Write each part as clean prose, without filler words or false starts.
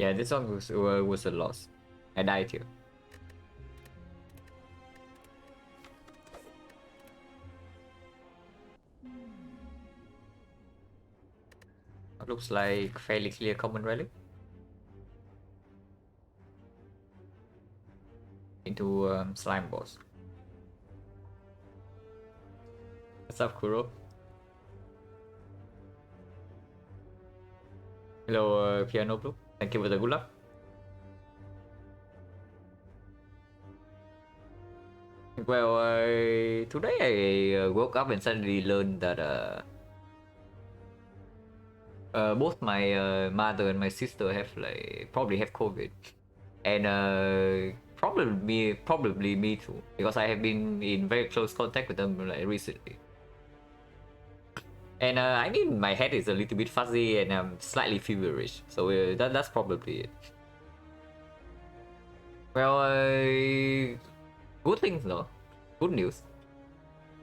Yeah, this one was a loss. I died here. Looks like fairly clear common relic. Into slime boss. What's up, Kuro? Hello, Piano Blue. Thank you for the good luck. Well, today I woke up and suddenly learned that both my mother and my sister have probably have COVID, and probably me too, because I have been in very close contact with them recently. And I mean, my head is a little bit fuzzy and I'm slightly feverish, so that's probably it. Well, good things though, good news.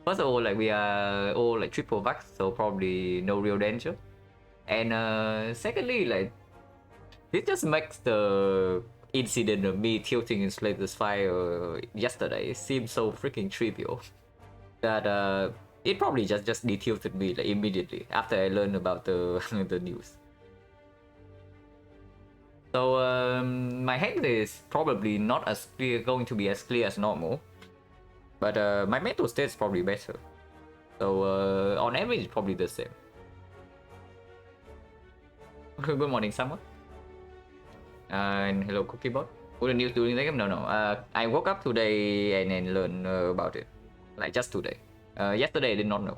First of all, we are all triple vax, so probably no real danger. And secondly, this just makes the incident of me tilting in Slater's fire yesterday seem so freaking trivial that it probably just detilted me immediately after I learned about the the news. So my head is probably not as clear, going to be as clear as normal, but my mental state is probably better. So on average, it's probably the same. Good morning, someone. And hello, Cookie Bot. What the news during the game? No. I woke up today and then learned about it, just today. Yesterday I did not know.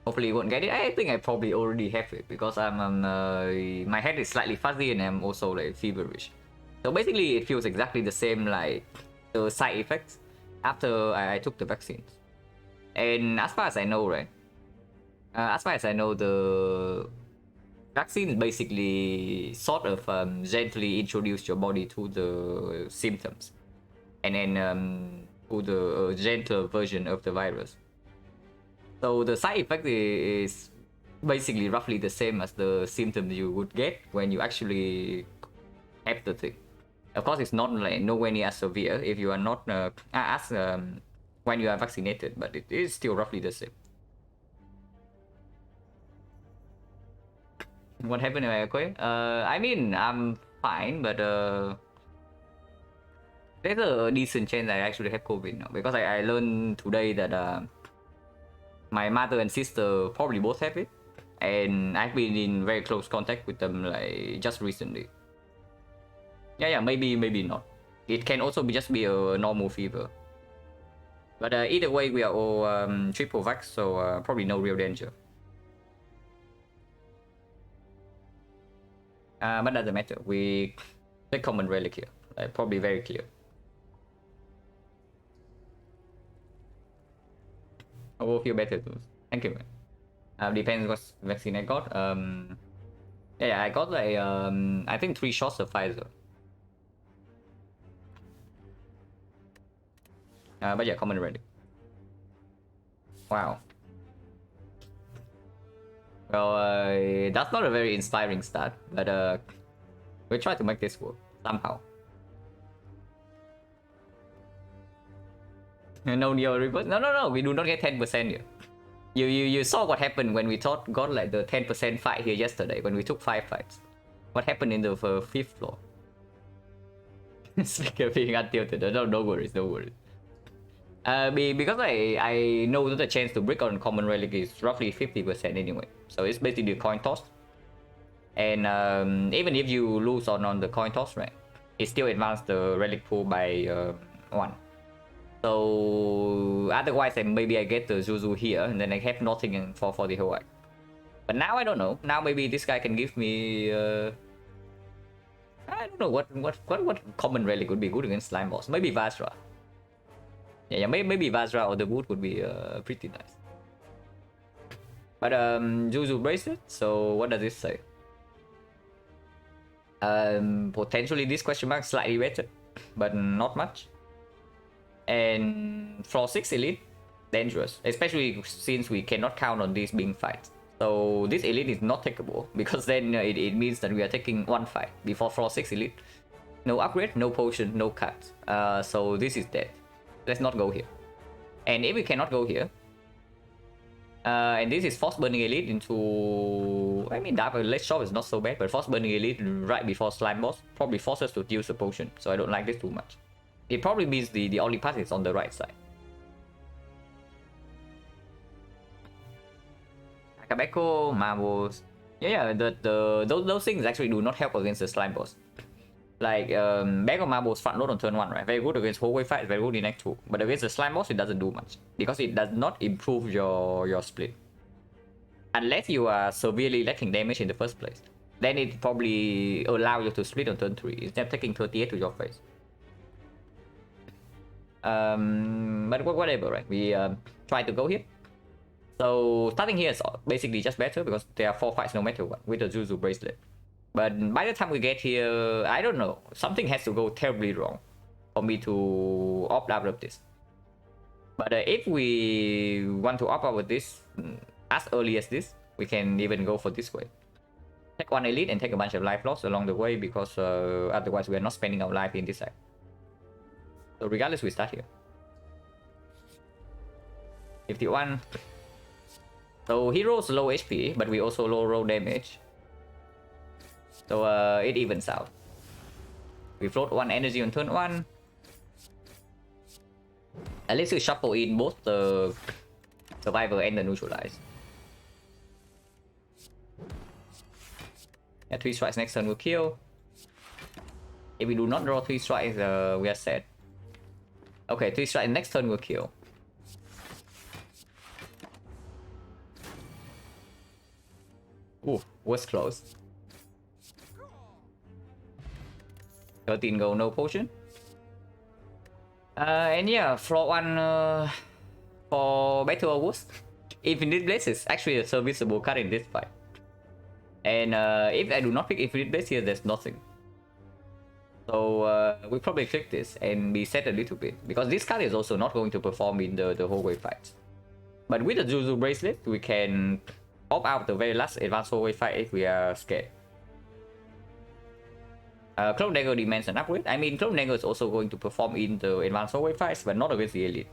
Hopefully you won't get it. I think I probably already have it because my head is slightly fuzzy and I'm also feverish. So basically it feels exactly the same like the side effects after I took the vaccines. And as far as I know, right? As far as I know, the vaccine basically sort of gently introduce your body to the symptoms, and then to the gentler version of the virus. So the side effect is basically roughly the same as the symptoms you would get when you actually have the thing. Of course, it's not nowhere near as severe if you are not as when you are vaccinated, but it is still roughly the same. What happened to my earthquake? I mean, I'm fine, but there's a decent chance I actually have COVID now because I learned today that my mother and sister probably both have it, and I've been in very close contact with them just recently. Yeah, maybe not. It can also just be a normal fever. But either way, we are all triple vax, so probably no real danger. But doesn't matter. We take common relic here. Probably very clear. I will feel better too. Thank you, man. Depends what vaccine I got. Yeah, I got I think 3 shots of Pfizer. But yeah, common relic. Wow. Well, that's not a very inspiring start, but we'll try to make this work somehow. No neo reverse. No. We do not get 10% here. You saw what happened when we got the 10% fight here yesterday when we took 5 fights. What happened in the 5th floor? Speaker being untilted. No worries. Because I know that the chance to brick on common relic is roughly 50% anyway. So it's basically a coin toss. And even if you lose on the coin toss, right, it still advances the relic pool by 1. So otherwise, maybe I get the Zuzu here, and then I have nothing for the whole act. But now I don't know. Now maybe this guy can give me. I don't know what common relic would be good against slime boss. Maybe Vazra. Yeah, maybe Vazra or the wood would be pretty nice. But Zuzu bracelet. So what does this say? Potentially this question mark slightly better, but not much. And floor 6 elite, dangerous, especially since we cannot count on these being fights. So this elite is not takeable because then it means that we are taking one fight before floor 6 elite. No upgrade, no potion, no cards. So this is dead. Let's not go here. And if we cannot go here, and this is Force Burning Elite into... I mean, Dark Late Shop is not so bad, but Force Burning Elite right before Slime Boss probably forces us to use a potion, so I don't like this too much. It probably means the only path is on the right side. Akabeko, Marbles... Yeah, those things actually do not help against the Slime Boss. Like, Bag of Marbles front load on turn 1, right? Very good against hallway fight, very good in Act 2. But against the Slime Boss, it doesn't do much. Because it does not improve your split. Unless you are severely lacking damage in the first place. Then it probably allows you to split on turn 3, instead of taking 38 to your face. But whatever, right? We try to go here. So, starting here is basically just better, because there are 4 fights no matter what, with the Zuzu Bracelet. But by the time we get here, I don't know. Something has to go terribly wrong for me to opt out of this. But if we want to opt out of this as early as this, we can even go for this way. Take one elite and take a bunch of life loss along the way, because otherwise we are not spending our life in this side. So regardless, we start here. 51. So heroes low HP, but we also low roll damage. So it evens out. We float 1 energy on turn 1. At least we shuffle in both the survivor and the neutralize. Yeah, 3 strikes next turn will kill. If we do not draw 3 strikes, we are set. Okay, 3 strikes next turn will kill. Ooh, was close. 13 gold, no potion. And yeah, floor 1 for Battle of Woods. Infinite Blaze is actually a serviceable card in this fight. And if I do not pick Infinite Blaze here, there's nothing. So we probably click this and be set a little bit, because this card is also not going to perform in the hallway fights. But with the Zuzu Bracelet, we can pop out the very last advanced hallway fight if we are scared. Cloak Dagger demands an upgrade. I mean, Cloak Dagger is also going to perform in the advanced hallway fights, but not against the elite.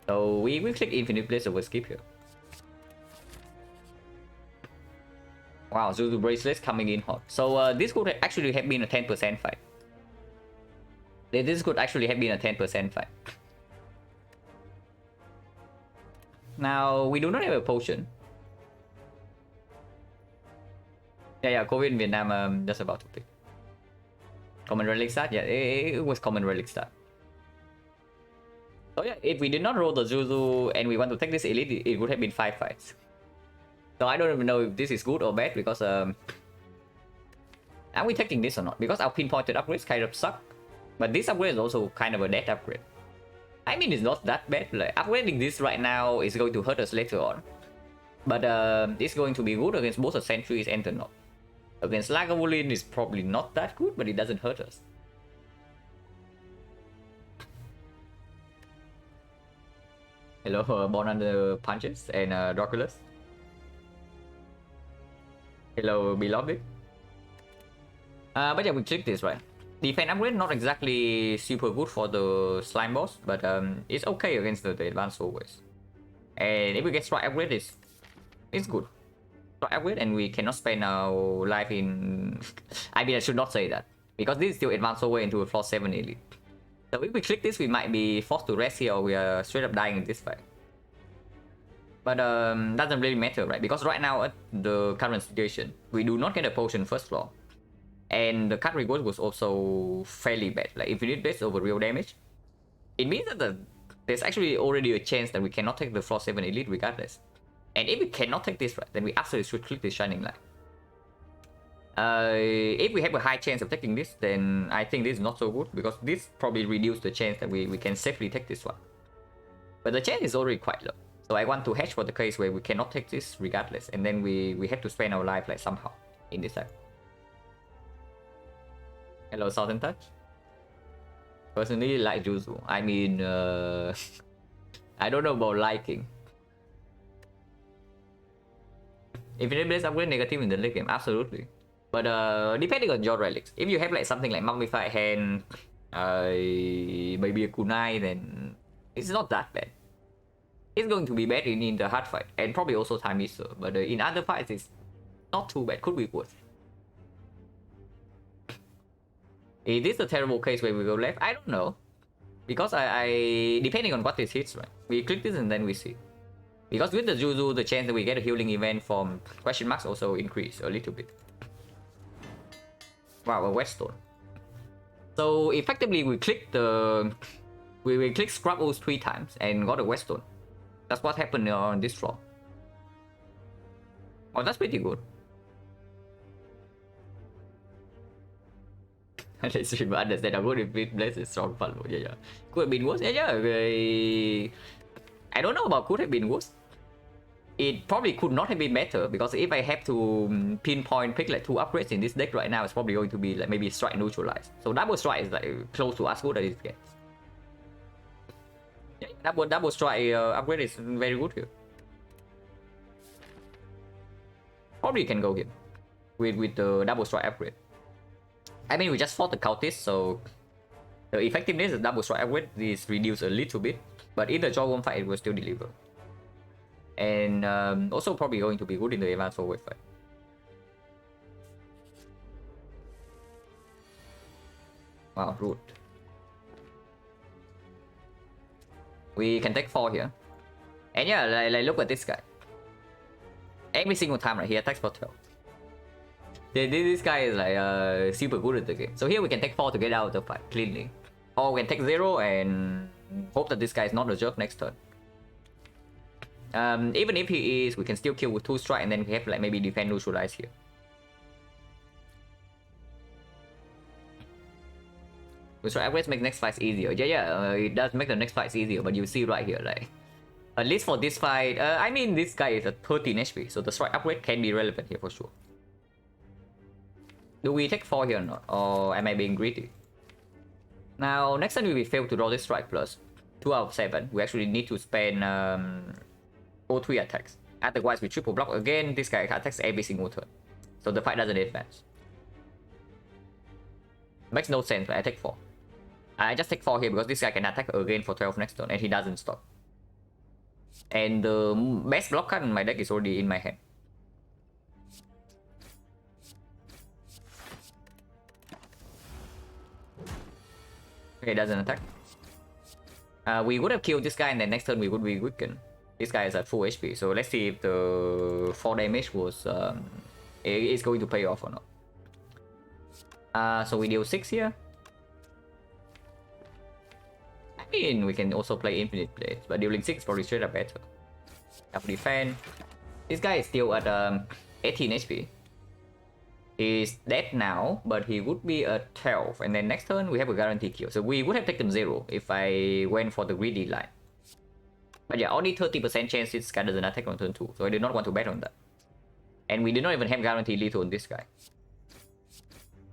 So we will click Infinite Blaze over skip here. Wow, Zuzu Bracelets coming in hot. So this could actually have been a 10% fight. This could actually have been a 10% fight. Now, we do not have a potion. Yeah, COVID in Vietnam, just about to pick. Common Relic start? Yeah, it was Common Relic start. So yeah, if we did not roll the Zuzu and we want to take this elite, it would have been 5 fights. So I don't even know if this is good or bad, because are we taking this or not? Because our pinpointed upgrades kind of suck. But this upgrade is also kind of a dead upgrade. I mean, it's not that bad. Like, upgrading this right now is going to hurt us later on. But it's going to be good against both the Sentries and the Knob. Against Lagavulin is probably not that good, but it doesn't hurt us. Hello, Born Under Punches and Dracula's. Hello, Beloved. But yeah, we click this, right? Defense upgrade, not exactly super good for the Slime Boss, but it's okay against the advanced hallways. And if we get Strike upgrade, it's good. Strike upgrade, and we cannot spend our life in... I mean, I should not say that, because this is still advanced hallway into a floor 7 elite. So if we click this, we might be forced to rest here, or we are straight up dying in this fight. But doesn't really matter, right? Because right now, at the current situation, we do not get a potion first floor. And the card reward was also fairly bad, like Infinite Blaze over real damage. It means that there's actually already a chance that we cannot take the floor 7 elite regardless. And if we cannot take this, right, then we absolutely should click the Shining Light. If we have a high chance of taking this, then I think this is not so good, because this probably reduces the chance that we can safely take this one. But the chance is already quite low. So I want to hedge for the case where we cannot take this regardless, and then we have to spend our life like somehow in this side. Hello, Southern Touch. Personally, like Juzu. I mean, I don't know about liking. Infinite Blaze upgrade negative in the late game, absolutely. But depending on your relics, if you have like something like Mummified Hand, maybe a kunai, then it's not that bad. It's going to be bad in the hard fight, and probably also time Easter. But in other fights, it's not too bad. Could be worse. Is this a terrible case where we go left? I don't know, because I depending on what this hits, right? We click this and then we see. Because with the Juzu, the chance that we get a healing event from question marks also increase a little bit. Wow, a Whetstone. So effectively, we click we click Scrub Ooze 3 times and got a Whetstone. That's what happened on this draw. Oh, that's pretty good. Let's understand. I'm going to bless is strong follow. Yeah. Could have been worse. Yeah. I don't know about could have been worse. It probably could not have been better, because if I have to pinpoint pick like 2 upgrades in this deck right now, it's probably going to be like maybe Strike Neutralize. So double strike is like close to as good as it gets. Yeah, double strike upgrade is very good here. Probably can go here with the double strike upgrade. I mean, we just fought the cultist, so the effectiveness of double strike upgrade is reduced a little bit, but in the draw 1 fight it will still deliver. And also probably going to be good in the advanced forward fight. Wow, rude. We can take 4 here. And yeah, like look at this guy. Every single time right, he attacks for 12. This guy is like super good at the game. So here we can take 4 to get out of the fight cleanly. Or we can take 0 and hope that this guy is not a jerk next turn. Even if he is, we can still kill with 2 strike and then we have like maybe defend neutralize here. Which always make next fights easier. It does make the next fights easier, but you see right here, like at least for this fight, I mean this guy is a 13 HP, so the strike upgrade can be relevant here for sure. Do we take 4 here or not? Or am I being greedy? Now, next time we fail to draw this strike plus 2 out of 7, we actually need to spend all 3 attacks. Otherwise, we triple block again, this guy attacks every single turn. So the fight doesn't advance. Makes no sense, but I take 4. I just take 4 here because this guy can attack again for 12 next turn and he doesn't stop. And the best block card in my deck is already in my hand. Okay, doesn't attack. We would have killed this guy and then next turn we would be weakened. This guy is at full HP, so let's see if the 4 damage was is going to pay off or not. So we deal 6 here. I mean, we can also play Infinite Blaze, but dealing 6 is probably straight up better. Up defend. This guy is still at 18 HP. He's dead now, but he would be at 12, and then next turn we have a guaranteed kill. So we would have taken 0 if I went for the greedy line. But yeah, only 30% chance this guy doesn't attack on turn 2, so I did not want to bet on that. And we did not even have guaranteed lethal on this guy.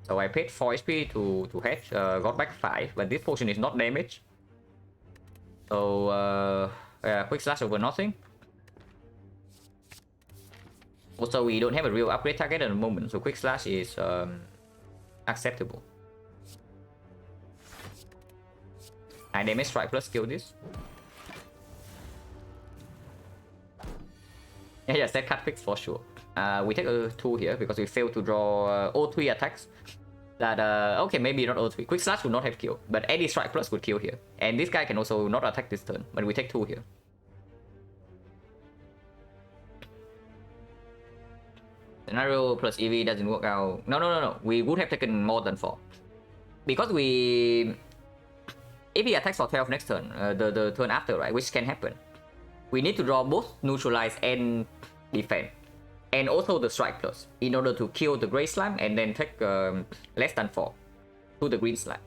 So I paid 4 HP to hedge, got back 5, but this potion is not damaged. So quick slash over nothing. Also, we don't have a real upgrade target at the moment, so quick slash is acceptable. I damage strike plus kill this. Yeah, that card fix for sure. We take a 2 here because we failed to draw all 3 attacks. That okay, maybe not all 3. Quick slash would not have killed, but any strike plus would kill here. And this guy can also not attack this turn, but we take 2 here. Scenario plus EV doesn't work out. No. We would have taken more than 4. Because if he attacks for 12 next turn, the turn after, right, which can happen, we need to draw both neutralize and defend. And also the strike plus, in order to kill the grey slime and then take less than 4 to the green slime.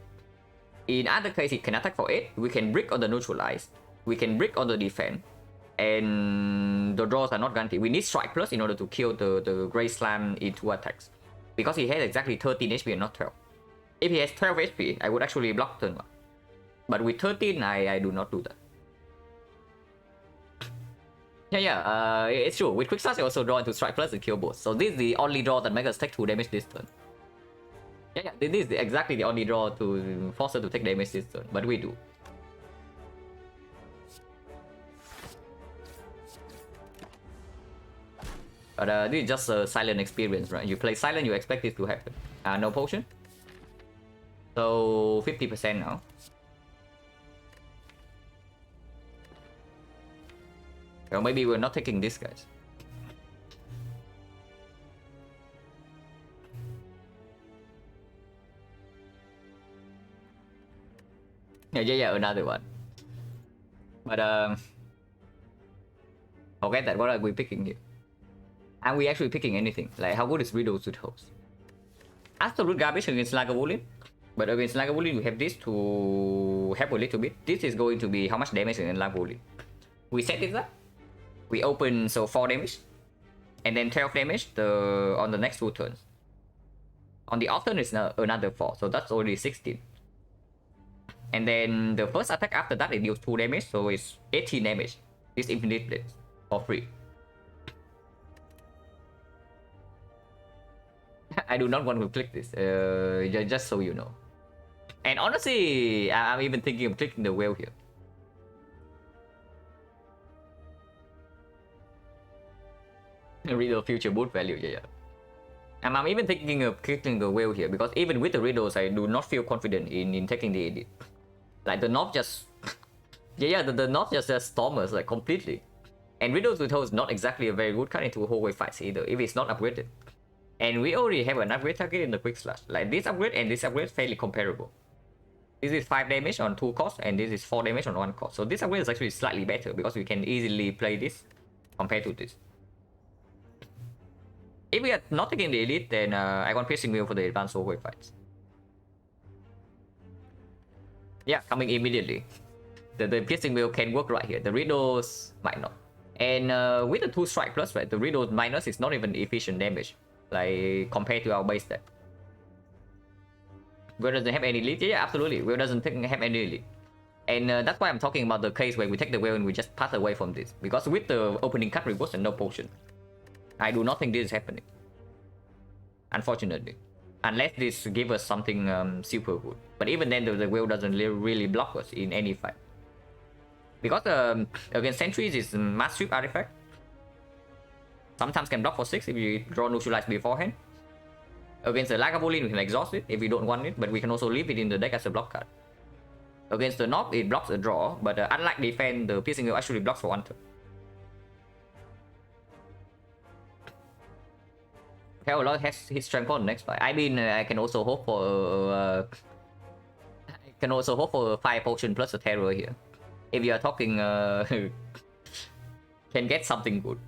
In other case, he can attack for 8, we can brick on the neutralize, we can brick on the defend, and the draws are not guaranteed. We need strike plus in order to kill the grey slime in 2 attacks. Because he has exactly 13 HP and not 12. If he has 12 HP, I would actually block turn 1. But with 13, I do not do that. Yeah, it's true. With Quick Slash, you also draw into Strike Plus and kill both. So this is the only draw that makes us take 2 damage this turn. Yeah, this is exactly the only draw to force us to take damage this turn, but we do. But this is just a silent experience, right? You play silent, you expect this to happen. No potion. So 50% now. Or maybe we're not taking this, guys. Yeah, another one. But forget that. What are we picking here? Are we actually picking anything? Like, how good is Riddles with Host? Absolute garbage against Lagavulin. But against Lagavulin, we have this to help a little bit. This is going to be how much damage against Lagavulin. We set this up. We open, so 4 damage. And then 12 damage on the next 2 turns. On the off turn, it's another 4. So that's already 16. And then the first attack after that, it deals 2 damage. So it's 18 damage. This Infinite Blades for free. I do not want to click this, just so you know. And honestly, I'm even thinking of clicking the whale here. Riddle future boot value, yeah. And I'm even thinking of clicking the whale here, because even with the riddles, I do not feel confident in taking the edit. Like the knob just... the knob just storms us like completely. And riddles with host is not exactly a very good card into hallway fights either, if it's not upgraded. And we already have an upgrade target in the Quick Slash. Like this upgrade and this upgrade fairly comparable. This is 5 damage on 2 costs and this is 4 damage on 1 cost. So this upgrade is actually slightly better because we can easily play this compared to this. If we are not taking the elite, then I want Piercing Wheel for the advanced hallway fights. Yeah, coming immediately. The Piercing Wheel can work right here. The riddles might not. And with the 2 strike plus, right, the riddles minus is not even efficient damage. Like compared to our base deck. Whale doesn't have any elite? Yeah, absolutely. Whale doesn't have any elite. And that's why I'm talking about the case where we take the whale and we just pass away from this. Because with the opening card rewards and no potion, I do not think this is happening. Unfortunately. Unless this gives us something super good. But even then, the whale doesn't really block us in any fight. Because against sentries, it's mass sweep artifact. Sometimes can block for 6 if you draw neutralize beforehand. Against the Lagavulin, we can exhaust it if we don't want it, but we can also leave it in the deck as a block card. Against the Knob, it blocks a draw, but unlike defense, the Piercing Wheel actually blocks for 1 turn. Carolot has his strength on next fight. I mean, I can also hope for a 5 potion plus a terror here. If you are talking, can get something good.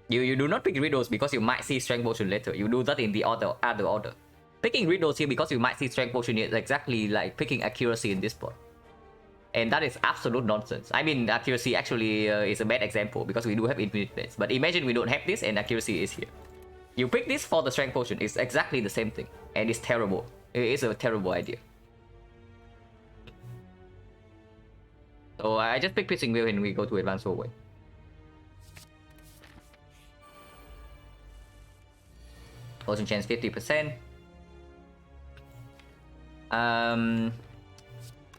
You do not pick riddles because you might see strength potion later. You do that in the other order. Picking riddles here because you might see strength potion is exactly like picking accuracy in this spot. And that is absolute nonsense. I mean, accuracy actually is a bad example because we do have infinite blades. But imagine we don't have this and accuracy is here. You pick this for the strength potion. It's exactly the same thing. And it's terrible. It is a terrible idea. So I just pick Piercing Wheel and we go to advanced hallway. Potion chance 50%. I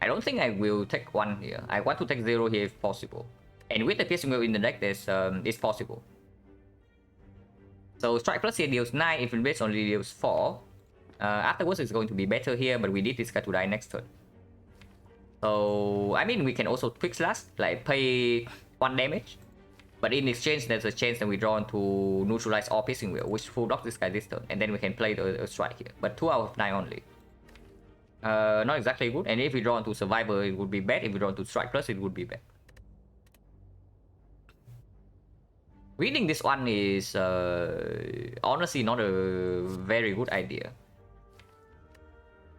don't think I will take 1 here. I want to take 0 here if possible. And with the Piercing Wheel in the deck, it's possible. So Strike Plus here deals 9, Infinite Blades only deals 4. Afterwards it's going to be better here, but we need this guy to die next turn. So, I mean, we can also Quick Slash, like pay 1 damage. But in exchange, there's a chance that we draw into neutralize or Piercing Wheel, which full blocks this guy this turn. And then we can play the strike here. But 2 out of 9 only. Not exactly good. And if we draw into Survivor, it would be bad. If we draw into Strike Plus, it would be bad. Reading this one is honestly not a very good idea.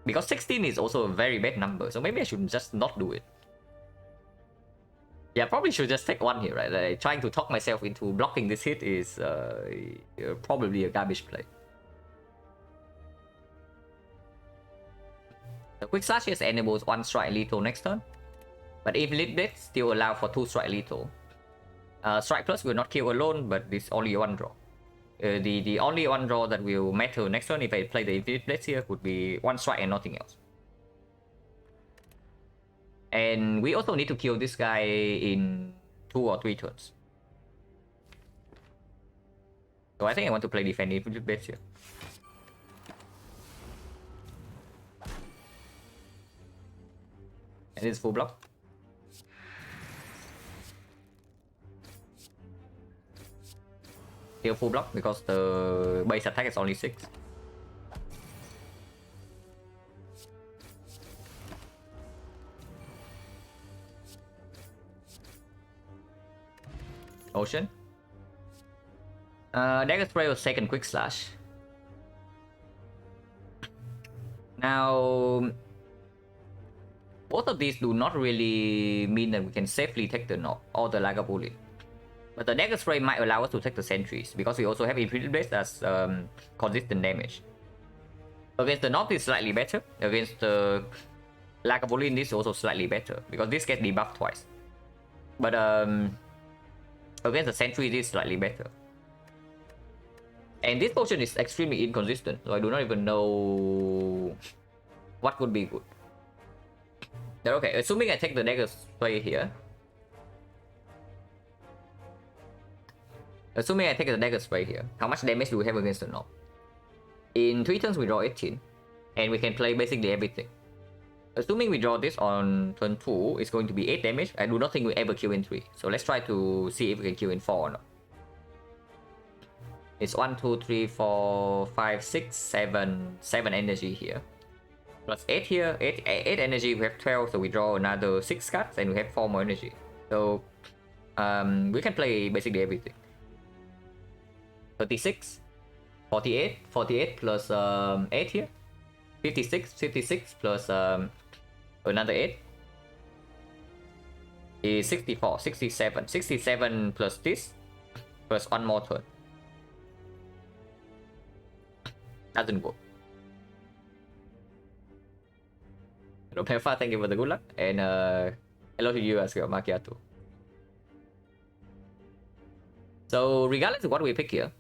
Because 16 is also a very bad number. So maybe I should just not do it. Yeah, probably should just take 1 here, right? Like, trying to talk myself into blocking this hit is probably a garbage play. The Quick Slash just enables 1 strike lethal next turn. But Infinite Blade still allow for 2 strike lethal. Strike Plus will not kill alone, but it's only one draw. The only one draw that will matter next turn if I play the Infinite Blades here would be one strike and nothing else. And we also need to kill this guy in 2 or 3 turns. So I think I want to play Defend Infinite Blades here. And it's full block. Still full block because the base attack is only 6. Ocean. Dagger Spray was second Quick Slash. Now, both of these do not really mean that we can safely take the knob or the Lagavulin. But the Dagger Spray might allow us to take the sentries because we also have Infinite Blades as consistent damage. Against the knob, it's slightly better. Against the Lagavulin, this is also slightly better because this gets debuffed twice. But against the sentry, this is slightly better. And this potion is extremely inconsistent, so I do not even know what would be good. But okay, assuming I take the Dagger Spray here. Assuming I take the Dagger Spray here, how much damage do we have against the knob? In 3 turns we draw 18, and we can play basically everything. Assuming we draw this on turn 2, it's going to be 8 damage. I do not think we ever kill in 3, so let's try to see if we can kill in 4 or not. It's 1, 2, 3, 4, 5, 6, 7 energy here. Plus 8 here, 8 energy, we have 12, so we draw another 6 cards and we have 4 more energy. So we can play basically everything. 36, 48 plus 8 here. 56 plus another 8 is 64, 67 plus this plus 1 more turn. Doesn't go. Hello Pefa, thank you for the good luck, and hello to you as well, Macchiato. So regardless of what we pick here,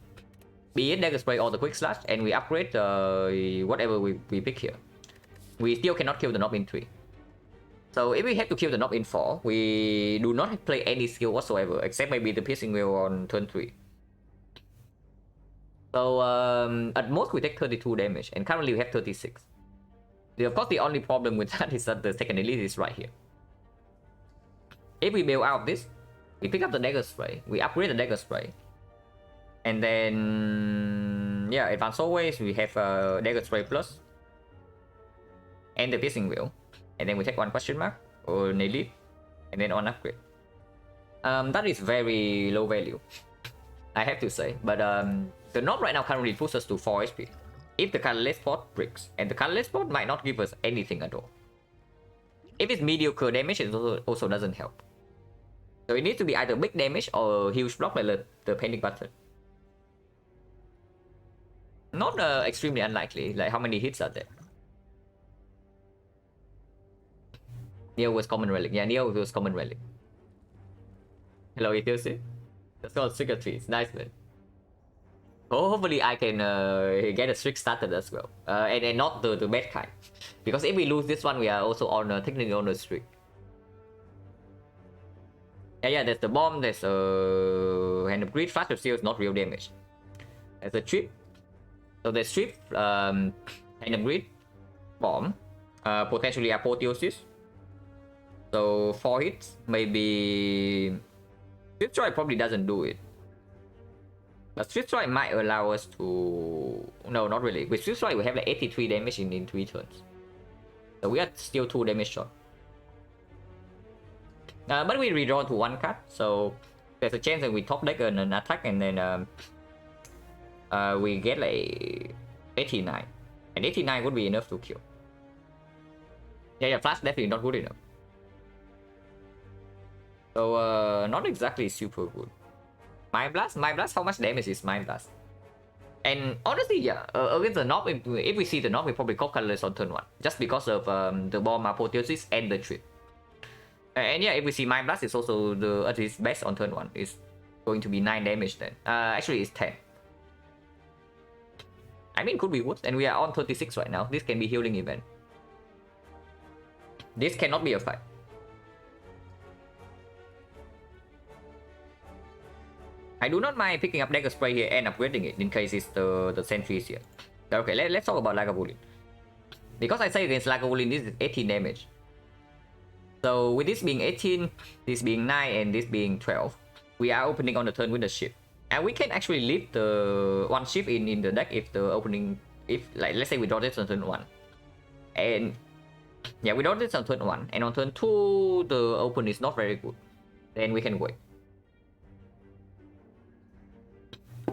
be it Dagger Spray or the Quick Slash, and we upgrade whatever we pick here, we still cannot kill the knob in 3. So if we have to kill the knob in 4, we do not play any skill whatsoever, except maybe the Piercing Wheel on turn 3. So at most we take 32 damage, and currently we have 36. Of course, the only problem with that is that the second elite is right here. If we bail out this, we pick up the Dagger Spray, we upgrade the Dagger Spray, and then yeah, advanced always we have Dagger Spray plus and the Piercing Wheel, and then we take 1 question mark or an elite, and then on upgrade. That is very low value, I have to say, but the knob right now currently pushes us to 4 HP. If the colorless spot breaks, and the colorless spot might not give us anything at all. If it's mediocre damage, it also doesn't help. So it needs to be either big damage or a huge block like the Panic Button. Not extremely unlikely. Like, how many hits are there? Neo was common relic. Yeah, Neo was common relic. Hello, Etiosi. That's called Secret Trees. Nice, man. Oh, hopefully I can get a streak started as well. And not the bad kind. Because if we lose this one, we are also on technically on a streak. Yeah, there's the bomb, there's Hand of Greed. Flash of Steel is not real damage. There's a trip. So there's trip, Hand of Greed, bomb, potentially Apotheosis. So 4 hits, maybe Swift Strike probably doesn't do it. But Swift Strike might allow us to... No, not really. With Swift Strike we have like 83 damage in 3 turns. So we are still 2 damage short. But we redraw to 1 card, so there's a chance that we top deck an attack and then we get like 89. And 89 would be enough to kill. Yeah, Flash definitely not good enough. So not exactly super good. Mind Blast, how much damage is Mind Blast? And honestly, yeah, against the knob, if we see the knob, we probably call colorless on turn 1. Just because of the bomb Apotheosis and the trip. And yeah, if we see Mind Blast, it's also at its best on turn 1. It's going to be 9 damage then. Actually it's 10. I mean, could be worse. And we are on 36 right now. This can be healing event. This cannot be a fight. I do not mind picking up Dagger Spray here and upgrading it in case it's the sentries here. Okay, let's talk about Lagavulin. Because I say against Lagavulin, this is 18 damage. So with this being 18, this being 9, and this being 12, we are opening on the turn with the ship. And we can actually leave the one ship in the deck if the opening, if like let's say we draw this on turn 1. And yeah, we draw this on turn 1, and on turn 2 the open is not very good. Then we can wait.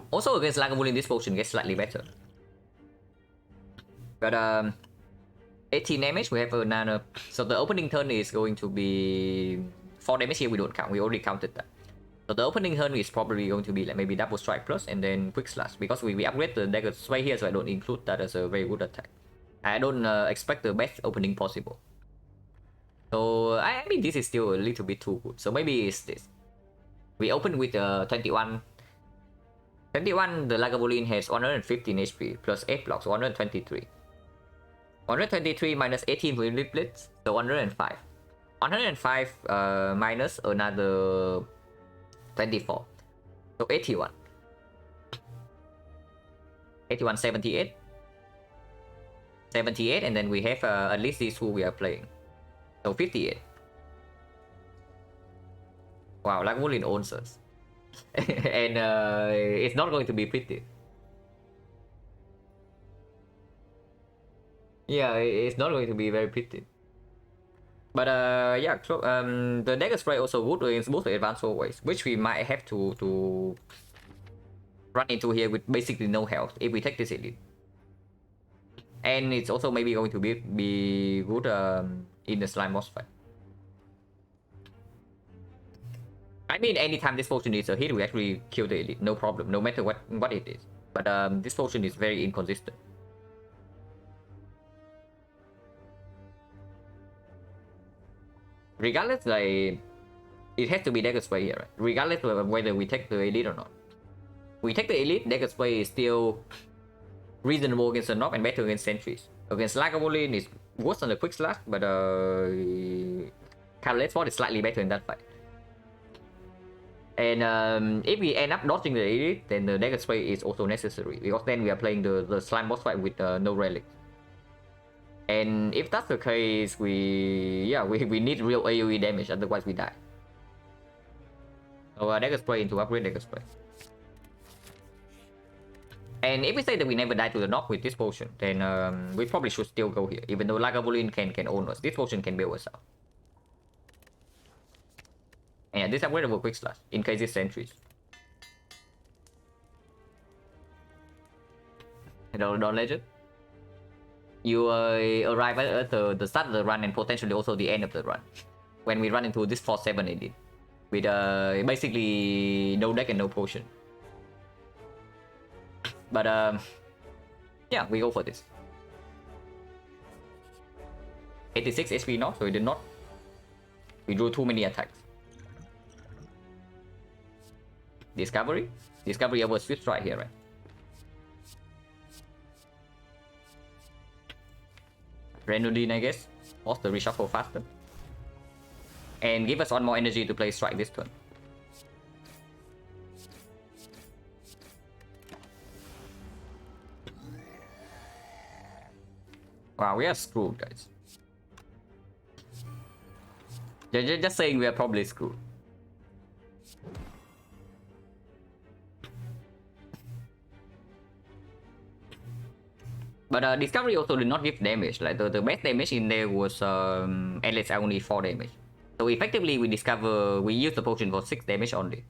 Also against Lagavulin, this potion gets slightly better. But 18 damage, we have a nano. So the opening turn is going to be 4 damage here, we don't count, we already counted that. So the opening turn is probably going to be like maybe double strike plus and then quick slash, because we upgrade the dagger sway here, so I don't include that as a very good attack. I don't expect the best opening possible. So I mean this is still a little bit too good. So maybe it's this. We open with 21. 21, the Lagavulin has 115 HP plus 8 blocks, 123. 123 minus 18 will be blitz, so 105. 105 minus another 24, so 81. 81, 78. 78, and then we have at least these two we are playing, so 58. Wow, Lagavulin owns us. And it's not going to be pretty. Yeah, it's not going to be very pretty. But yeah, the dagger spray also good against both the advanced always, which we might have to run into here with basically no health if we take this elite. And it's also maybe going to be good in the slime boss fight. I mean, anytime this potion is a hit, we actually kill the elite, no problem, no matter what it is. But this potion is very inconsistent. Regardless, like, it has to be dagger spray here, right? Regardless of whether we take the elite or not. We take the elite, dagger spray is still reasonable against the knock and better against sentries. Against Lagavulin, it's worse on the quick slash, but Catalyst Sword is slightly better in that fight. And if we end up dodging the elite, then the dagger spray is also necessary, because then we are playing the slime boss fight with no relics. And if that's the case, we need real AoE damage, otherwise we die. So dagger spray into upgrade dagger spray. And if we say that we never die to the knock with this potion, then we probably should still go here, even though Lagavulin can own us. This potion can bail us out. And yeah, this upgradable quick slash in case it's sentries. Don't legend. You arrive at the start of the run and potentially also the end of the run, when we run into this 4-7 edit with basically no deck and no potion. But yeah, we go for this. 86 HP now, so we did not. We drew too many attacks. Discovery over Swift right here, right? Renudine, I guess. Force the reshuffle faster. And give us one more energy to play strike this turn. Wow, we are screwed, guys. Just saying, we are probably screwed. But Discovery also did not give damage. Like the best damage in there was Endless only 4 damage. So effectively we use the potion for 6 damage only.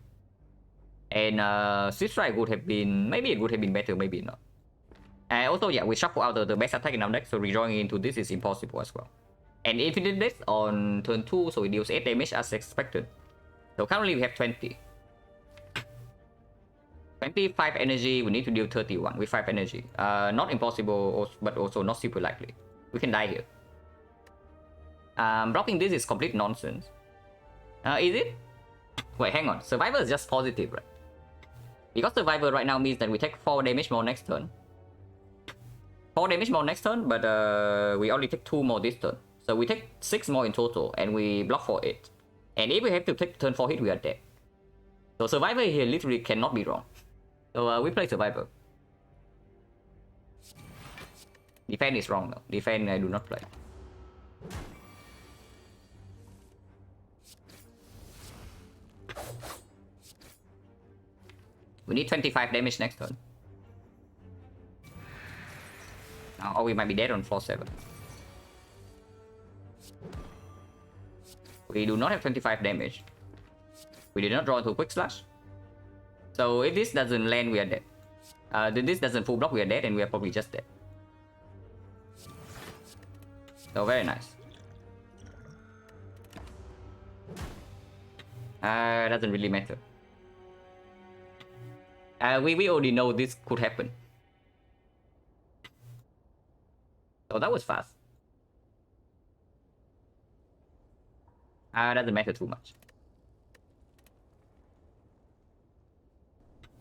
And Swift Strike would have been, maybe it would have been better, maybe not. And also, yeah, we shuffle out the best attack in our deck, so redrawing into this is impossible as well. And Infinite Death on turn 2, so it deals 8 damage as expected. So currently we have 20. 25 energy, we need to deal 31 with 5 energy. Not impossible, but also not super likely. We can die here. Blocking this is complete nonsense. Is it? Wait, hang on. Survivor is just positive, right? Because Survivor right now means that we take 4 damage more next turn. 4 damage more next turn, but we only take 2 more this turn. So we take 6 more in total, and we block for 8. And if we have to take turn 4 hit, we are dead. So Survivor here literally cannot be wrong. So we play Survivor. Defend is wrong though. Defend I do not play. We need 25 damage next turn. Or we might be dead on floor 7. We do not have 25 damage. We did not draw into quick slash. So if this doesn't land, we are dead. If this doesn't full block, we are dead, and we are probably just dead. So very nice. Doesn't really matter. We already know this could happen. So that was fast. Doesn't matter too much.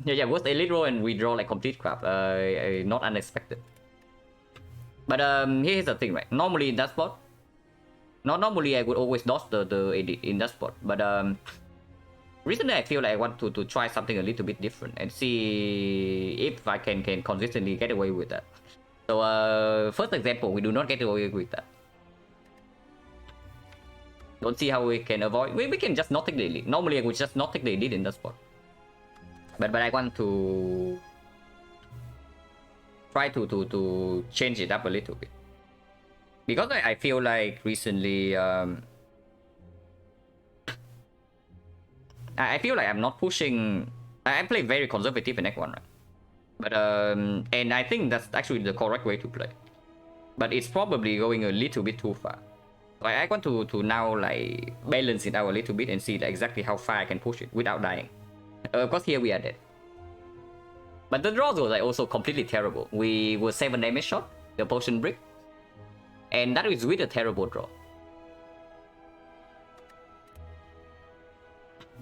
Yeah, worst elite roll and we draw like complete crap. Not unexpected. But here's the thing, right? Normally in that spot, not normally I would always dodge the edit in that spot. But recently I feel like I want to try something a little bit different and see if I can consistently get away with that. So first example, we do not get away with that. Don't see how we can avoid. We can just not take the elite. Normally I would just not take the elite in that spot. But I want to try to change it up a little bit. Because I feel like recently I feel like I'm not pushing. I play very conservative in Act 1, right? But and I think that's actually the correct way to play. But it's probably going a little bit too far. So I want to now like balance it out a little bit and see like exactly how far I can push it without dying. Of course here we are dead. But the draws was like also completely terrible. We were 7 damage shot, the potion brick. And that is with a terrible draw.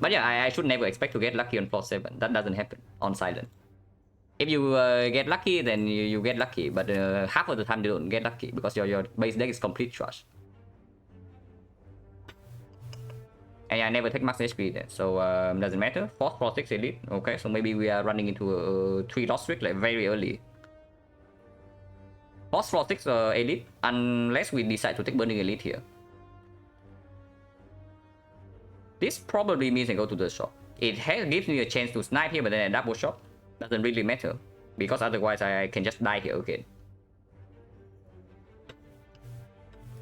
But yeah, I should never expect to get lucky on floor 7. That doesn't happen on Silent. If you get lucky, then you get lucky. But half of the time you don't get lucky because your base deck is complete trash. And I never take max HP then, so doesn't matter. 4th floor 6 elite. Okay, so maybe we are running into a 3 loss streak like very early. 4th floor 6 elite, unless we decide to take burning elite here. This probably means I go to the shop. It gives me a chance to snipe here, but then a double shot doesn't really matter because otherwise I can just die here again.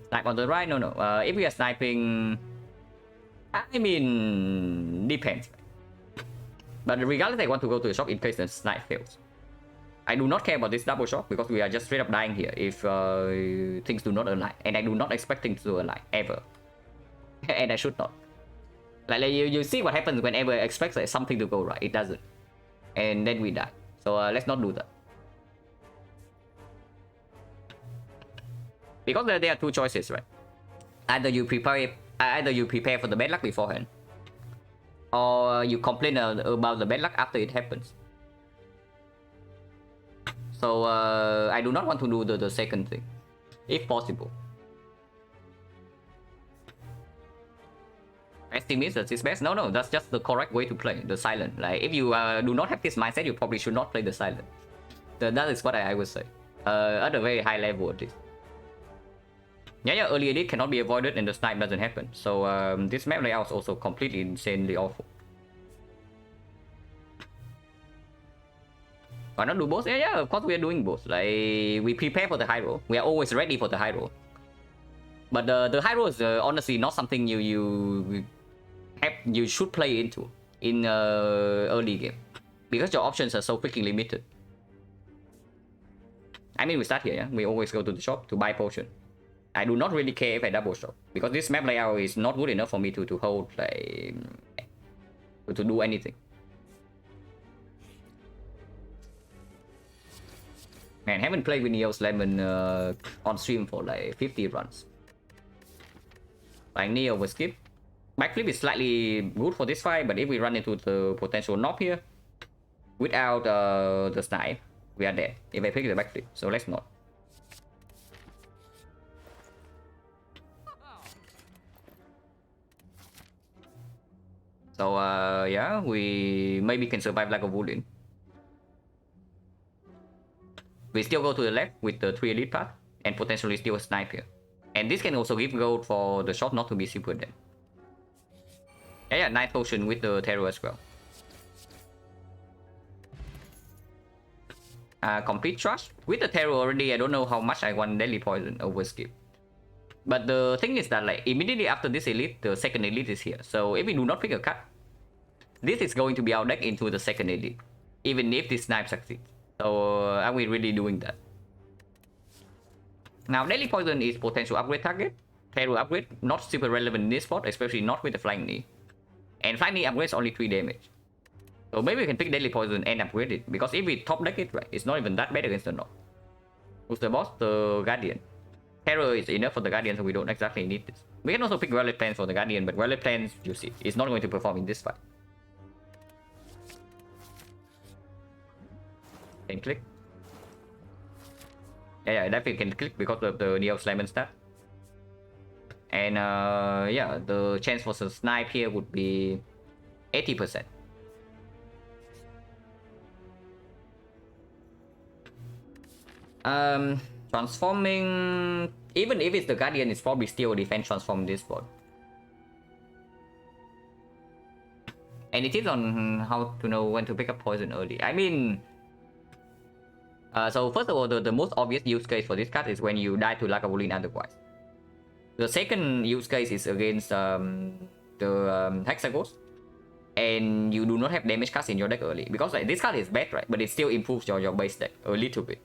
Snipe on the right? No. If we are sniping, I mean, depends. But regardless, I want to go to the shop in case the snipe fails. I do not care about this double shot because we are just straight up dying here if things do not align. And I do not expect things to align, ever. And I should not. Like you see what happens whenever I expect like, something to go right. It doesn't. And then we die. So let's not do that. Because there are 2 choices, right? Either you prepare for the bad luck beforehand, or you complain about the bad luck after it happens. So I do not want to do the second thing, if possible. Estimate that is best? No, that's just the correct way to play the Silent. Like if you do not have this mindset, you probably should not play the Silent. That is what I would say. At a very high level at least. Yeah, early elite cannot be avoided and the snipe doesn't happen. So this map layout is also completely insanely awful. Why not do both? Yeah, of course we are doing both. Like we prepare for the high roll. We are always ready for the high roll. But the high roll is honestly not something you should play into in early game because your options are so freaking limited. I mean, we start here. Yeah, we always go to the shop to buy potion. I do not really care if I double shop because this map layout is not good enough for me to hold like to do anything. Man, haven't played with Neo's Lemon on stream for like 50 runs. Like Neo was skip. Backflip is slightly good for this fight, but if we run into the potential knob here, Without the snipe, we are dead if I pick the backflip, so let's not. So yeah, we maybe can survive like a Wooden. We still go to the left with the 3 elite path and potentially still a snipe here. And this can also give gold for the shot not to be super dead. Yeah, nice potion with the terror as well. Complete trash. With the terror already, I don't know how much I want deadly poison over skip. But the thing is that like immediately after this elite, the second elite is here. So if we do not pick a cut, this is going to be our deck into the second elite. Even if this snipe succeeds. So are we really doing that? Now deadly poison is potential upgrade target. Terror upgrade, not super relevant in this spot, especially not with the flying knee. And flying knee upgrades only 3 damage. So maybe we can pick deadly poison and upgrade it. Because if we top deck it, right, it's not even that bad against the knock. Who's the boss? The Guardian. Terror is enough for the Guardian, so we don't exactly need this. We can also pick Relic Plans for the Guardian, but Relic Plans, you see, is not going to perform in this fight. Can click. Yeah, definitely can click because of the Neo Slam stat. And yeah, the chance for the snipe here would be 80%. Transforming, even if it's the Guardian, it's probably still a defense transform this board. And it is on how to know when to pick up poison early. I mean, so first of all, the most obvious use case for this card is when you die to Lagavulin otherwise. The second use case is against the Hexagons, and you do not have damage cards in your deck early. Because like, this card is bad, right? But it still improves your base deck a little bit.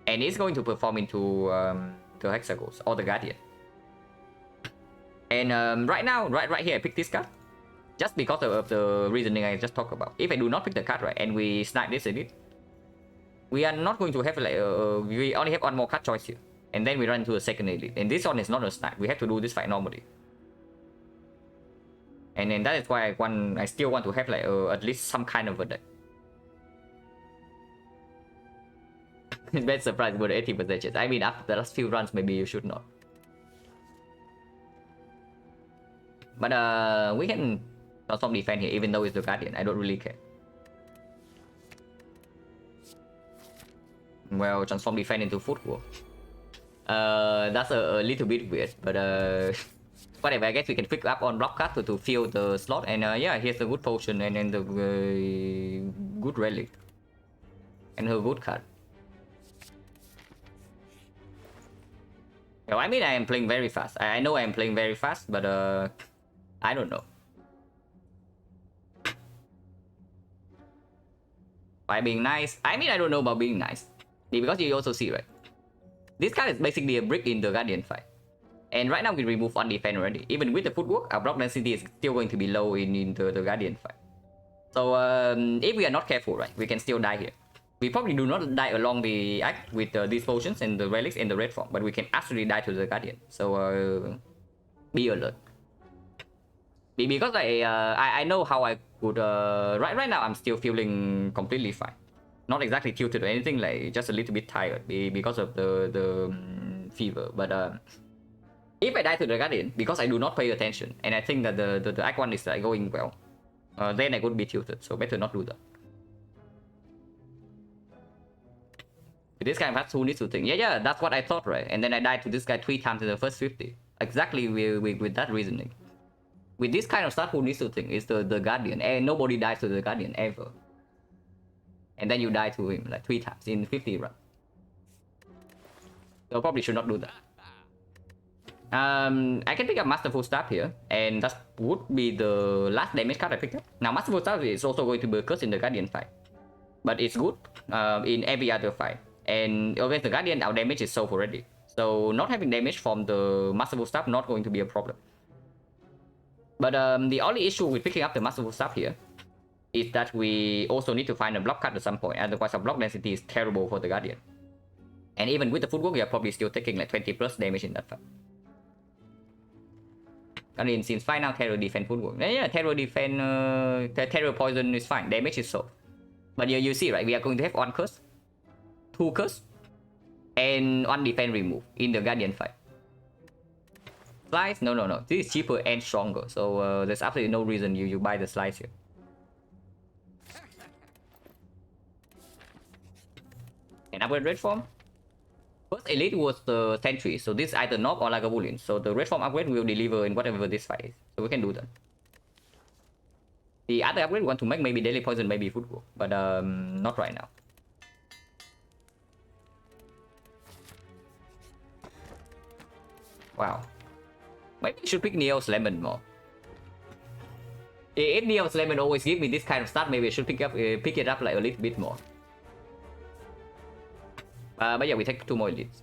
And it's going to perform into the Hexagons or the Guardian. And right now, right here, I pick this card. Just because of the reasoning I just talked about. If I do not pick the card, right, and we snipe this elite, we are not going to have like, we only have one more card choice here. And then we run into a second elite. And this one is not a snipe. We have to do this fight normally. And then that is why I still want to have like at least some kind of a deck. Best surprise with 80% chance. I mean, after the last few runs, maybe you should not. But we can transform defense here, even though it's the Guardian. I don't really care. Well, transform defense into footwork. That's a little bit weird, but whatever. I guess we can pick up on block card to fill the slot. And yeah, here's a good potion and then the good relic and her good card. I mean, I am playing very fast. I know I am playing very fast, but I don't know. By being nice, I mean, I don't know about being nice. Because you also see, right? This card is basically a brick in the Guardian fight. And right now we remove one defense already. Even with the footwork, our block density is still going to be low in the Guardian fight. So if we are not careful, right, we can still die here. We probably do not die along the act with these potions and the relics in the red form, but we can actually die to the Guardian. So be alert. Because I know how I could. Right now I'm still feeling completely fine. Not exactly tilted or anything, like just a little bit tired because of the fever. But if I die to the Guardian because I do not pay attention and I think that the Act 1 is going well, then I could be tilted. So better not do that. This guy has who needs to think. Yeah, that's what I thought, right? And then I died to this guy 3 times in the first 50. Exactly with that reasoning. With this kind of stuff, who needs to think is the Guardian. And nobody dies to the Guardian ever. And then you die to him like 3 times in 50 runs. So probably should not do that. I can pick up Masterful Staff here, and that would be the last damage card I picked up. Now Masterful Staff is also going to be a curse in the Guardian fight. But it's good in every other fight. And against the Guardian, our damage is solved already. So not having damage from the Masterful Staff not going to be a problem. But the only issue with picking up the Masterful Staff here is that we also need to find a block card at some point. Otherwise our block density is terrible for the Guardian. And even with the footwork, we are probably still taking like 20 plus damage in that fight. Guardian seems fine now. Terror defense footwork. Yeah, terror defense, terror poison is fine. Damage is solved. But you see, right? We are going to have 1 curse, 2 curse, and 1 defense remove in the Guardian fight. Slice? No. This is cheaper and stronger. So there's absolutely no reason you buy the slice here. And upgrade red form. First elite was the sentry, so this is either knob or Lagavulin. So the red form upgrade will deliver in whatever this fight is. So we can do that. The other upgrade we want to make maybe daily poison, maybe footwork, but not right now. Wow. Maybe I should pick Neo's Lemon more. If Neo's Lemon always give me this kind of stuff, maybe I should pick it up like a little bit more. But yeah, we take 2 more elites.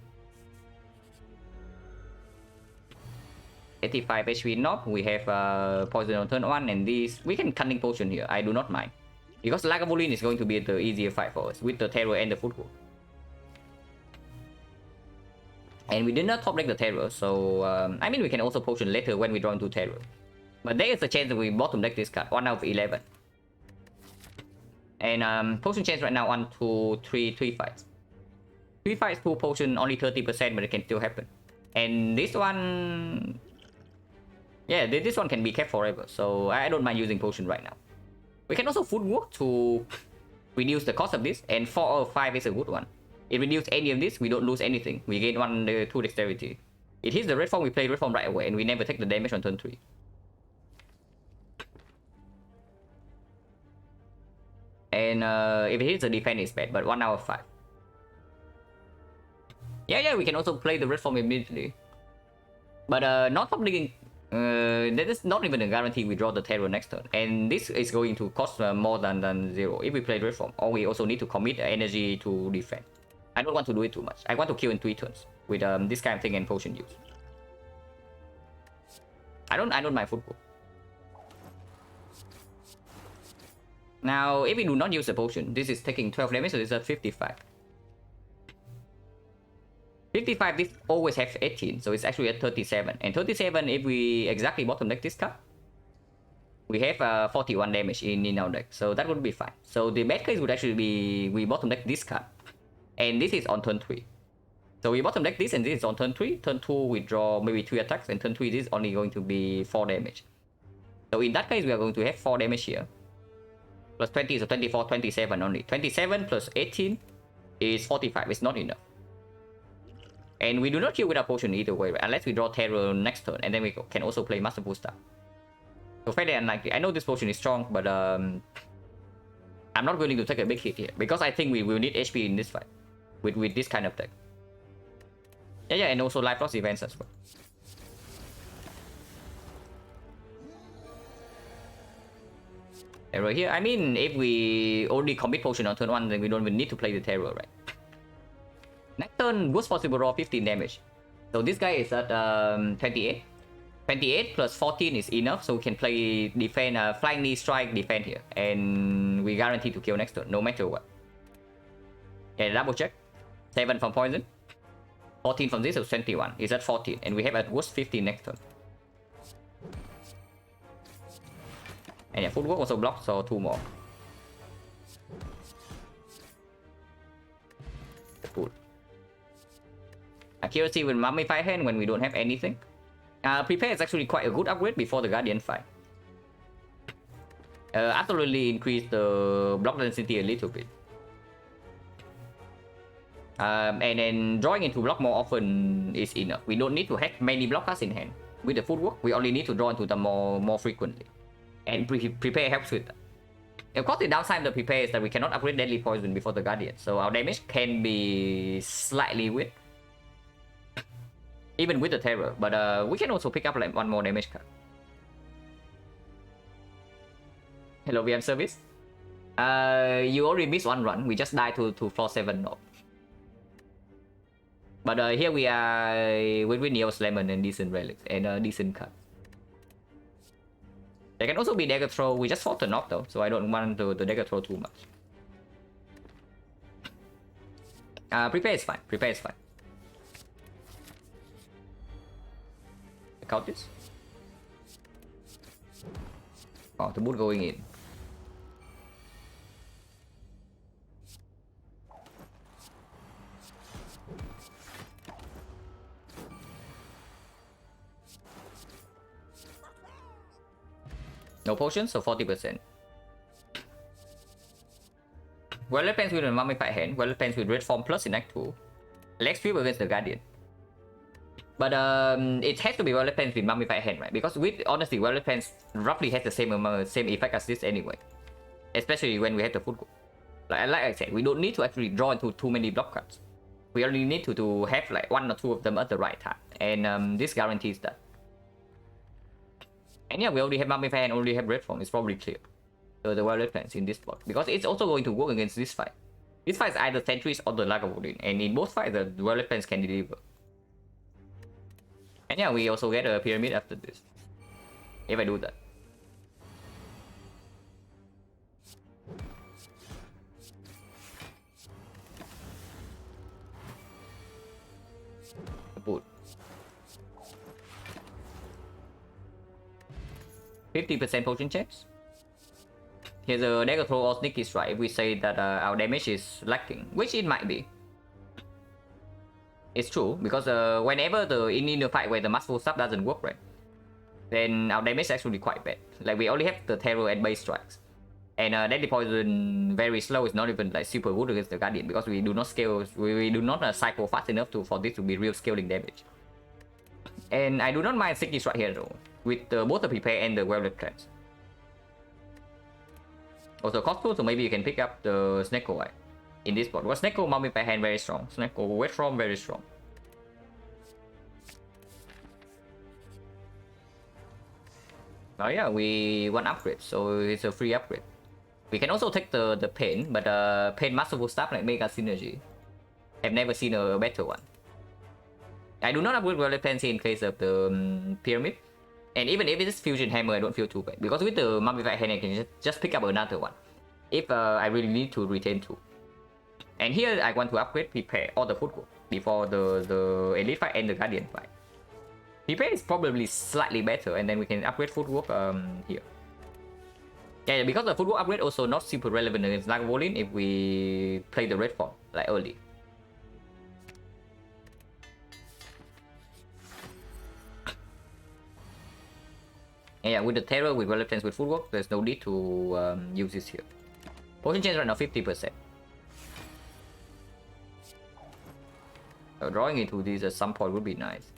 85 HP knob. We have poison on turn 1, and this we can cunning potion here. I do not mind because Lagavulin is going to be the easier fight for us with the terror and the footwork. And we did not top deck the terror, so I mean we can also potion later when we draw into terror. But there is a chance that we bottom deck this card, 1 out of 11. And potion chance right now 1, 2, 3 fights. 3 fights, 2 potion, only 30%, but it can still happen. And this one, yeah, this one can be kept forever, so I don't mind using potion right now. We can also footwork to reduce the cost of this, and 4 or 5 is a good one. It reduces any of this, we don't lose anything. We gain 1, 2 dexterity. It hits the red form, we play red form right away, and we never take the damage on turn 3. And if it hits the defense, it's bad, but 1 out of 5. Yeah, we can also play the red form immediately. But not publishing, that is not even a guarantee we draw the terror next turn. And this is going to cost more than 0 if we play red form. Or we also need to commit energy to defend. I don't want to do it too much. I want to kill in 3 turns with this kind of thing and potion use. I don't mind football. Now, if we do not use the potion, this is taking 12 damage, so this is at 55. 55, this always has 18, so it's actually at 37. And 37, if we exactly bottom deck this card, we have 41 damage in our deck, so that would be fine. So the bad case would actually be we bottom deck this card, and this is on turn 3. So we bottom deck this, and this is on turn 3. Turn 2, we draw maybe 3 attacks, and turn 3, this is only going to be 4 damage. So in that case, we are going to have 4 damage here. Plus 20, so 24, 27 only. 27 plus 18 is 45, it's not enough. And we do not kill with our potion either way, right? Unless we draw terror next turn, and then we can also play Masterful Staff. So fairly unlikely. I know this potion is strong, but I'm not willing to take a big hit here, because I think we will need HP in this fight with this kind of deck. Yeah, and also life loss events as well. Terror here. I mean, if we already commit potion on turn 1, then we don't even need to play the terror, right? Next turn, worst possible raw 15 damage. So this guy is at 28. 28 plus 14 is enough, so we can play defend, flying knee strike defend here, and we guarantee to kill next turn, no matter what. Okay, double check. 7 from poison, 14 from this, so 21 is at 14, and we have at worst 15 next turn. And yeah, footwork also blocked, so 2 more. Cool. Accuracy with Mummify Hand when we don't have anything. Prepare is actually quite a good upgrade before the Guardian fight. Absolutely increase the block density a little bit. And then drawing into block more often is enough. We don't need to have many blockers in hand. With the footwork, we only need to draw into them more frequently. And prepare helps with that. Of course, the downside of the prepare is that we cannot upgrade deadly poison before the Guardian, so our damage can be slightly weak. Even with the terror, but we can also pick up like 1 more damage card. Hello, VM service. You already missed 1 run. We just died to floor 7 knob. But here we are with Neo's Lemon and decent relics and decent card. There can also be dagger throw. We just fought the knob though, so I don't want the dagger throw too much. Prepare is fine. Prepare is fine. Count this. Oh, the boot going in. No potions, so 40%. Well, depends with a mummified hand. Well, depends with red form plus in Act 2. Lex Sweep against the Guardian. But it has to be well depends with mummified hand, right? Because with honestly, well depends roughly has the same effect as this anyway. Especially when we have the food go. Like I said, we don't need to actually draw into too many block cards. We only need to have like 1 or 2 of them at the right time. And this guarantees that. And yeah, we already have mummified hand, already have red form. It's probably clear. So the well depends in this spot. Because it's also going to work against this fight. This fight is either Sentries or the Lagavulin. And in both fights, the well depends can deliver. And yeah, we also get a pyramid after this. If I do that. Boot. 50% potion checks. Here's a dagger throw or sneaky strike if we say that our damage is lacking, which it might be. It's true, because whenever in the fight where the masterful stuff doesn't work, right, then our damage is actually quite bad. Like we only have the terror and base strikes. And deadly poison very slow is not even like super good against the Guardian because we do not scale, we do not cycle fast enough for this to be real scaling damage. And I do not mind sneaky strike here though, with both the prepare and the well-read plans. Also cost 2, so maybe you can pick up the XecnaR right, in this spot. Because XecnaR mummified hand very strong, XecnaR wet from very strong. Oh yeah, we want upgrade, so it's a free upgrade. We can also take the pain, but pain masterful stuff like Mega Synergy. I've never seen a better one. I do not upgrade relevancy in case of the pyramid. And even if it's fusion hammer, I don't feel too bad. Because with the mummified hand, I can just pick up another one. If I really need to retain 2. And here I want to upgrade prepare all the footwork before the elite fight and the guardian fight. Prepare is probably slightly better, and then we can upgrade footwork here. Yeah, because the footwork upgrade also not super relevant against Lagavulin if we play the red form like early. And yeah, with the terror, with relevance, with footwork, there's no need to use this here. Potion chance right now 50%. So drawing into these at some point would be nice.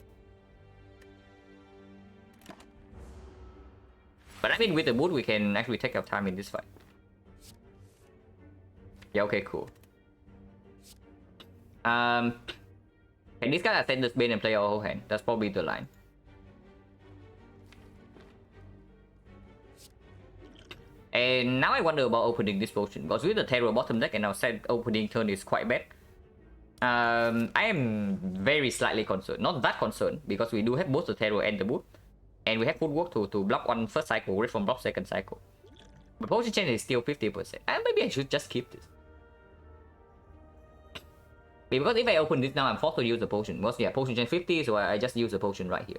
But I mean, with the boot, we can actually take our time in this fight. Yeah, okay, cool. Can this guy ascend this bane and play our whole hand? That's probably the line. And now I wonder about opening this potion, because with the terror bottom deck and our set opening turn is quite bad. I am very slightly concerned. Not that concerned, because we do have both the terror and the boot. And we have footwork to block one first cycle, red from block second cycle. But potion chance is still 50%. And maybe I should just keep this. Because if I open this now, I'm forced to use the potion. Because yeah, potion chance 50, so I just use the potion right here.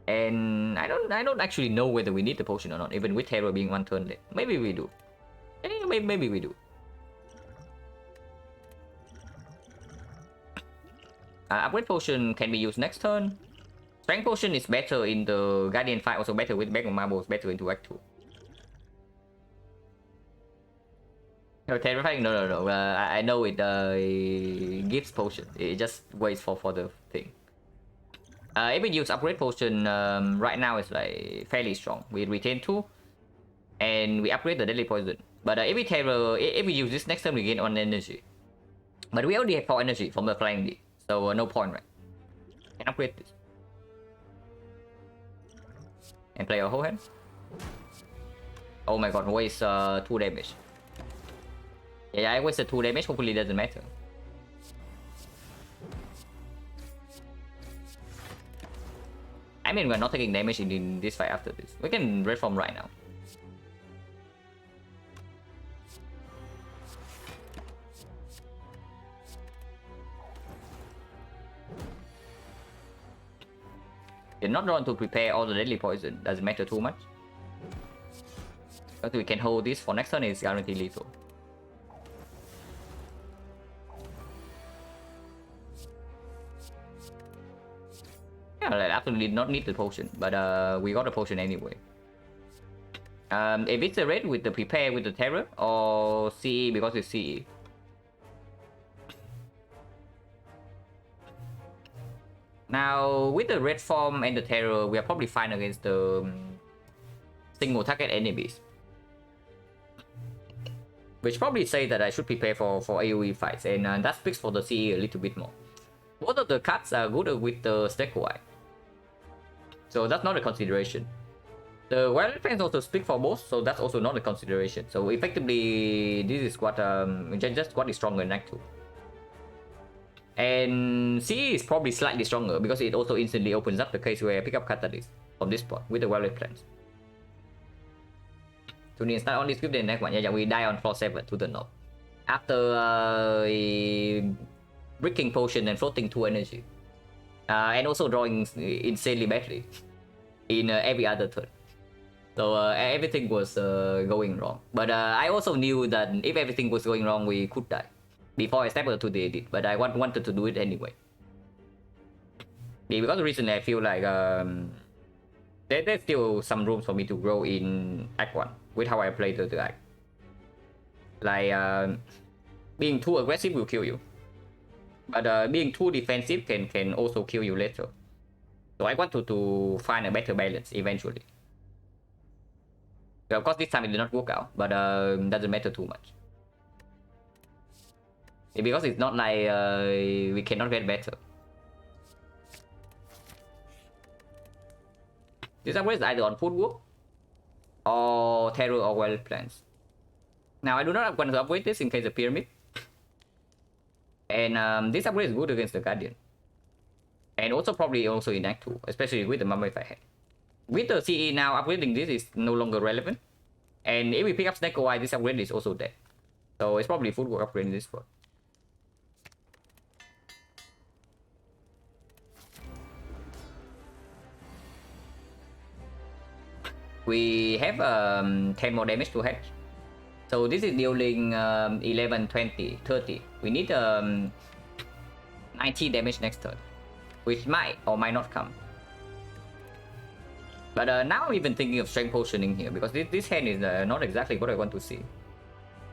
And I don't actually know whether we need the potion or not, even with terror being one turn late. Maybe we do. Maybe we do. Upgrade potion can be used next turn. Strength potion is better in the Guardian fight, also better with bag of marbles, better into Act 2. No, terrifying? No. I know it gives potion. It just waits for the thing. If we use upgrade potion, right now it's like fairly strong. We retain 2, and we upgrade the deadly poison. But if we use this next turn, we gain 1 energy. But we already have 4 energy from the flying D, so no point, right? Can upgrade this and play our whole hand. Oh my god, waste 2 damage. Yeah, I wasted 2 damage. Hopefully, it doesn't matter. I mean, we're not taking damage in this fight after this. We can red form right now. You're not drawn to prepare all the deadly poison. Doesn't matter too much. But we can hold this for next turn. It's guaranteed lethal. Yeah, like, absolutely did not need the potion, but we got a potion anyway. If it's a red with the prepare with the terror, or CE because it's CE. Now with the red form and the terror, we are probably fine against the single target enemies. Which probably say that I should prepare for AoE fights, and that speaks for the CE a little bit more. Both of the cards are good with the XecnaR, so that's not a consideration. The Wild Fans also speak for both, so that's also not a consideration. So effectively, this is what just what is stronger in Act 2. And CE is probably slightly stronger because it also instantly opens up the case where I pick up Catalyst from this spot with the Wild Plans. To install only skip the next one. Yeah, we die on floor 7 to the north. After Bricking Potion and Floating 2 energy. And also drawing insanely badly in every other turn. So everything was going wrong. But I also knew that if everything was going wrong, we could die. Before I stepped to the edit, but I wanted to do it anyway. Yeah, because the reason I feel like there's still some room for me to grow in Act 1 with how I play the act. Like being too aggressive will kill you, but being too defensive can also kill you later. So I want to find a better balance eventually. So of course this time it did not work out, but doesn't matter too much. Because it's not like we cannot get better. This upgrade is either on footwork or terror or wild plants. Now I do not want to upgrade this in case of pyramid. And this upgrade is good against the guardian. And also probably also in Act 2, especially with the mummified head. With the CE now, upgrading this is no longer relevant. And if we pick up XencaR, this upgrade is also dead. So it's probably footwork upgrade in this one. We have 10 more damage to hedge. So this is dealing 11, 20, 30. We need 90 damage next turn, which might or might not come. But now I'm even thinking of strength potioning here because this hand is not exactly what I want to see.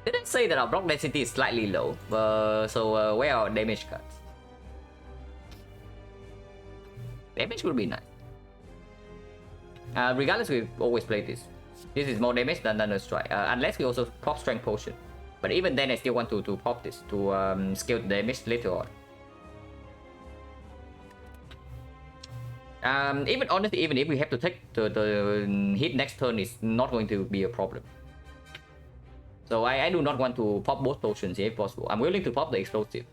Didn't say that our block density is slightly low, so where are our damage cards? Damage would be nice. Regardless, we always play this. This is more damage than a strike, unless we also pop strength potion. But even then, I still want to pop this to scale the damage later on. Even honestly, even if we have to take the hit next turn, is not going to be a problem. So I do not want to pop both potions here if possible. I'm willing to pop the explosive,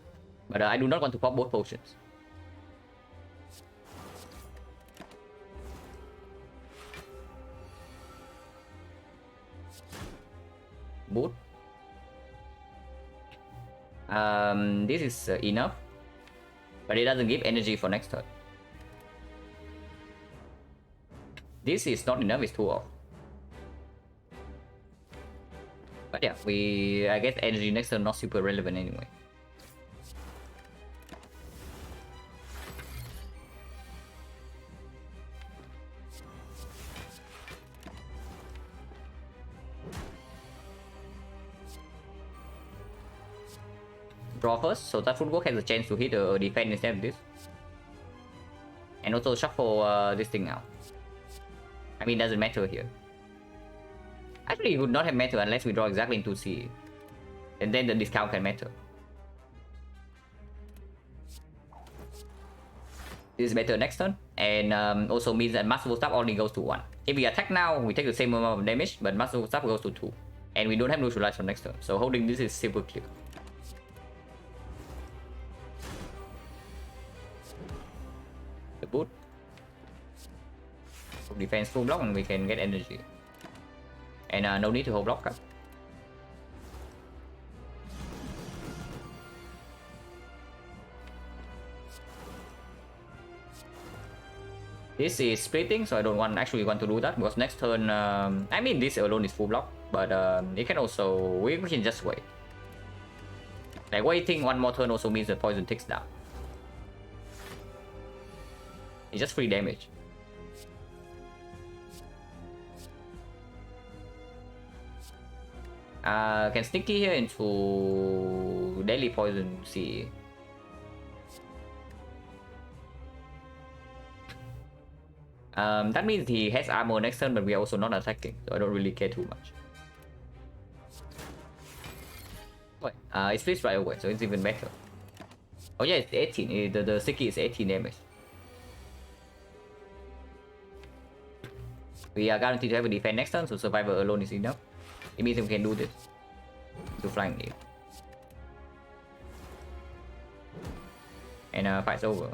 but I do not want to pop both potions. Boot. This is enough, but it doesn't give energy for next turn. This is not enough, it's too off. But yeah, I guess energy next turn not super relevant anyway. Draw first, so that footwork has a chance to hit a defense instead of this. And also shuffle this thing out. I mean, it doesn't matter here. Actually, it would not have matter unless we draw exactly into C. And then the discount can matter. This is better next turn. And also means that Masterful Staff only goes to 1. If we attack now, we take the same amount of damage, but Masterful Staff goes to 2. And we don't have neutralize for next turn. So holding this is super clear. The boot. Defense full block and we can get energy. And no need to hold block up. This is splitting, so I don't actually want to do that because next turn, I mean this alone is full block, but it can also, we can just wait. Like waiting one more turn also means the poison ticks down. It's just free damage. Can sticky here into daily poison. See. That means he has armor next turn, but we are also not attacking, so I don't really care too much. Wait, it splits right away, so it's even better. Oh yeah, it's 18. The sticky is 18 damage. We are guaranteed to have a defense next turn, so survivor alone is enough. It means we can do this. To flying here. And fight's over.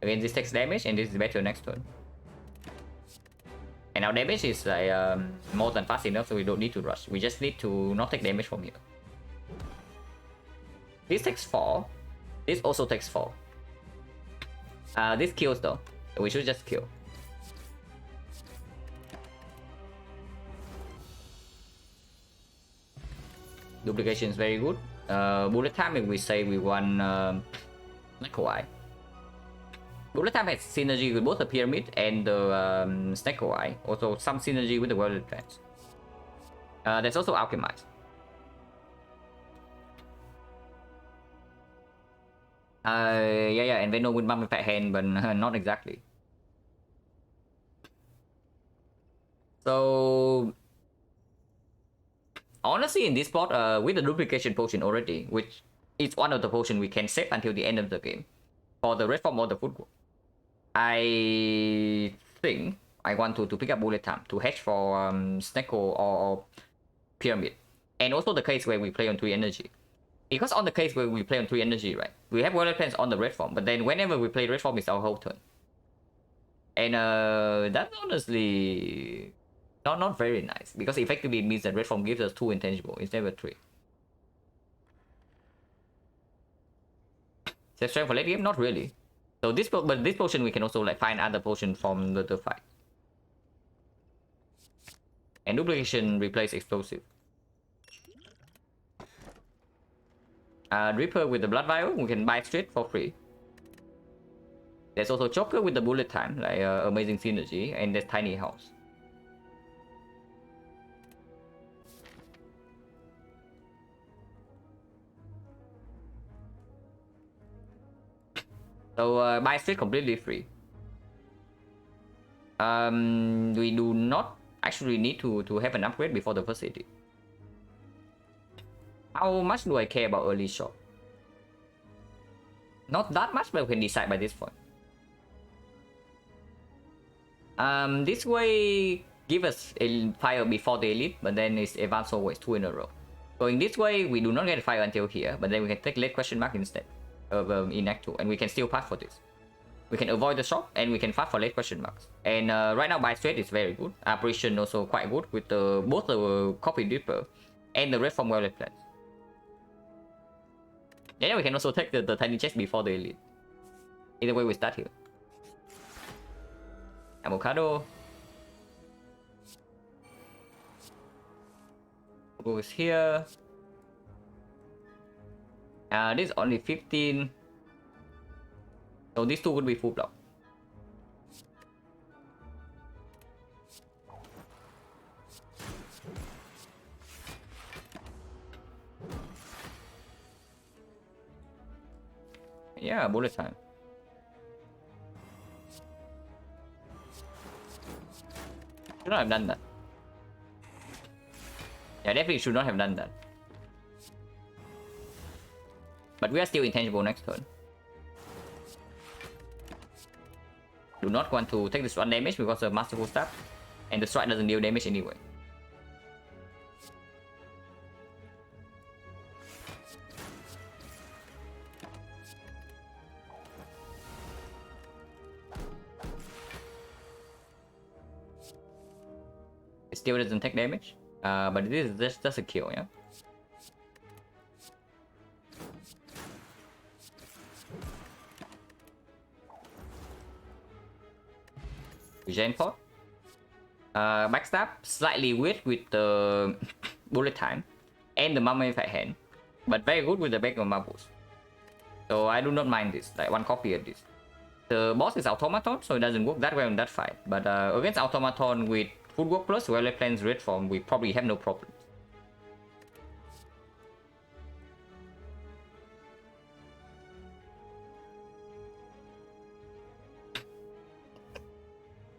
Again, this takes damage, and this is better next turn. And our damage is like more than fast enough, so we don't need to rush. We just need to not take damage from here. This takes 4. This also takes 4. This kills though. So we should just kill. Duplication is very good. Bullet time, if we say we want XencaR. Bullet time has synergy with both the pyramid and the XencaR. Also some synergy with the world plants. There's also alchemize. Yeah, and Venom with mummified hand, but not exactly. So honestly, in this spot, with the duplication potion already, which is one of the potions we can save until the end of the game, for the red form or the football, I think I want to pick up bullet time to hedge for XencaR or pyramid, and also the case where we play on 3 energy. Because on the case where we play on 3 energy, right, we have world plans on the red form, but then whenever we play red form, it's our whole turn, and that's honestly not very nice, because effectively it means that red form gives us 2 intangible instead of 3. Is that strength for late game? Not really. So this potion we can also like find other potion from the fight. And duplication replace explosive. Reaper with the blood vial we can buy straight for free. There's also choker with the bullet time, like amazing synergy, and there's tiny house. So buy straight completely free. We do not actually need to have an upgrade before the first city. How much do I care about early shot? Not that much, but we can decide by this point. This way give us a fire before the elite, but then it's advance always 2 in a row. Going this way, we do not get a fire until here, but then we can take late question mark instead of in Act 2, and we can still pass for this. We can avoid the shop, and we can fight for late question marks. And right now, buy straight is very good. Apparition also quite good with both the copy dipper and the red from well plans. Yeah, we can also take the tiny chest before the elite. Either way, we start here. Avocado. Goes here. This is only 15. So these 2 would be full block. Yeah, bullet time. Should not have done that. Yeah, definitely should not have done that. But we are still intangible next turn. Do not want to take this 1 damage because of Masterful Staff, and the strike doesn't deal damage anyway. It still doesn't take damage, but this is just a kill, yeah. XencaR. Backstab, slightly weird with the bullet time and the mummified hand, but very good with the back of marbles. So I do not mind this, like one copy at this. The boss is automaton, so it doesn't work that well in that fight. But against automaton with footwork plus Violet Plains red form, we probably have no problem.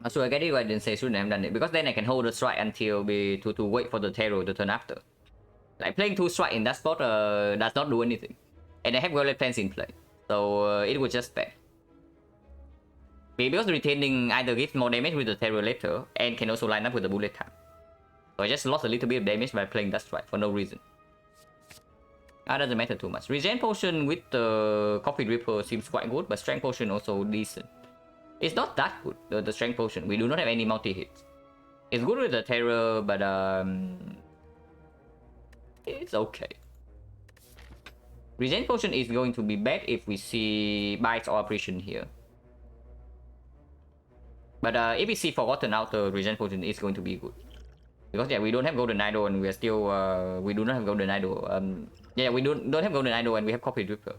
So I get it why I didn't say shouldn't have done it, because then I can hold the strike until to wait for the terror the turn after. Like playing 2 strike in that spot does not do anything. And I have Violet Plains in play, so it was just bad. Because retaining either gives more damage with the terror later and can also line up with the bullet time. So I just lost a little bit of damage by playing that strike for no reason. That doesn't matter too much. Regen potion with the Coffee Dripper seems quite good, but strength potion also decent. It's not that good, the strength potion. We do not have any multi-hits. It's good with the terror, but it's okay. Regen potion is going to be bad if we see bites or apparition here. But if we see Forgotten Outer, Regen potion is going to be good. Because yeah, we don't have Golden Idol and we are still we do not have Golden Idol. Yeah, we don't have Golden Idol and we have Coffee Dripper.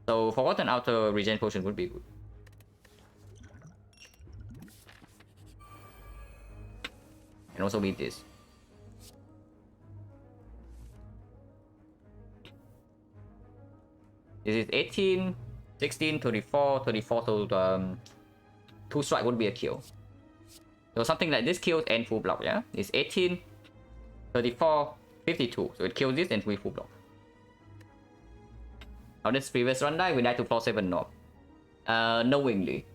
So Forgotten Outer Regen potion would be good. And also beat this. This is 18, 16, 34, 34, so 2 strike would be a kill. So something like this kills and full block, yeah? It's 18, 34, 52. So it kills this and we full block. How this previous run die? We died to floor 7 knob. Knowingly.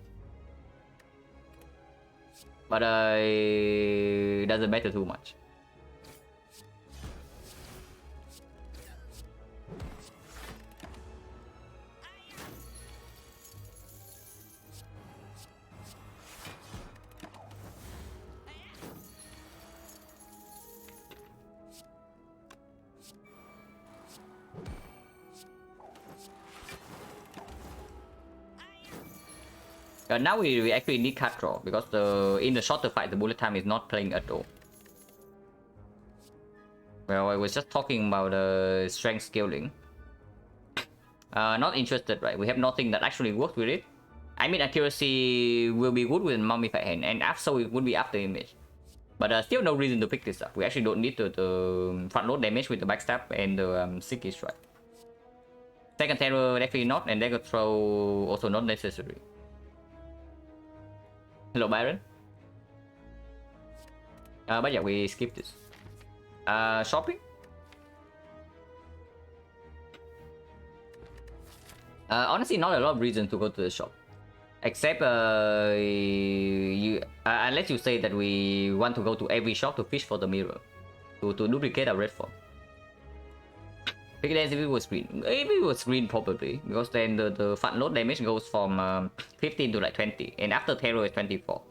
But it doesn't matter too much. Now we actually need card draw because in the shorter fight the bullet time is not playing at all. Well, I was just talking about strength scaling. Not interested, right? We have nothing that actually works with it. I mean, accuracy will be good with Mummified Hand, and so it would be after image. But still no reason to pick this up. We actually don't need the front load damage with the backstab and the Sticky Strike. Second terror definitely not, and Dagger Throw also not necessary. Hello, Byron. But yeah, we skip this. Shopping? Honestly, not a lot of reason to go to the shop. Except, unless you say that we want to go to every shop to fish for the mirror. To duplicate our red form. Pick it as if it was green. If it was green, probably. Because then the front load damage goes from 15 to like 20. And after terror is 24.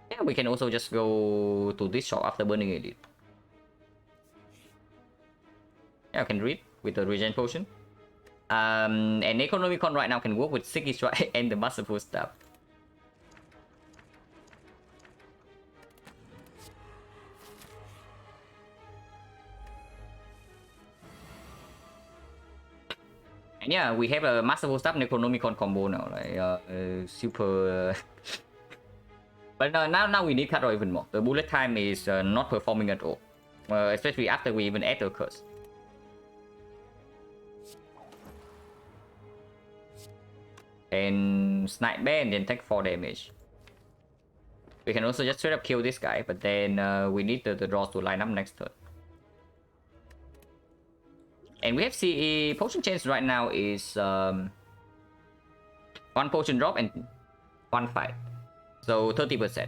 Yeah, we can also just go to this shop after burning it. Yeah, I can read with the regen potion. And Necronomicon right now can work with Sticky Strike and the Masterful Staff. And yeah, we have a Masterful Staff Necronomicon combo now, like super. But now we need Cut even more. The bullet time is not performing at all, especially after we even add the curse. And snipe bear and then take 4 damage. We can also just straight up kill this guy, but then we need the draws to line up next turn. And we have CE potion chance right now is 1 potion drop and 1 fight, so 30%.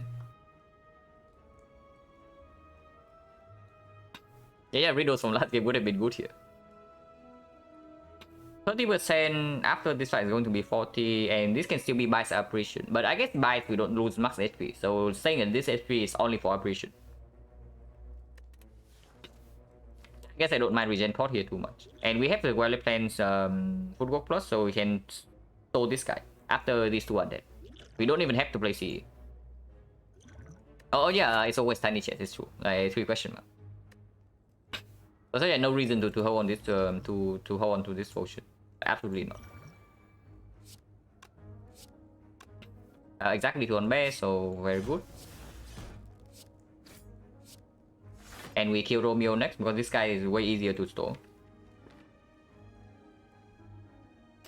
Yeah, Riddles from last game would have been good here. 30% after this fight is going to be 40, and this can still be Bites Apparition. But I guess Bites we don't lose max HP, so saying that this HP is only for Apparition. I guess I don't mind Regen Pot here too much. And we have the Violet Plains Footwork Plus, so we can stole this guy after these two are dead. We don't even have to play CE. Oh yeah, it's always Tiny Chest, it's true. Like 3 question mark. So yeah, no reason to hold on this to hold on to this potion. Absolutely not. Exactly to on base, so very good. And we kill Romeo next because this guy is way easier to store.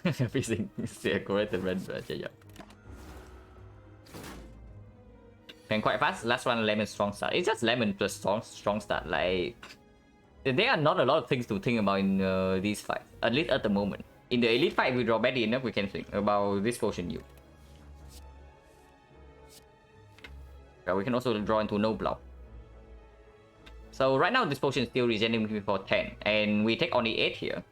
Everything is correct and red, yeah. And quite fast. Last one, lemon strong start. It's just lemon plus strong start. Like there are not a lot of things to think about in these fights, at least at the moment. In the elite fight, we draw badly enough. We can think about this potion use. We can also draw into no block. So right now this potion is still regenerating me for 10, and we take only 8 here.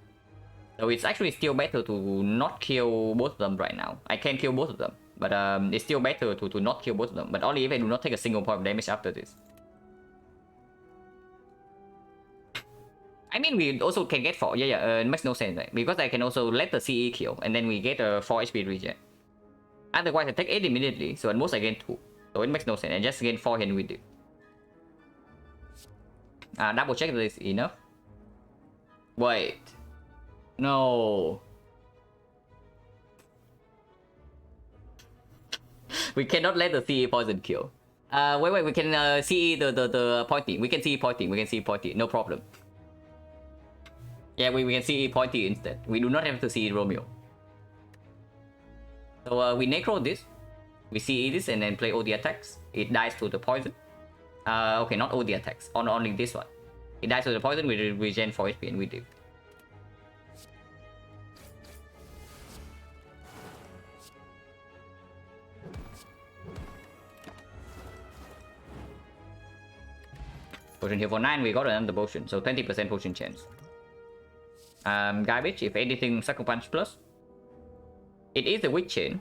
So it's actually still better to not kill both of them right now. I can kill both of them, but it's still better to not kill both of them. But only if I do not take a single point of damage after this. I mean, we also can get 4. It makes no sense, right? Because I can also let the CE kill, and then we get a 4 HP regen. Otherwise, I take 8 immediately, so at most I gain 2. So it makes no sense. I just gain 4 here with it. Double check that is enough. Wait. No. We cannot let the CE poison kill. Wait, we can CE the pointy. We can CE pointy. No problem. Yeah, we can CE pointy instead. We do not have to CE Romeo. So we necro this. We CE this and then play all the attacks. It dies to the poison. Okay, not all the attacks. Only this one. It dies to the poison. We regen 4 HP and we do. Potion here for 9. We got another potion, so 20% potion chance. Garbage. If anything, Sucker Punch plus. It is a weak chain,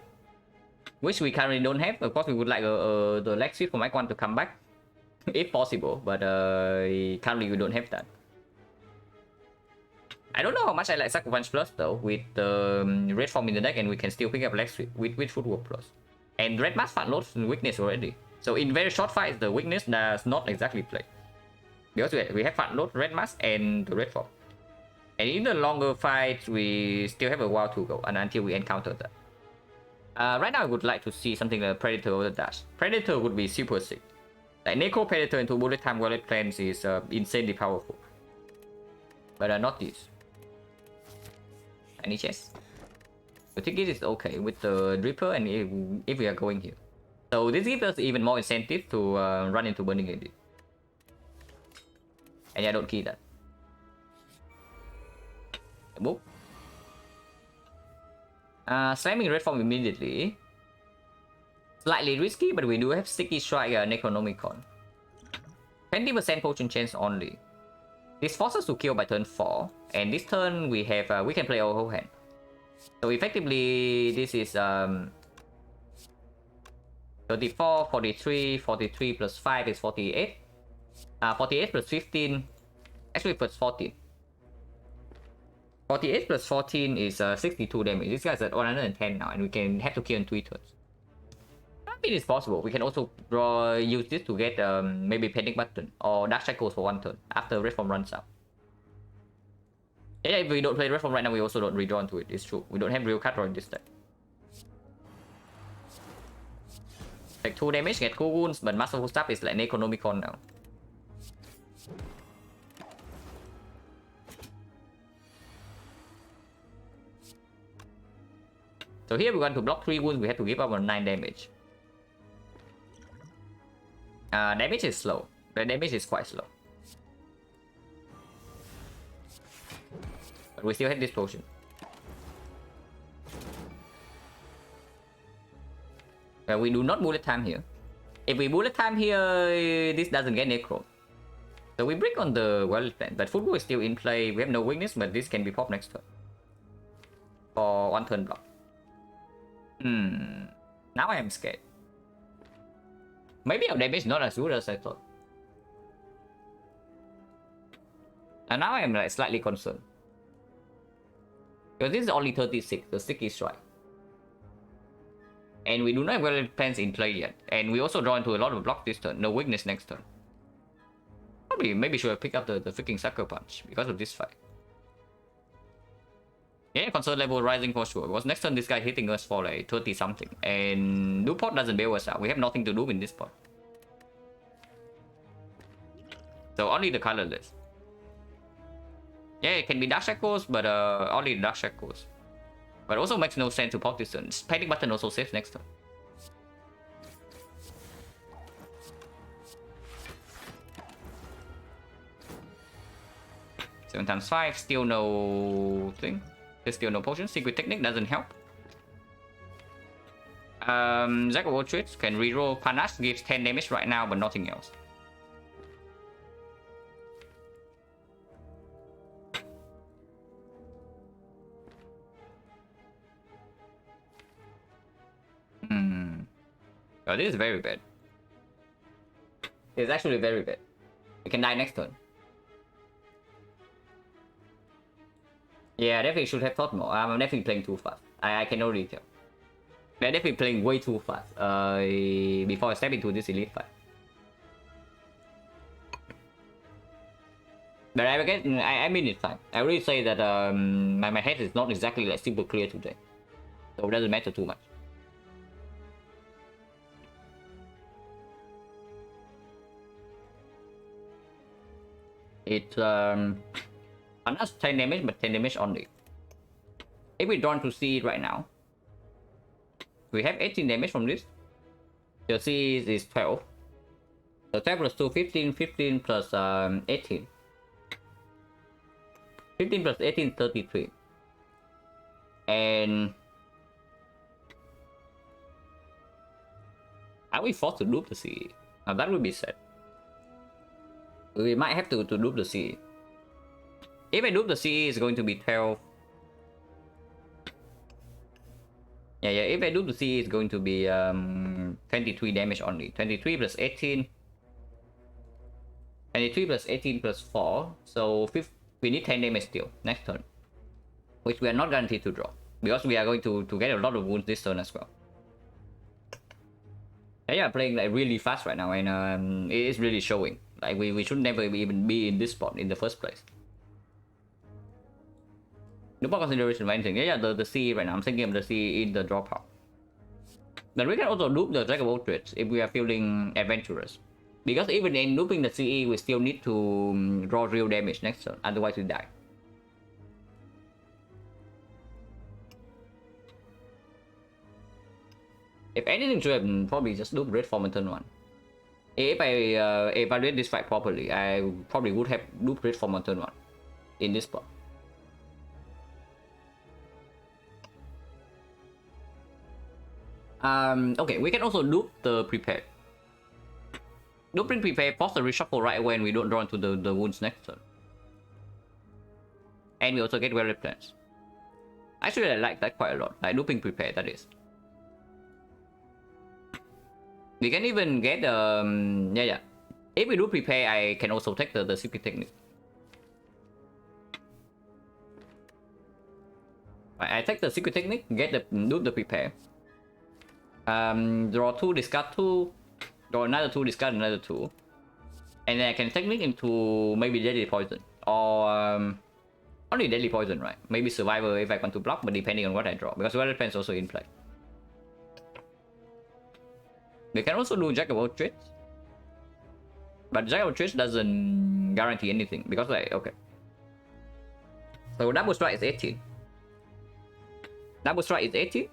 which we currently don't have. Of course, we would like the leg sweep for Mike 1 to come back, if possible, but currently we don't have that. I don't know how much I like Sucker Punch plus though, with the red form in the deck, and we can still pick up leg sweep with footwork plus. And red mask fat loads weakness already. So in very short fights, the weakness does not exactly play. Because we have fat load, red mask, and the red form. And in the longer fights, we still have a while to go, and until we encounter that. Right now, I would like to see something like Predator or the Dash. Predator would be super sick. Like Necro Predator into bullet time wallet plans is insanely powerful. But not this. Any chance? I think it is okay with the Dripper and if we are going here. So this gives us even more incentive to run into Burning Edit. And I don't key that. Boop. Slamming red form immediately. Slightly risky, but we do have Sticky Strike Necronomicon. 20% potion chance only. This forces us to kill by turn 4. And this turn we have we can play our whole hand. So effectively this is 34, 43, 43 plus 5 is 48. 48 plus 15, actually plus 14. 48 plus 14 is 62 damage. This guy's at 110 now, and we can have to kill in 3 turns. I mean, it's possible. We can also use this to get maybe Panic Button or Dark Shackles for 1 turn after Red Form runs out. Yeah, if we don't play Red Form right now, we also don't redraw into it. It's true. We don't have real cut draw in this deck. Take 2 damage, get cool wounds, but Masterful Staff is like Necronomicon now. So here we're going to block 3 wounds, we have to give up on 9 damage. Damage is slow. The damage is quite slow. But we still have this potion. We do not bullet time here. If we bullet time here, this doesn't get necro. So we break on the well plan, but football is still in play. We have no weakness, but this can be popped next turn. For 1 turn block. Now I am scared. Maybe our damage is not as good as I thought. And now I am like slightly concerned. Because this is only 36, the sticky strike. And we do not have well plans in play yet. And we also draw into a lot of block this turn. No weakness next turn. probably maybe should have picked up the freaking sucker punch because of this fight. Yeah, concern level rising for sure. Because next turn this guy hitting us for like 30 something. And new pot doesn't bail us out. We have nothing to do in this pot. So only the colorless. Yeah, it can be Dark Shackles, but only the Dark Shackles. But also makes no sense to pop this turn. Panic button also saves next turn. Seven times 5, still no thing. There's still no potion. Secret Technique doesn't help. Jack of all trades can reroll. Panache gives 10 damage right now, but nothing else. Oh, this is very bad. It's actually very bad. We can die next turn. Yeah, definitely should have thought more. I'm definitely playing too fast. I can already tell. We're definitely playing way too fast before I step into this elite fight. But I mean it's fine. I really say that my head is not exactly like super clear today. So it doesn't matter too much. It's not 10 damage, but 10 damage only. If we draw to see it right now, we have 18 damage from this. The C is 12. So 12 plus 2, 15, 15 plus 18. 15 plus 18, 33. And are we forced to loop the CE? Now that would be sad. We might have to loop the CE. If I loop the CE, it's going to be 12. Yeah, if I loop the CE, it's going to be 23 damage only. 23 plus 18. 23 plus 18 plus 4. So we need 10 damage still next turn. Which we are not guaranteed to draw. Because we are going to get a lot of wounds this turn as well. Yeah, playing like really fast right now, and it is really showing. Like we should never even be in this spot in the first place. No more consideration of anything. Yeah, the CE right now. I'm thinking of the CE in the dropout. But we can also loop the Jack of all trades if we are feeling adventurous. Because even in looping the CE, we still need to draw real damage next turn. Otherwise we die. If anything should have probably just loop red form in turn 1. If I evaluate this fight properly, I probably would have loop red form on turn 1 in this spot. Okay, we can also loop the prepare. Looping prepare, pause the reshuffle right away and we don't draw into the wounds next turn. And we also get well plans. Actually, I like that quite a lot. Like looping prepare, that is. We can even get yeah. If we do prepare, I can also take the secret technique. I take the secret technique, get the loop the prepare. Draw 2, discard 2, draw another 2, discard another 2. And then I can technique into maybe deadly poison. Or only deadly poison, right? Maybe survivor if I want to block, but depending on what I draw. Because weather depends also in play. We can also do Jack of all trades. But Jack of all trades doesn't guarantee anything. Because like, okay. So double strike is 18. Double strike is 18.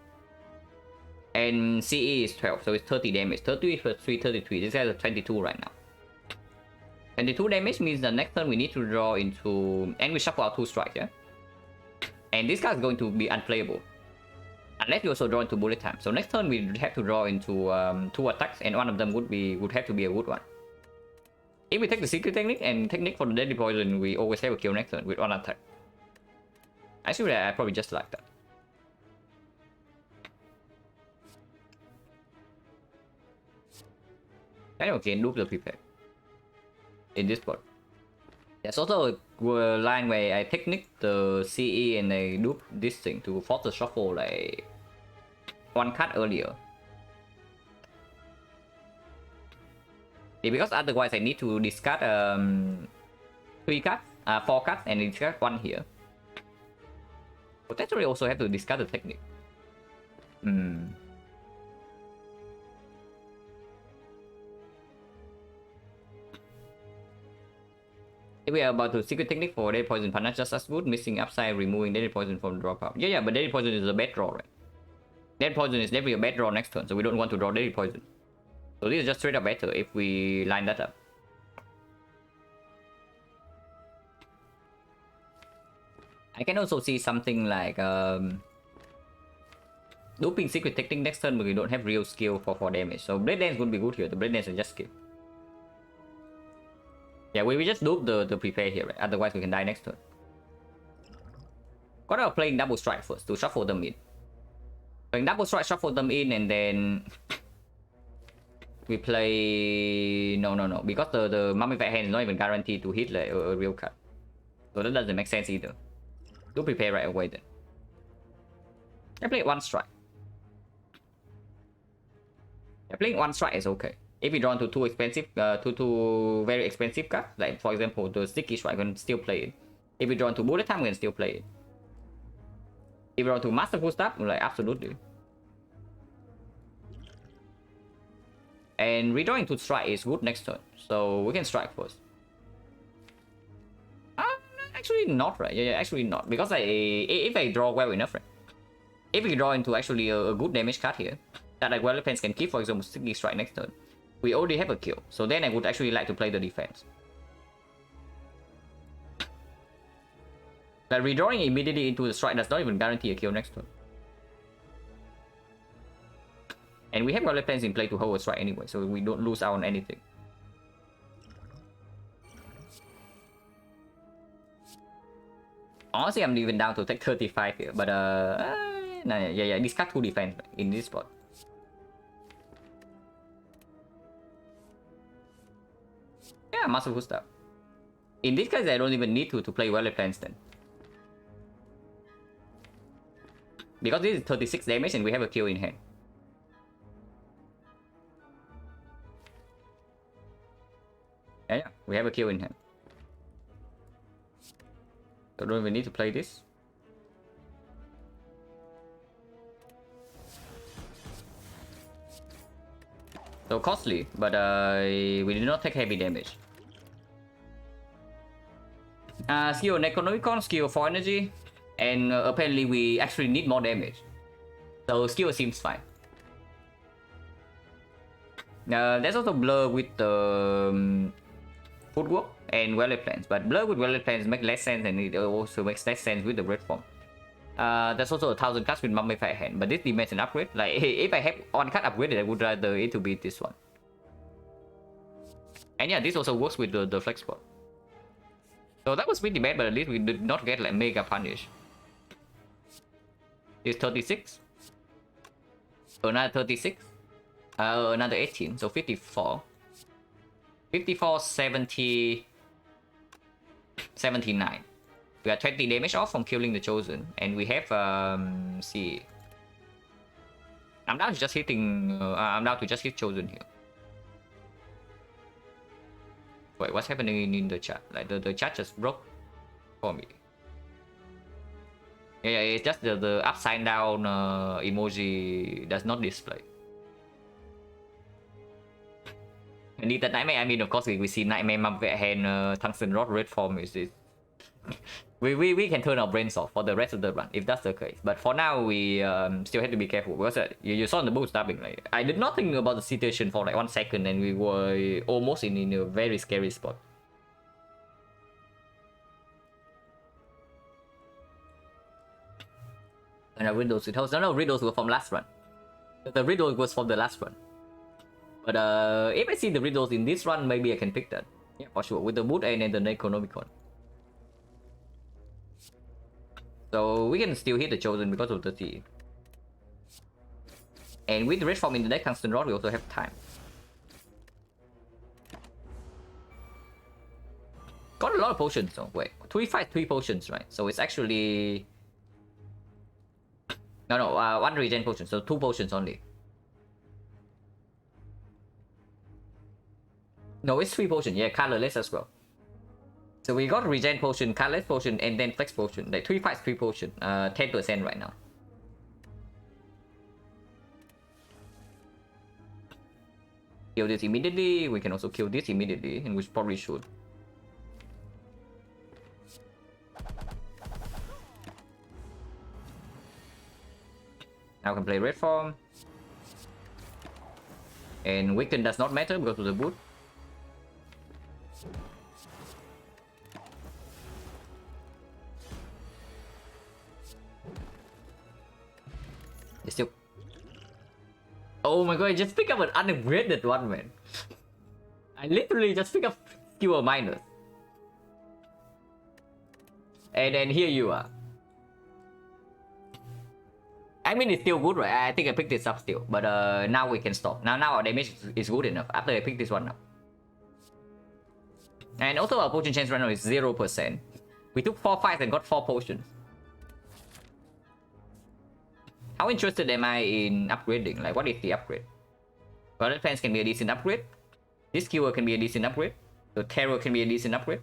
And CE is 12, so it's 30 damage. 30 plus 3, 33. This guy's 22 right now. 22 damage means the next turn we need to draw into... And we shuffle out 2 strikes, yeah? And this guy is going to be unplayable. Unless we also draw into bullet time. So next turn we have to draw into 2 attacks, and one of them would have to be a good one. If we take the secret technique and technique for the deadly poison, we always have a kill next turn with 1 attack. Actually, I probably just like that. And okay, loop the prepare in this spot. There's also a line where I technique the CE and I loop this thing to force the shuffle like 1 card earlier. Because otherwise I need to discard 3 cards, 4 cards, and discard 1 here. Potentially also have to discard the technique. If we are about to secret technique for Deadly Poison Panache, just as good. Missing upside, removing Deadly Poison from the draw pile. Yeah, but Deadly Poison is a bad draw, right? Deadly Poison is definitely a bad draw next turn, so we don't want to draw Deadly Poison. So this is just straight up better if we line that up. I can also see something like looping secret technique next turn, but we don't have real skill for damage. So Blade Dance would be good here. The Blade Dance is just skill. Yeah, we just loop the prepare here, right? Otherwise we can die next turn. Got out playing double strike first to shuffle them in. Playing double strike, shuffle them in, and then we play no, because the mummified hand is not even guaranteed to hit like a real card. So that doesn't make sense either. Do prepare right away then. I play 1 strike. Yeah, playing 1 strike is okay. If we draw into two very expensive cards, like for example the sticky strike, I can still play it. If we draw into bullet time, we can still play it. If we draw into masterful stuff, like absolutely. And redrawing to strike is good next turn, so we can strike first. Actually not, right? Yeah, actually not, because if I draw well enough, right? If we draw into actually a good damage card here, that like well defense can keep, for example, sticky strike next turn, we already have a kill. So then I would actually like to play the defense. Like redrawing immediately into the strike does not even guarantee a kill next turn. And we have well defense in play to hold a strike anyway, so we don't lose out on anything. Honestly, I'm even down to take 35 here, but nah, yeah, discard 2 defense in this spot. Yeah, masterful stuff. In this case, I don't even need to play well plans then. Because this is 36 damage and we have a kill in hand. Yeah, we have a kill in hand. So don't even need to play this. So costly, but we did not take heavy damage. Skill Necronomicon, skill for energy, and apparently we actually need more damage. So skill seems fine. There's also blur with the footwork and well plans, but blur with well plans make less sense, and it also makes less sense with the red form. There's also 1000 cards with mummified hand, but this demands an upgrade. Like if I have 1 card upgraded, I would rather it to be this one. And yeah, this also works with the flex spot. So that was pretty bad, but at least we did not get like mega punish. It's 36. Another 36. Another 18, so 54. 54, 70, 79. We are 20 damage off from killing the Chosen, and we have see. I'm down to just hitting. I'm down to just hit Chosen here. Wait, what's happening in the chat? Like the chat just broke for me. Yeah, it's just the upside down emoji does not display. And in the Nightmare, I mean, of course, we see Nightmare, Mummified Hand, Tungsten Rod, Red Form is we can turn our brains off for the rest of the run if that's the case. But for now, we still have to be careful because you saw in the bootstrapping, like I did not think about the situation for like 1 second, and we were almost in a very scary spot. And I read those it was no riddles were from last run. The riddle was from the last run. But if I see the riddles in this run, maybe I can pick that. Yeah, for sure. With the Wood and the Necronomicon. So we can still hit the Chosen because of the T. And with the Red Form in the deck, Tungsten Rod, we also have time. Got a lot of potions though. Wait, 3 potions, right? So it's actually... No, 1 regen potion, so 2 potions only. No, it's 3 potion. Yeah, colorless as well. So we got regen potion, colorless potion, and then flex potion. Like 3 fights, 3 potion. 10% right now. Kill this immediately. We can also kill this immediately, and we probably should. Now I can play red form. And weaken does not matter because of the boot. It's still... Oh my god, I just pick up an unupgraded one, man. I literally just pick up Skewer Minus. And then here you are. I mean, it's still good, right? I think I picked this up still. But now we can stop. Now our damage is good enough after I pick this one up. And also our potion chance right now is 0%. We took 4 fights and got 4 potions. How interested am I in upgrading? Like, what is the upgrade? Well, Fence can be a decent upgrade. This Skewer can be a decent upgrade. The Terror can be a decent upgrade.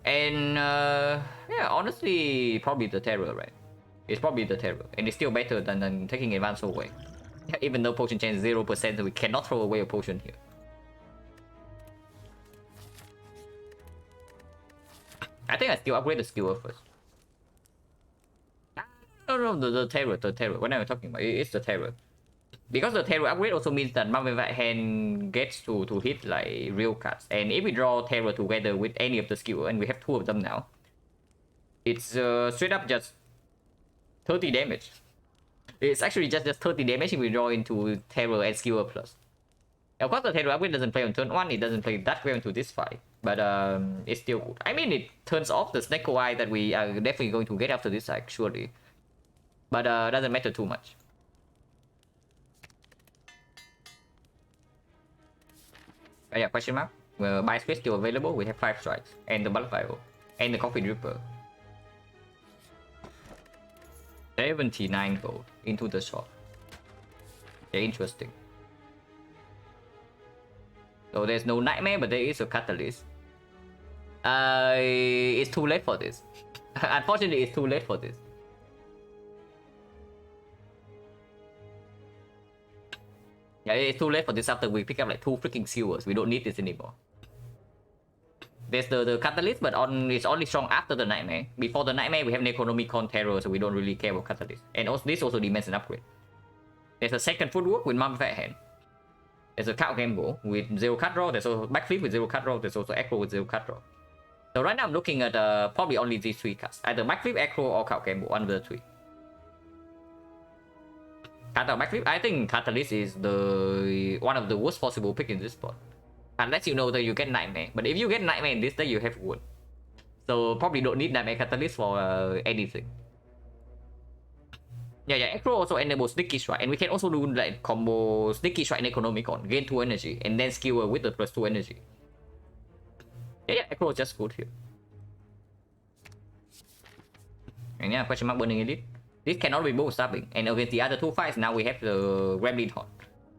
And yeah, honestly, probably the Terror, right? It's probably the Terror. And it's still better than taking Advance away. Even though potion chance is 0%, so we cannot throw away a potion here. I think I still upgrade the Skewer first. No, the Terror. What am I talking about? It's the Terror. Because the Terror upgrade also means that Mummified Hand gets to hit like real cards. And if we draw Terror together with any of the Skewer, and we have 2 of them now, it's straight up just 30 damage. It's actually just 30 damage if we draw into Terror and Skewer plus. Of course, the Terror upgrade doesn't play on turn 1, it doesn't play that well into this fight. But it's still good. I mean, it turns off the XecnaR that we are definitely going to get after this side, surely. But doesn't matter too much. Yeah, question mark. Buy space still available. We have 5 strikes. And the butterfly and the coffee dripper. 79 gold into the shop. Yeah, interesting. So there's no nightmare, but there is a catalyst. It's too late for this. Unfortunately, it's too late for this. Yeah, it's too late for this after we pick up like 2 freaking Skewers. We don't need this anymore. There's the Catalyst, but it's only strong after the Nightmare. Before the Nightmare, we have Necronomicon Terror, so we don't really care about Catalyst. And also, this also demands an upgrade. There's a second Footwork with Mummified Hand. There's a Cow Gamble with 0 card draw. There's also Backflip with 0 card draw. There's also Echo with 0 card draw. So right now I'm looking at probably only these 3 cards. Either Backflip, Echo, or Cow Gamble. One of the 3. Backflip, I think Catalyst is the one of the worst possible pick in this spot. Unless you know that you get Nightmare. But if you get Nightmare in this deck, you have Wood. So probably don't need Nightmare Catalyst for anything. Yeah, Echo also enables Sneaky Strike. And we can also do like combo Sneaky Strike and Necronomicon. Gain 2 energy. And then Skewer with the +2 energy. Yeah, Echo is just good here. And yeah, question mark Burning Elite. This cannot be both stabbing. And against the other 2 fights, now we have the Gremlin Horn.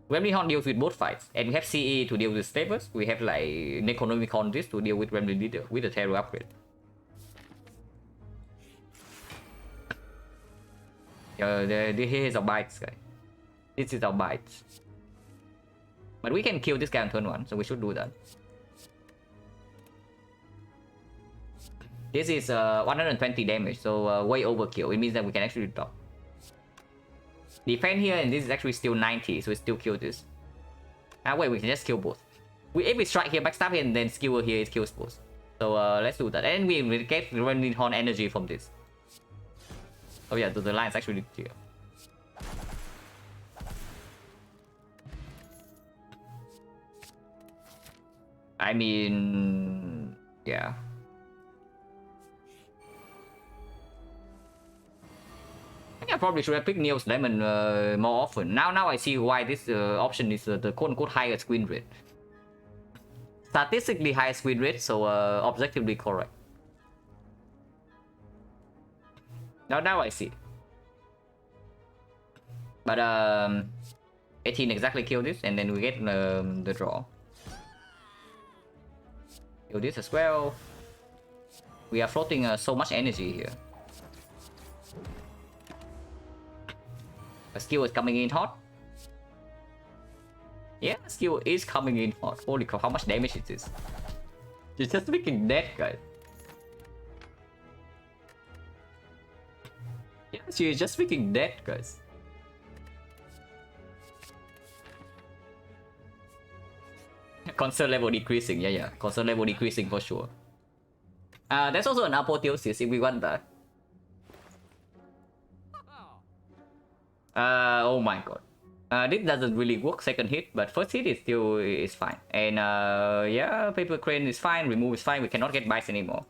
Gremlin Horn deals with both fights. And we have CE to deal with Staples. We have like Necronomicon this to deal with Gremlin Leader with the Terror upgrade. Here is our bites, guys. This is our bites. But we can kill this guy on turn 1, so we should do that. This is 120 damage, so way overkill. It means that we can actually drop. Defend here, and this is actually still 90, so we still kill this. Wait, we can just kill both. If we strike here, backstab here, and then Skewer here, it kills both. So let's do that. And we get Gremlin Horn energy from this. Oh yeah, the line is actually clear. I mean, yeah. I think I probably should have picked Neo's Lemon more often. Now I see why this option is the quote-unquote highest win rate. Statistically highest win rate, so objectively correct. Now I see. But 18 exactly kill this, and then we get the draw. Do this as well. We are floating so much energy here. A skill is coming in hot. Yeah, skill is coming in hot. Holy cow, how much damage is this? You're just freaking dead, guys. Yes, you're just freaking dead, guys. Concern level decreasing, yeah. Concern level decreasing for sure. There's also an apotheosis if we want that. Oh my god. This doesn't really work second hit, but first hit is still fine. And yeah, paper crane is fine, remove is fine. We cannot get bites anymore.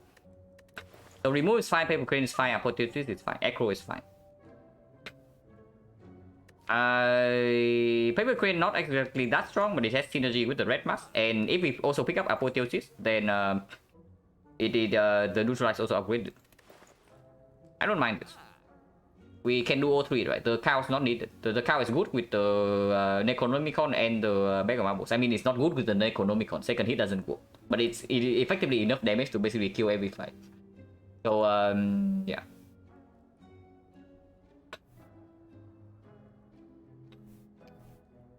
So remove is fine, paper crane is fine, apotheosis is fine, acro is fine. Paper crane not exactly that strong, but it has synergy with the red mask. And if we also pick up apotheosis, then the neutralize also upgraded. I don't mind this. We can do all three, right? The cow is not needed. The cow is good with the Necronomicon and the Mega Marbles. I mean, it's not good with the Necronomicon. Second hit doesn't work, but it's effectively enough damage to basically kill every fight. So yeah.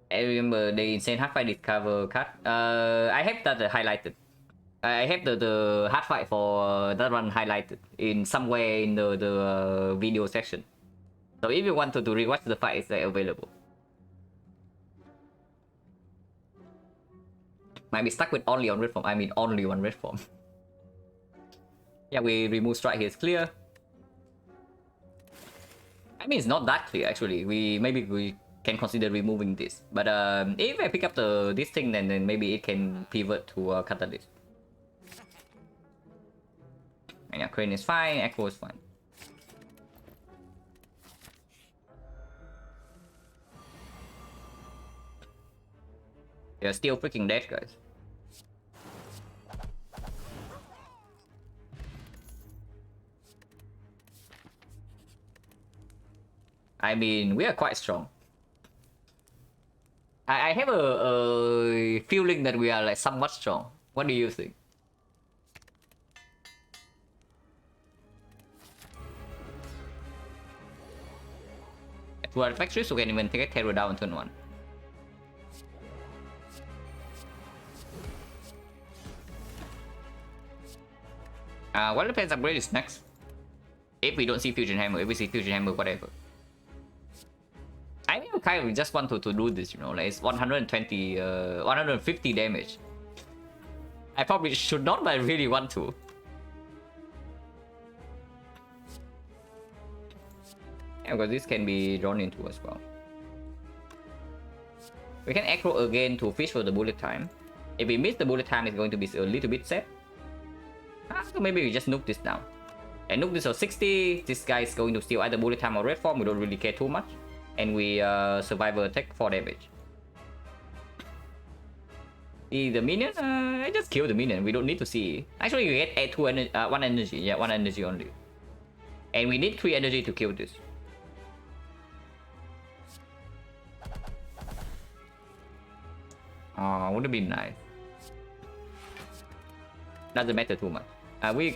I remember the insane hard fight discover card. I have that highlighted. I have the hard fight for that one highlighted in somewhere in the video section. So if you want to rewatch the fight, it's available. Might be stuck with only on red form. I mean only on red form. Yeah, we remove strike here. It's clear. I mean it's not that clear actually. Maybe we can consider removing this. But if I pick up this thing, then maybe it can pivot to catalyst. And yeah, crane is fine. Echo is fine. They're still freaking dead, guys. I mean, we are quite strong. I have a feeling that we are like somewhat strong. What do you think? To our factories, we can even take a terror down turn 1. What depends upgrade is next. If we don't see Fusion Hammer, if we see Fusion Hammer, whatever. I mean, I kind of just want to do this, you know, like it's 120, 150 damage. I probably should not, but I really want to. Yeah, because this can be drawn into as well. We can acro again to fish for the bullet time. If we miss the bullet time, it's going to be a little bit sad. So maybe we just nuke this down. And nuke this for 60. This guy is going to steal either bullet time or red form. We don't really care too much. And we survivor attack 4 damage. See the minion? I just kill the minion. We don't need to see. Actually, we get 1 energy. Yeah, 1 energy only. And we need 3 energy to kill this. Would have been nice. Doesn't matter too much.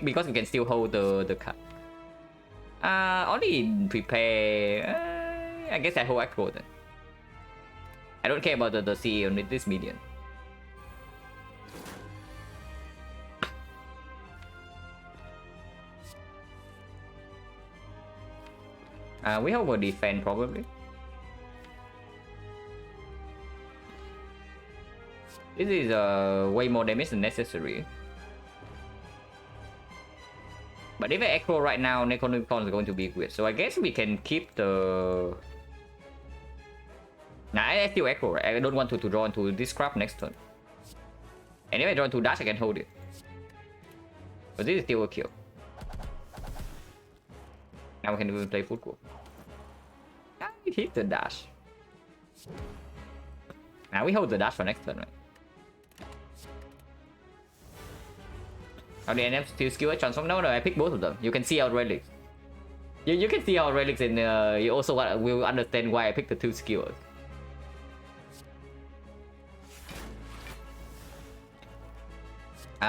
Because we can still hold the card. Only prepare. I guess I hold acro then. I don't care about the CE on this median. We have a defend probably. This is way more damage than necessary. But if I acro right now, Necronomicon is going to be weird. So I guess we can keep the... Nah, I still acro, right? I don't want to draw into this crap next turn. And if I draw into dash, I can hold it. But this is still a kill. Now we can even play foot court. It hit the dash. Now we hold the dash for next turn, right? How the NM still skill transform? No, I picked both of them. You can see our relics. You can see our relics, and you also will understand why I picked the 2 skills.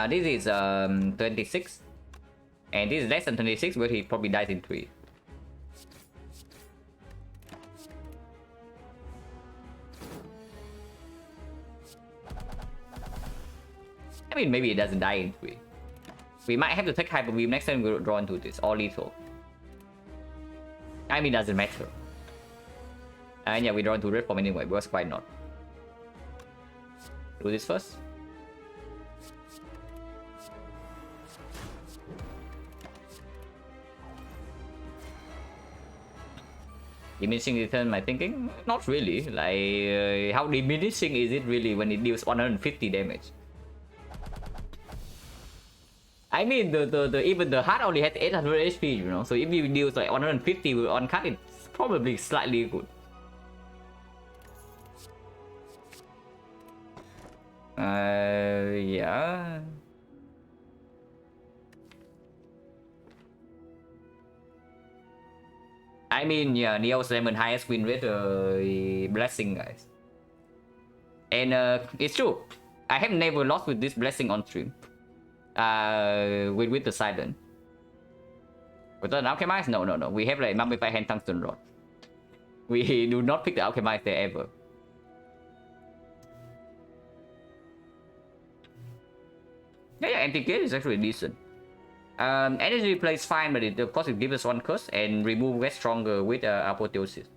This is 26, and this is less than 26, but he probably dies in 3. I mean, maybe it doesn't die in 3. We might have to take Hyper Beam next time we draw into this, or lethal. I mean, doesn't matter. And yeah, we draw into Red Form anyway, because why not? Do this first. Diminishing return my thinking? Not really. Like, how diminishing is it really when it deals 150 damage? I mean, even the heart only has 800 HP, you know. So if you deal like 150 with on cut, it's probably slightly good. Yeah. I mean, yeah, Neo's Lemon highest win rate blessing, guys. And it's true. I have never lost with this blessing on stream. With the Silent. With the Alchemist? No. We have like Mummified Hand Tungsten Rod. We do not pick the Alchemist there ever. Yeah, anti-gate is actually decent. Energy plays fine, but of course it gives us 1 curse and remove West Stronger with Apotheosis.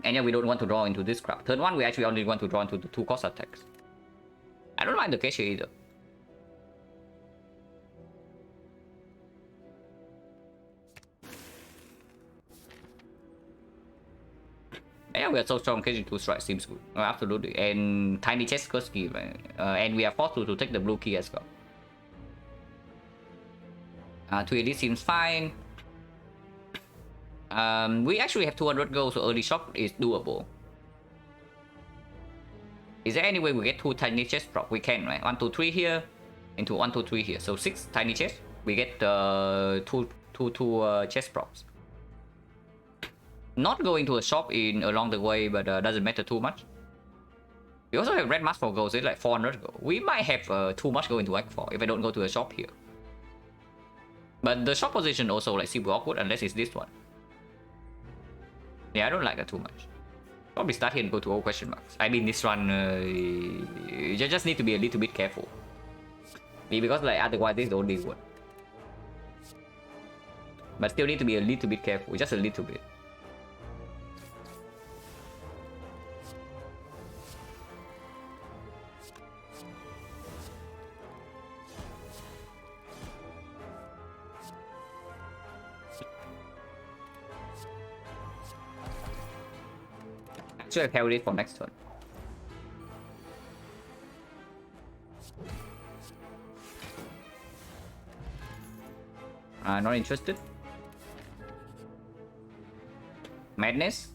And yeah, we don't want to draw into this crap. Turn 1, we actually only want to draw into the 2 cost attacks. I don't mind the Kesha either. Yeah, we are so strong. Catching 2 strikes seems good. Oh, absolutely. And tiny chest curse key, right? And we are forced to take the blue key as well. 280 seems fine. We actually have 200 gold, so early shot is doable. Is there any way we get 2 tiny chest prop? We can, right? 1, 2, 3 here, into 1, 2, 3 here. So 6 tiny chest. We get 2 chest props. Not going to a shop along the way, but doesn't matter too much. We also have red mask for gold, so it's like 400 gold. We might have too much going to Act 4 if I don't go to a shop here. But the shop position also like super awkward unless it's this one. Yeah, I don't like that too much. Probably start here and go to all question marks. I mean, this one, you just need to be a little bit careful. Because like otherwise this is the only one. But still need to be a little bit careful, just a little bit. Should have held it for next turn. Not interested. Madness?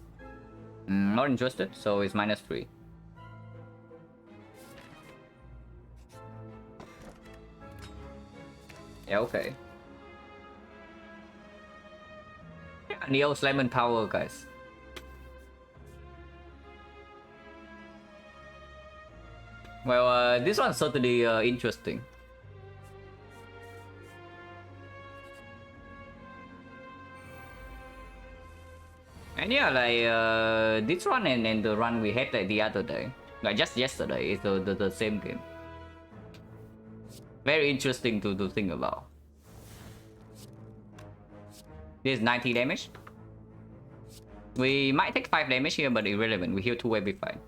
Not interested, so it's -3. Yeah, okay. Yeah, Neo's Lemon Power, guys. Well, this one's certainly interesting. And yeah, like this one and the run we had like the other day, like just yesterday, is the same game. Very interesting to think about. This is 90 damage. We might take 5 damage here, but irrelevant. We heal 2 will be fine.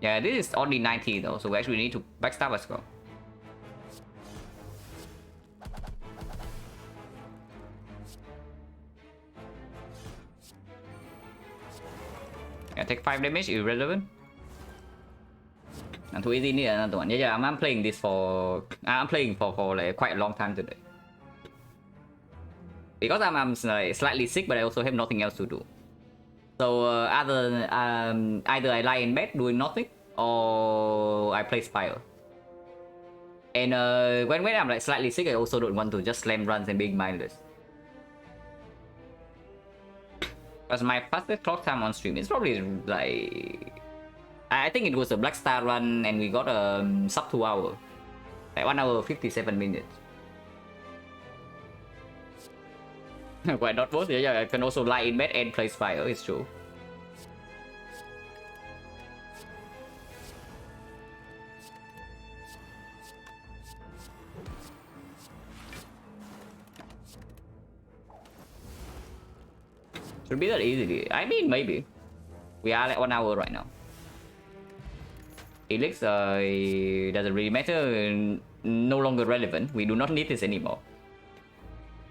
Yeah, this is only 90 though, so we actually need to backstab as well. Yeah, take 5 damage, irrelevant. And too easy, need another one. Yeah, I'm playing this for... I'm playing for like quite a long time today. Because I'm like, slightly sick, but I also have nothing else to do. So either I lie in bed doing nothing, or I play Spire. And when I'm like slightly sick, I also don't want to just slam runs and being mindless. Because my fastest clock time on stream is probably like... I think it was a Black Star run and we got a sub 2 hour. Like 1 hour 57 minutes. Why not both? Yeah, I can also lie in bed and place fire, it's true. Should be that easy. I mean, maybe. We are like 1 hour right now. Helix doesn't really matter. No longer relevant. We do not need this anymore.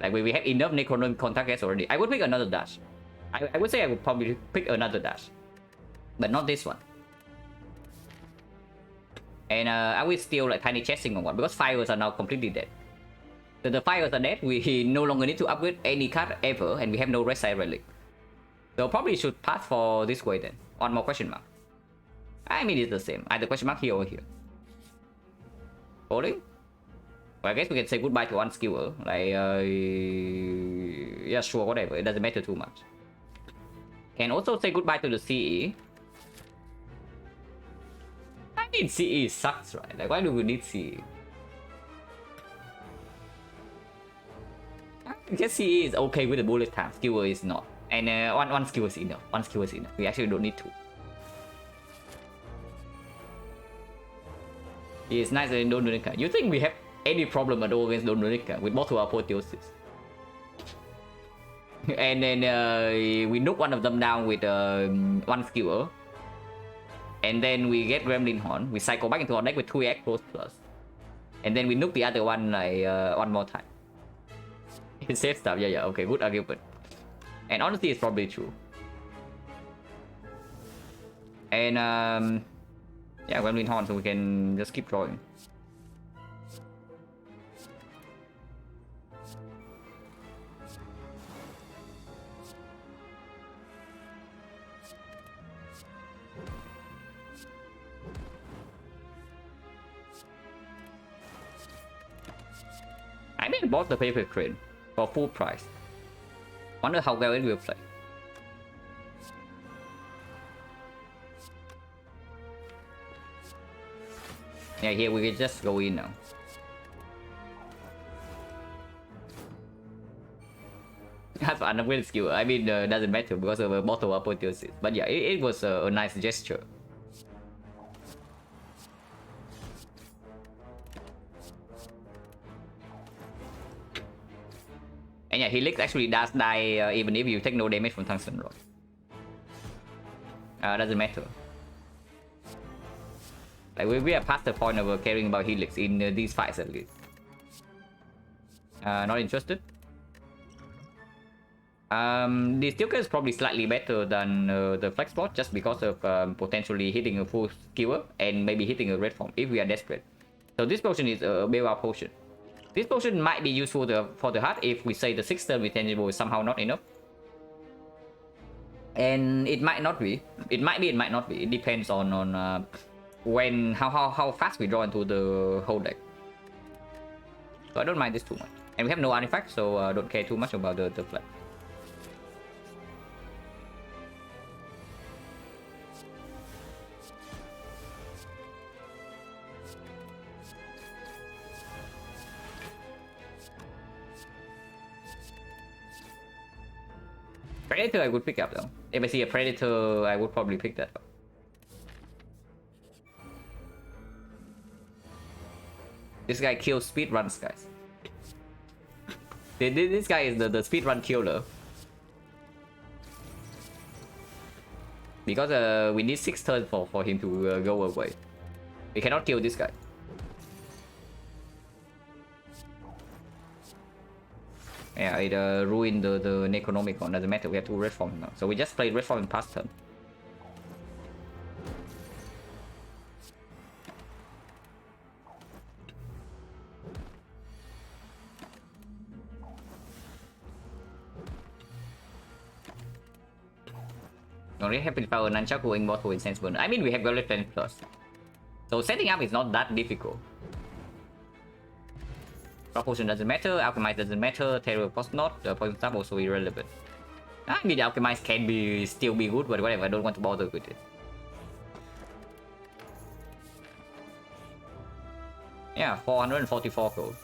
Like we have enough Necronomic Contact already. I would pick another dash. I would say I would probably pick another dash, but not this one. And I will still like tiny chasing on one because fires are now completely dead. So the fires are dead. We no longer need to upgrade any card ever, and we have no Red Side Relic. So probably should pass for this way then. One more question mark. I mean it's the same. Either question mark here or here. Falling? Well, I guess we can say goodbye to one skewer. Like yeah, sure, whatever. It doesn't matter too much. Can also say goodbye to the CE. I mean CE sucks, right? Like why do we need CE? I guess CE is okay with the bullet time. Skewer is not. And one skill is enough. One skill is enough. We actually don't need two. He is nice and don't Donika. You think we have any problem at all against Don Donika with both of our apotheosis? And then we nuke one of them down with one skewer. And then we get Gremlin Horn. We cycle back into our deck with 2 Acros plus. And then we nuke the other one like one more time. It saves stuff. Yeah, okay, good argument. And honestly, it's probably true. And yeah, Gremlin Horn, so we can just keep drawing. I may bought the paper crane for full price. Wonder how well it will play. Yeah, here we can just go in now. That's an upgrade skill. I mean, doesn't matter because of a bottle apotheosis. But yeah, it was a nice gesture. And yeah, Helix actually does die even if you take no damage from Tungsten Rod. Doesn't matter. Like we are past the point of caring about Helix in these fights at least. Not interested. The Stilker is probably slightly better than the Flex Bot just because of potentially hitting a full skewer and maybe hitting a red form if we are desperate. So this potion is a bailout potion. This potion might be useful for the heart if we say the 6 turn with tangible is somehow not enough. And it might not be. It might be, it might not be. It depends on how fast we draw into the whole deck. So I don't mind this too much. And we have no artifact, so I don't care too much about the flag. Predator I would pick up though. If I see a Predator, I would probably pick that up. This guy kills speedruns, guys. This guy is the speedrun killer. Because we need 6 turns for him to go away. We cannot kill this guy. Yeah, it ruined the Necronomicon. Doesn't matter, we have to red form now. So we just played red form in past turn. Already happy with power Nunchaku and bottle with Sense Burner. I mean, we have Violet Planet Plus. So setting up is not that difficult. Rock Potion doesn't matter, Alchemize doesn't matter, Terror Post not, Poison Stab also irrelevant. I mean, Alchemize can still be good, but whatever, I don't want to bother with it. Yeah, 444 gold.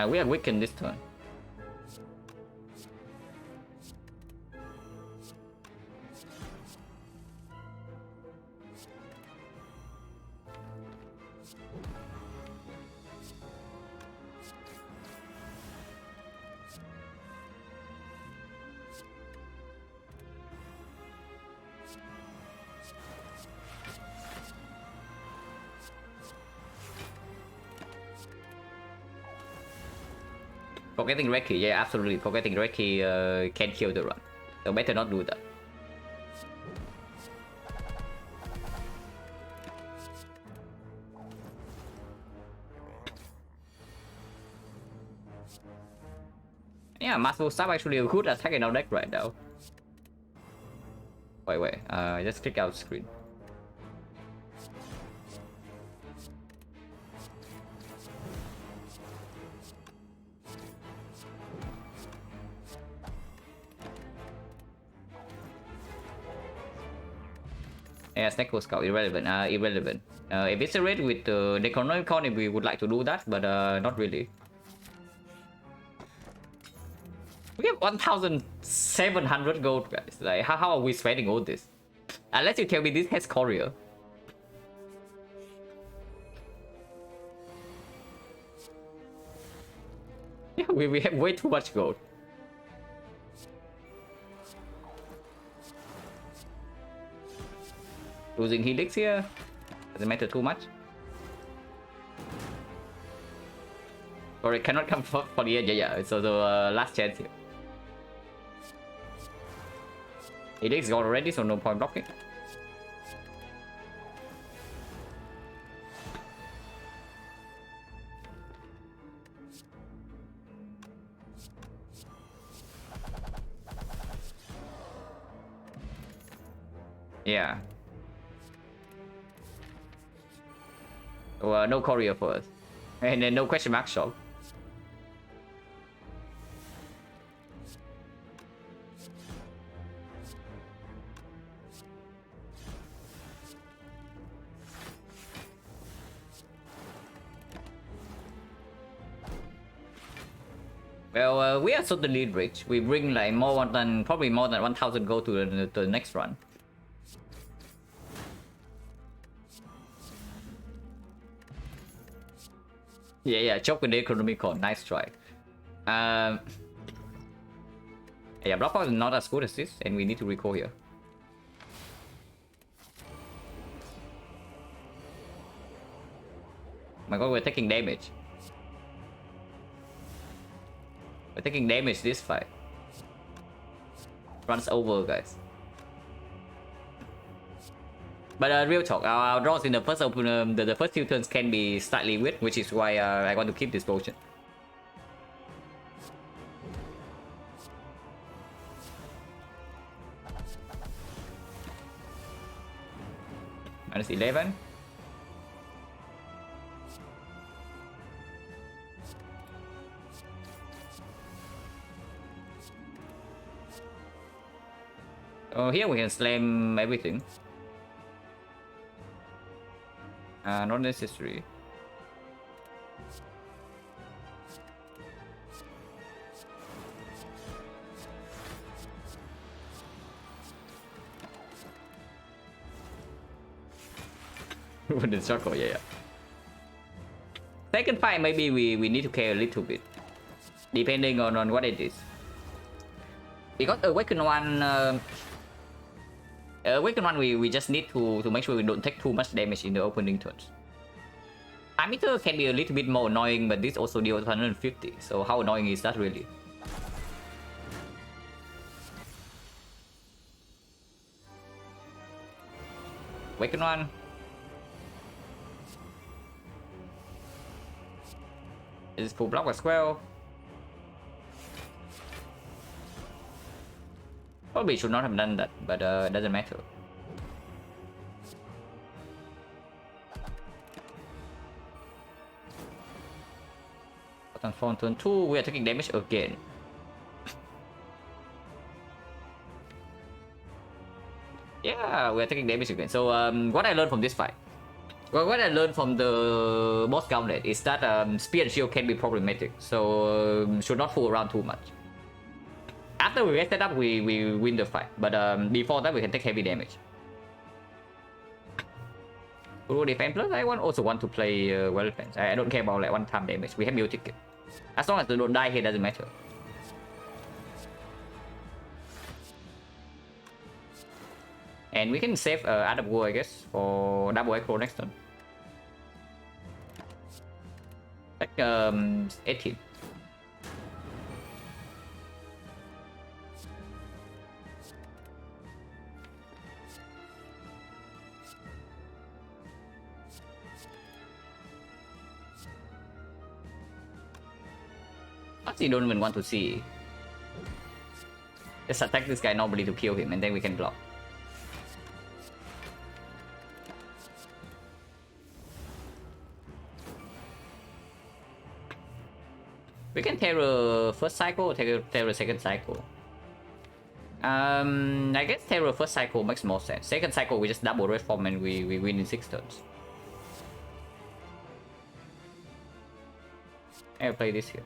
We are weakened this turn. Forgetting Reki, yeah, absolutely. Forgetting Reki can kill the run. So better not do that. Yeah, Master Staff actually a good attack in our deck right now. Wait, just click out screen. Yeah, Snecko Scout, irrelevant, irrelevant. Eviscerate with the Necronomicon if we would like to do that, but not really. We have 1,700 gold, guys. Like, how are we spending all this? Unless you tell me this has courier. Yeah, we have way too much gold. Losing helix here doesn't matter too much. Or it cannot come for the end. Yeah. So the last chance here. Helix got already, so no point blocking. Yeah. Well, no courier for us. And then no question mark shop. Well, we are certainly rich. We bring like probably more than 1,000 gold to the next run. Yeah, choke with the Necronomicon. Nice try. Yeah, block power is not as good as this, and we need to recall here. Oh my god, we're taking damage. We're taking damage this fight. Runs over, guys. But real talk, our draws in the first the first few turns can be slightly weird, which is why I want to keep this potion. -11. Oh, here we can slam everything. Not necessary. Wooden circle, yeah. Second fight, maybe we need to care a little bit, depending on what it is. Because Awaken one, we just need to make sure we don't take too much damage in the opening turns. Time Eater can be a little bit more annoying, but this also deals 150. So how annoying is that really? Awaken one. Is full block as well. Probably should not have done that, but it doesn't matter. Transform turn 2, we are taking damage again. Yeah, we are taking damage again. So what I learned from this fight, well, what I learned from the boss gauntlet is that spear and shield can be problematic, so should not fool around too much. After we get set up, we win the fight, but before that we can take heavy damage. Pro defense plus, I also want to play well defense. I don't care about like one-time damage. We have meal ticket. As long as they don't die here, doesn't matter. And we can save Art of War, I guess, for double echo next turn. Like 18. You don't even want to see. Just attack this guy normally to kill him, and then we can block. We can Terror first cycle or Terror second cycle. I guess Terror first cycle makes more sense. Second cycle we just double red form and we win in 6 turns. I'll play this here.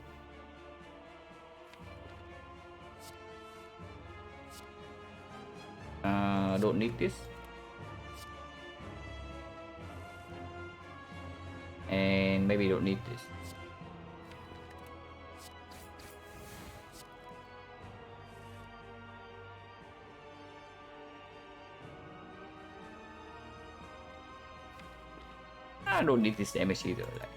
Don't need this. And maybe don't need this. I don't need this damage either. Like.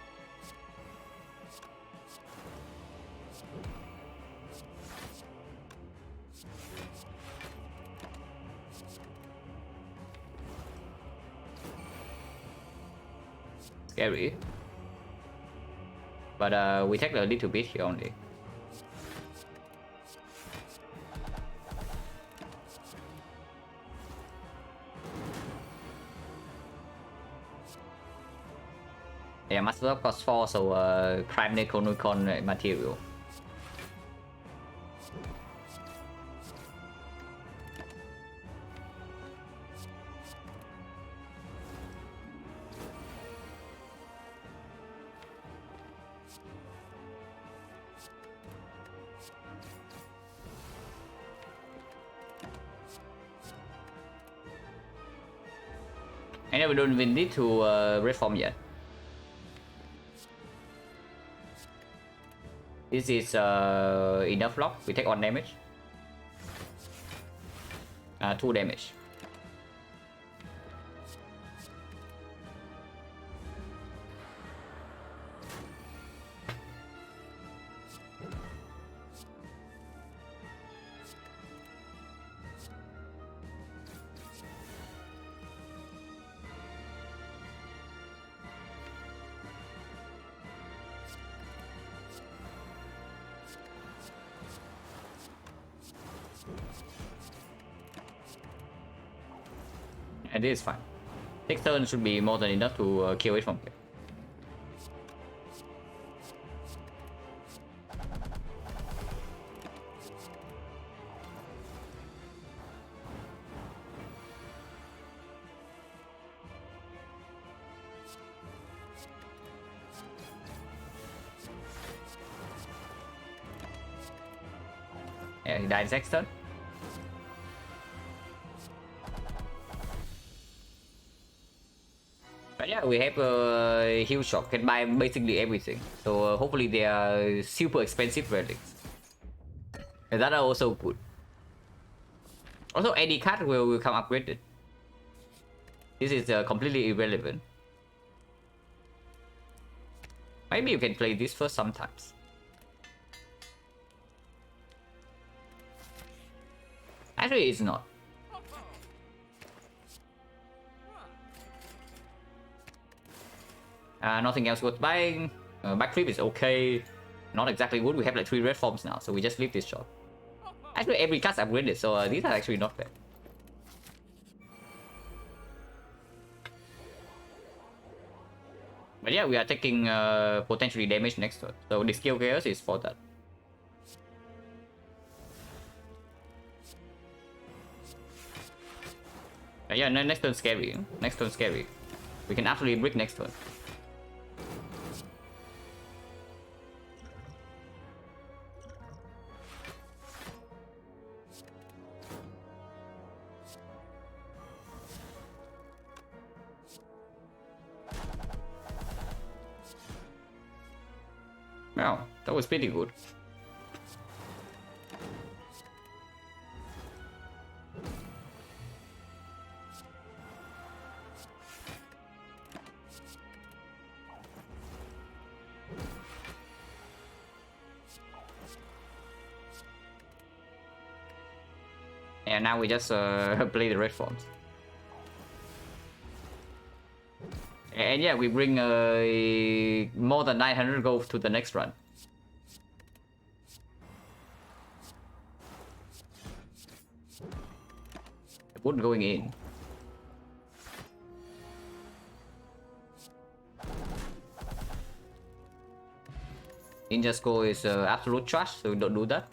Scary, but we take a little bit here only. Yeah, Master of cost 4, so Prime Necronomicon material. And we don't even need to reform yet. This is enough lock. We take 1 damage. 2 damage. And this is fine. 6 turns should be more than enough to kill it from here. Yeah, he died next turn. But yeah, we have a huge shop, can buy basically everything. So hopefully they are super expensive relics. And that are also good. Also, any card will come upgraded. This is completely irrelevant. Maybe you can play this first sometimes. Actually, it's not. Nothing else worth buying. Backflip is okay. Not exactly good. We have like 3 red forms now, so we just leave this shop. Actually, every card's upgraded, so these are actually not bad. But yeah, we are taking potentially damage next turn. So the skill chaos is for that. Yeah, next turn scary. Next turn scary. We can absolutely brick next turn. Wow, that was pretty good. And now we just play the red forms. And yeah, we bring more than 900 gold to the next run. Wood going in. Ninja Skull is absolute trash, so don't do that.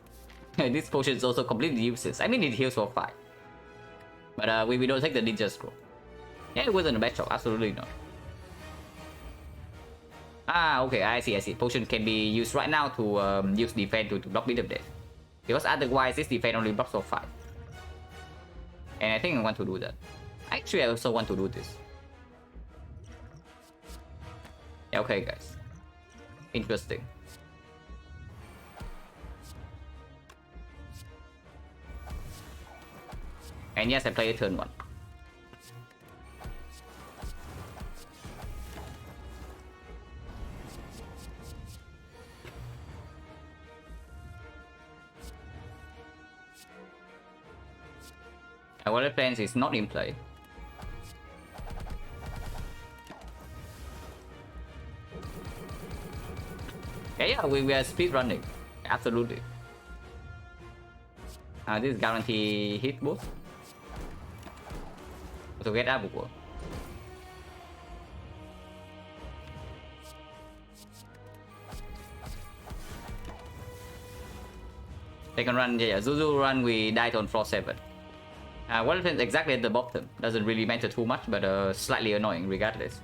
This potion is also completely useless. I mean, it heals for 5. But we don't take the Ninja Scroll. Yeah, it wasn't a bad shot, absolutely not. Ah, okay, I see. Potion can be used right now to use defense to block bit of death. Because otherwise, this defense only blocks for 5. And I think I want to do that. Actually, I also want to do this. Yeah, okay, guys. Interesting. And yes, I play a turn 1. Our plans is not in play. Yeah, we are speed running. Absolutely. This is guarantee hit boost. To get up của. Second run, yeah, Zuzu run, we died on floor 7. What happens exactly at the bottom doesn't really matter too much, but slightly annoying regardless.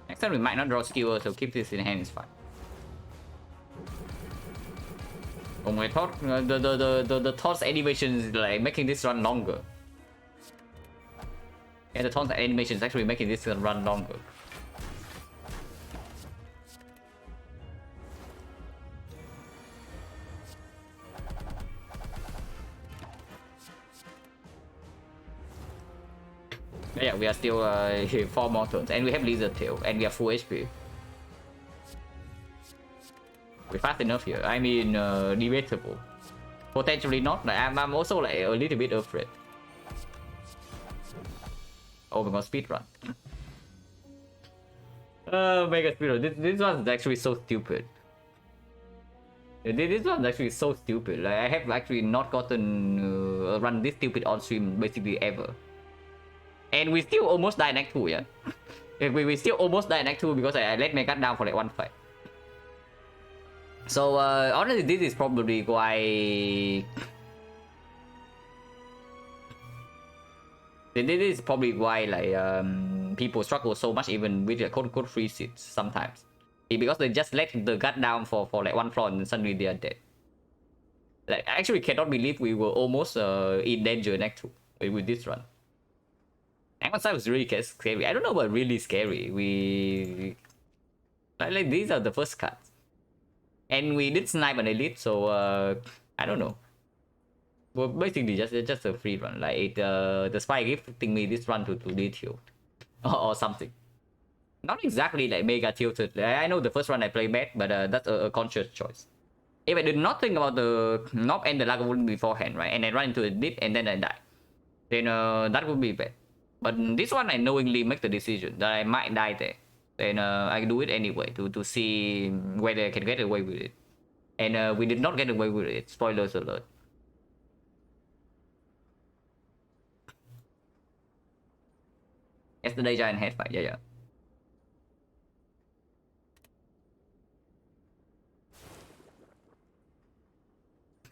Next time we might not draw skewer, so keep this in hand is fine. Oh my god, the toss animation is like making this run longer. Yeah, the toss animation is actually making this run longer. Yeah, we are still 4 more turns, and we have Lizard Tail, and we are full HP. We're fast enough here. I mean, debatable. Potentially not. Like, I'm also like a little bit afraid. Oh my god, speedrun. Mega speedrun. This one's actually so stupid. This one's actually so stupid. Like, I have actually not gotten run this stupid on stream basically ever. And we still almost died in Act 2, yeah? we still almost died in Act 2 because I let Mega down for like 1 fight. So, honestly, this is probably why... This is probably why, like, people struggle so much even with the quote-unquote free seats sometimes. Because they just let the gut down for like 1 floor and suddenly they are dead. Like, I actually cannot believe we were almost in danger in Act 2 with this run. Act 1 was really scary. I don't know about really scary. Like these are the first cards. And we did snipe an elite, so I don't know. Well, basically just a free run. Like the spy gifting me this run to detail or something. Not exactly like mega tilted. I know the first run I played bad, but that's a conscious choice. If I did not think about the knob and the Lagavulin beforehand, right, and I run into a dip and then I die, then that would be bad. But this one I knowingly make the decision that I might die there. Then I do it anyway to see whether I can get away with it. And we did not get away with it. Spoilers alert. Yesterday giant head fight, yeah.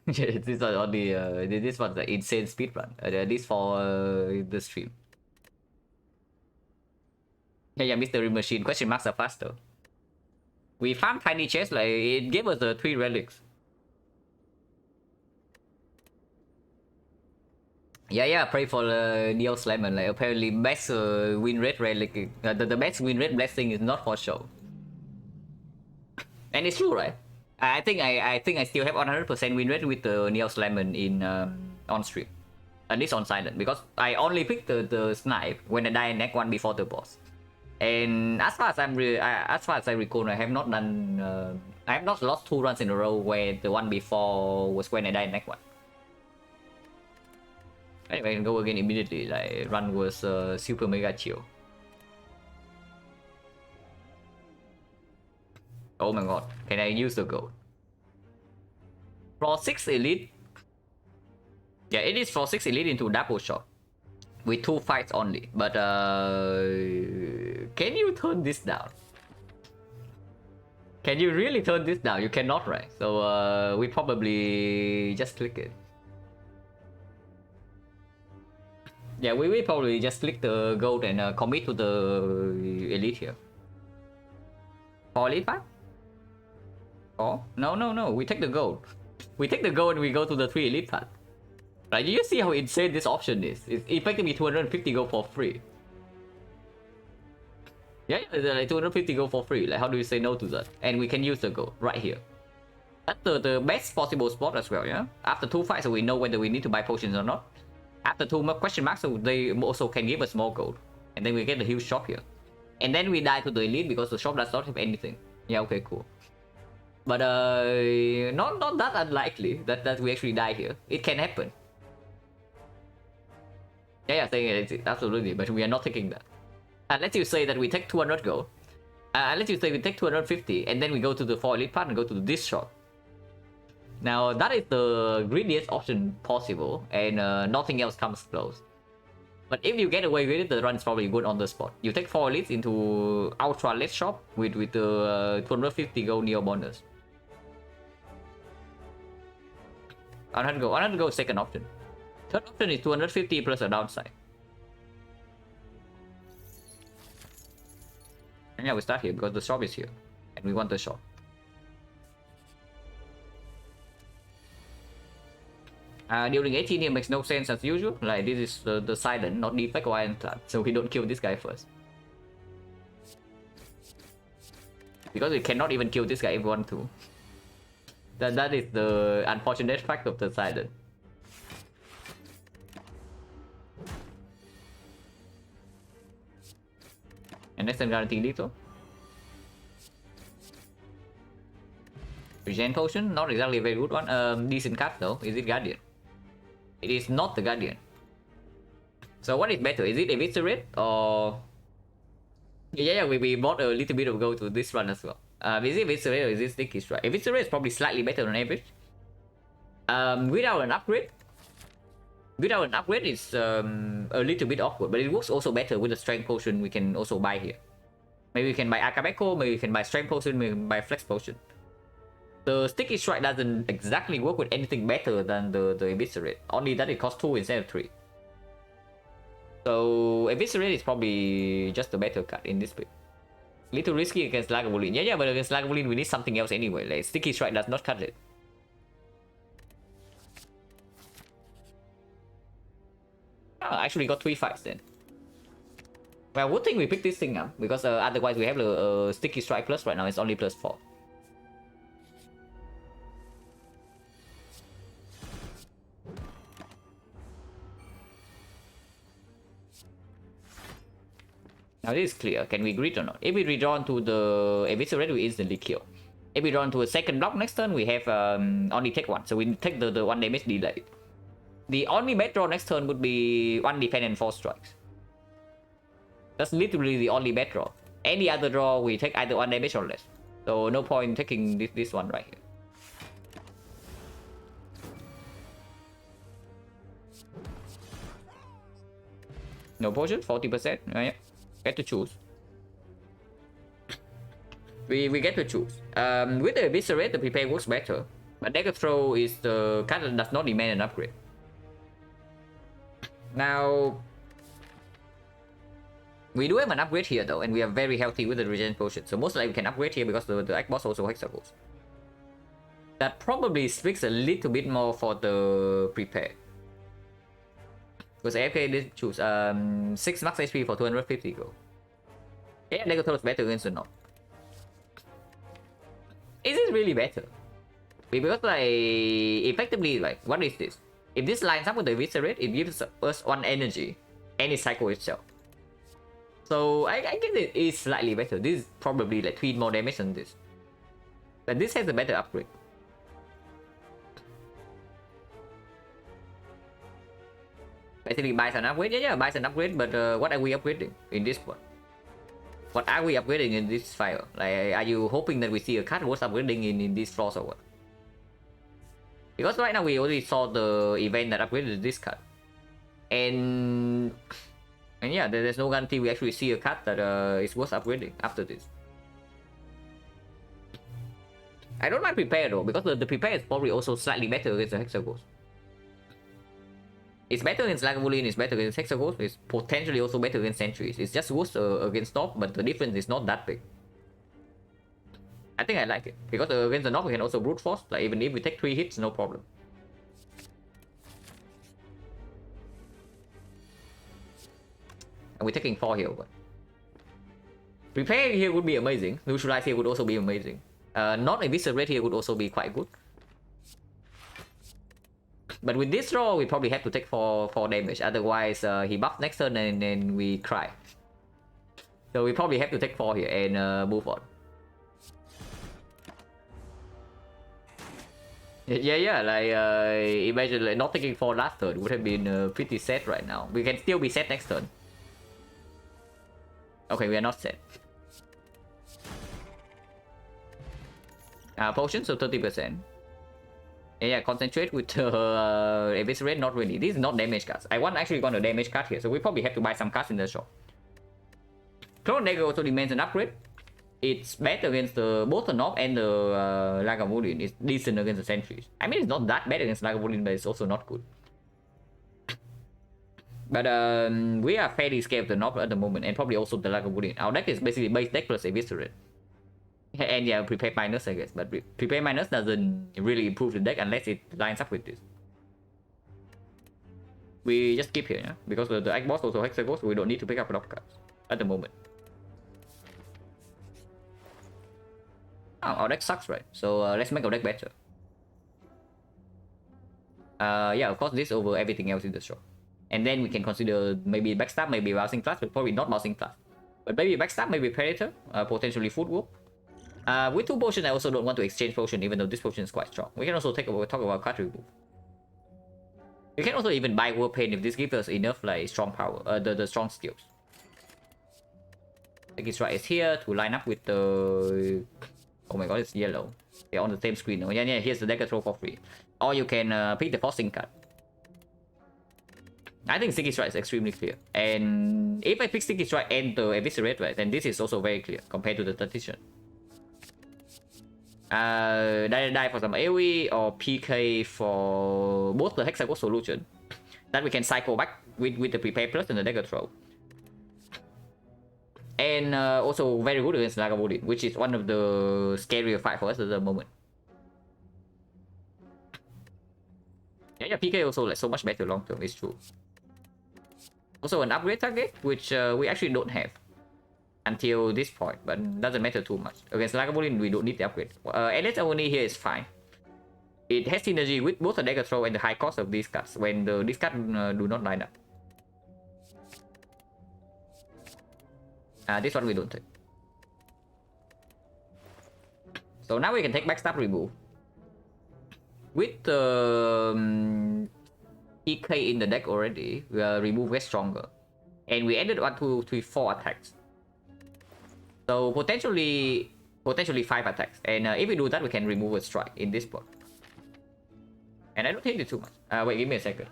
This was only this was the insane speed run. At least for the stream. Yeah, mystery machine. Question marks are faster. We found tiny chests, like it gave us the 3 relics. Yeah, pray for Neo Slamon. Like apparently best win rate relic, the best win rate blessing is not for show. And it's true, right? I think I still have 100% win rate with the Neo Slamon in on stream. At least on silent, because I only picked the snipe when I die neck 1 before the boss. And as far as I recall, I have not done I have not lost 2 runs in a row where the one before was when I died neck 1. Anyway, I can go again immediately. Like run was super mega chill. Oh my god, can I use the gold? Floor 6 elite. Yeah, it is floor 6 elite into double shot with 2 fights only. But can you turn this down? Can you really turn this down? You cannot, right? So we probably just click it. Yeah, we will probably just click the gold and commit to the elite here. For elite path? Oh, no. We take the gold. We take the gold and we go to the 3 elite path. Right, you see how insane this option is? It's effectively 250 gold for free. Yeah, like 250 gold for free. Like, how do you say no to that? And we can use the gold right here. That's the best possible spot as well, yeah? After 2 fights, so we know whether we need to buy potions or not. After 2 question marks, so they also can give us more gold. And then we get the huge shop here. And then we die to the elite because the shop does not have anything. Yeah, okay, cool. But not that unlikely that we actually die here. It can happen. Yeah, saying it, absolutely, but we are not taking that. Let's you say that we take 200 gold. Let's you say we take 250, and then we go to the 4 elite part and go to this shop. Now, that is the greediest option possible, and nothing else comes close. But if you get away with it, the run is probably good on the spot. You take 4 elites into Ultra Late Shop with the 250 gold Neo bonus. 100 gold. 100 gold is second option. Third option is 250 plus a downside. And yeah, we start here because the shop is here. And we want the shop. During 18 here makes no sense as usual. Like this is the silent, not defect or iron trap. So we don't kill this guy first. Because we cannot even kill this guy if we want to. That is the unfortunate fact of the silent. And next time guarantee lethal. Regen potion, not exactly a very good one. Decent card though. Is it Guardian? It is not the Guardian. So what is better? Is it Eviscerate or... Yeah, we bought a little bit of gold to this run as well. Is it Eviscerate or is it Sticky Strike? Eviscerate is probably slightly better than average. Without an upgrade, it's a little bit awkward, but it works also better with the strength potion we can also buy here. Maybe we can buy Akabeko, maybe we can buy strength potion, maybe we can buy flex potion. The sticky strike doesn't exactly work with anything better than the eviscerate, only that it costs 2 instead of 3. So eviscerate is probably just a better card in this bit. Little risky against Lagavulin. Yeah, but against Lagavulin we need something else anyway. Like sticky strike does not cut it. Oh, I actually got 3 fights then. Well, good thing we picked this thing up, because otherwise we have a sticky strike plus right now, it's only plus 4. Now this is clear. Can we grid or not? If we redraw to the Eviscerate, we instantly kill. If we draw to a second block next turn, we have only take one. So we take the 1 damage delay. The only bad draw next turn would be 1 defense and 4 strikes. That's literally the only bad draw. Any other draw, we take either 1 damage or less. So no point taking this one right here. No potion, 40%. Yeah. Get to choose. We get to choose. With the Eviscerate, the prepare works better. But Dagger Throw is the card that does not demand an upgrade. Now, we do have an upgrade here though, and we are very healthy with the Regen Potion. So most likely we can upgrade here because the Egg Boss also Hexagons. That probably speaks a little bit more for the prepare. Because AFK did choose 6 max HP for 250 gold. Yeah, Dagger Throw is better against the knob. Is it really better? Because like effectively, like, what is this? If this lines up with the Eviscerate, it gives us 1 energy and it cycles itself. So I guess it is slightly better. This is probably like 3 more damage than this. But this has a better upgrade. Basically buys an upgrade. Yeah, buys an upgrade, but what are we upgrading in this one? What are we upgrading in this file? Like, are you hoping that we see a card worth upgrading in these floors or what? Because right now we already saw the event that upgraded this card. And yeah, there's no guarantee we actually see a card that is worth upgrading after this. I don't mind prepare though, because the prepare is probably also slightly better against the Hexagons. It's better against Lagavulin, it's better against Hexagons, it's potentially also better against Sentries. It's just worse against Knob, but the difference is not that big. I think I like it, because against the Knob we can also brute force, like even if we take 3 hits, no problem. And we're taking 4 here, but prepare here would be amazing, neutralize here would also be amazing. Not Eviscerate here would also be quite good. But with this draw, we probably have to take 4 damage. Otherwise, he buffs next turn and then we cry. So we probably have to take 4 here and move on. Yeah, like imagine like not taking 4 last turn would have been pretty sad right now. We can still be sad next turn. Okay, we are not sad. Potion, so 30%. Yeah, concentrate with Eviscerate, not really. This is not damage cards. I actually want a damage card here, so we probably have to buy some cards in the shop. Clone Dagger also demands an upgrade. It's bad against both the Knob and the Lagavulin. It's decent against the Sentries. I mean, it's not that bad against Lagavulin, but it's also not good. But we are fairly scared of the Knob at the moment, and probably also the Lagavulin. Our deck is basically base deck plus Eviscerate. And yeah, prepare minus, I guess, but prepare minus doesn't really improve the deck unless it lines up with this. We just keep here, yeah? Because the Egg Boss also Hexagons, so we don't need to pick up a lot of cards at the moment. Oh, our deck sucks, right? So let's make our deck better. Yeah, of course, this over everything else in the shop. And then we can consider maybe Backstab, maybe Rousing Class, but probably not Rousing Class. But maybe Backstab, maybe Predator, potentially Food Wolf. With 2 potions, I also don't want to exchange potion, even though this potion is quite strong. We can also talk about card remove. We can also even buy War Pain if this gives us enough like strong power, the strong skills. Sticky Strike is here to line up with the... Oh my god, it's yellow. They're on the same screen. Oh yeah, here's the Dagger Throw for free. Or you can pick the Forcing card. I think Sticky Strike is extremely clear. And if I pick Sticky Strike and the Eviscerate, right, then this is also very clear compared to the Tactician. Die for some AoE or PK for both the Hexagon solution that we can cycle back with the Prepare Plus and the Dagger Throw. And also very good against Lagavulin, which is one of the scarier fight for us at the moment. Yeah, PK also like so much better long term, it's true. Also an upgrade target, which we actually don't have until this point, but doesn't matter too much. Against Lagavulin, we don't need the upgrade. LS only here is fine. It has synergy with both the Dagger Throw and the high cost of these cards when these cards do not line up. This one we don't take. So now we can take backstab remove. With the PK in the deck already, we remove way stronger. And we added 1, 2, 3, 4 attacks. So potentially 5 attacks. And if we do that, we can remove a strike in this spot. And I don't hate it too much. Wait, give me a second.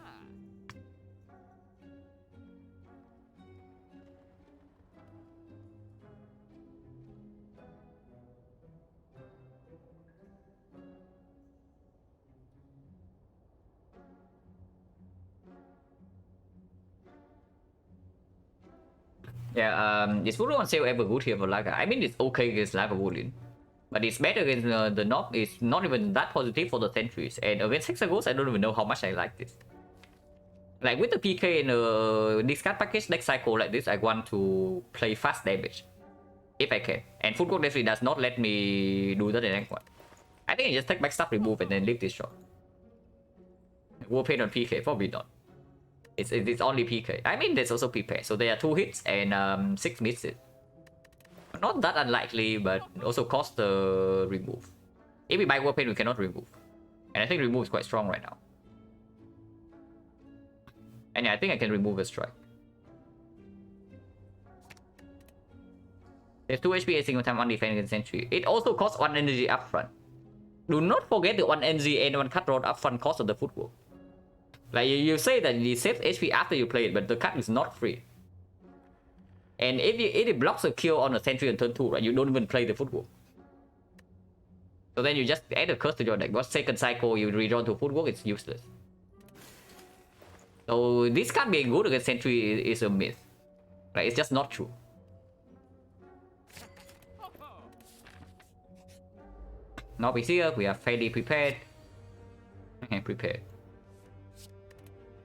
Yeah, is Full on sale ever good here for Laga? I mean, it's okay against Lava Wooling. But it's better against the Knob. It's not even that positive for the sentries. And against Hexagons, I don't even know how much I like this. Like with the PK and discard package deck cycle like this, I want to play fast damage. If I can. And Footwork definitely does not let me do that in rank 1. I think I just take backstab remove and then leave this shot. Warpaint on PK, probably not. It's only PK. I mean, there's also PK. So there are 2 hits and 6 misses. Not that unlikely, but also cost the remove. If we buy Warpaint, we cannot remove. And I think remove is quite strong right now. And yeah, I think I can remove a strike. There's 2 HP a single time on defense against sentry. It also costs 1 energy upfront. Do not forget the 1 energy and 1 cut roll upfront cost of the footwork. Like you say that it saves HP after you play it, but the cut is not free. And if it blocks a kill on a sentry on turn 2, right, you don't even play the footwork. So then you just add a curse to your deck. Because second cycle you redraw to footwork, it's useless. So this card being good against sentry is a myth. Right, it's just not true. Now we here, we are fairly prepared. Okay, prepared.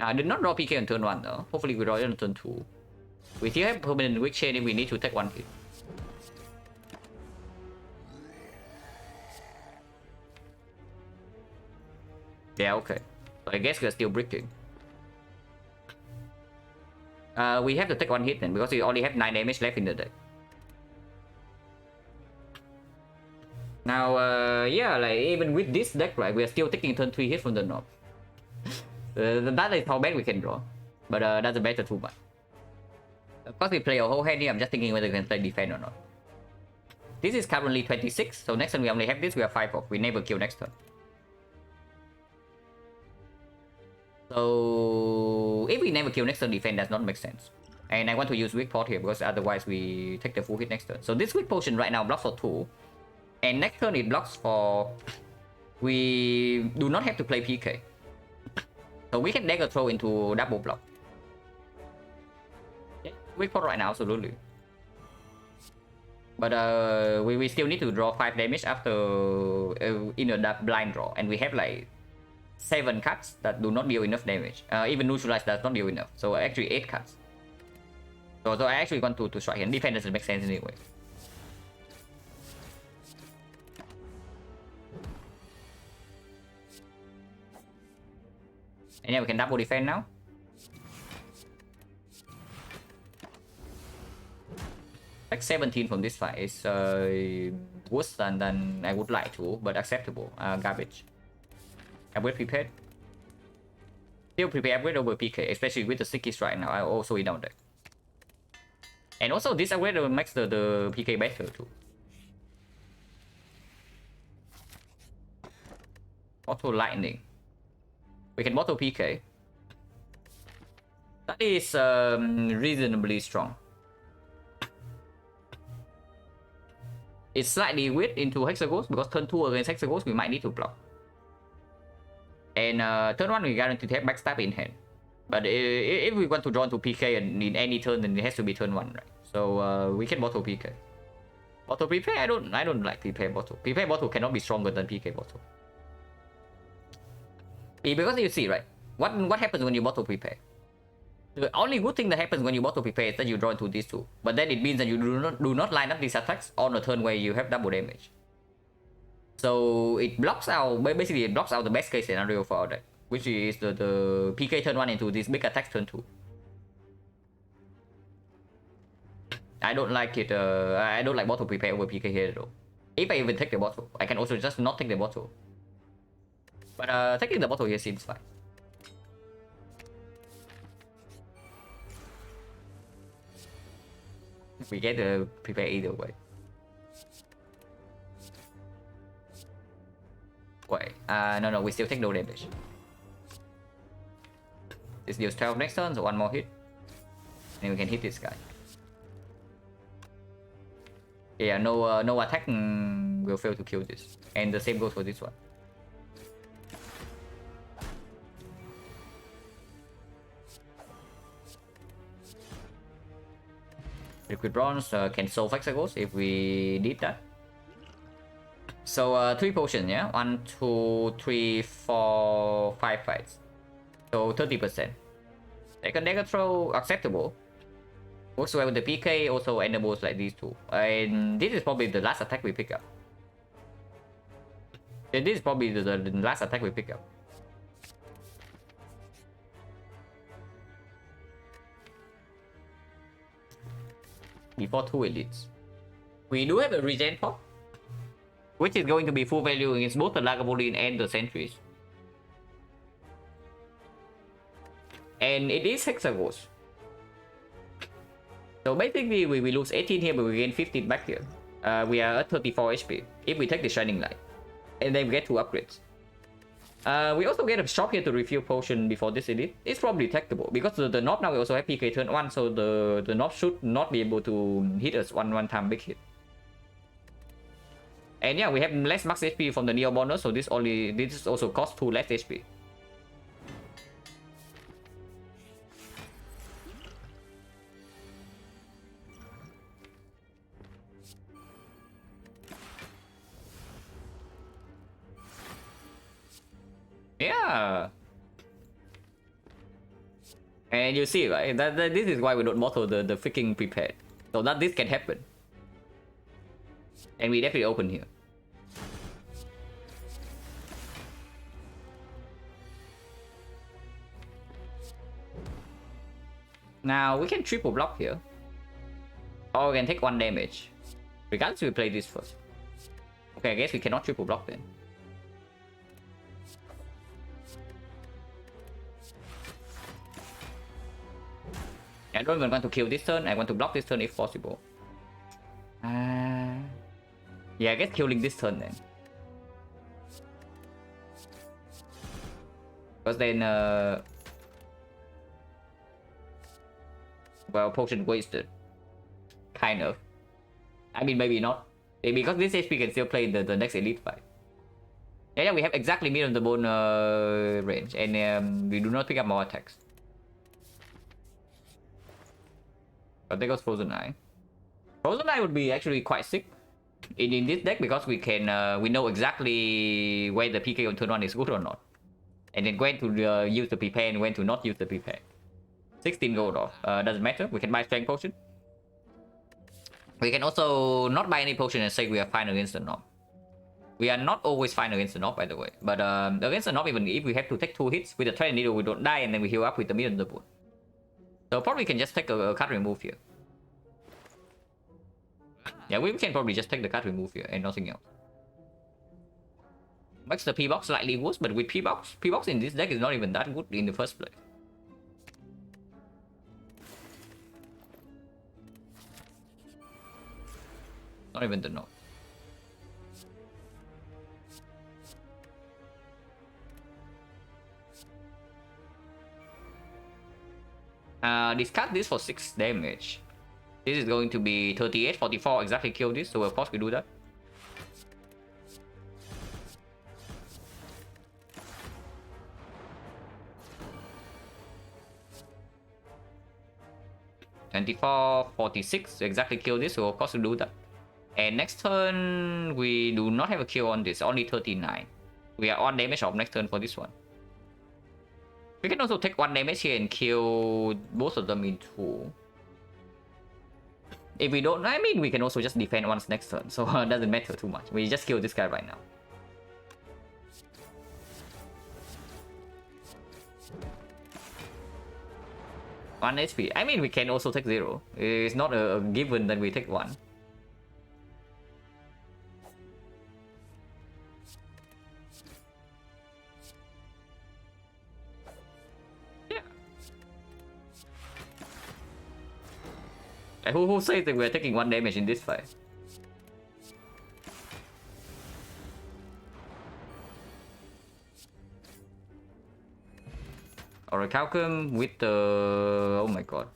I did not draw PK on turn 1 though. Hopefully we draw it on turn 2. We still have permanent weak chain if we need to take 1 hit. Yeah, okay. So I guess we're still bricking. We have to take 1 hit then because we only have 9 damage left in the deck. Now, yeah, like even with this deck, right, we are still taking turn 3 hit from the Knob. That is how bad we can draw. But doesn't matter too much. Of course, we play a whole hand here. I'm just thinking whether we can play defend or not. This is currently 26, so next turn we only have this. We are 5 off. We never kill next turn. So if we never kill next turn, defend does not make sense. And I want to use weak pot here because otherwise we take the full hit next turn. So this weak potion right now blocks for 2. And next turn it blocks for... We do not have to play PK. So we can dagger throw into double block. Yeah, weak pot right now, absolutely. But we still need to draw 5 damage after in a blind draw. And we have like 7 cuts that do not deal enough damage. Even neutralize does not deal enough. So actually 8 cuts. So I actually want to strike and defend doesn't make sense anyway. And yeah, we can double defend now. Like 17 from this fight is worse than I would like to, but acceptable. Garbage. Upgrade prepared. Still prepare upgrade over PK, especially with the sticky strike now. I also in down deck. And also this upgrade makes the PK better too. Auto lightning. We can bottle PK. That is reasonably strong. It's slightly weird into Hexagons because turn 2 against Hexagons we might need to block. And turn 1 we guarantee to have backstab in hand. But if we want to draw into PK and in any turn, then it has to be turn 1, right? So we can bottle PK. Bottle prepare, I don't like prepare bottle. Prepare bottle cannot be stronger than PK bottle. Because you see, right? What happens when you bottle prepare? The only good thing that happens when you bottle prepare is that you draw into these 2. But then it means that you do not line up these attacks on a turn where you have double damage. So it blocks out, basically it blocks out the best case scenario for our deck, which is the PK turn 1 into this big attack turn 2. I don't like it. I don't like bottle prepare over PK here though. If I even take the bottle, I can also just not take the bottle. But taking the bottle here seems fine. We get the prepare either way. Wait, no, we still take no damage. This deals 12 next turn, so one more hit. And we can hit this guy. Yeah, no attack will fail to kill this. And the same goes for this one. Liquid Bronze can solve Hexagons if we did that. So 3 potions, yeah? 1, 2, 3, 4, 5 fights. So 30%. Second dagger throw, acceptable. Works well with the PK, also enables like these two. And this is probably the last attack we pick up. And this is probably the last attack we pick up. Before 2 elites. We do have a regen pop, which is going to be full value against both the Lagavulin and the sentries. And it is Hexagons. So basically we lose 18 here, but we gain 15 back here. We are at 34 HP if we take the Shining Light. And then we get 2 upgrades. We also get a shop here to refill potion before this elite. It's probably detectable because the knob now we also have PK turn 1, so the knob should not be able to hit us one time big hit. And yeah, we have less max HP from the Neo bonus, so this also costs 2 less HP. Yeah. And you see, right? That this is why we don't bottle the freaking prepared. So that this can happen. And we definitely open here. Now we can triple block here. Or we can take 1 damage. Regardless, we play this first. Okay, I guess we cannot triple block then. I don't even want to kill this turn. I want to block this turn if possible. Yeah, I guess killing this turn then. Because then, well, potion wasted. Kind of. I mean, maybe not. Because this HP can still play the next elite fight. Yeah, we have exactly mid on the bone range. And we do not pick up more attacks. But there goes Frozen Eye. Frozen Eye would be actually quite sick in this deck because we can we know exactly where the PK on turn 1 is good or not. And then when to use the prepare and when to not use the prepare. 16 gold off. Doesn't matter. We can buy strength potion. We can also not buy any potion and say we are fine against the knob. We are not always fine against the knob, by the way. But against the knob, even if we have to take 2 hits with the Thread Needle, we don't die and then we heal up with the mid on the board. So probably can just take a card remove here. Yeah, we can probably just take the card remove here and nothing else. Makes the P-Box slightly worse, but with P-Box in this deck is not even that good in the first place. Not even the knob. Discard this for 6 damage. This is going to be 38, 44, exactly kill this, so of course we do that. (24, 46) exactly kill this, so of course we do that. And next turn we do not have a kill on this, only 39. We are on damage of next turn for this one. We can also take 1 damage here and kill both of them in 2. If we don't, I mean, we can also just defend once next turn, so it doesn't matter too much. We just kill this guy right now. 1 HP. I mean, we can also take 0. It's not a given that we take 1. Yeah. Who says that we're taking 1 damage in this fight? Orichalcum with the... oh my god.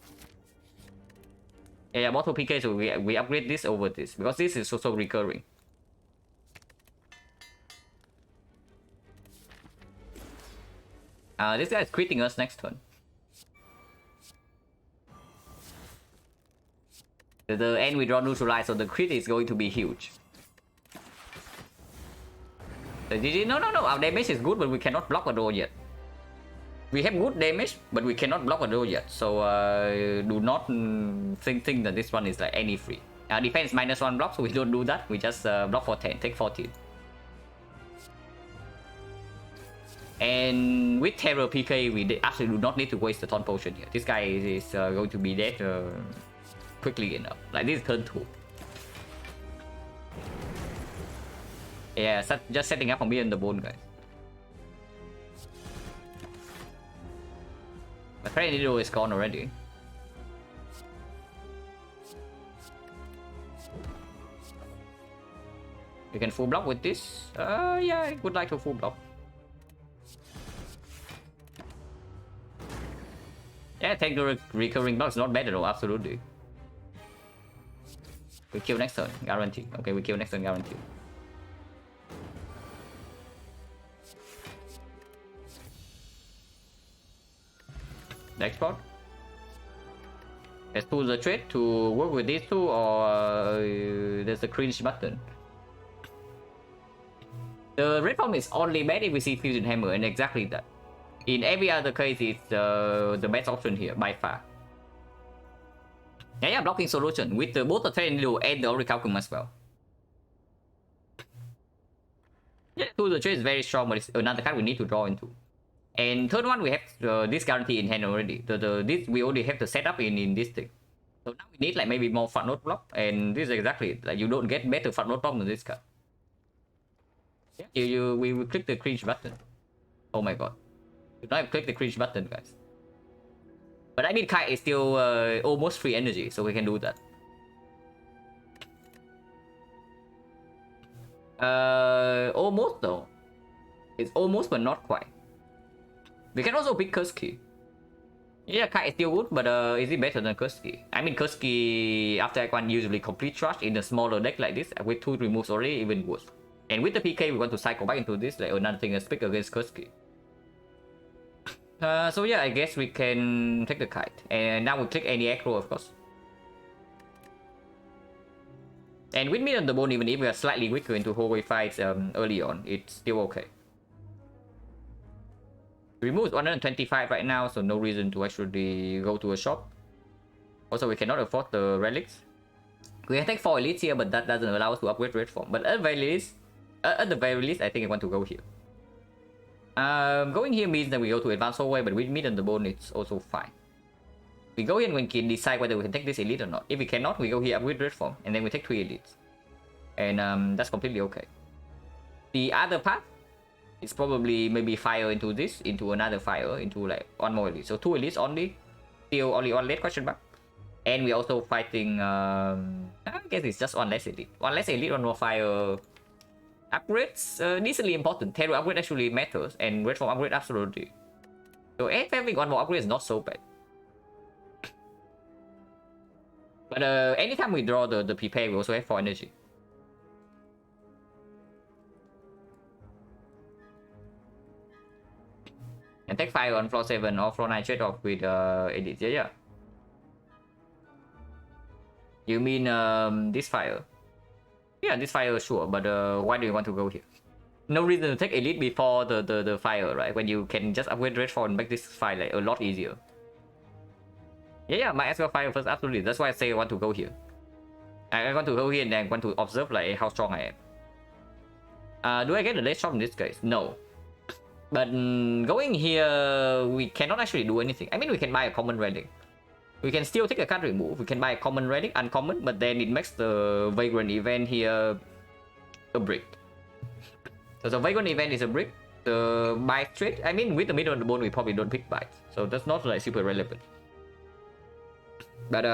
Yeah, bottle PK, so we upgrade this over this, because this is also recurring. This guy is critting us next turn. The end we draw neutralize, so the crit is going to be huge. The GG, no, our damage is good, but we cannot block a draw yet. We have good damage, but we cannot block a draw yet. So do not think that this one is like any free. Defense -1 block, so we don't do that. We just block for 10, take 14. And with Terror PK, we actually do not need to waste the Taunt Potion here. This guy is going to be dead quickly enough. Like this is turn 2. Yeah, just setting up for me and the bone, guys. My Threadneedle is gone already. You can full block with this. Yeah, I would like to full block. Yeah, take the recurring blocks, not bad at all, absolutely. We kill next turn, guaranteed. Okay, we kill next turn, guaranteed. Next spot. Let's pull the trade to work with these two, or there's a cringe button. The red form is only bad if we see Fusion Hammer, and exactly that. In every other case, it's the best option here by far. Yeah, blocking solution with both the Threadneedle and the Orichalcum as well. Yeah, the trade is very strong, but it's another card we need to draw into. And third one, we have this guarantee in hand already. This we already have the setup in this thing. So now we need like maybe more front note block, and this is exactly it. Like you don't get better front note block than this card. Yeah, we will click the cringe button. Oh my god. Do not click the cringe button, guys. But I mean, Kite is still almost free energy, so we can do that. Almost though. It's almost, but not quite. We can also pick Curse Key. Yeah, Kite is still good, but is it better than Curse Key? I mean, Curse Key after Act 1 usually complete charge in a smaller deck like this, with 2 removes already, even worse. And with the PK, we want to cycle back into this, like another thing that's pick against Curse Key. So yeah, I guess we can take the Kite. And now we click any aggro, of course. And with me on the bone, even if we are slightly weaker into hallway fights early on, it's still okay. Removes 125 right now, so no reason to actually go to a shop. Also, we cannot afford the relics. We can take 4 elites here, but that doesn't allow us to upgrade red form. But at the very least, I think I want to go here. Going here means that we go to advanced hallway, but with meat on the bone, it's also fine. We go here and we can decide whether we can take this elite or not. If we cannot, we go here upgrade red form, and then we take 3 elites. And that's completely okay. The other path is probably maybe fire into this, into another fire, into like 1 more elite. So 2 elites only, still only 1 late question mark. And we're also fighting, I guess it's just 1 less elite. 1 less elite, 1 more fire. Upgrades, decently important. Terror upgrade actually matters, and red form upgrade absolutely. So having 1 more upgrade is not so bad. But anytime we draw the prepare, we also have 4 energy. And take 5 on floor 7 or floor 9 trade off with elite. Yeah. You mean this fire? Yeah, this fire, sure, but why do you want to go here? No reason to take elite before the fire, right? When you can just upgrade red form and make this fire like a lot easier. Yeah, might as well fire first, absolutely. That's why I say I want to go here. I want to go here and then want to observe like how strong I am. Do I get a late shot in this case? No. But going here, we cannot actually do anything. I mean, we can buy a common relic. We can still take a card remove. We can buy a common relic, uncommon, but then it makes the Vagrant event here a brick. So the Vagrant event is a brick. The buy straight, I mean, with the middle on the bone, we probably don't pick buys. So that's not like super relevant. But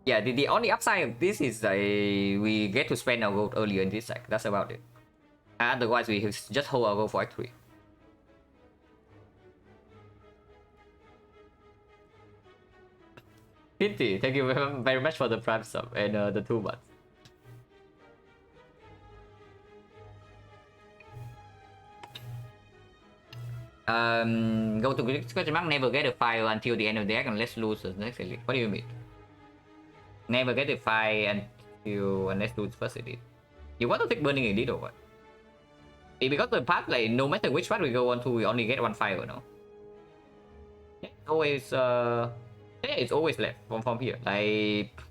yeah, the only upside of this is we get to spend our gold earlier in this deck. That's about it. Otherwise, we just hold our gold for X3. Pinty, thank you very much for the Prime sub and the 2 months. Go to question mark, never get a file until the end of the deck unless lose the next elite. What do you mean? Never get a file unless lose first elite. You want to take burning elite or what? Because the path, like, no matter which path we go on to, we only get 1 file, no? Yeah, always it's always left from here. Like,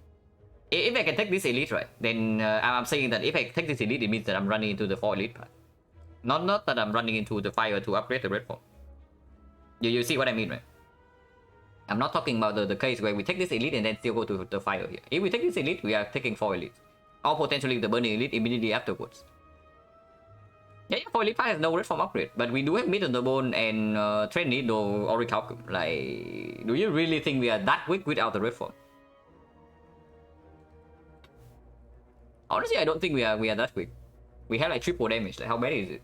if I can take this elite, right, then I'm saying that if I take this elite, it means that I'm running into the 4 elite path. Not that I'm running into the fire to upgrade the red form. You see what I mean, right? I'm not talking about the case where we take this elite and then still go to the fire here. If we take this elite, we are taking 4 elites. Or potentially the burning elite immediately afterwards. Yeah, 4 elite path has no red form upgrade, but we do have mid on the bone and trend needle or recalculum. Like, do you really think we are that weak without the red form? Honestly, I don't think we are that weak. We have like triple damage. Like, how bad is it?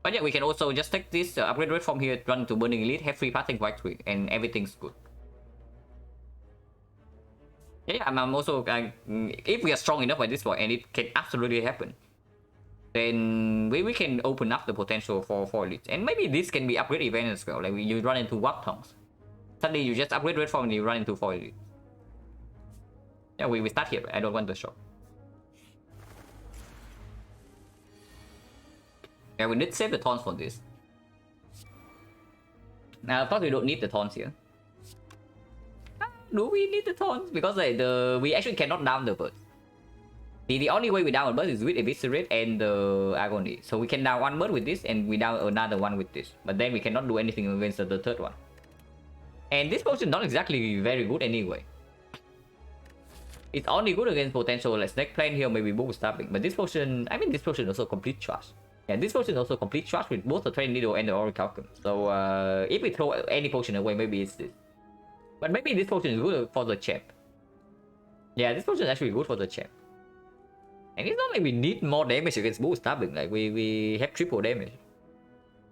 But yeah, we can also just take this upgrade red form here, run to burning elite, have free passing for X3, and everything's good. Yeah, I'm also if we are strong enough at this point, and it can absolutely happen, then we can open up the potential for elites, and maybe this can be upgrade event as well. Like you run into warp tongues, suddenly you just upgrade red form and you run into 4 elites. Yeah, we start here. I don't want the shot. Yeah, we need to save the taunts for this. Now, I thought we don't need the taunts here. Do we need the taunts? Because like we actually cannot down the bird. The only way we down a bird is with Eviscerate and the Agony. So we can down 1 bird with this and we down another one with this. But then we cannot do anything against the third one. And this potion not exactly very good anyway. It's only good against potential like Snake Plane here, maybe Boom Stabbing. But this potion, I mean, this potion also complete charge. Yeah, this potion is also complete charge with both the Training Needle and the Orichalcum. So if we throw any potion away, maybe it's this. But maybe this potion is good for the champ. Yeah, this potion is actually good for the champ. And it's not like we need more damage against Boom Stabbing. Like we have triple damage.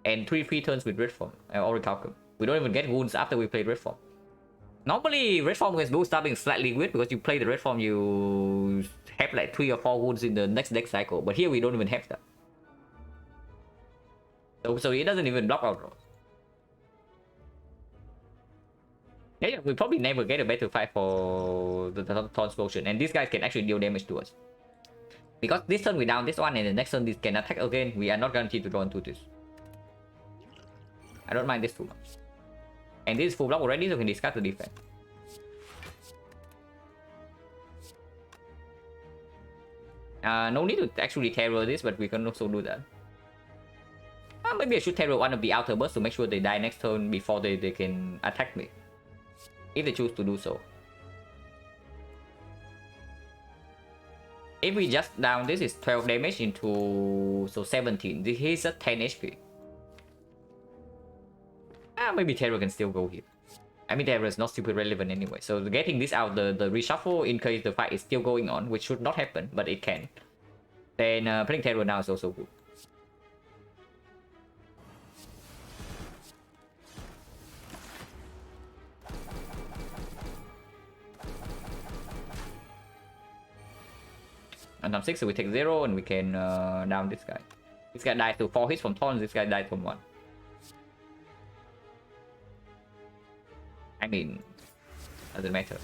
And 3 free turns with Red Form and Orichalcum. We don't even get wounds after we play Red Form. Normally, Red Form against Boom Stabbing is slightly weird because you play the Red Form, you have like 3 or 4 wounds in the next deck cycle. But here we don't even have that. So it doesn't even block our draw. Yeah, we probably never get a better fight for the Taunts potion. And these guys can actually deal damage to us. Because this turn we down this one and the next turn this can attack again, we are not guaranteed to draw into this. I don't mind this too much. And this is full block already, so we can discard the defense. No need to actually terror this, but we can also do that. Maybe I should terror one of the outer bursts to make sure they die next turn before they can attack me. If they choose to do so. If we just down this is 12 damage into 17. He's at 10 HP. Maybe terror can still go here. I mean, terror is not super relevant anyway. So getting this out, the reshuffle in case the fight is still going on, which should not happen, but it can. Then playing terror now is also good. And on 6, so we take 0 and we can down this guy. This guy dies to 4 hits from taunts, this guy dies from 1. I mean, doesn't matter.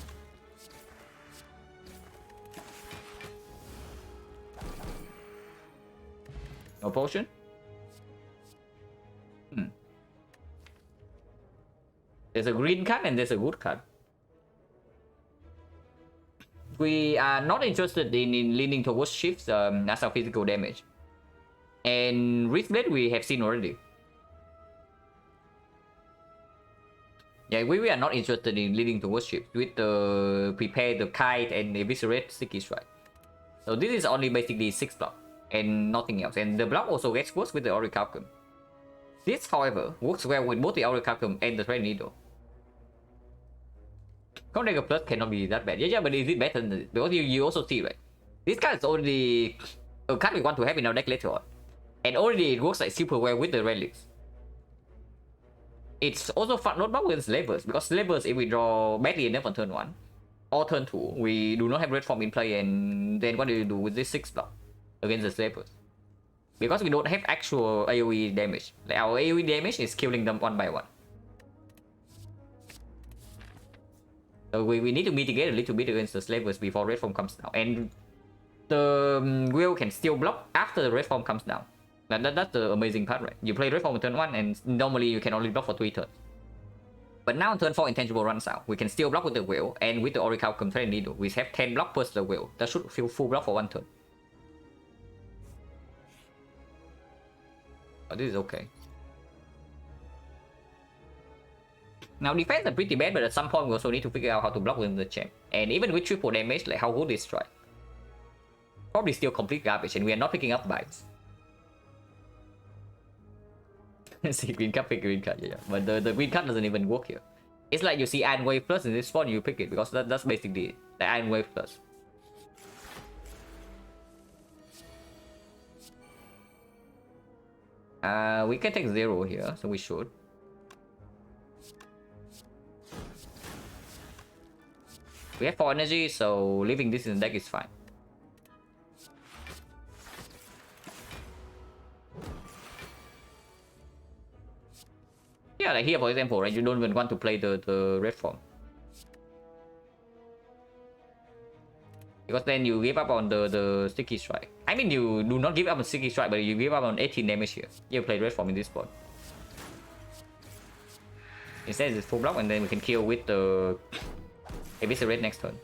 No potion? There's a green card and there's a good card. We are not interested in leaning towards shifts as our physical damage. And Wristblade we have seen already. Yeah, we are not interested in leading towards ship with the prepare the kite and eviscerate sticky strike. So this is only basically 6 block and nothing else. And the block also gets worse with the Orichalcum. This, however, works well with both the Orichalcum and the Thread Needle. Conrega Plus cannot be that bad. Yeah, but is it better than it? Because you also see, right? This card is already a card we want to have in our deck later on. And already it works like super well with the relics. It's also fun not block with Slavers, because Slavers, if we draw badly enough on turn 1 or turn 2, we do not have Red Form in play, and then what do you do with this 6 block against the Slavers? Because we don't have actual AoE damage. Like our AoE damage is killing them one by one. So we need to mitigate a little bit against the Slavers before Red Form comes down. And the Will can still block after the Red Form comes down. That's the amazing part, right? You play Red Form on turn 1 and normally you can only block for 3 turns. But now on turn 4 Intangible runs out. We can still block with the Will and with the Orichalcum Thread Needle. We have 10 block plus the Will. That should feel full block for 1 turn. But this is okay. Now defense are pretty bad, but at some point we also need to figure out how to block with the champ. And even with triple damage, like how good is strike? Probably still complete garbage, and we are not picking up bites. See, green card, pick green card, yeah. But the green card doesn't even work here. It's like you see Iron Wave Plus in this spot, you pick it, because that's basically the Iron Wave Plus. We can take 0 here, so we should. We have 4 energy, so leaving this in the deck is fine. Yeah, like here for example, right? You don't even want to play the red form. Because then you give up on the sticky strike. I mean, you do not give up on sticky strike, but you give up on 18 damage here. You play red form in this spot. Instead it's full block, and then we can kill with the Eviscerate next turn.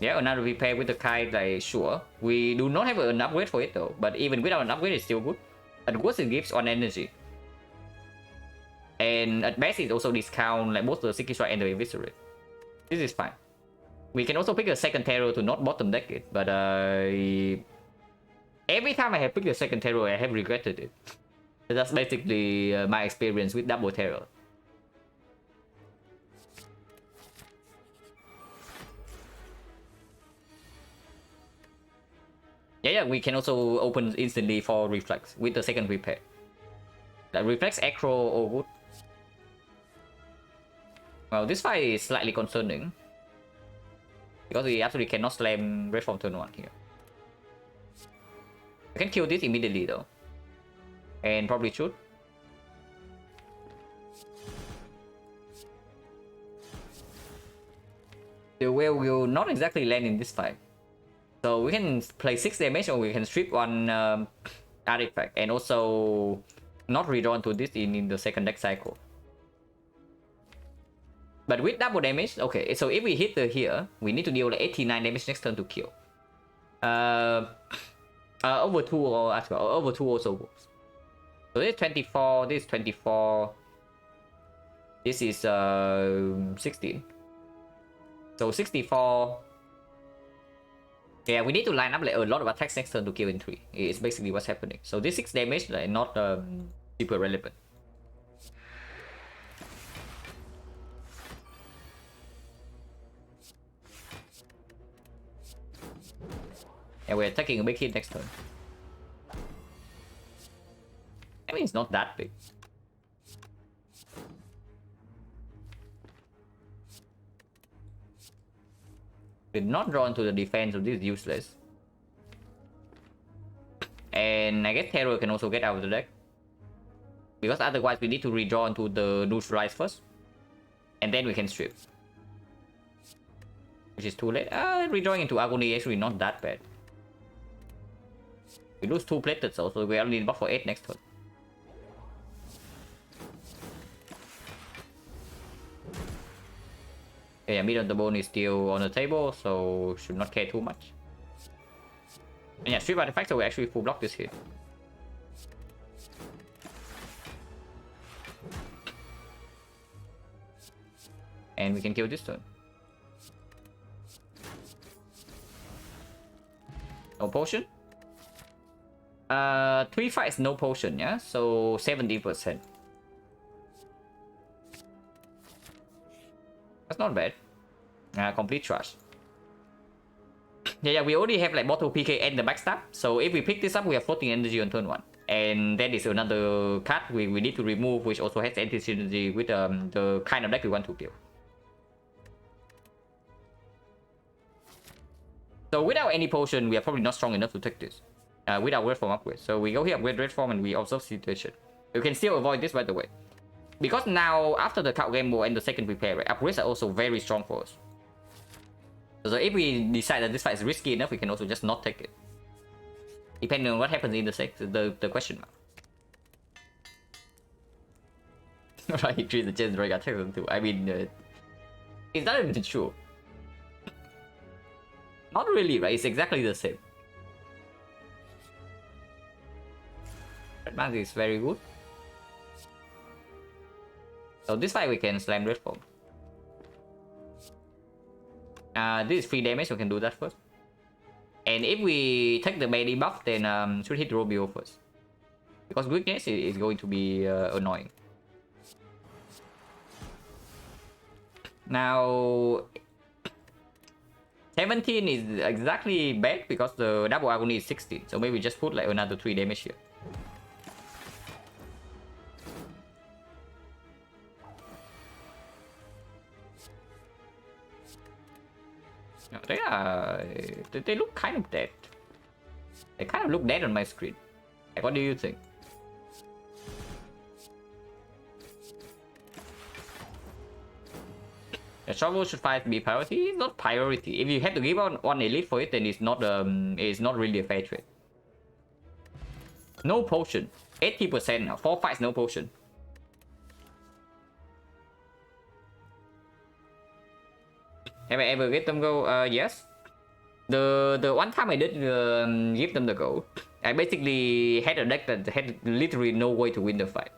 Yeah, another repair with the kite, like sure. We do not have an upgrade for it though, but even without an upgrade, it's still good. At worst, it gives on energy. And at best, it also discount like both the sticky strike and the Eviscerate. This is fine. We can also pick a second terror to not bottom deck it, but every time I have picked the second terror, I have regretted it. That's basically my experience with double terror. Yeah, we can also open instantly for Reflex with the second repair. Like Reflex, Acro, or good. Well, this fight is slightly concerning. Because we actually cannot slam Red from turn 1 here. I can kill this immediately though. And probably should. The whale will not exactly land in this fight. So we can play 6 damage, or we can strip one artifact and also not redraw to this in the second deck cycle. But with double damage, okay, so if we hit the here, we need to deal like 89 damage next turn to kill. Over 2 or as well, over 2 also works. So this is 24, this is 24. This is 16. So 64. Yeah, we need to line up like a lot of attacks next turn to kill in 3. It's basically what's happening. So this 6 damage like not super relevant. And we're taking a big hit next turn. I mean, it's not that big. We're not drawn to the defense, so this is useless. And I guess Terror can also get out of the deck. Because otherwise we need to redraw into the Neutralize first. And then we can strip. Which is too late. Redrawing into Agony is actually not that bad. We lose 2 platelets also, we only need buff for 8 next turn. Yeah, mid on the bone is still on the table, so should not care too much. And yeah, strip artifact, so we actually full block this hit. And we can kill this turn. No potion? 3 fights, no potion, yeah? So 70%. That's not bad. Complete trash. Yeah, we already have like bottle PK and the backstab. So if we pick this up, we have floating energy on turn 1. And that is another card we need to remove, which also has anti-synergy with the kind of deck we want to build. So without any potion, we are probably not strong enough to take this. Without red form upgrade. So we go here, upgrade red form, and we observe situation. You can still avoid this, by the way. Because now, after the card game and the second prepare, right, upgrades are also very strong for us. So if we decide that this fight is risky enough, we can also just not take it. Depending on what happens in the question mark. Right, increase the chance break attack on 2. I mean, is that even true? Not really, right? It's exactly the same. Red mask is very good. So this fight we can slam red form. This is free damage, so we can do that first. And if we take the melee buff, then should hit Robio first. Because weakness is going to be annoying. Now 17 is exactly bad because the double agony is 16. So maybe just put like another 3 damage here. They look kind of dead. They kind of look dead on my screen. Like, what do you think? The shovel should fight be priority. It's not priority. If you have to give out one elite for it, then it's not really a fair trade. No potion. 80% now. 4 fights, no potion. Have I ever get them go? Yes. The one time I did give them the gold, I basically had a deck that had literally no way to win the fight.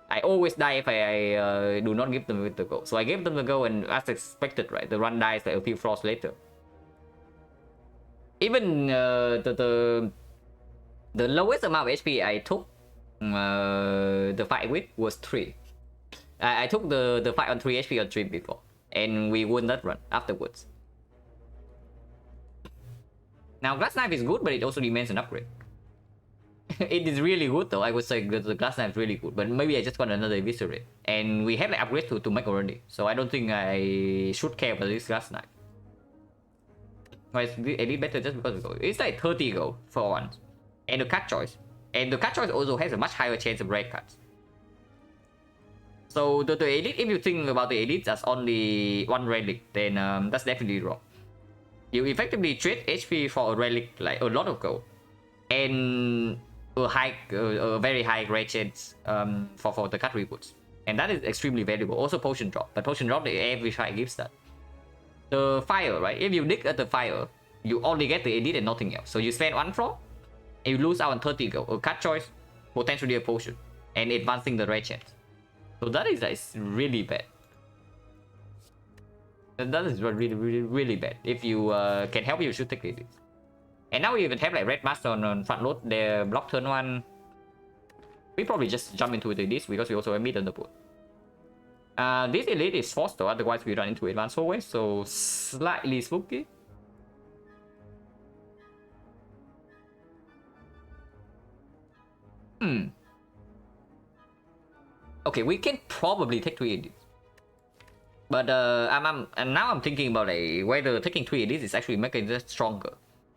I always die if I do not give them with the gold. So I gave them the gold, and as expected, right, the run dies like a few frosts later. Even the lowest amount of HP I took the fight with was 3. I took the fight on 3 HP on 3 before, and we won that run afterwards. Now Glass Knife is good, but it also remains an upgrade. It is really good though. I would say the Glass Knife is really good, but maybe I just want another Eviscerate. And we have like upgrade to make already, so I don't think I should care about this Glass Knife. But it's a bit better just because it's like 30 gold for once. And the card choice. And the card choice also has a much higher chance of red cards. So the elite, if you think about the elites as only one relic, then that's definitely wrong. You effectively trade HP for a relic, like a lot of gold, and a very high red chance for the card reboots, and that is extremely valuable. Also potion drop, but potion drop every fight gives that. The fire, right? If you dig at the fire, you only get the elite and nothing else. So you spend 1 floor, and you lose out on 30 gold. A card choice, potentially a potion, and advancing the red chance. So that is like really bad. That is really bad. If you can help, you should take it. And now we even have like red master on front load. They block turn 1. We probably just jump into this because we also have mid on the board. This elite is forced though, otherwise we run into advanced hallway, so slightly spooky. Okay, we can probably take 3 elites. But and now I'm thinking about like whether taking 3 elites is actually making it stronger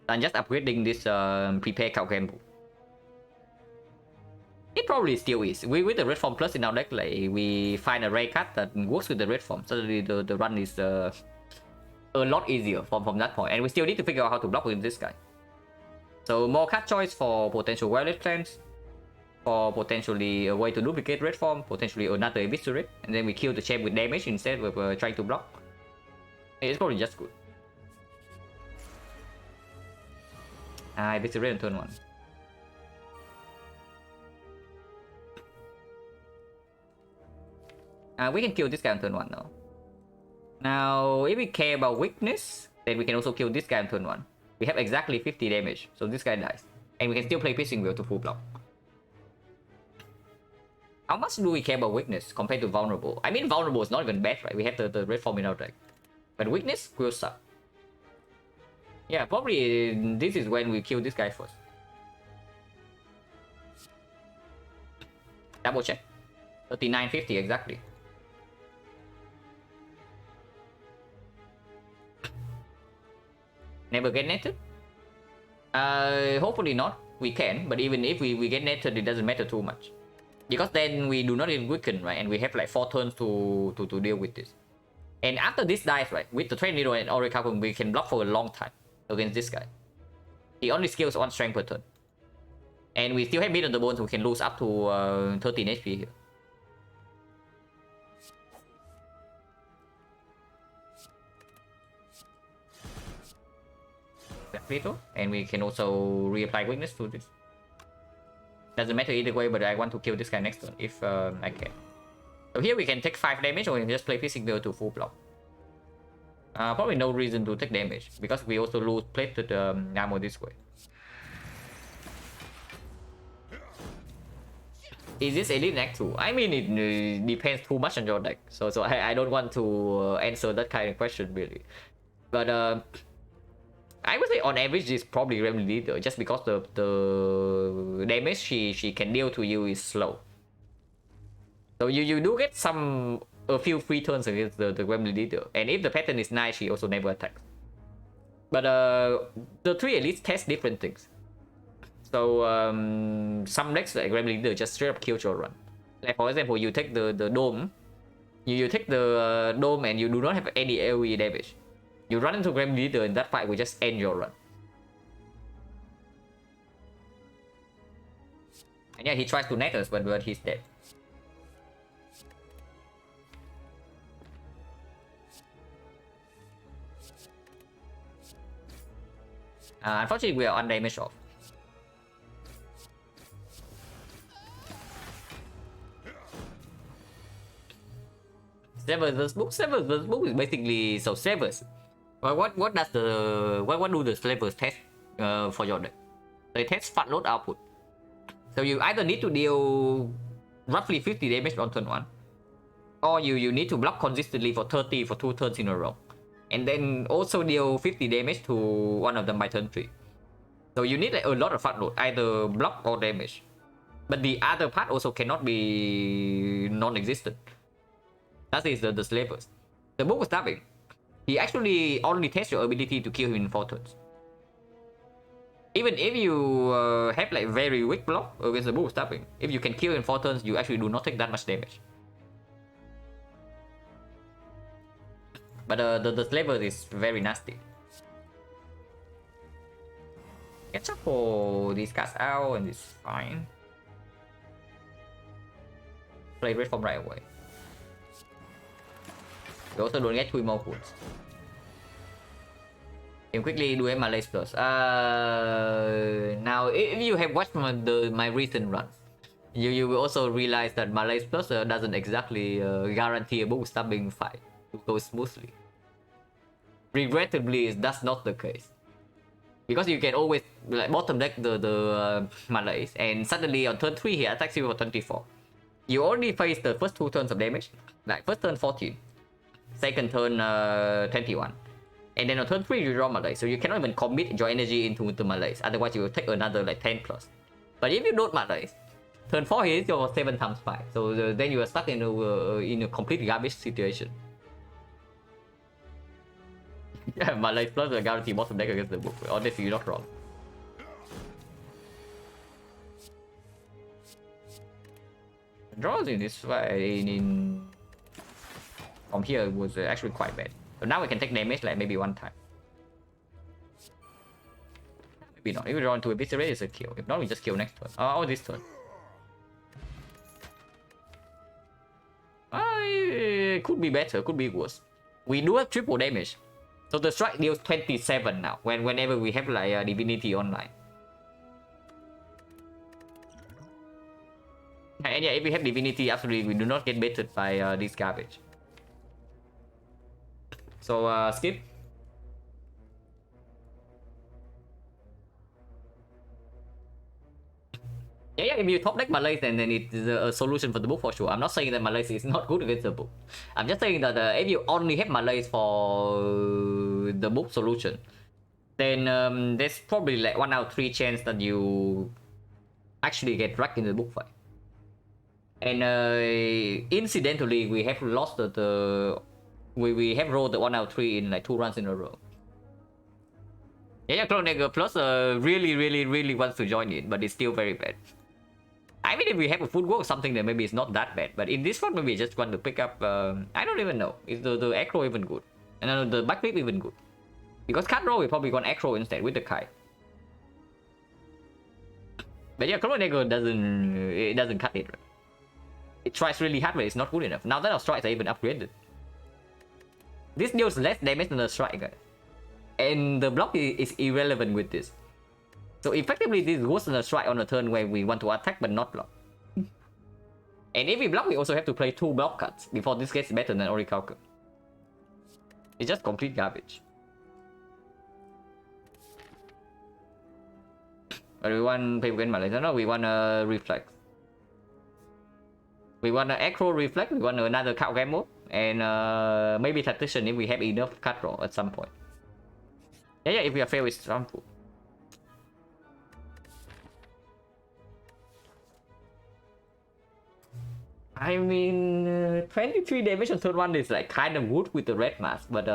than just upgrading this prepare cow gamble. It probably still is. With the red form plus in our deck, like we find a rare card that works with the red form. Suddenly the run is a lot easier from that point. And we still need to figure out how to block with this guy. So more card choice for potential wireless clans, for potentially a way to duplicate red form, potentially another Eviscerate, and then we kill the champ with damage instead of trying to block. It's probably just good. I eviscerate on turn 1. We can kill this guy on turn 1 now. Now, if we care about weakness, then we can also kill this guy on turn 1. We have exactly 50 damage, so this guy dies. And we can still play Piercing Wheel to full block. How much do we care about weakness compared to vulnerable? I mean, vulnerable is not even bad, right? We have the red form in our deck. But weakness will suck. Yeah, probably this is when we kill this guy first. Double check. 3950 exactly. Never get netted? Hopefully not. We can, but even if we get netted, it doesn't matter too much. Because then we do not even weaken, right? And we have like 4 turns to deal with this. And after this dies, right, with the Trade Needle and Orichalcum, we can block for a long time against this guy. He only scales 1 strength per turn. And we still have Meat on the Bones, so we can lose up to 13 HP here. And we can also reapply weakness to this. Doesn't matter either way, but I want to kill this guy next turn if I can. So here we can take 5 damage, or we can just play Piercing Wheel to full block. Probably no reason to take damage, because we also lose plated ammo this way. Is this Elite Act 2? I mean, it depends too much on your deck. So I don't want to answer that kind of question, really. But I would say on average, this is probably Gremlin Leader, just because the damage she can deal to you is slow. So you do get a few free turns against the Gremlin Leader. And if the pattern is nice, she also never attacks. But the 3 elites test different things. So some decks like Gremlin Leader just straight up kill your run. Like for example, you take the dome. You take the dome and you do not have any AoE damage. You run into Gremlin Leader and that fight will just end your run. And yeah, he tries to net us, but he's dead. Unfortunately, we are undamaged off. Severs book. Severs book is basically so Severs. What do the Severs test for your deck? They test fat load output. So you either need to deal roughly 50 damage on turn 1, or you need to block consistently for 30 for 2 turns in a row, and then also deal 50 damage to one of them by turn 3. So you need like a lot of fat load, either block or damage. But the other part also cannot be non-existent. That is the Slavers. The Book of Stabbing, he actually only tests your ability to kill him in 4 turns. Even if you have like very weak block against the Book of Stabbing, if you can kill in 4 turns, you actually do not take that much damage. But the Slaver is very nasty. Get up for these cards out and it's fine. Play Red Form right away. We also don't get 2 more foods. Can quickly do Malaise Plus. Now, if you have watched my recent run, you will also realize that Malaise Plus doesn't exactly guarantee a Book Stabbing fight to go smoothly. Regrettably, that's not the case. Because you can always like bottom deck the Malaise, and suddenly on turn 3 he attacks you for 24. You only face the first 2 turns of damage, like first turn 14, second turn 21, and then on turn 3 you draw Malaise, so you cannot even commit your energy into the Malaise, otherwise you will take another like 10 plus. But if you don't Malaise, turn 4 he hits your 7 times 5, so then you are stuck in a complete garbage situation. Yeah, Malaise Plus a guarantee bottom deck against the book, honestly you're not wrong. Draws in this fight from here was actually quite bad. So now we can take damage like maybe 1 time. Maybe not. If we draw into Eviscerate, it's a kill. If not, we just kill next turn. Or this turn. It could be better, could be worse. We do have triple damage. So the strike deals 27 now, whenever we have like Divinity online. And yeah, if we have Divinity, absolutely, we do not get baited by this garbage. So skip. Yeah, if you top deck Malaise, then it is a solution for the book for sure. I'm not saying that Malaise is not good against the book. I'm just saying that if you only have Malaise for the book solution, then there's probably like 1 out of 3 chance that you actually get wrecked in the book fight. And incidentally, we have lost we have rolled the 1 out of 3 in like 2 runs in a row. Yeah, XecnaR Plus really wants to join it, but it's still very bad. I mean, if we have a footwork or something, then maybe it's not that bad. But in this one, maybe I just want to pick up. I don't even know. Is the acro even good? And the backflip even good? Because cut roll, we probably gonna acro instead with the Kai. But yeah, XecnaR doesn't cut it. It tries really hard, but it's not good enough. Now that our strikes are even upgraded, this deals less damage than the strike, guys. And the block is irrelevant with this. So effectively, this is worse than a strike on a turn where we want to attack but not block. And if we block, we also have to play 2 block cuts before this gets better than Orichalcum. It's just complete garbage. But we want Paper Game Malaysia. No, we want a Reflex. We want an Acro Reflex. We want another Cow Game mode. And maybe Tactician if we have enough cut roll at some point. Yeah, if we are fair with Stormpool. I mean, 23 damage on turn 1 is like kind of good with the red mask, but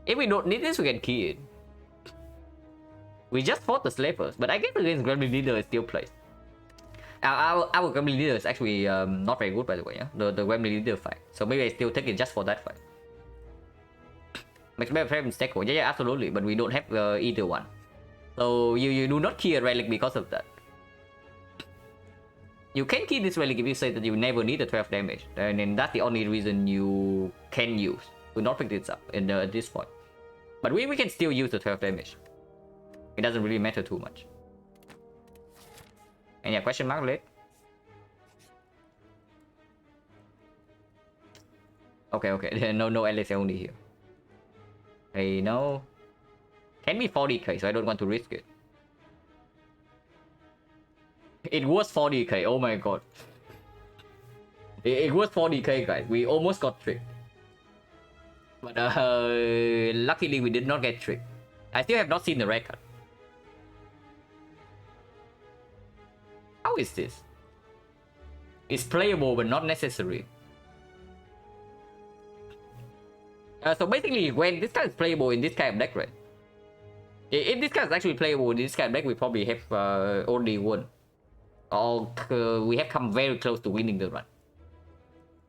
if we don't need this, we can key it. We just fought the Slavers, but I guess against Gremlin Leader is still plays. Our Gremlin Leader is actually not very good, by the way, yeah? The Gremlin Leader fight. So maybe I still take it just for that fight. Makes better from Steko. Yeah, absolutely, but we don't have either one. So you do not key a relic because of that. You can key this relic if you say that you never need the 12 damage, and then that's the only reason you can use to not pick this up at this point. But we can still use the 12 damage. It doesn't really matter too much. And yeah, question mark late. Okay. no LS only here. Hey, no. Can be 40k, so I don't want to risk it. It was 40k, oh my god. It was 40k, guys. We almost got tricked. But luckily we did not get tricked. I still have not seen the record. How is this? It's playable but not necessary. So basically, when this guy is playable in this kind of deck, right? If this guy is actually playable in this kind of deck, we probably have already won. Or we have come very close to winning the run.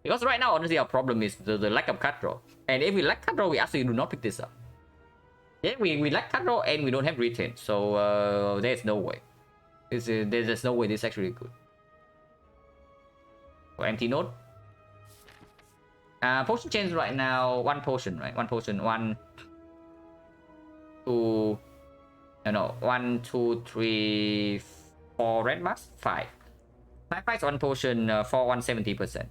Because right now, honestly, our problem is the lack of cut draw. And if we lack cut draw, we actually do not pick this up. Yeah, we lack cut draw and we don't have retain. So there's no way. There's no way this is actually good. For empty node. Potion chains right now, 1 potion, right? 1 potion, 1, 2, no, 1, 2, 3, 4 red mask, 5. 5 fights, 1 potion for 170%.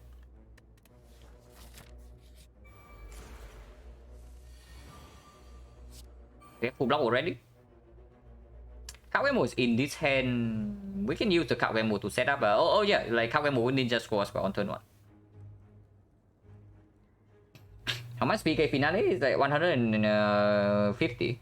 Okay, full block already. Kawemo is in this hand. We can use the Kawemo to set up. Oh yeah, like Kawemo with Ninja Squad as well on turn 1. How much PK finale is like 150.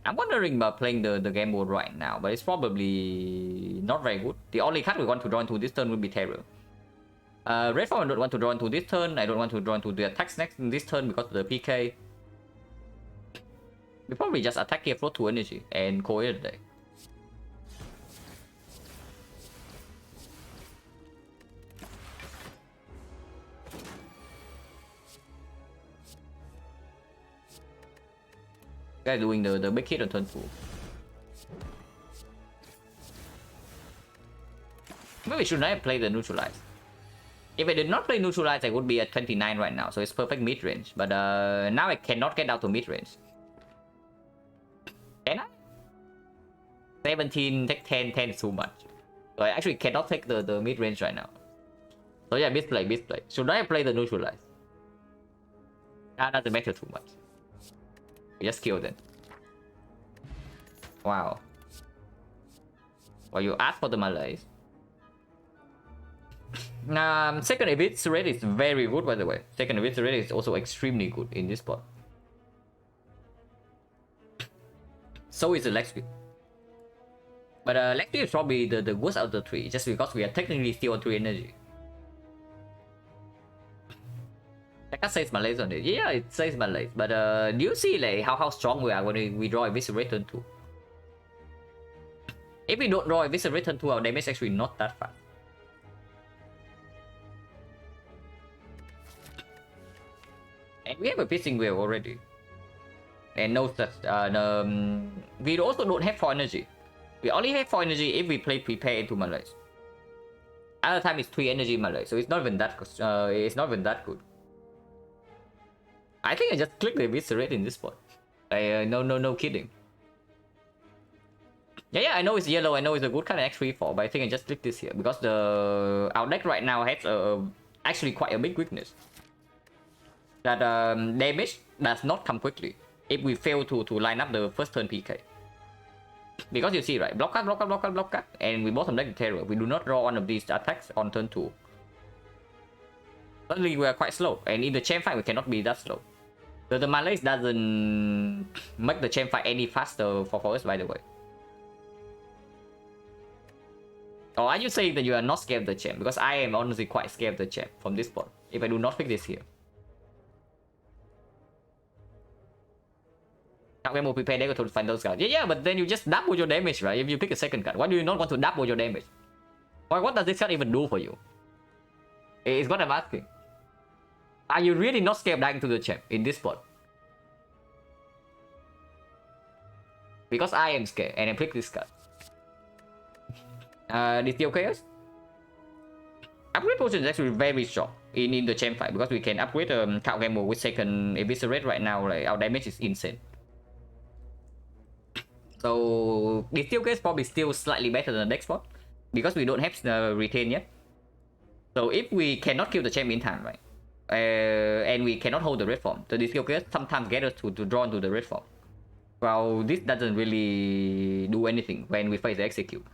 I'm wondering about playing the game mode right now, but it's probably not very good. The only card we want to draw into this turn would be Terror. Red Form I don't want to draw into this turn. I don't want to draw into the attacks next in this turn because of the PK. We probably just attack here, float 2 energy, and call it a day. Guy doing the big hit on turn 2. Maybe should I play the neutralize? If I did not play neutralize, I would be at 29 right now, so it's perfect mid range. But now I cannot get out to mid range. Can I? 17, take 10, 10 is too much. So I actually cannot take the mid range right now. So yeah, misplay. Should I play the neutralize? That doesn't matter too much. We just kill them. Wow. Well, you asked for the Malays. Second eviscerate is very good, by the way. Second eviscerate is also extremely good in this spot. So is the leg sweep. But leg sweep is probably the worst out of the three, just because we are technically still on 3 energy. I can't say it's Malays on it. Yeah, it says Malays. But do you see like how strong we are when we draw eviscerate turn 2? If we don't draw eviscerate turn 2, our damage is actually not that fast. And we have a piercing wheel already. And no such, we also don't have 4 energy. We only have 4 energy if we play prepare into Malays. Other time it's 3 energy Malays, so it's not even that good. I think I just clicked the eviscerate in this spot. No kidding. Yeah, I know it's yellow, I know it's a good kind of X3-4, but I think I just clicked this here because our deck right now has actually quite a big weakness. That damage does not come quickly if we fail to line up the first turn PK. Because you see, right, block card, and we bottom deck the terror. We do not draw one of these attacks on turn 2. Suddenly we are quite slow, and in the champ fight we cannot be that slow. The Malays doesn't make the champ fight any faster for us, by the way. Or are you saying that you are not scared of the champ? Because I am honestly quite scared of the champ from this spot, if I do not pick this here. Can't prepare deck to find those cards. Yeah, but then you just double your damage, right? If you pick a second card, why do you not want to double your damage? What does this card even do for you? It's what I'm asking. Are you really not scared of dying to the champ in this spot? Because I am scared and I pick this card. This the okay? Upgrade potion is actually very strong in the champ fight because we can upgrade Count Gamble with second eviscerate right now. Like our damage is insane. So the steel case probably still slightly better than the next spot because we don't have retain yet. So if we cannot kill the champ in time, right, and we cannot hold the red form, the skill case sometimes get us to draw into the red form. Well, this doesn't really do anything when we face the execute.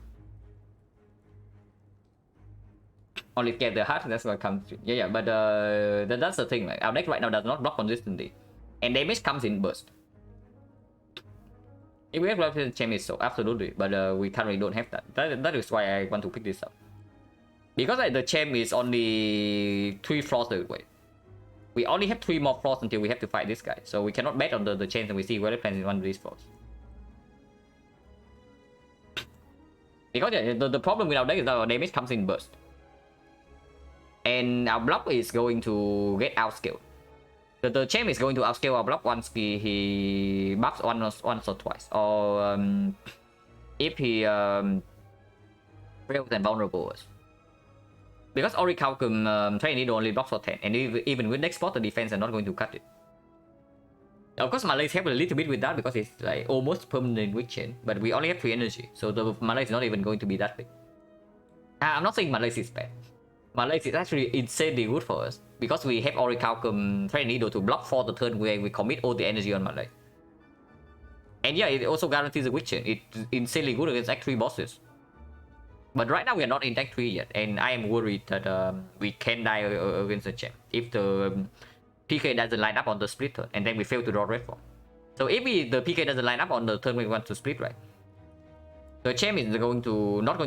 Only get the heart, that's what comes to. Yeah, but that's the thing. Like our deck right now does not block consistently, and damage comes in burst. If we have left champ is so absolutely, but we currently don't have that. That is why I want to pick this up. Because like, the champ is only 3 floors away. We only have 3 more floors until we have to fight this guy. So we cannot bet on the champ and we see whether plans in one of these floors. Because yeah, the problem with our deck is that our damage comes in burst. And our block is going to get outscaled. The champ is going to outscale our block once he buffs once or twice. Or if he fails and vulnerable. Because Orichalcum Training only blocks for 10, and even with next spot, the defense are not going to cut it. Of course, Malays help a little bit with that because it's like almost permanent weak chain, but we only have 3 energy, so the Malays is not even going to be that big. I'm not saying Malays is bad. Malays is actually insanely good for us because we have Orichalcum Training to block for the turn where we commit all the energy on Malay. And yeah, it also guarantees a weak chain. It's insanely good against Act 3 bosses. But right now we are not in Act 3 yet, and I am worried that we can die against the champ if the PK doesn't line up on the split turn, and then we fail to draw red form. So if the PK doesn't line up on the turn we want to split, right, the champ is not going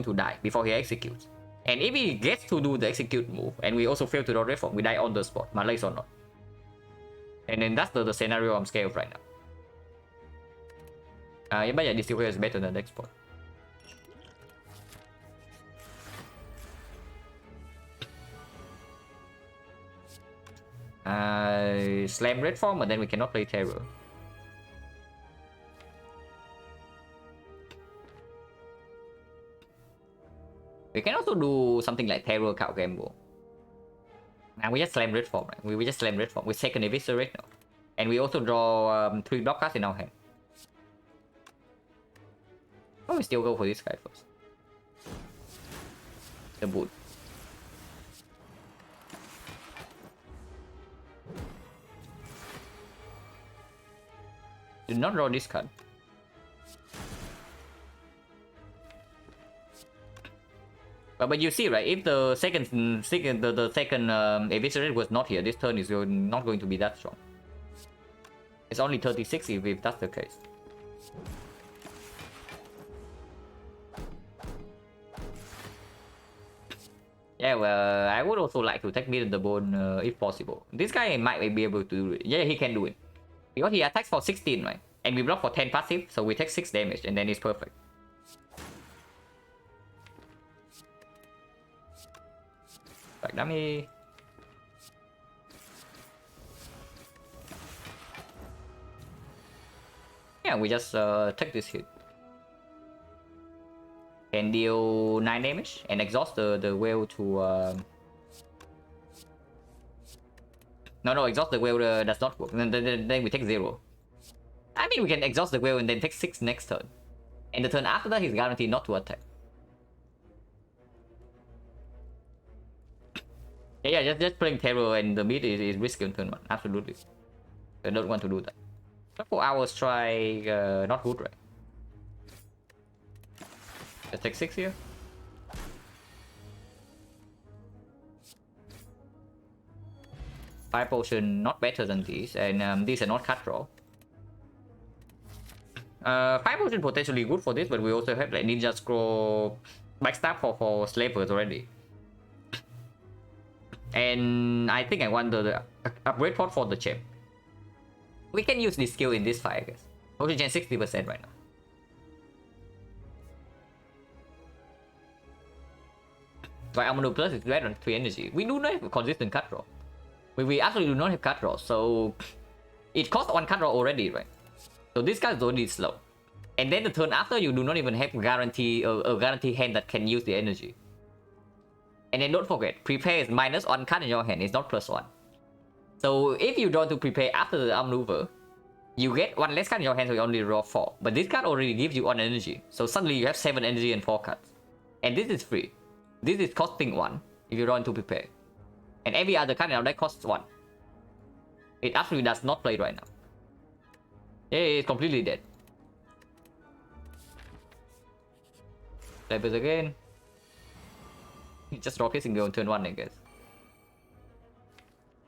to die before he executes. And if he gets to do the execute move, and we also fail to draw red form, we die on the spot, Malays or not. And then that's the scenario I'm scared of right now. Yeah, but yeah, this is better than the next spot. Slam red form, and then we cannot play terror. We can also do something like Terror Cow Gamble. And we just slam red form, right? We just slam red form. We second Eviscerate now. And we also draw 3 block cards in our hand. Oh, we still go for this guy first. The boot. Do not draw this card. But you see, right? If the second Eviscerate was not here, this turn is not going to be that strong. It's only 36 if that's the case. Yeah, well, I would also like to take Meet the Bone if possible. This guy might be able to do it. Yeah, he can do it. Because he attacks for 16, right? And we block for 10 passive, so we take 6 damage, and then it's perfect. Back dummy. Yeah, we just take this hit. Can deal 9 damage and exhaust the whale to... No, exhaust the whale does not work. Then we take 0. I mean, we can exhaust the whale and then take 6 next turn. And the turn after that, he's guaranteed not to attack. Yeah, just playing Terror and the mid is risky on turn 1. Absolutely. I don't want to do that. 4 hours try, not good, right? Let's take 6 here. Fire Potion not better than these, and these are not cut draw. Fire Potion potentially good for this, but we also have like Ninja Scroll backstab for slavers already. And I think I want the upgrade pot for the champ. We can use this skill in this fight, I guess. Potion Gen 60% right now. But Amano Plus is red on 3 energy. We do not have a consistent cut draw. We actually do not have cut draw, so it costs 1 cut draw already, right? So this guy is already slow. And then the turn after, you do not even have guarantee a guarantee hand that can use the energy. And then don't forget, prepare is minus 1 card in your hand, it's not plus 1. So if you draw to prepare after the arm maneuver, you get 1 less card in your hand, so you only draw 4. But this card already gives you 1 energy, so suddenly you have 7 energy and 4 cards. And this is free. This is costing 1 if you draw into prepare. And every other card in our deck costs 1. It absolutely does not play right now. Yeah, it's completely dead. Slavers again. Just draw kissing on turn 1, I guess.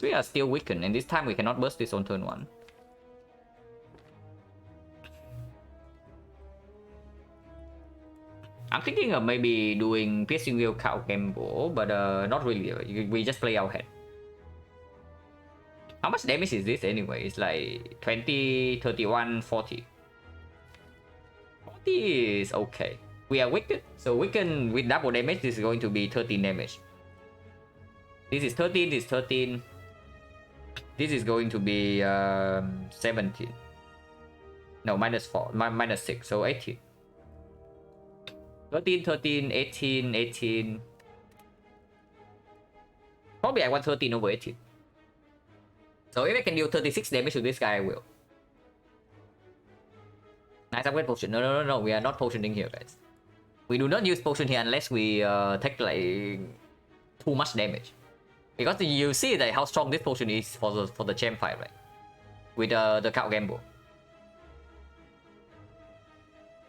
We are still weakened, and this time we cannot burst this on turn 1. I'm thinking of maybe doing Piercing Wheel Cow Gamble, but not really. We just play our head. How much damage is this anyway? It's like 20, 31, 40. 40 is okay. We are weakened, so weakened with double damage, this is going to be 13 damage. This is 13, this is 13. This is going to be 17. No, minus 4, minus 6, so 18. 13, 13, 18, 18. Probably I want 13 over 18. So if I can deal 36 damage to this guy, I will. Nice upgrade potion. No. We are not potioning here, guys. We do not use potion here unless we take like too much damage. Because you see that how strong this potion is for the champ fight, right? With the cow gamble.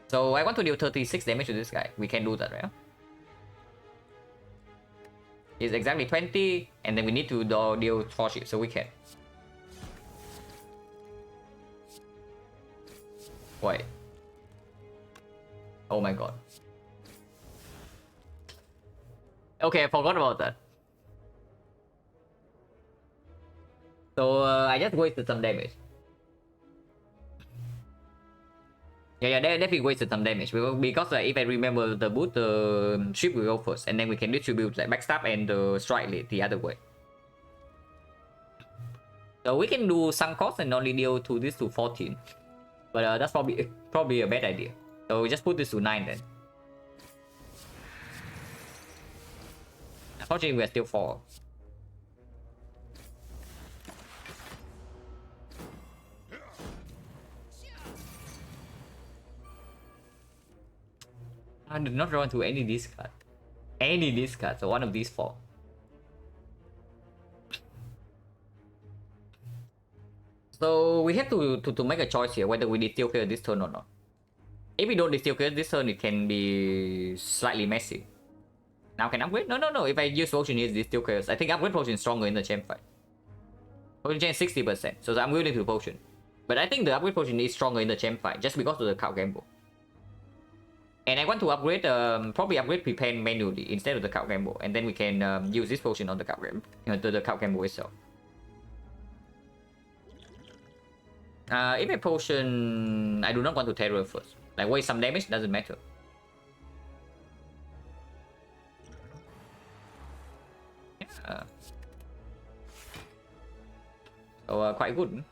So I want to deal 36 damage to this guy. We can do that, right? It's exactly 20, and then we need to deal 4 ships, so we can. Wait. Oh my god. Okay, I forgot about that. So I just wasted some damage. Yeah, definitely wasted some damage because if I remember the boot, the ship will go first, and then we can distribute like backstab and the strike lead the other way. So we can do some cost and only deal to this to 14, but that's probably a bad idea. So we just put this to 9 then. Unfortunately, we're still 4. I did not draw into any discard. Any discard, so one of these 4. So we have to make a choice here whether we Distill Clear this turn or not. If we don't Distill Clear this turn, it can be slightly messy. Now can upgrade? No. If I use potion here, Distill Clears. I think upgrade potion is stronger in the champ fight. Potion change 60%, so I'm willing to potion. But I think the upgrade potion is stronger in the champ fight just because of the card gamble. And I want to upgrade, probably upgrade Prepare manually instead of the card gamble, and then we can use this potion on the card gamble, to the card gamble itself. If a potion, I do not want to terror first. Like waste some damage, doesn't matter. Yeah. So quite good.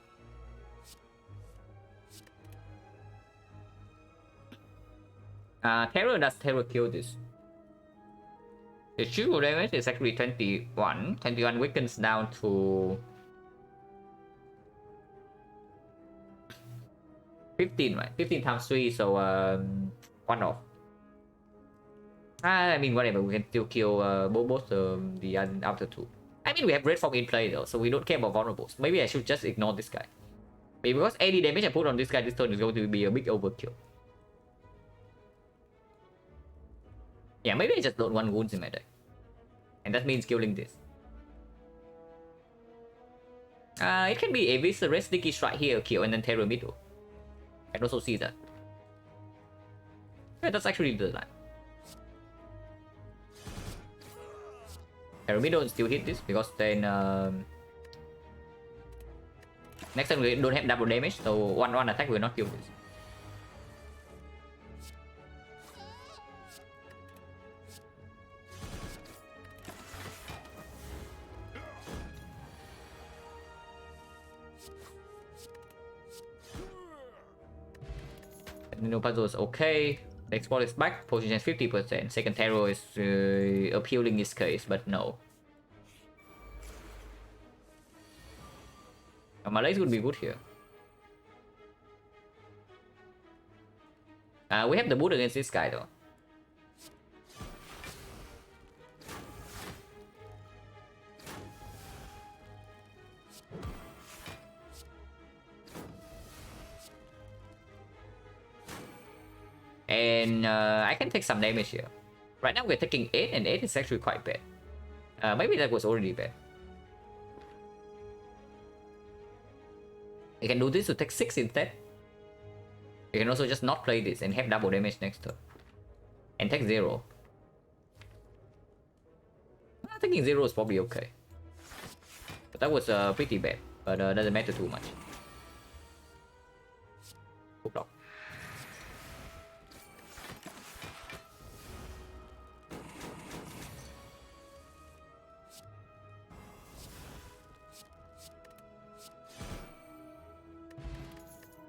Terror does terror kill this. The true damage is actually 21. 21 weakens down to 15, right? 15 times 3, so 1 off. I mean, whatever, we can still kill both the outer 2. I mean, we have Red Fog in play though, so we don't care about vulnerables. Maybe I should just ignore this guy. Maybe because any damage I put on this guy this turn is going to be a big overkill. Yeah, maybe I just don't want wounds in my deck. And that means killing this. It can be Eviscerate, Sticky Strike here, kill, and then Terror Middle. I can also see that. Yeah, that's actually the line. Terror Middle will still hit this, because then... next time we don't have double damage, so one attack will not kill this. No puzzle is okay. The export is back. Potion chance 50%. Second terror is appealing his case, but no. Malaise would be good here. We have the boot against this guy though. And I can take some damage here. Right now we're taking 8, and 8 is actually quite bad. Maybe that was already bad. You can do this to take 6 instead. You can also just not play this and have double damage next turn. And take 0. I think 0 is probably okay. But that was pretty bad. But doesn't matter too much. Good block.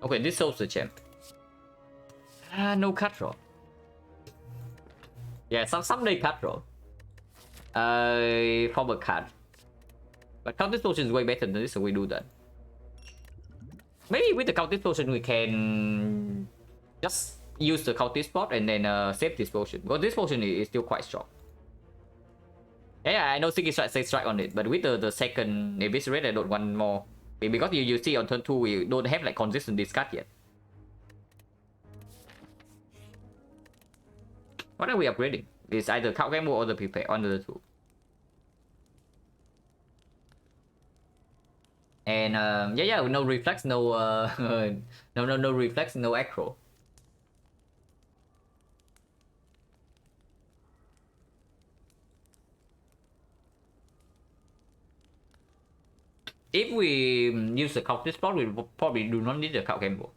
Okay, this solves the champ. No cut draw. Yeah, someday cut draw. Forward card. But Countess Potion is way better than this, so we do that. Maybe with the Countess Potion we can just use the Countess spot and then save this potion. Because this potion is still quite strong. Yeah, I know Sticky Strike says strike on it, but with the second Eviscerate I don't want more. Because you see on turn 2 we don't have like consistent discard yet. What are we upgrading? It's either Count Gamble or the Prepare, under the 2. And yeah, no reflex, no no reflex, no acro. If we use the Countess spot, we probably do not need the Count Gamble.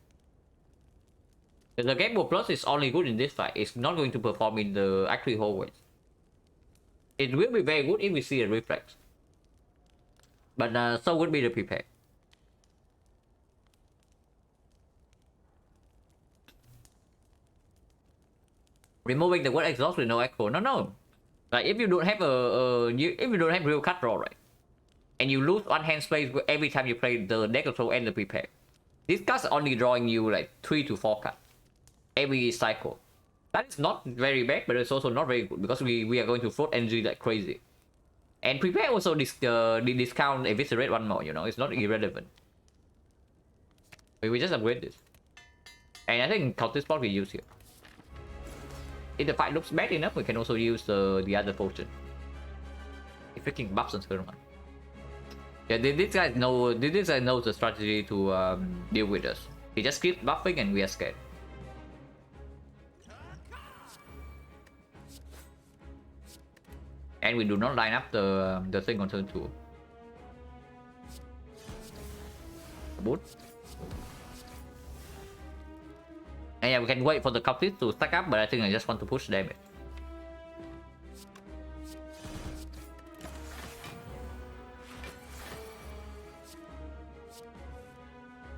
The Gamble Plus is only good in this fight. It's not going to perform in the actual hallways. It will be very good if we see a reflex. But so would be the Prepare. Removing the word exhaust with no echo. No. Like if you don't have if you don't have real cut draw, right, and you lose one hand space every time you play the deck control and the prepare, this card's only drawing you like 3 to 4 cards every cycle. That is not very bad, but it's also not very good because we are going to float energy like crazy. And prepare also discount eviscerate one more, you know, it's not irrelevant. We just upgrade this. And I think counter spot we use here. If the fight looks bad enough, we can also use the other potion. He freaking buffs on turn 1. Yeah, this guy knows the strategy to deal with us. He just keeps buffing and we are scared. And we do not line up the thing on turn 2. Boot. And yeah, we can wait for the cultist to stack up, but I think I just want to push damage.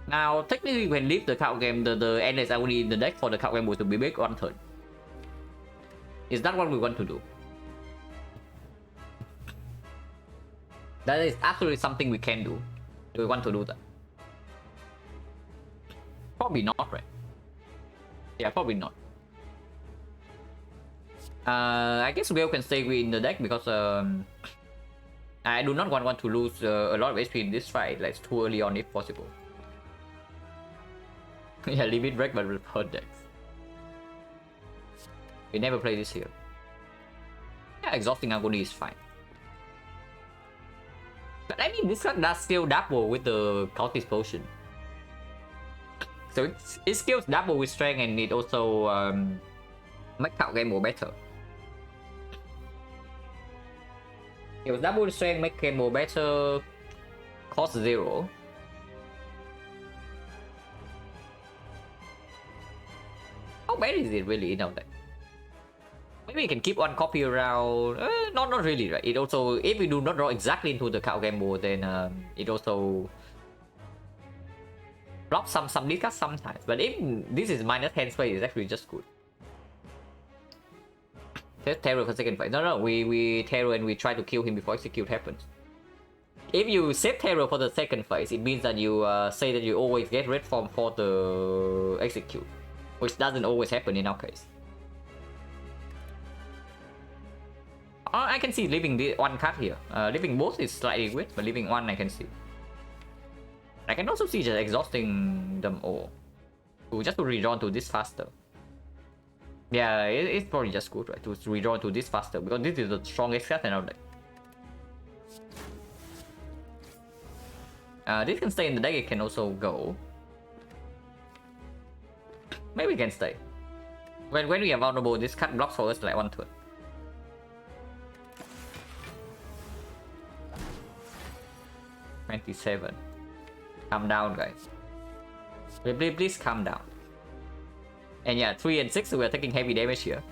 Now, technically, we can leave the card game, the NS only in the deck for the card game to be big one turn. Is that what we want to do? That is absolutely something we can do. Do we want to do that? Probably not, right? Yeah, probably not. I guess Gale can stay in the deck because I do not want to lose a lot of HP in this fight. Like, it's too early on if possible. Yeah, limit break but with hurt decks. We never play this here. Yeah, exhausting agony is fine. But I mean, this card does still double with the cultist potion. So it skills double with strength and it also make card game more better. It was double with strength, make game more better, cost 0. How bad is it really in our deck? Maybe we can keep one copy around. Not really, right? It also, if we do not draw exactly into the card game board, then it also block some discard sometimes. But if this is minus hand space, it's actually just good. Test terror for second phase. No, we terror and we try to kill him before execute happens. If you save terror for the second phase, it means that you say that you always get red form for the execute, which doesn't always happen in our case. I can see leaving the one card here. Leaving both is slightly weird, but leaving one I can see. I can also see just exhausting them all. Just to redraw to this faster. Yeah, it's probably just good, right? To redraw to this faster, because this is the strongest card in our deck. This can stay in the deck, it can also go. Maybe we can stay. When we are vulnerable, this card blocks for us like one turn. $27. Calm down, guys. Please calm down. And yeah, 3 and 6, we are taking heavy damage here.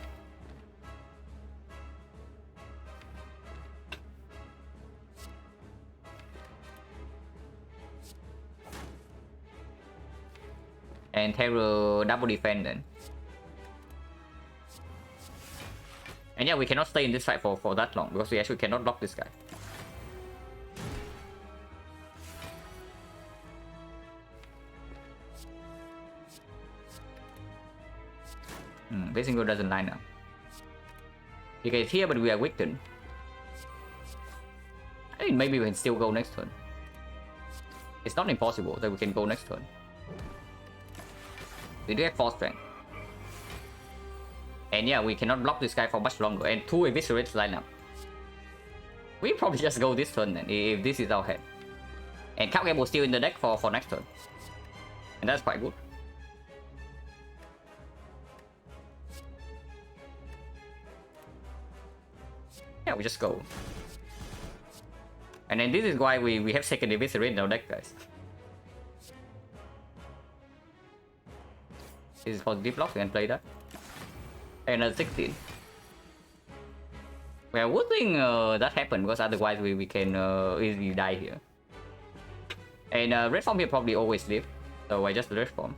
And Terror double defend then. And yeah, we cannot stay in this fight for that long because we actually cannot block this guy. This single doesn't line up. You guys here, but we are weakened. I think maybe we can still go next turn. It's not impossible that we can go next turn. We do have 4 strength. And yeah, we cannot block this guy for much longer. And 2 eviscerates line up. We probably just go this turn then, if this is our head. And Card Game was still in the deck for next turn. And that's quite good. Yeah, we just go. And then this is why we have second eviscerate in our deck, guys. This is positive block, we can play that. And 16. We are wishing that happened because otherwise we can easily die here. And red form here probably always live, so I just red form.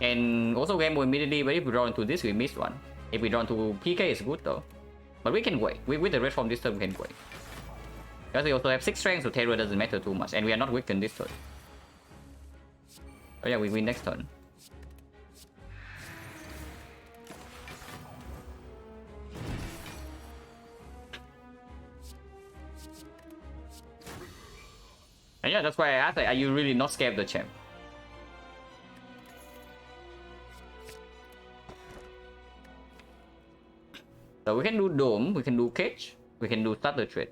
And also game immediately, but if we draw into this, we miss one. If we draw to PK, it's good though. But we can wait. With the red form this turn, we can wait. Because we also have 6 strength, so terror doesn't matter too much. And we are not weakened this turn. Oh yeah, we win next turn. And yeah, that's why I asked, like, are you really not scared of the champ? So we can do Dome, we can do Cage, we can do Starter Trade.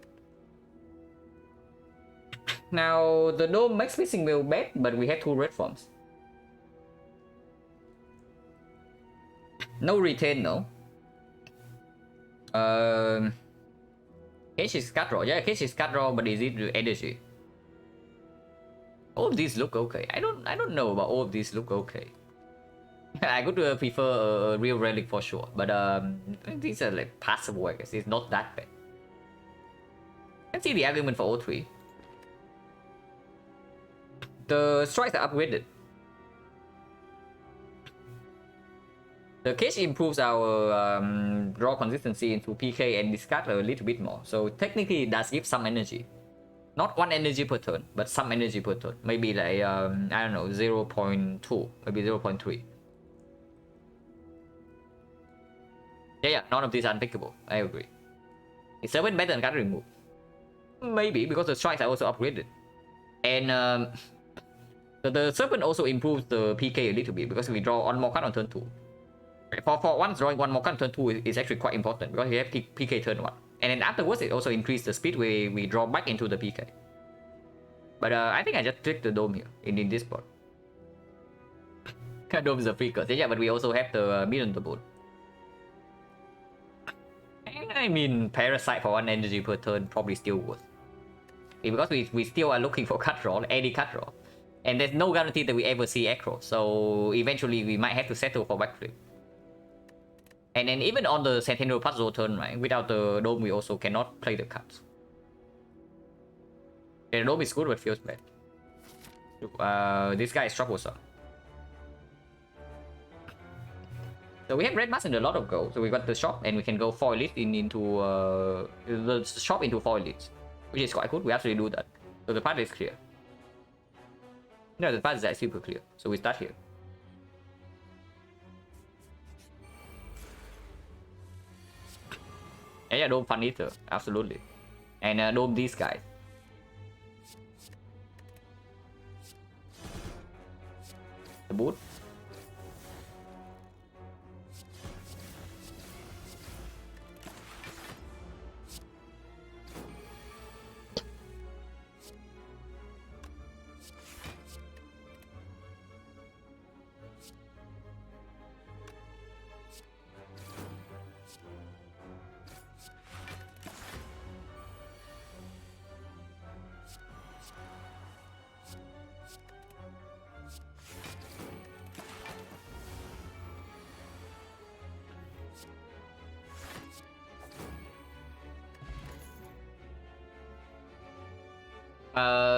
Now, the Dome makes missing will bad, but we have 2 red forms. No retain, no. Cage is cut draw. Yeah, Cage is cut draw, but is it energy? All of these look okay. I don't know about all of these look okay. I would prefer a real relic for sure, but these are like passable, I guess. It's not that bad. I can see the argument for all 3. The strikes are upgraded. The cage improves our draw consistency into PK and discard a little bit more. So technically it does give some energy. Not 1 energy per turn, but some energy per turn. Maybe like, I don't know, 0.2, maybe 0.3. Yeah, none of these are unthinkable. I agree. Is 7 better than card remove? Maybe, because the strikes are also upgraded. And the serpent also improves the PK a little bit, because we draw 1 more card on turn 2. For once drawing 1 more card on turn 2 is actually quite important, because we have PK turn 1. And then afterwards, it also increased the speed we draw back into the PK. But I think I just clicked the Dome here, in this spot. Dome is a free curse. Yeah, but we also have the Million the Bone. I mean, Parasite for 1 energy per turn probably still worth. Because we still are looking for cut draw, any cut draw. And there's no guarantee that we ever see Acro, so eventually we might have to settle for backflip. And then even on the Centennial Puzzle turn, right, without the Dome we also cannot play the cards. Yeah, the Dome is good but feels bad. This guy is troublesome. So we have red mass and a lot of gold. So we got the shop and we can go 4 elites into the shop into 4 elites, which is quite good. We actually do that. So the path is clear. No, the path is actually super clear. So we start here. Yeah, Dome Fun Eater, absolutely. And Dome these guys. The boot.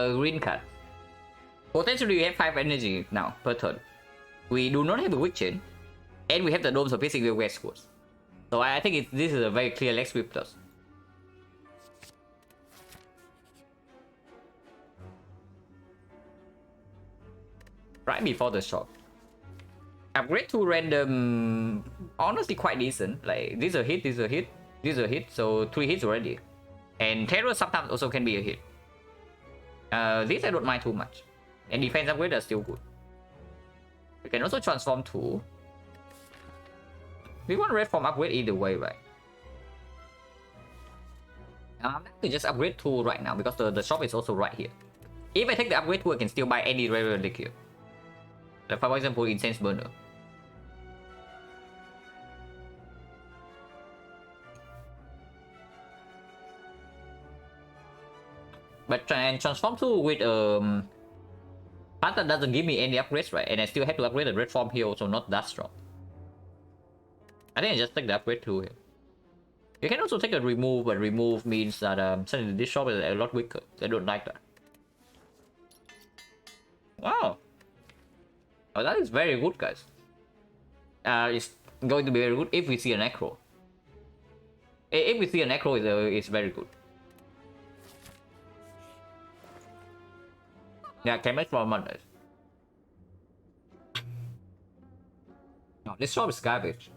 Green card. Potentially we have 5 energy now per turn. We do not have a weak chain, and we have the Domes of Piercing with West Coast. So I think this is a very clear leg sweep plus. Right before the shot. Upgrade to random, honestly quite decent. Like this is a hit, this is a hit, this is a hit, so 3 hits already. And terror sometimes also can be a hit. This I don't mind too much. And defense upgrade are still good. We can also transform too. We want red form upgrade either way, right? I'm going to just upgrade 2 right now because the shop is also right here. If I take the upgrade 2, I can still buy any rare relic here. Like for example, Incense Burner. But transform 2 with Panther doesn't give me any upgrades, right? And I still have to upgrade the red form here, also not that strong. I think I just take the upgrade 2 here. You can also take a remove, but remove means that suddenly this shop is a lot weaker. I don't like that. Wow. Oh, that is very good, guys. It's going to be very good if we see a necro. If we see a necro, it's very good. Yeah, can make for money. No, this shop is garbage.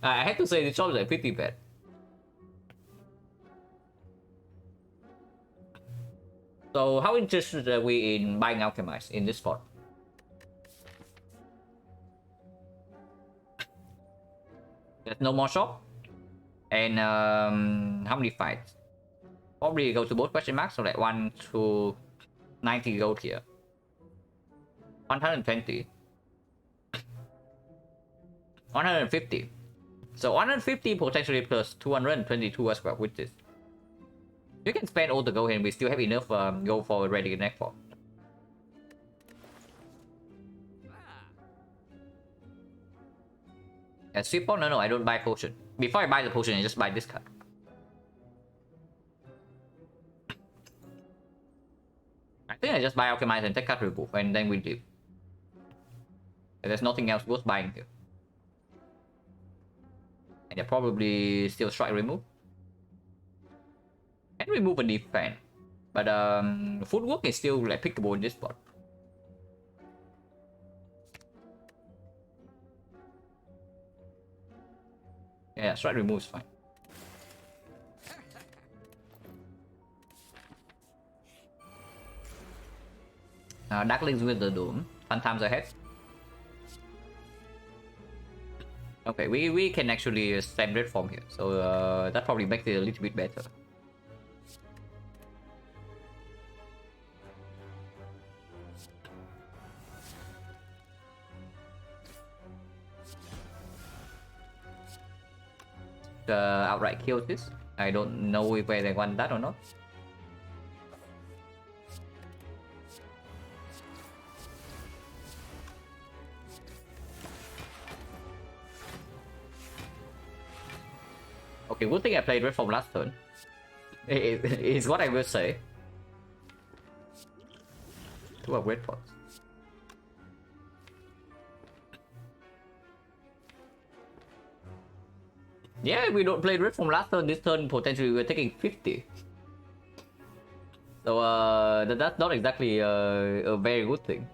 I have to say this shop is like 50 bad. So how interested are we in buying alchemize in this spot? There's no more shop. And how many fights? Probably go to both question marks, so like 1 to 90 gold here. 120. 150. So 150 potentially plus 222 as well with this. You can spend all the gold and we still have enough gold for ready next for. And sweep on? No, I don't buy potion. Before I buy the potion, I just buy this card. I think I just buy alchemize and take card remove and then we leave. There's nothing else worth buying here. And they're probably still strike remove. And remove a defense. But footwork is still like pickable in this spot. Yeah, strike remove is fine. Darklings with the Doom. Fun times ahead. Okay, we can actually stem red form here, so that probably makes it a little bit better. Outright kill this. I don't know if they want that or not. Okay, good thing I played red from last turn. It's what I will say. Two of red pots. Yeah, we don't play red from last turn. This turn potentially we're taking 50. So that's not exactly a very good thing.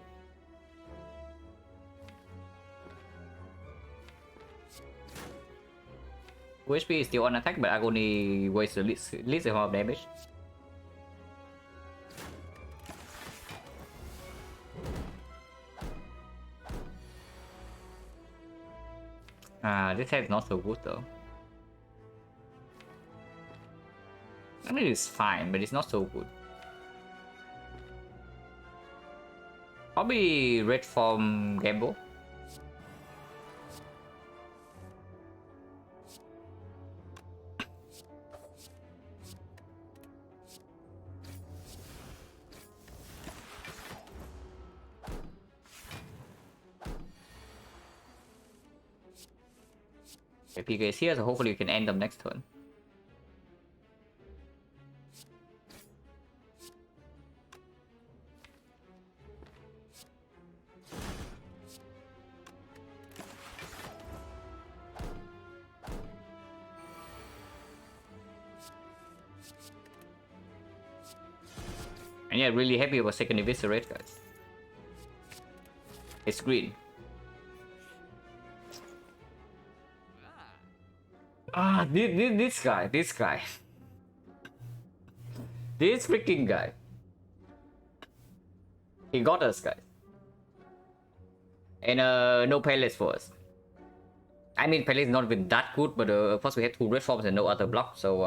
HP is still on attack, but Agony wastes the least amount of damage. This head is not so good though. I mean, it's fine, but it's not so good. Probably red from Gamble. Okay, PK is here, so hopefully you can end them next turn. And yeah, really happy about second eviscerate, guys. It's green. This guy. This freaking guy. He got us, guys. And no palace for us. I mean, palace is not even that good, but of course we have two red forms and no other block, so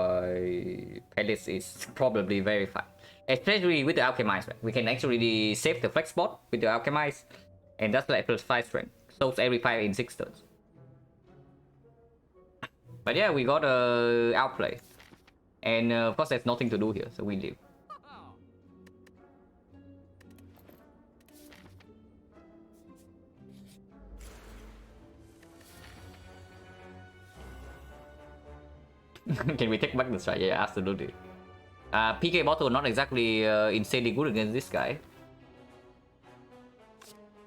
palace is probably very fine. Especially with the alchemize, right? We can actually save the flex spot with the alchemize, and that's like plus 5 strength. So every 5 in 6 turns. But yeah, we got a outplay, and of course there's nothing to do here, so we leave. Can we take back the strike? Yeah, absolutely. PK bottle not exactly insanely good against this guy,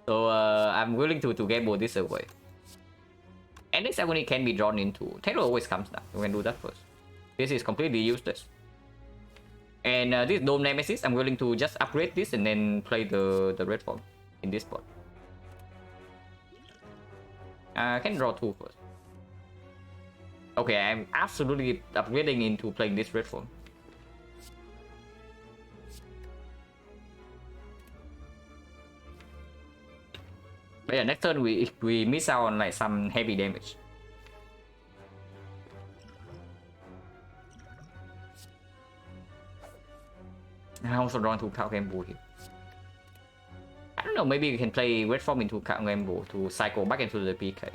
so I'm willing to gamble this away. And this agony can be drawn into. Terror always comes down. We can do that first. This is completely useless. And this Dome Nemesis, I'm willing to just upgrade this and then play the red form in this spot. I can draw 2 first. Okay, I'm absolutely upgrading into playing this red form. But yeah, next turn we miss out on like some heavy damage. I also drawn 2 card game here. I don't know, maybe we can play red form into card game to cycle back into the PK.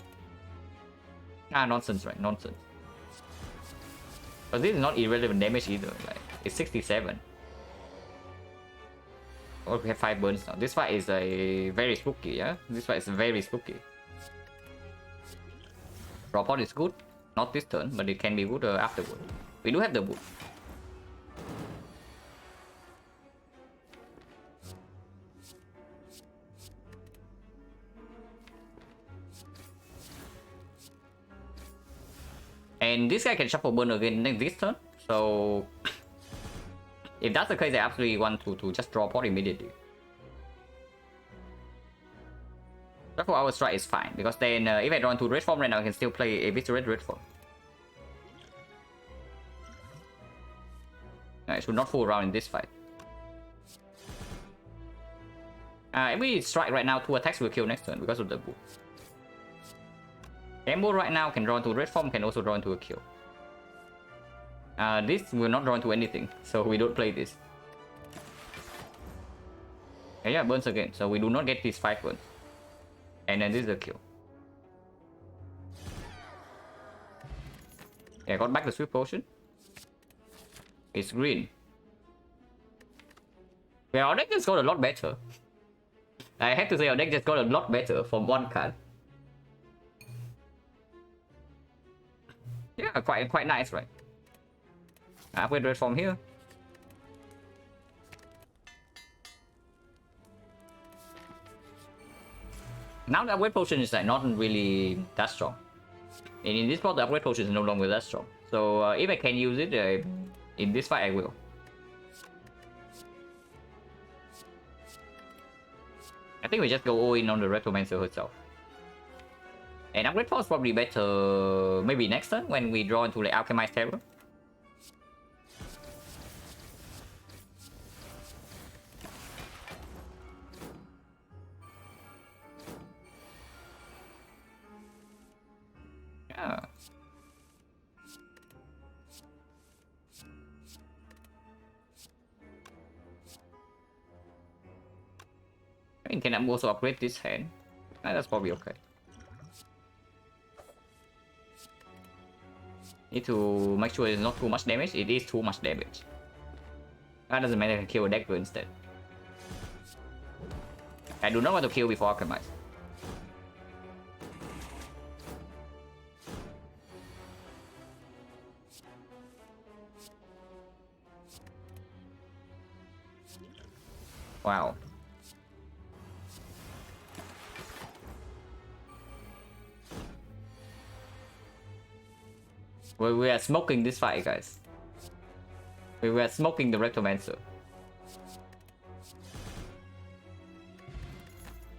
Ah, nonsense, right? Nonsense. But this is not irrelevant damage either. Like it's 67. Oh, we have 5 burns now. This fight is a very spooky, yeah? This fight is very spooky. Draw pod is good. Not this turn, but it can be good afterward. We do have the boot. And this guy can shuffle burn again next this turn. So if that's the case, I absolutely want to just draw pot immediately. 4 hour strike is fine, because then if I draw into red form right now, I can still play a Visceral red form. I should not fool around in this fight. If we strike right now, 2 attacks will kill next turn because of the boot. Gamble right now can draw into red form, can also draw into a kill. This will not draw into anything, so we don't play this. Yeah, burns again, so we do not get these 5 burns. And then this is a kill. Yeah, got back the swift potion. It's green. Yeah, our deck just got a lot better. I have to say our deck just got a lot better from 1 card. Yeah, quite nice, right? Upgrade red form here. Now the upgrade potion is like not really that strong. And in this part, the upgrade potion is no longer that strong. So if I can use it in this fight, I will. I think we just go all in on the Retromancer herself. And upgrade form is probably better maybe next turn when we draw into the Alchemized Terror. Yeah. I mean, can I also upgrade this hand? That's probably okay. Need to make sure it's not too much damage. It is too much damage. That doesn't matter, I can kill a deck instead. I do not want to kill before Alchemize. Wow. We are smoking this fight, guys. We were smoking the Rectomancer.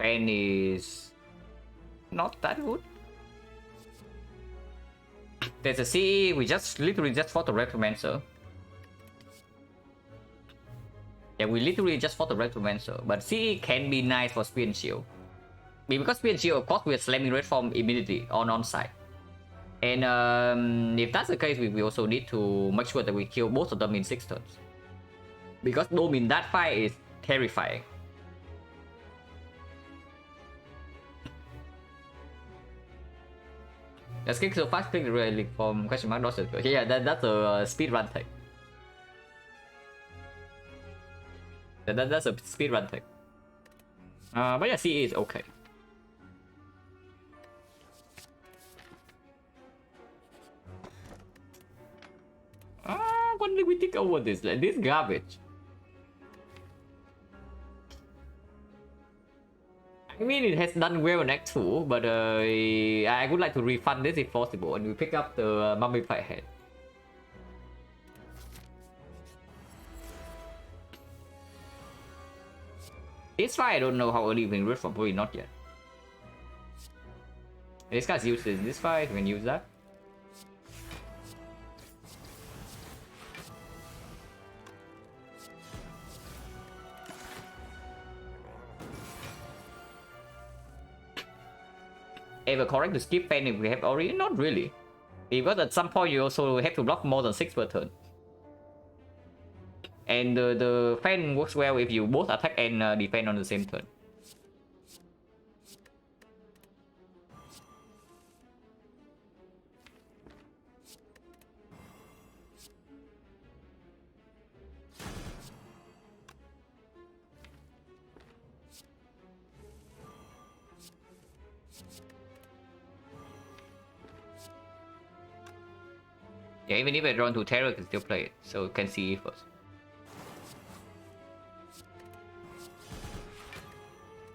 Pain is not that good. There's a CE, we just literally just fought the Rectomancer. Yeah, we literally just fought the Rectomancer, but CE can be nice for Spear and Shield. Because Spear and Shield, of course, we are slamming red form immediately on side. And if that's the case, we also need to make sure that we kill both of them in 6 turns. Because Dome in that fight is terrifying. Let's kick so fast click really from question mark Dawson. Yeah, that's a speed run tech. That's a speed run tech. But yeah, CE is okay. When did we take over this? Like this garbage. I mean, it has done well in Act 2, but I would like to refund this if possible, and we pick up the Mummified Head. This fight, I don't know how early we can root from, probably not yet. This guy's used in this fight, we can use that. Ever correct to skip fan if we have already? Not really. Because at some point you also have to block more than 6 per turn. And the fan works well if you both attack and defend on the same turn. Yeah, even if I draw into Terror, I can still play it, so can see it first.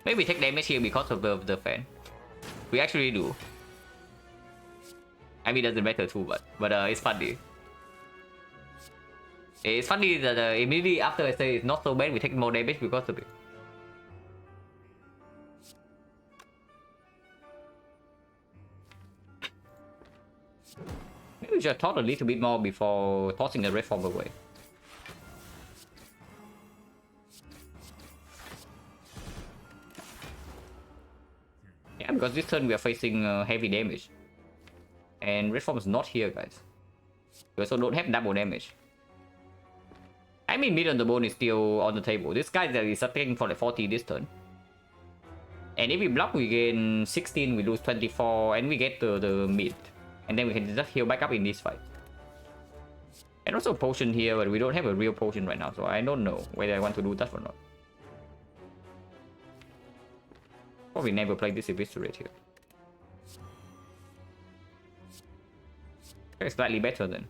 Maybe we take damage here because of the fan. We actually do. I mean, it doesn't matter too, but it's funny. It's funny that immediately after I say it's not so bad, we take more damage because of it. Maybe we should talk a little bit more before tossing the red form away. Yeah, because this turn we are facing heavy damage. And red form is not here, guys. We also don't have double damage. I mean, mid on the bone is still on the table. This guy that is attacking for like 40 this turn. And if we block, we gain 16, we lose 24, and we get the mid. And then we can just heal back up in this fight. And also potion here, but we don't have a real potion right now, so I don't know whether I want to do that or not. Probably never play this Eviscerate here. Okay, slightly better then.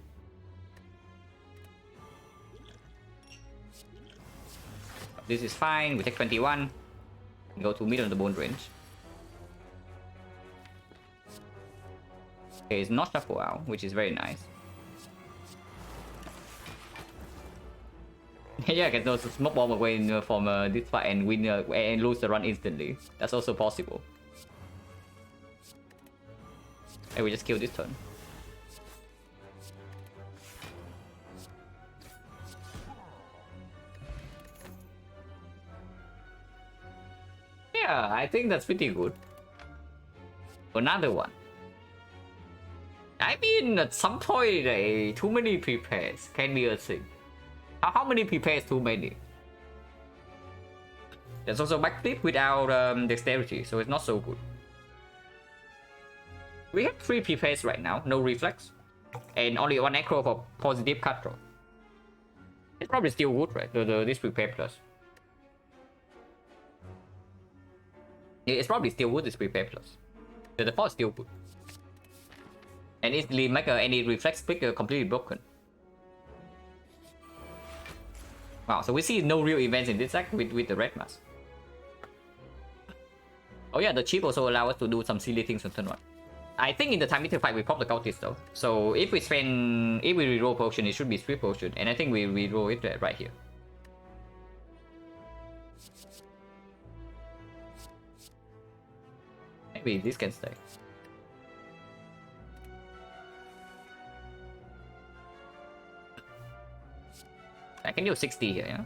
This is fine, we take 21. Go to mid on the bone range. Okay, it's not shuffle out, which is very nice. Yeah, I can also smoke bomb away from this fight and win and lose the run instantly. That's also possible. And we just kill this turn. Yeah, I think that's pretty good. Another one. I mean, at some point, too many prepares can be a thing. How many prepares too many? There's also backflip without dexterity, so it's not so good. We have 3 prepares right now, no reflex, and only 1 acro for positive cut draw. It's probably still good, right? This prepare plus. Yeah, it's probably still good, this prepare plus. The default is still good. And easily make any reflex pick completely broken. Wow, so we see no real events in this deck with the red mask. Oh yeah, the chip also allows us to do some silly things on turn 1. I think in the time meter fight we pop the cultist though. So if we reroll potion, it should be 3 potion, and I think we reroll it right here. Maybe this can stay. I can do 60 here, yeah?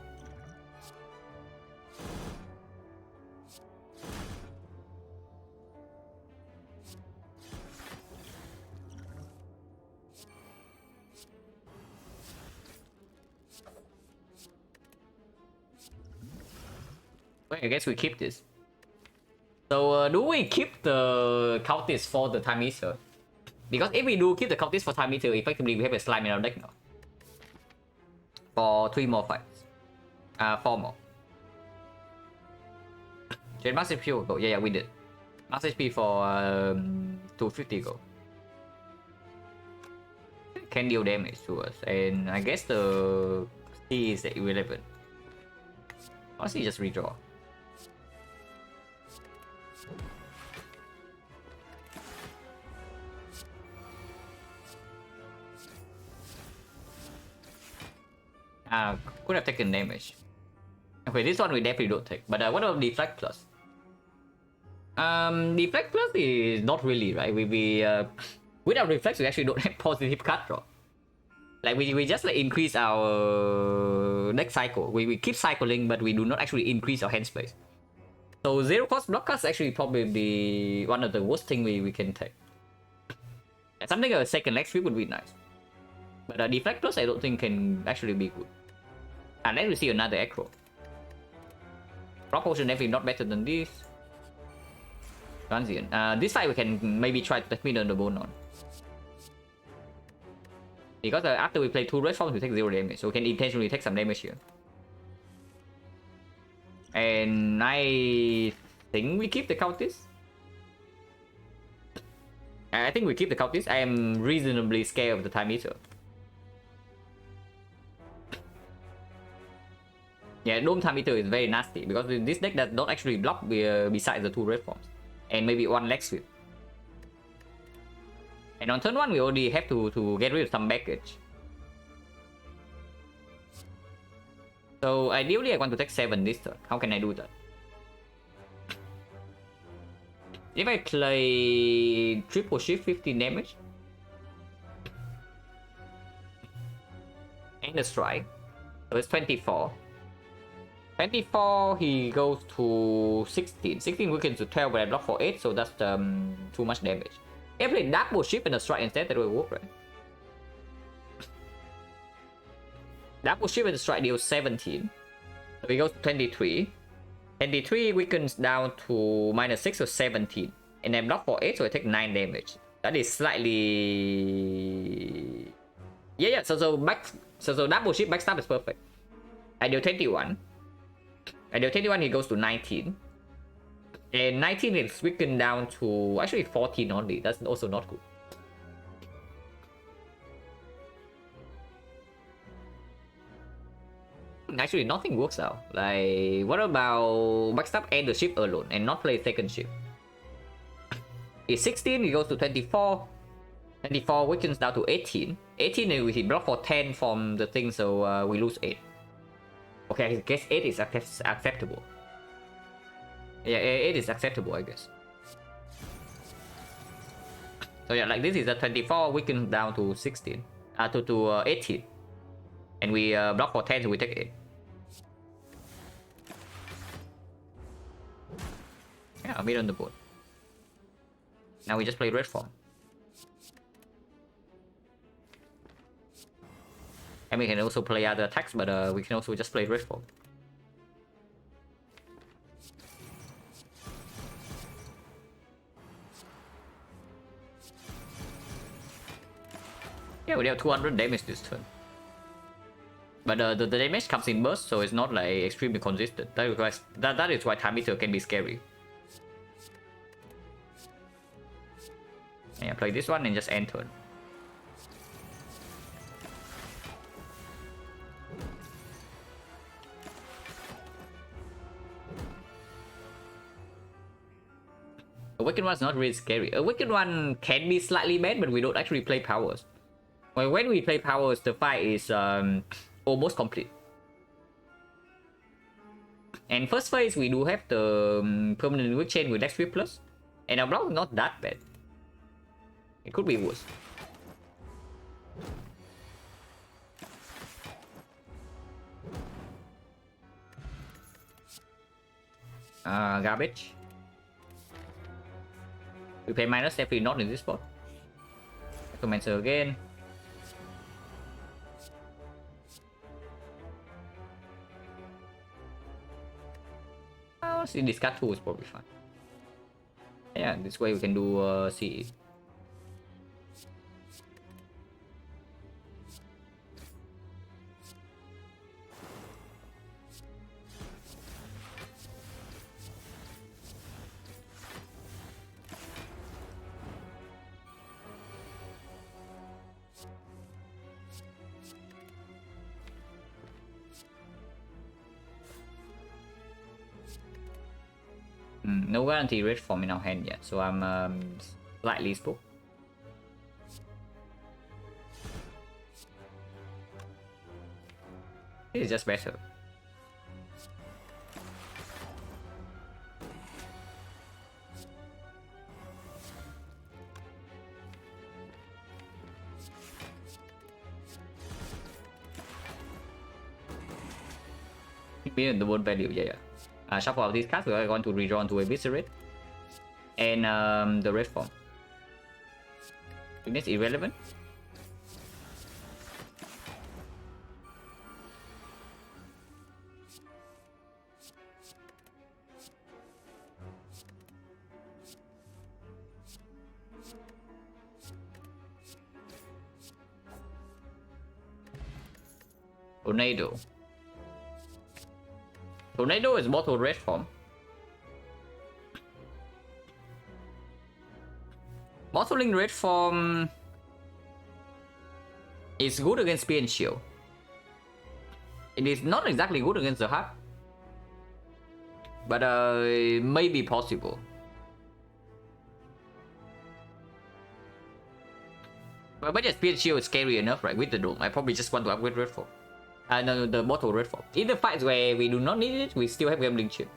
Wait, I guess we keep this. So, do we keep the cultist for the time meter? Because if we do keep the cultist for time meter, effectively we have a slime in our deck now. For 3 more fights. 4 more. Gen max HP go. Yeah, we did. Max HP for 250 go. Can deal damage to us, and I guess the C is irrelevant. Honestly, just redraw. Could have taken damage. Okay, this one we definitely don't take. But what about Deflect Plus? Deflect Plus is not really, right? Without Reflex, we actually don't have positive card draw. Like, we just like increase our next cycle. We keep cycling, but we do not actually increase our hand space. So, zero cost block cards actually probably be one of the worst thing we can take. And something a second leg sweep would be nice. But Deflect Plus, I don't think can actually be good. Unless we see another Acro. Rock Potion definitely not better than this. Transient. This fight we can maybe try to take mid on the bone on. Because after we play 2 red forms, we take 0 damage. So we can intentionally take some damage here. And I think we keep the Countess. I think we keep the Countess. I am reasonably scared of the Time Eater. Yeah, Dome Time Eater is very nasty because this deck does not actually block besides the 2 red forms. And maybe 1 leg sweep. And on turn 1, we already have to get rid of some baggage. So ideally, I want to take 7 this turn. How can I do that? If I play triple shift, 15 damage. And a strike. So it's 24. 24, he goes to 16. 16 weakens to 12, but I block for 8, so that's too much damage. If I play double shift and a strike instead, that will work, right? Double shift and a strike deals 17. So he goes to 23. 23 weakens down to -6, so 17. And I block for 8, so I take 9 damage. That is slightly... Yeah, so double shift backstab is perfect. I deal 21. I deal 21, he goes to 19. And 19 is weakened down to actually 14 only. That's also not good. Actually, nothing works out. Like, what about backstab and the shift alone and not play second shift? It's 16, he goes to 24. 24 weakens down to 18. 18, he block for 10 from the thing, so we lose 8. Okay, I guess 8 is acceptable. Yeah, 8 is acceptable, I guess. So yeah, like this is a 24, weaken down to 16. To 18. And we block for 10, so we take 8. Yeah, mid on the board. Now we just play red form. And we can also play other attacks, but we can also just play red form. Yeah, we have 200 damage this turn. But the damage comes in burst, so it's not like extremely consistent. That is why Time Eater can be scary. Yeah, play this one and just end turn. Awakened One is not really scary. Awakened One can be slightly bad, but we don't actually play powers. Well, when we play powers, the fight is almost complete. And first phase, we do have the permanent weak chain with XP plus, and our block is not that bad. It could be worse. Garbage. We play minus, definitely not in this spot. Commencer again. See, discard 2 is probably fine. Yeah, this way we can do CE. No guarantee red form in our hand yet, so I'm slightly spooked. This is just better. Be the word value, yeah. Shuffle out these cards. We are going to redraw into Eviscerate and the red form. I think that's irrelevant. Tornado. Tornado is bottle red form. Bottling red form is good against Spear and Shield. It is not exactly good against the heart, but it may be possible. But just Spear and Shield is scary enough, right? With the dome, I probably just want to upgrade red form. No, the bottle red form. In the fights where we do not need it, we still have gambling chip.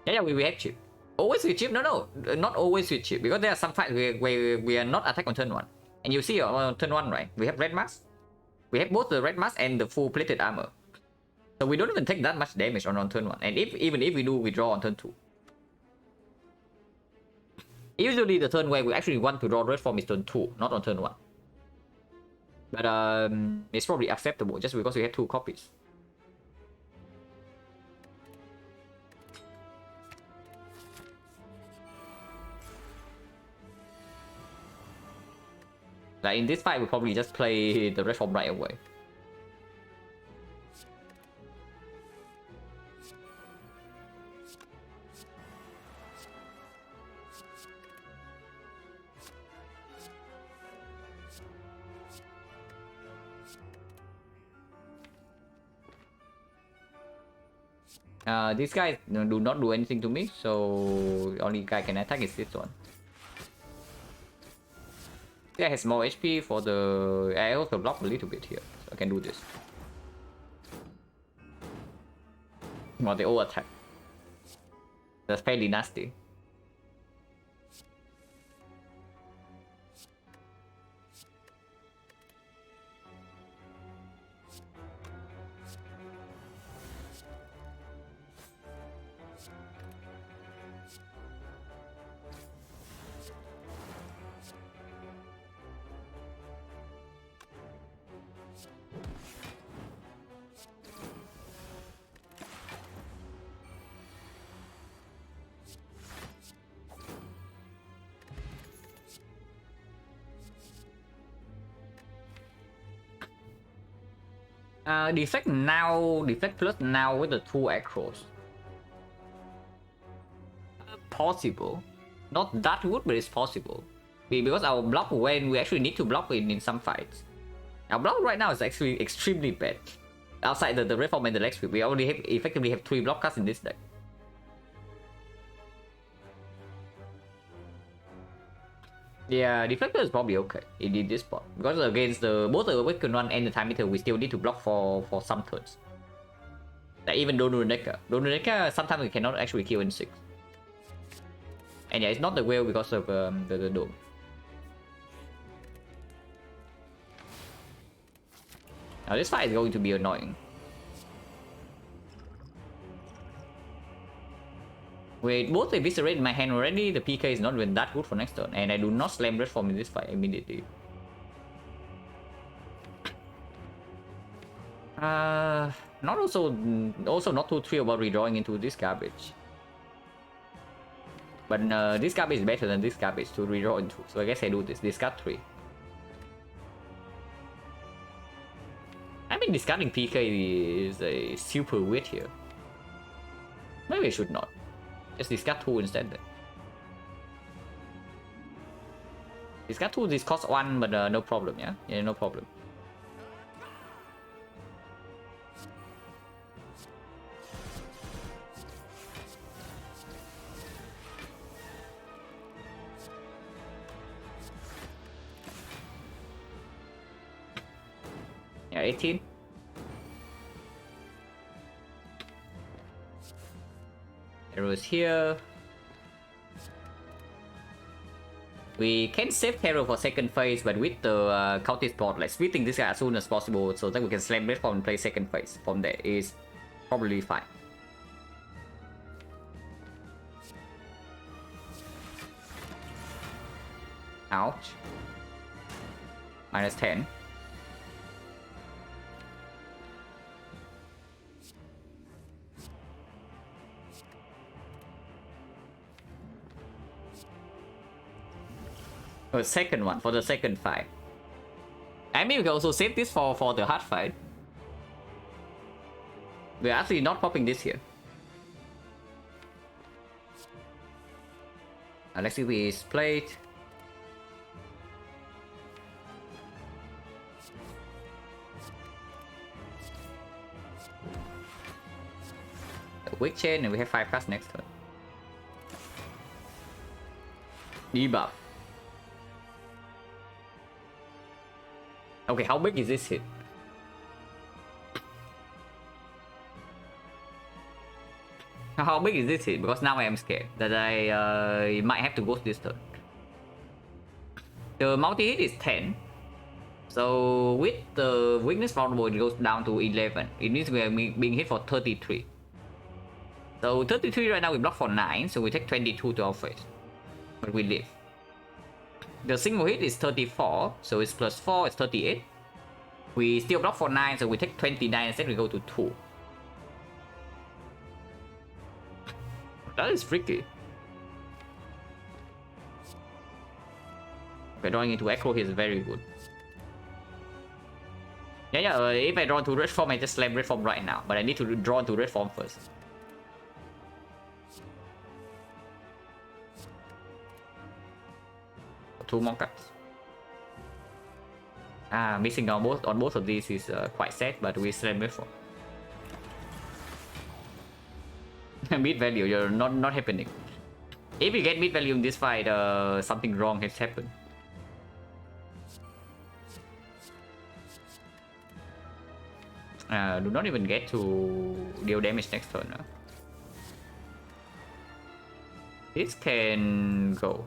Yeah, we have chip. Always with chip? No, not always with chip. Because there are some fights where we are not attack on turn 1. And you see on turn 1, right? We have red mask. We have both the red mask and the full plated armor. So we don't even take that much damage on turn 1. And even if we do, we draw on turn 2. Usually the turn where we actually want to draw red form is turn 2, not on turn 1. But it's probably acceptable just because we have 2 copies. Like in this fight, we probably just play the red form right away. These guys do not do anything to me, so only guy can attack is this one. Yeah, has more HP for the... I also block a little bit here, so I can do this. Well, they all attack. That's fairly nasty. Defect now, defect plus now with the 2 acros. Possible. Not that good, but it's possible. Because our block when we actually need to block in some fights. Our block right now is actually extremely bad. Outside the red form and the leg sweep, we already effectively have 3 block cards in this deck. Yeah, Deflector is probably okay in this spot. Because against both the Awakened one and the Time Eater, we still need to block for some turns. Like even Donuneka. Donuneka, sometimes we cannot actually kill in 6. And yeah, it's not the whale because of the dome. Now this fight is going to be annoying. With both Eviscerate in my hand already, the PK is not even that good for next turn, and I do not slam red form in this fight immediately. Not also not too thrilled about redrawing into this garbage. But this garbage is better than this garbage to redraw into, so I guess I do this. Discard 3. I mean, discarding PK is super weird here. Maybe I should not. Just discard 2 instead then. Discard 2, this costs 1, but no problem, yeah? Yeah, no problem. 18. Arrows here. We can save Terror for second phase, but with the cultist bot, like splitting this guy as soon as possible so that we can slam Red Form and play second phase from there is probably fine. Ouch. Minus 10. The second one for the second fight. I mean, we can also save this for the hard fight. We're actually not popping this here. Let's see if we split. Weak chain, and we have 5 cards next turn. Debuff. Okay, how big is this hit? How big is this hit? Because now I am scared that I might have to ghost this turn. The multi-hit is 10. So with the weakness vulnerable, it goes down to 11. It means we are being hit for 33. So 33 right now, we block for 9, so we take 22 to our face. But we live. The single hit is 34, so it's plus 4, it's 38. We still block for 9, so we take 29, instead we go to 2. That is freaky. Okay, drawing into Echo here is very good. Yeah, if I draw into Red Form, I just slam Red Form right now. But I need to draw into Red Form first. Two more cards. Missing on both of these is quite sad, but we slam Red Form. Mid value, you're not happening. If you get mid value in this fight, something wrong has happened. Do not even get to deal damage next turn. This can go.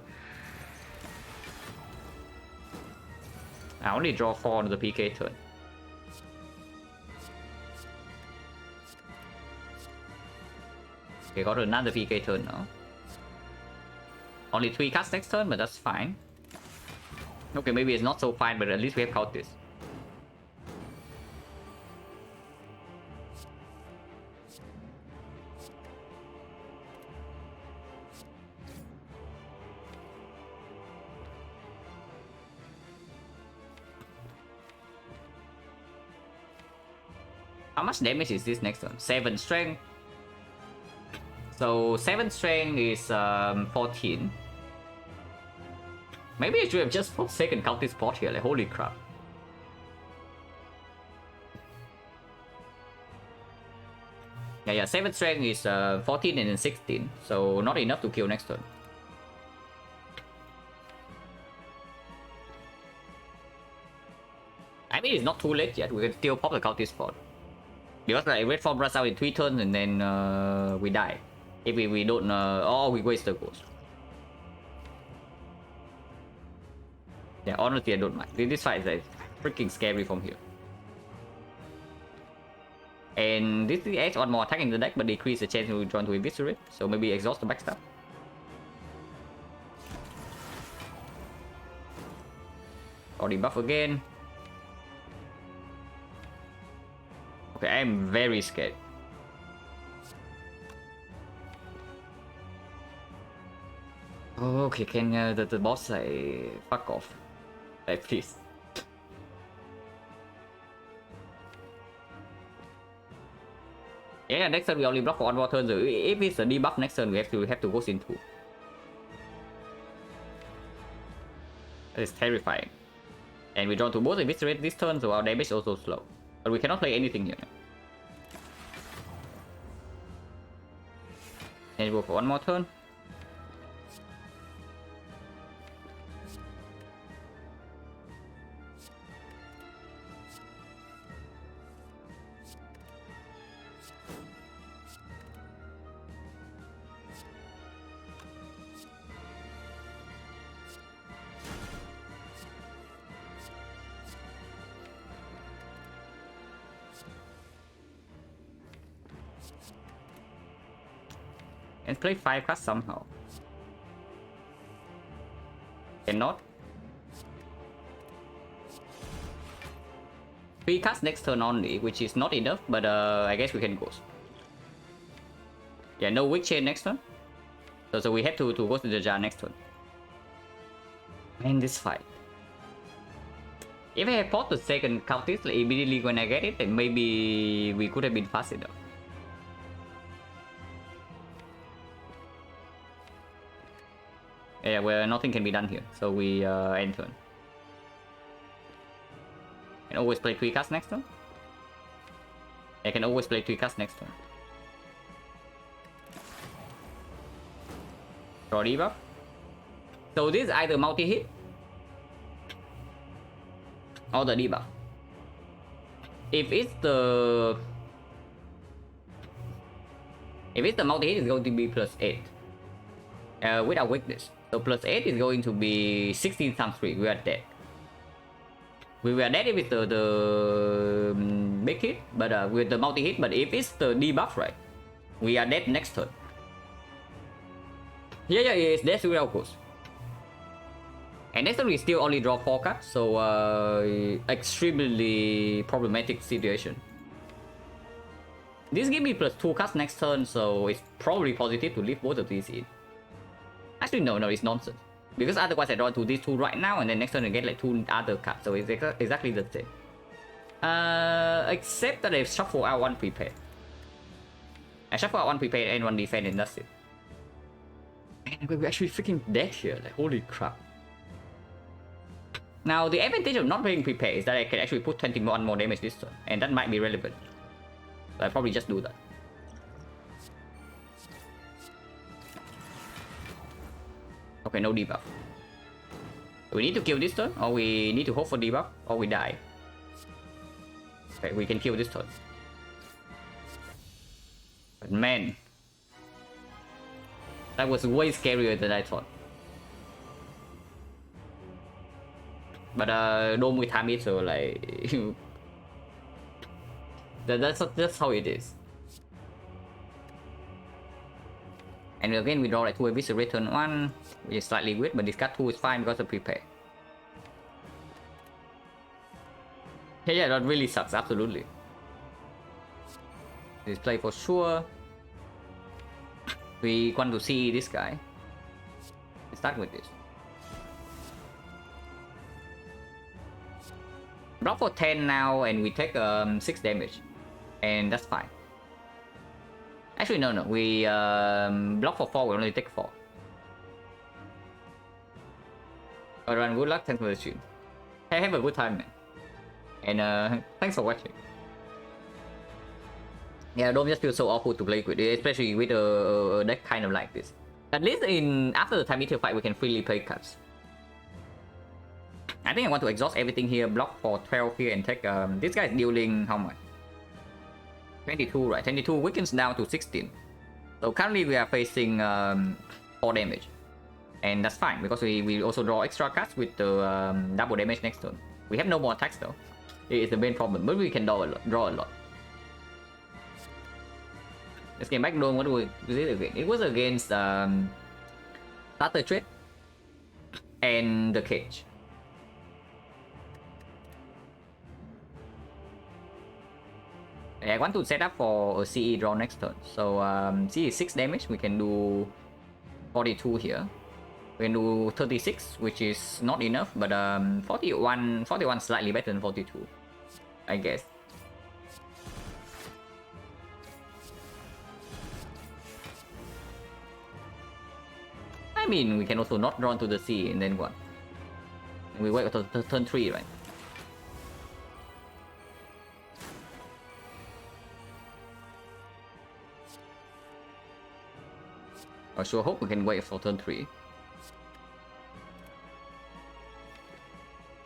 I only draw 4 on the PK turn. Okay, got another PK turn now. Only 3 cards next turn, but that's fine. Okay, maybe it's not so fine, but at least we have caught this. How much damage is this next one? 7 strength. So 7 strength is 14. Maybe I should have just put second cultist spot here, like holy crap. Yeah, 7 strength is 14 and then 16. So not enough to kill next turn. I mean, it's not too late yet. We can still pop the cultist spot. Because like Red Form runs out in 3 turns and then we die. If we don't, or we waste the ghost. Yeah, honestly, I don't mind. This fight is like freaking scary from here. And this adds one more attack in the deck, but decrease the chance we draw to eviscerate. So maybe exhaust the backstab. Or debuff again. Okay, I am very scared. Okay, can the boss say fuck off? Like, please. Yeah, next turn we only block for 1 more turn. So if it's a debuff next turn, we have to go into. That is terrifying. And we draw to both eviscerate this turn, so our damage is also slow. But we cannot play anything here. And go for 1 more turn. And play 5 cards somehow. Cannot. 3 cards next turn only, which is not enough, but I guess we can ghost. Yeah, no weak chain next turn. So we have to go to the jar next turn. Man, this fight. If I had fought the second cultist like, immediately when I get it, then maybe we could have been fast enough. Yeah, where nothing can be done here, so we end turn. Can always play 3 cards next turn. I can always play 3 cards next turn. Draw debuff. So this is either multi-hit or the debuff. If it's the multi-hit, it's going to be +8 without weakness. So +8 is going to be 16 times 3. We are dead. We were dead if it's the big hit, but with the multi-hit. But if it's the debuff, right, we are dead next turn. Yeah, it's dead without course. And next turn we still only draw 4 cards, so extremely problematic situation. This gives me +2 cards next turn, so it's probably positive to leave both of these in. Actually, no, it's nonsense. Because otherwise I draw to these 2 right now, and then next turn I get like 2 other cards, so it's exactly the same. Except that I shuffle out 1 prepared. I shuffle out 1 prepared and 1 defense, and that's it. Man, we're actually freaking dead here, like holy crap. Now, the advantage of not being prepared is that I can actually put 21 more damage this turn, and that might be relevant. So I'll probably just do that. Okay, no debuff. We need to kill this turn, or we need to hope for debuff, or we die. Okay, we can kill this turn. But man, that was way scarier than I thought. But Dome with time so like that's how it is. And again we draw like 2 eviscerate turn 1, which is slightly weird, but this card 2 is fine because of prepare. Yeah, that really sucks, absolutely. This play for sure. We want to see this guy. Let's start with this. Block for 10 now, and we take 6 damage, and that's fine. Actually, no, we block for 4, we only take 4. Alright, good luck, thanks for the stream. Hey, have a good time, man. And thanks for watching. Yeah, don't just feel so awful to play with, especially with a deck kind of like this. At least after the time meter fight, we can freely play cards. I think I want to exhaust everything here, block for 12 here, and take this guy is dealing how much? 22, right? 22 weakens down to 16. So currently we are facing 4 damage, and that's fine because we also draw extra cards with the double damage next turn. We have no more attacks though. It is the main problem, but we can draw a lot. Let's get back. What was it again? It was against Starter Trade and the Cage. I want to set up for a CE draw next turn. So CE is 6 damage. We can do 42 here. We can do 36, which is not enough, but 41 slightly better than 42, I guess. I mean, we can also not draw into the CE and then what? We wait until turn 3, right? I sure hope we can wait for turn 3.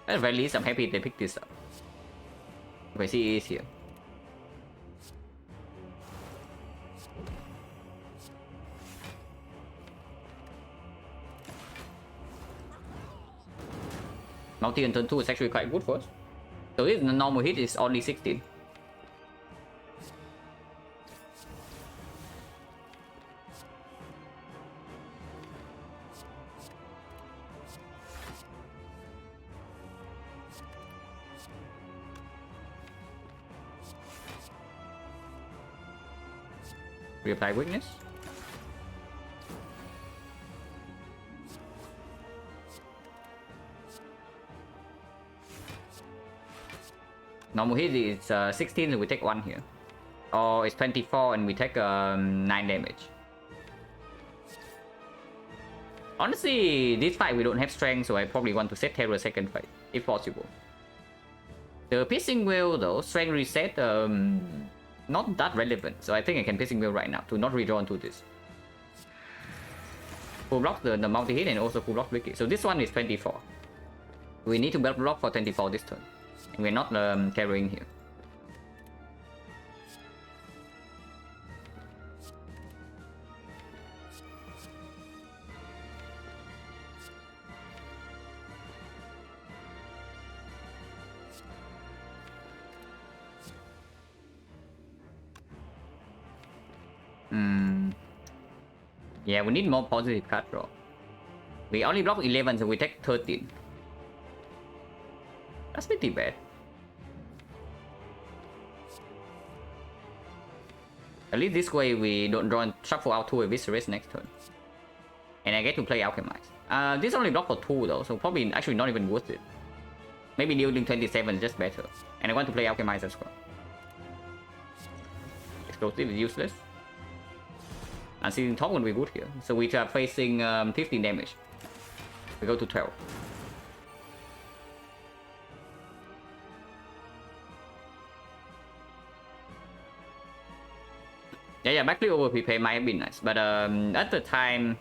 At the very least, I'm happy they picked this up. Okay, CE is here. Multi on turn 2 is actually quite good for us. So this normal hit is only 16. Reapply weakness. Normal hit is 16 and we take 1 here. Or it's 24 and we take 9 damage. Honestly, this fight we don't have strength, so I probably want to set Terror second fight, if possible. The Piercing Wheel though, strength reset, not that relevant, so I think I can Piercing Wheel right now to not redraw into this. Full block the multi-hit and also full block Wiki. So this one is 24. We need to block for 24 this turn. And we're not carrying here. Yeah, we need more positive card draw. We only block 11, so we take 13. That's pretty bad. At least this way we don't draw and shuffle out 2 Eviscerates next turn. And I get to play Alchemize. This only block for 2 though, so probably actually not even worth it. Maybe dealing 27 is just better. And I want to play Alchemize as well. Explosive is useless. And Season Top will be good here. So we are facing 15 damage. We go to 12. Yeah, backly over prepay might have been nice, but at the time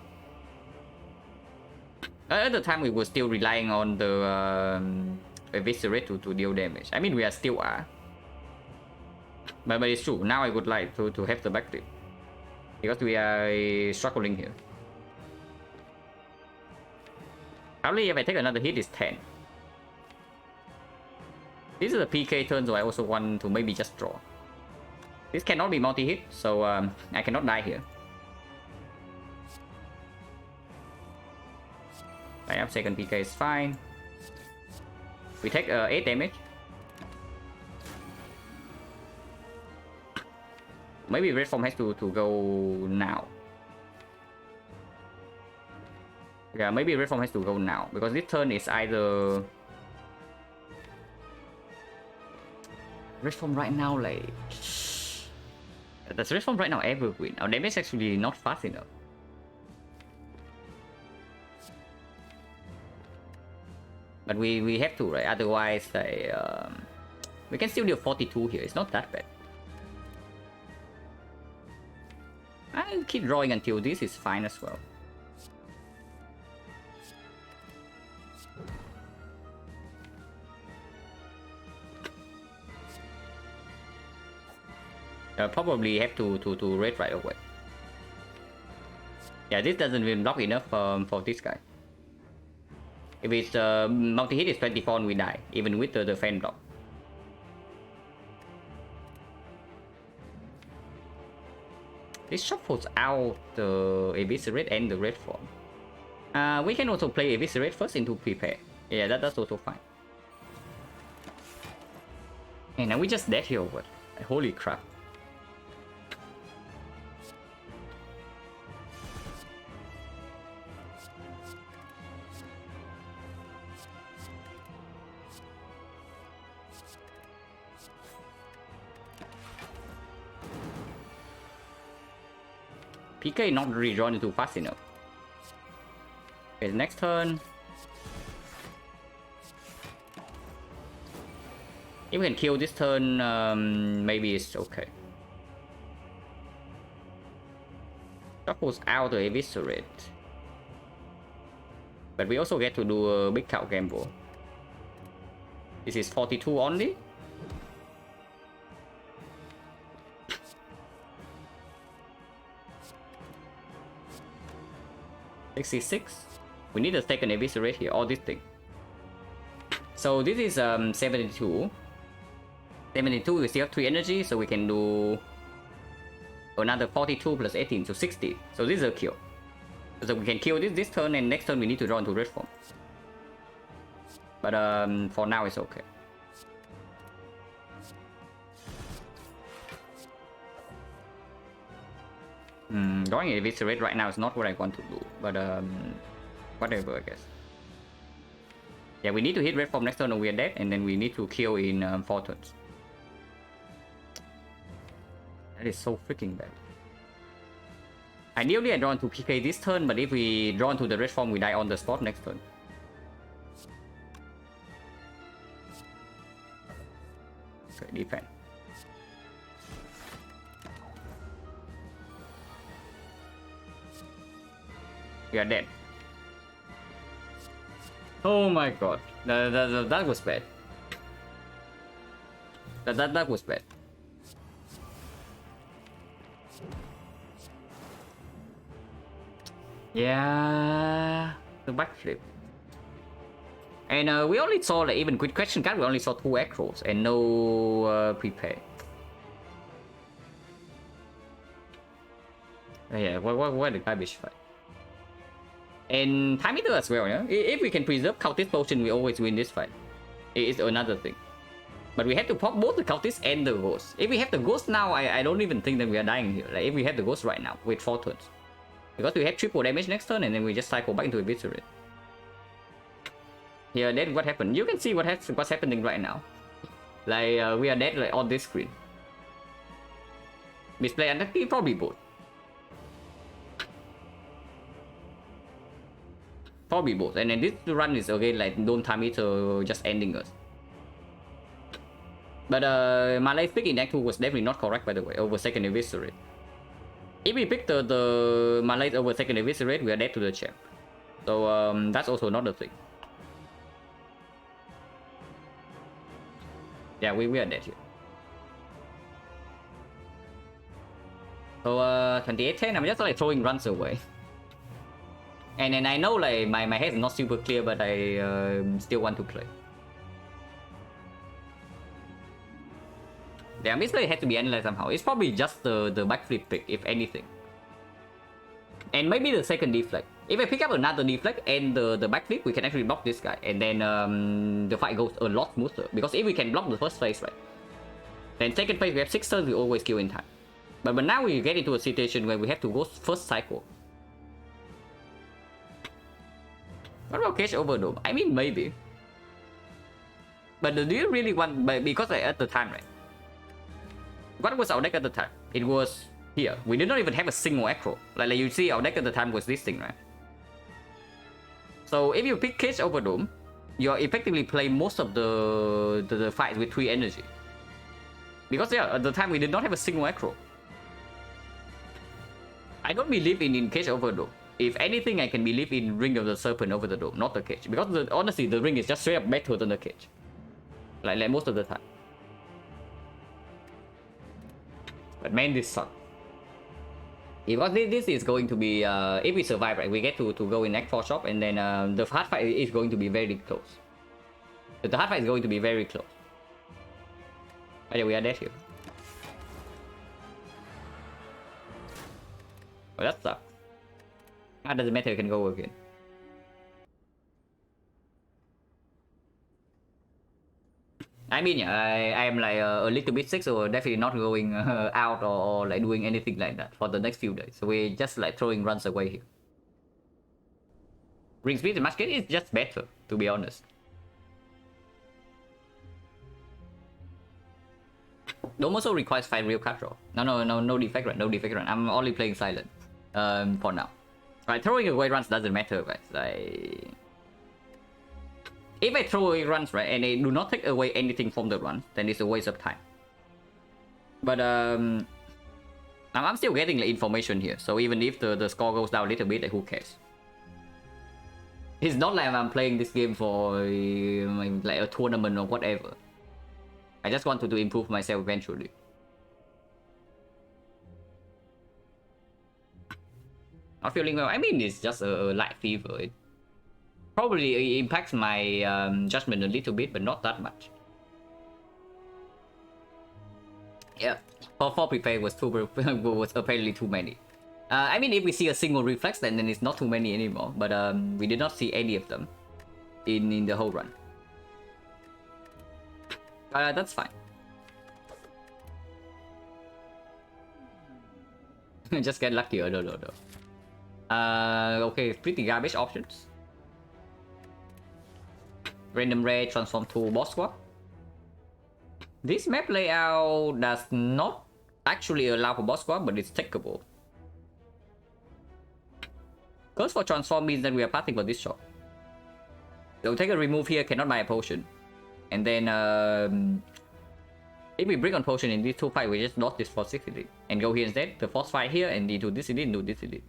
we were still relying on the Eviscerate to deal damage. I mean, we are still are, but it's true. Now I would like to have the backflip because we are struggling here. Probably if I take another hit, it's 10. This is a PK turn, so I also want to maybe just draw. This cannot be multi-hit, so I cannot die here. I have second PK is fine. We take 8 damage. Maybe Red Form has to go now. Yeah, maybe Red Form has to go now because this turn is either Red Form right now like. Does Red Form right now ever win? Our damage is actually not fast enough. But we have to, right? Otherwise, we can still deal 42 here. It's not that bad. I'll keep drawing until this is fine as well. Probably have to raid right away. Yeah, this doesn't even block enough for this guy. If it's multi-hit is 24 and we die, even with the fan block. This shuffles out the Eviscerate and the Red Form. We can also play Eviscerate first into prepare. Yeah, that's also fine. And now we just dead here over. Holy crap. PK not redrawn into fast enough. Okay, next turn. If we can kill this turn, maybe it's okay. Shuffles out the Eviscerate. But we also get to do a big cow gamble. This is 42 only. 66. We need to take an Eviscerate here, all this thing. So this is 72. 72, we still have 3 energy, so we can do another 42 plus 18, so 60. So this is a kill. So we can kill this turn, and next turn we need to draw into Red Form. But for now it's okay. Going Eviscerate right now is not what I want to do, but whatever, I guess. Yeah, we need to hit red form next turn or we are dead, and then we need to kill in 4 turns. That is so freaking bad. Ideally, I draw into PK this turn, but if we draw into the red form, we die on the spot next turn. Okay, defend. We are dead. Oh my god. That was bad. That was bad. Yeah, the backflip. And we only saw, like, even quick question card, we only saw 2 acros and no prepare. Yeah, what the garbage fight. And time eater as well, yeah? If we can preserve cultist potion, we always win this fight. It is another thing. But we have to pop both the cultist and the ghost. If we have the ghost now, I don't even think that we are dying here. Like, if we have the ghost right now, wait 4 turns. Because we have triple damage next turn, and then we just cycle back into Eviscerate. Yeah, then what happened? You can see what's happening right now. Like, we are dead, like, on this screen. Misplay unlucky, probably both. Probably both. And then this run is again like don't time it to just ending us. But Malay pick in Act 2 was definitely not correct, by the way, over second Eviscerate. If we pick the Malay over second Eviscerate, we are dead to the champ. So that's also another thing. Yeah, we are dead here. So 28-10, I'm just like throwing runs away. And then I know like my head is not super clear, but I still want to play. Yeah, Mr. had to be analyzed somehow. It's probably just the backflip pick, if anything. And maybe the second deflect. If I pick up another deflect and the backflip, we can actually block this guy. And then the fight goes a lot smoother. Because if we can block the first phase, right? Then second phase, we have 6 turns, we always kill in time. But now we get into a situation where we have to go first cycle. What about Cage Overdome? I mean, maybe. But do you really want... Because like, at the time, right? What was our deck at the time? It was here. We did not even have a single acro. Like you see, our deck at the time was this thing, right? So if you pick Cage Overdome, you're effectively playing most of the fights with 3 energy. Because yeah, at the time we did not have a single acro. I don't believe in Cage Overdome. If anything, I can believe in Ring of the Serpent over the Dome, not the Cage. Because honestly, the Ring is just straight up better than the Cage. Like most of the time. But man, this sucks. Because this is going to be, if we survive, right, we get to go in Act 4 shop, and then the hard fight is going to be very close. The hard fight is going to be very close. But yeah, we are dead here. Oh, that sucks. That doesn't matter, you can go again. I mean, yeah, I am like a little bit sick, so definitely not going out or like doing anything like that for the next few days. So we're just like throwing runs away here. Ring speed and musket is just better, to be honest. Dome also requires 5 real card draw. No defect run, no defect run. I'm only playing silent for now. Right, throwing away runs doesn't matter, guys. Like, if I throw away runs, right, and they do not take away anything from the run, then it's a waste of time. But I'm still getting like, information here, so even if the score goes down a little bit, like, who cares? It's not like I'm playing this game for like a tournament or whatever. I just wanted to improve myself eventually. Not feeling well. I mean, it's just a light fever. It probably impacts my judgment a little bit, but not that much. Yeah, 4 prepare was was apparently too many. I mean, if we see a single reflex, then it's not too many anymore. But we did not see any of them in the whole run. That's fine. Just get luckier. No. Okay, pretty garbage options. Random Ray transform to boss squad. This map layout does not actually allow for boss squad, but it's takeable. Curse for transform means that we are passing for this shot. So take a remove here, cannot buy a potion. And then if we bring on potion in these two fights, we just lost this for 6 elite. And go here instead, the force fight here, and do this elite and do this elite.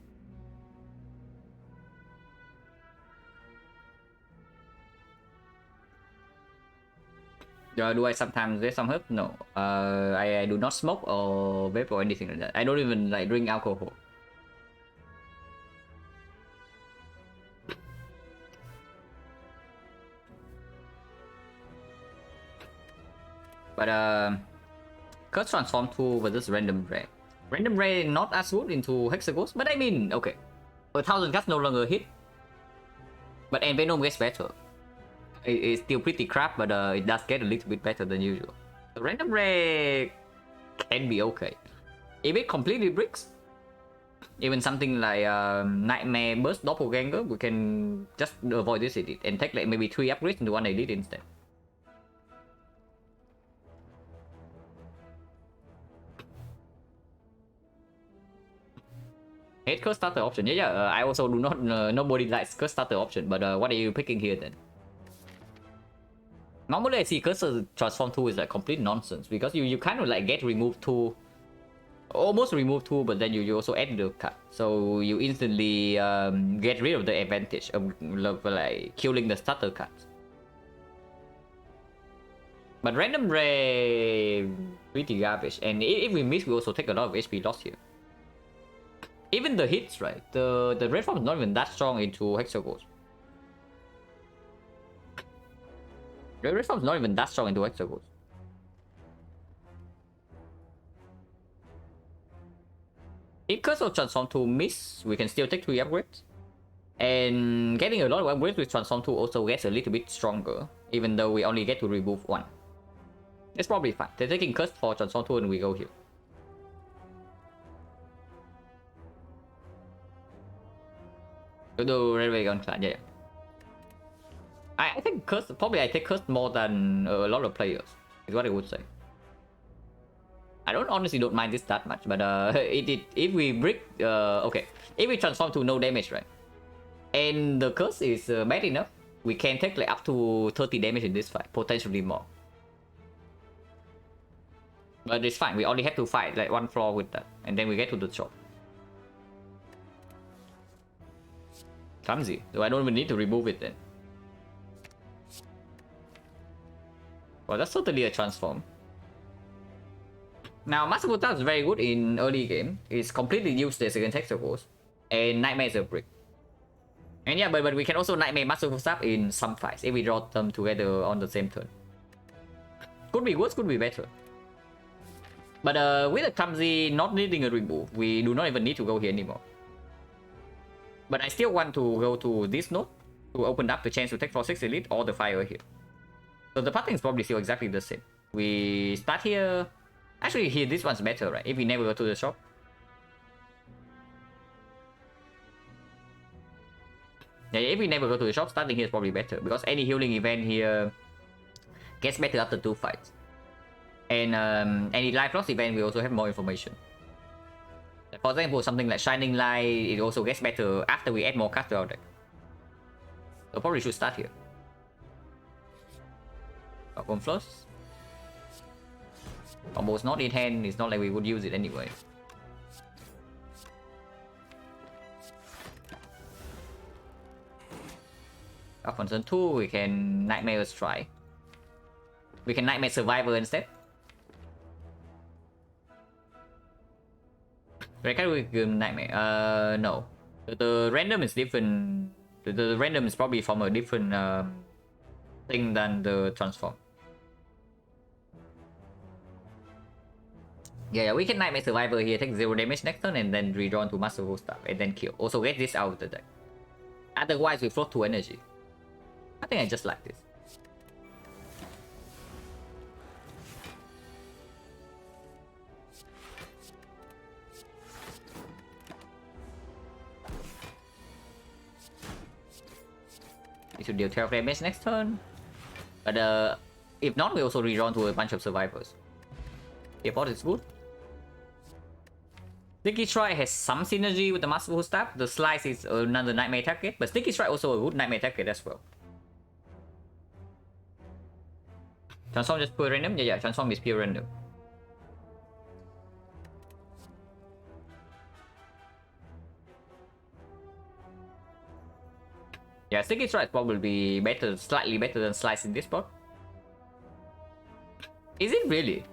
Do I sometimes get some help? No. I do not smoke or vape or anything like that. I don't even like drink alcohol. But Curse transform 2 versus random ray. Random ray not as good into hexagons, but I mean, okay. 1000 cuts no longer hit. But Envenom gets better. It's still pretty crap, but it does get a little bit better than usual. The random ray can be okay. If it completely bricks, even something like Nightmare Burst Doppelganger, we can just avoid this edit and take like maybe 3 upgrades into 1 edit instead. Hate curse starter option. I also do not. Nobody likes curse starter option, but what are you picking here then? Normally I see Cursor Transform 2 is like complete nonsense because you kind of like get remove 2, almost remove 2, but then you also add the cut. So you instantly get rid of the advantage of like killing the starter cuts. But Random Ray pretty garbage, and if we miss we also take a lot of HP loss here. Even the hits, right? The red form is not even that strong into hexagons. The red form is not even that strong into hexagons. If Curse of Transform 2 miss, we can still take 3 upgrades. And getting a lot of upgrades with Transform 2 also gets a little bit stronger, even though we only get to remove 1. It's probably fine. They're taking Curse for Transform 2 and we go here. To do Railway Gun Clan, yeah. I think Curse, probably I take Curse more than a lot of players, is what I would say. I honestly don't mind this that much, but if we brick, okay, if we transform to no damage, right? And the Curse is bad enough, we can take like up to 30 damage in this fight, potentially more. But it's fine, we only have to fight like 1 floor with that, and then we get to the shop. Clumsy, so I don't even need to remove it then. Well, that's totally a transform. Now, Master Buta is very good in early game. It's completely useless against Hexagons. And Nightmare is a brick. And yeah, but we can also Nightmare Master Buta in some fights if we draw them together on the same turn. Could be worse, could be better. But with a Clumsy not needing a remove, we do not even need to go here anymore. But I still want to go to this node to open up the chance to take for 6 elite or the fire here. So the pattern is probably still exactly the same. We start here. Actually, here this one's better, right? If we never go to the shop. Yeah, if we never go to the shop, starting here is probably better because any healing event here gets better after 2 fights. And any life loss event, we also have more information. For example, something like Shining Light, it also gets better after we add more cards to our deck. So probably should start here. Popcorn Flush. Combo's not in hand, it's not like we would use it anyway. Up on turn 2, we can Nightmare Strike. We can Nightmare Survivor instead. Requiem Nightmare. No. The random is different. The random is probably from a different thing than the transform. Yeah, we can Nightmare Survivor here, take 0 damage next turn, and then redraw to Masterful Staff, and then kill. Also get this out of the deck. Otherwise, we float 2 energy. I think I just like this. It should deal 12 damage next turn. But if not, we also redrawn to a bunch of survivors. Teleport is good. Sticky Strike has some synergy with the Masterful Staff. The Slice is another Nightmare target, but Sticky Strike also a good Nightmare target as well. Transform just pure random? Yeah, transform is pure random. Yeah, Sticky Strike is probably better, slightly better than Slice in this spot. Is it really?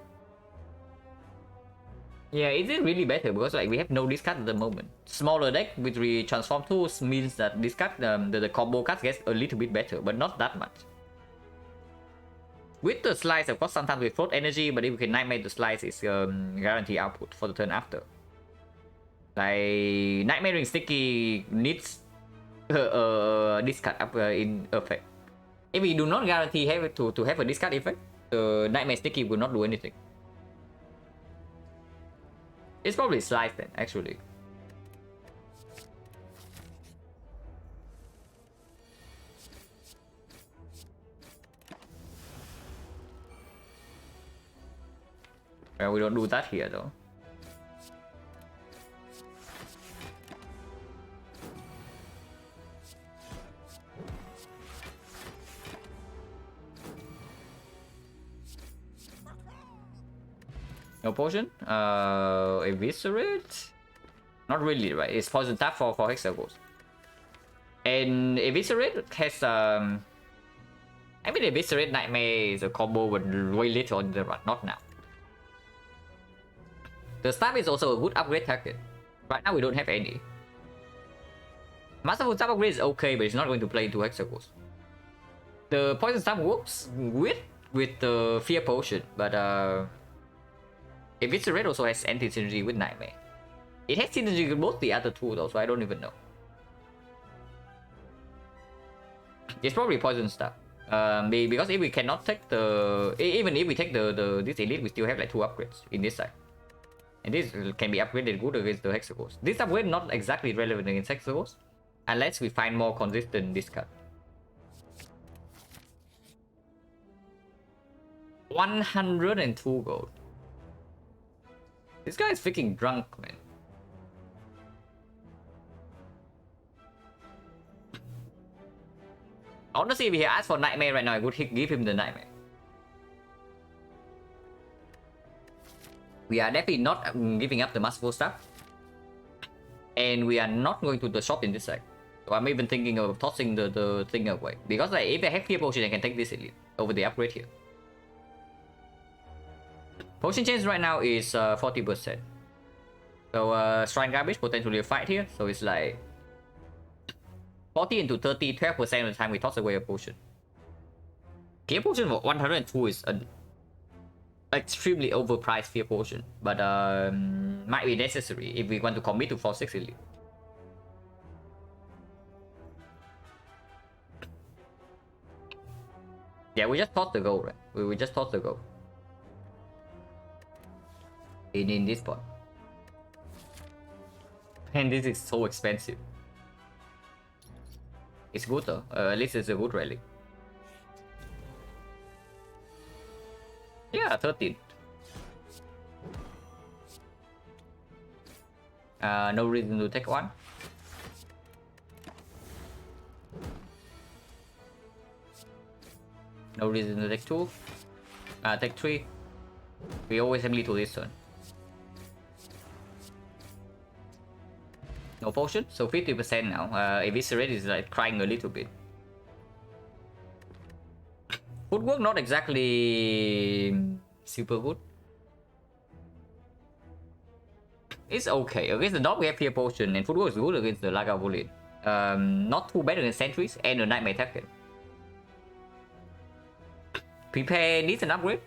Yeah, is it really better? Because like we have no discard at the moment. Smaller deck with transform tools means that discard the combo cards gets a little bit better, but not that much. With the Slice, of course, sometimes we float energy, but if we can Nightmare the Slice, it's guaranteed output for the turn after. Like Nightmaring Sticky needs discard up in effect. If we do not guarantee to have a discard effect, the Nightmare Sticky will not do anything. It's probably Slice then, actually. Well, we don't do that here though. No potion? Eviscerate? Not really, right? It's poison tap for Hexagons. And Eviscerate has I mean Eviscerate Nightmare is a combo with way later on the run, not now. The staff is also a good upgrade target. Right now we don't have any. Masterful Staff upgrade is okay, but it's not going to play into Hexagons. The poison staff works with the Fear Potion, but Eviscerate also has anti-synergy with Nightmare. It has synergy with both the other two though, so I don't even know. It's probably poison stuff. Because if we cannot take the... Even if we take this elite, we still have like 2 upgrades in this side. And this can be upgraded good against the Hexagons. This upgrade not exactly relevant against Hexagons, unless we find more consistent discard. 102 gold. This guy is freaking drunk, man. Honestly, if he asked for Nightmare right now, I would give him the Nightmare. We are definitely not giving up the Masterful Staff. And we are not going to the shop in this side. So I'm even thinking of tossing the thing away. Because like, if I have Fear Potion, I can take this elite over the upgrade here. Potion chance right now is 40%. So Shrine Garbage potentially a fight here. So it's like 40 into 30, 12% of the time we toss away a potion. Fear Potion for 102 is an extremely overpriced Fear Potion, but might be necessary if we want to commit to 4-6 elite. Yeah, we just toss the gold, right? We just toss the gold. In this spot. And this is so expensive. It's good though. At least it's a good relic. Yeah, 13. No reason to take one. No reason to take 2. Take 3. We always have little this turn. No potion, so 50% now. Eviscerate is like crying a little bit. Footwork not exactly super good. It's okay. Against the dog we have Fear Potion, and Footwork is good against the Lagavulin. Not too bad against Sentries and the Nightmare target. Prepare needs an upgrade.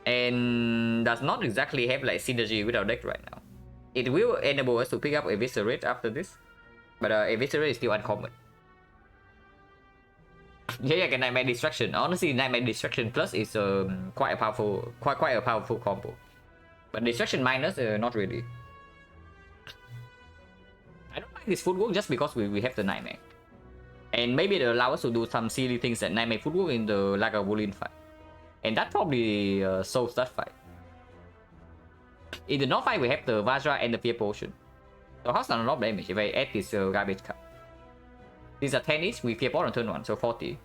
And does not exactly have like synergy with our deck right now. It will enable us to pick up Eviscerate after this. But Eviscerate is still uncommon. Yeah, get Nightmare Distraction. Honestly, Nightmare Distraction Plus is quite a powerful combo. But Distraction Minus, not really. I don't like this Footwork just because we have the Nightmare. And maybe it allows us to do some silly things that Nightmare Footwork in the Lagavulin fight. And that probably solves that fight. In the North fight, we have the Vajra and the Fear Potion. So how's not a lot of damage if I add this garbage card? These are 10 each with Fear Potion on turn 1, so 40.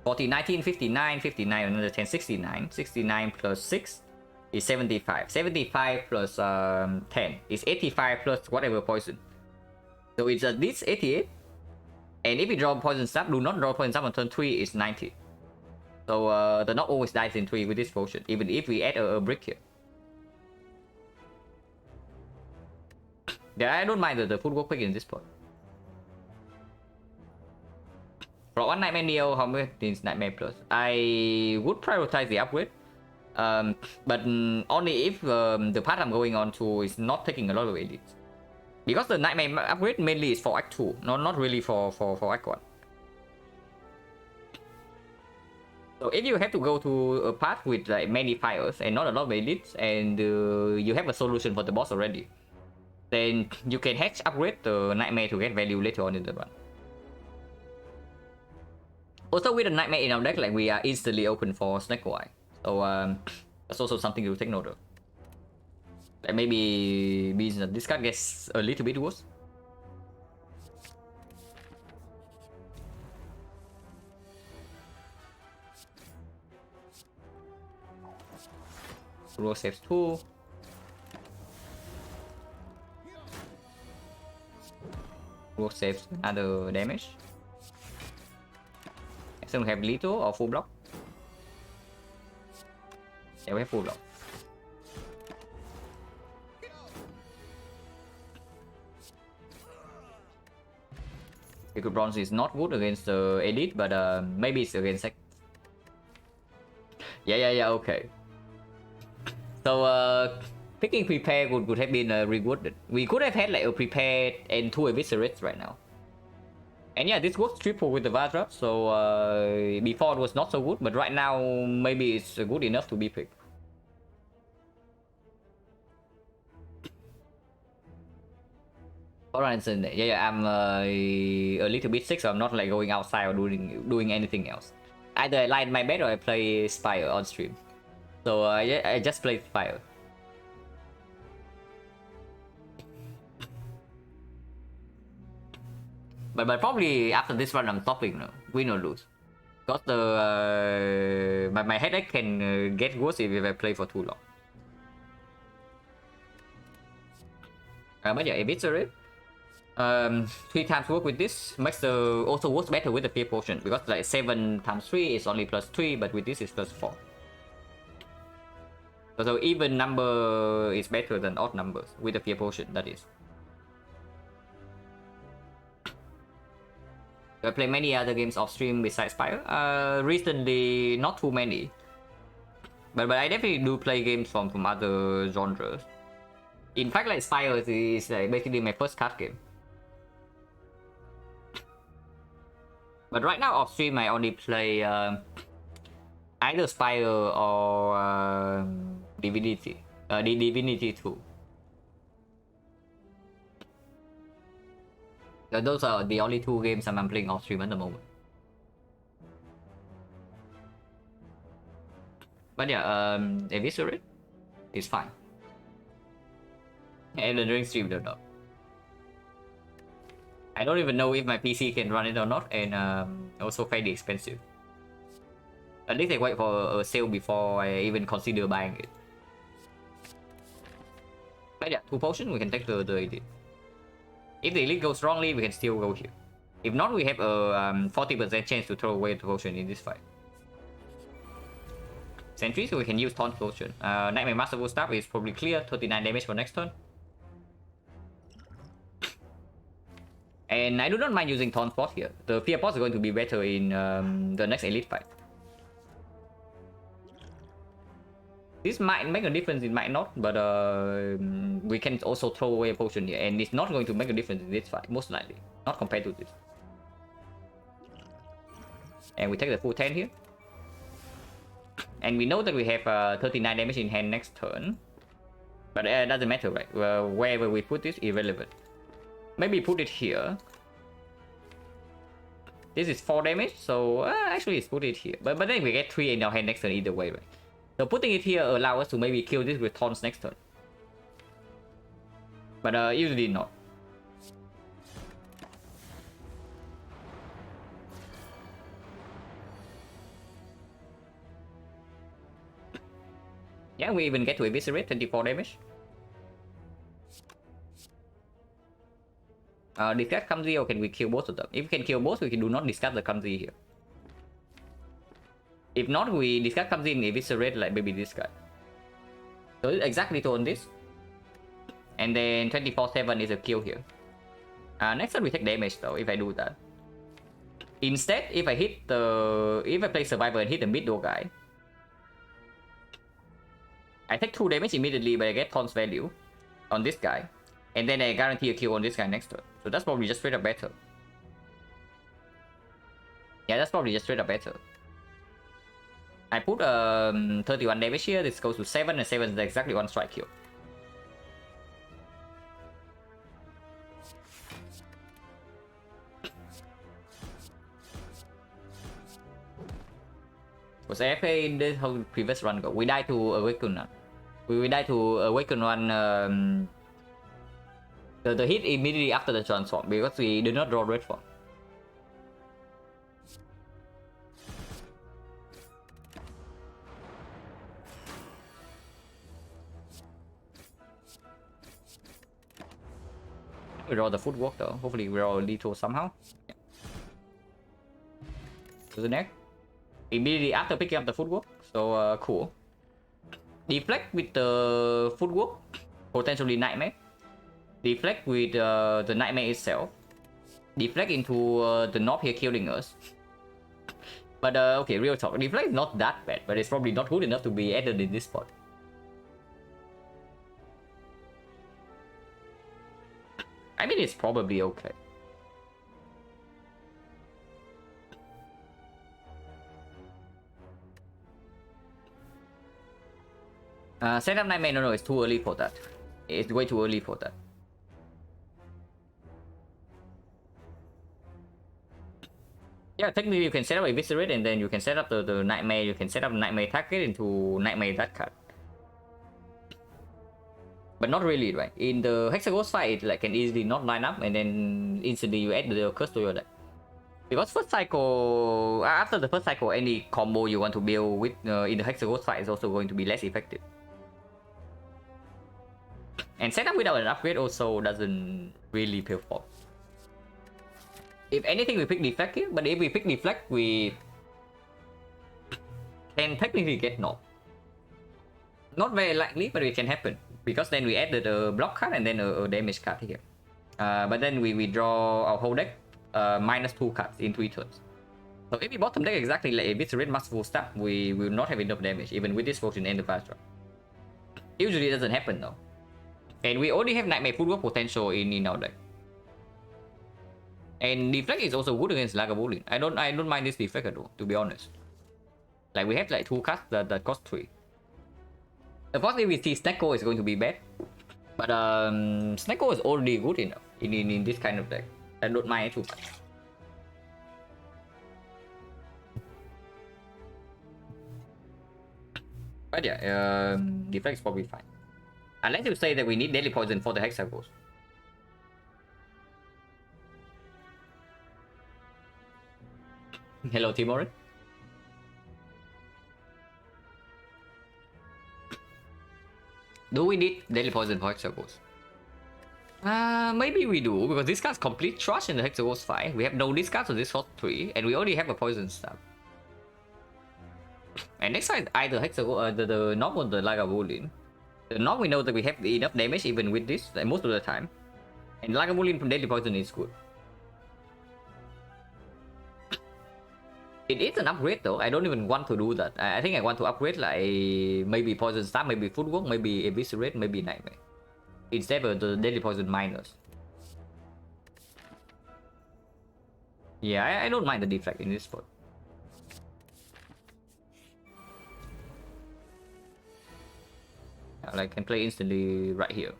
40, 19, 59, 59, another 10, 69. 69 plus 6 is 75. 75 plus 10 is 85 plus whatever poison. So it's this 88. And if you draw poison stab, do not draw poison stab on turn 3 is 90. So the knock always dies in 3 with this potion, even if we add a brick here. Yeah, I don't mind the footwork pick in this point. For one Nightmare Neo, how much is Nightmare Plus? I would prioritize the upgrade. But only if the path I'm going on to is not taking a lot of elites. Because the Nightmare upgrade mainly is for Act 2, not really for Act 1. So if you have to go to a path with like many fires and not a lot of elites, and you have a solution for the boss already, then you can hatch upgrade the Nightmare to get value later on in the run. Also with the Nightmare in our deck, like we are instantly open for XecnaR. So that's also something to take note of. Like maybe this card gets a little bit worse. Roll saves 2. Roll saves another damage. So we have lethal or full block. Yeah, we have full block. Liquid Bronze is not good against the elite, but maybe it's against Sec. Yeah, okay. So picking prepare would have been rewarded. We could have had like a prepared and 2 eviscerates right now. And yeah, this works triple with the Vajra, so before it was not so good, but right now maybe it's good enough to be picked. Alright, so yeah, I'm a little bit sick, so I'm not like going outside or doing anything else. Either I lie in my bed or I play Spire on stream. So yeah, I just played Spire. But probably after this run I'm stopping now, win or lose. Because the my headache can get worse if I play for too long. But yeah, eviscerate. 3 times work with this makes the also works better with the Fear Potion, because like 7 times 3 is only plus 3, but with this is plus 4. So even number is better than odd numbers with the Fear Potion, that is. I play many other games off stream besides Spire. Recently, not too many. But I definitely do play games from other genres. In fact, like Spire is like basically my first card game. But right now off stream, I only play either Spire or Divinity. Divinity 2. Those are the only 2 games I'm playing off stream at the moment. But yeah, Eviscerate is fine. And during stream though. I don't even know if my PC can run it or not, and also fairly expensive. At least I wait for a sale before I even consider buying it. But yeah, 2 potions, we can take the elite. If the elite goes wrongly, we can still go here. If not, we have a 40% chance to throw away the potion in this fight. Sentry, so we can use Taunt Potion. Nightmare Masterful Staff is probably clear, 39 damage for next turn. And I do not mind using Taunt Pot here. The Fear Pot is going to be better in the next elite fight. This might make a difference, it might not, but we can also throw away a potion here, and it's not going to make a difference in this fight, most likely. Not compared to this. And we take the full 10 here. And we know that we have 39 damage in hand next turn. But it doesn't matter, right? Wherever we put this, irrelevant. Maybe put it here. This is 4 damage, so actually let's put it here. But then we get 3 in our hand next turn either way, right? So putting it here allows us to maybe kill this with taunts next turn. But usually not. Yeah, we even get to eviscerate, 24 damage. Discard Clumsy, or can we kill both of them? If we can kill both, we can do not discard the Clumsy here. If not, we discard Clumsy and eviscerate like maybe this guy. So exactly to on this. And then 24/7 is a kill here. Next turn we take damage though, if I do that. Instead, if I play Survivor and hit the mid-door guy, I take 2 damage immediately, but I get taunts value on this guy. And then I guarantee a kill on this guy next turn. So that's probably just straight up better. Yeah, that's probably just straight up better. I put 31 damage here. This goes to 7, and 7 is exactly 1 strike kill. Was AFK in the whole previous run go? We died to Awaken. We died to Awaken one. The hit immediately after the transform because we did not draw red form. We draw the footwork though. Hopefully we draw lethal somehow. Yeah. To the neck. Immediately after picking up the footwork. So cool. Deflect with the footwork. Potentially nightmare. Deflect with the nightmare itself. Deflect into the knob here killing us. But okay, real talk. Deflect is not that bad, but it's probably not good enough to be added in this spot. I mean, it's probably okay. Set up nightmare, no, it's too early for that. It's way too early for that. Yeah, technically you can set up Eviscerate and then you can set up the Nightmare, you can set up Nightmare target into Nightmare that card. But not really, right? In the Hexaghost fight, it like can easily not line up and then instantly you add the curse to your deck. Because first cycle, after the first cycle, any combo you want to build with in the Hexaghost fight is also going to be less effective. And setup without an upgrade also doesn't really perform. If anything, we pick Deflect here, but if we pick Deflect, we can technically get knocked. Not very likely, but it can happen. Because then we add the block card and then a damage card here. But then we draw our whole deck -2 cards in 3 turns. So if we bottom deck exactly like Eviscerate Masterful Stab, we will not have enough damage, even with this Fortune Enterprise drop. Usually it doesn't happen though. And we already have Nightmare Footwork potential in our deck. And Deflect is also good against Lagavulin. I don't mind this Deflect at all, to be honest. Like we have like 2 cards that cost 3. Of course, if we see Snecko is going to be bad. But Snecko is already good enough in this kind of deck. I don't mind it too much. But yeah, Deflect is probably fine. Unless you say that we need Deadly Poison for the Hexaghost. Hello, Timorin. Do we need Deadly Poison for Hexaghost? Maybe we do, because this card's complete trash in the Hexaghost fight. We have no discard, so this costs 3, and we already have a Poison Stab. And next side, either Hexaghost, the knob or the Lagavulin. The knob, we know that we have enough damage even with this, like most of the time. And Lagavulin from Deadly Poison is good. It is an upgrade though. I don't even want to do that. I think I want to upgrade like maybe Poison Stab, maybe Footwork, maybe Eviscerate, maybe Nightmare. Instead of the Deadly Poison minus. Yeah, I don't mind the Deflect in this spot. I can play instantly right here.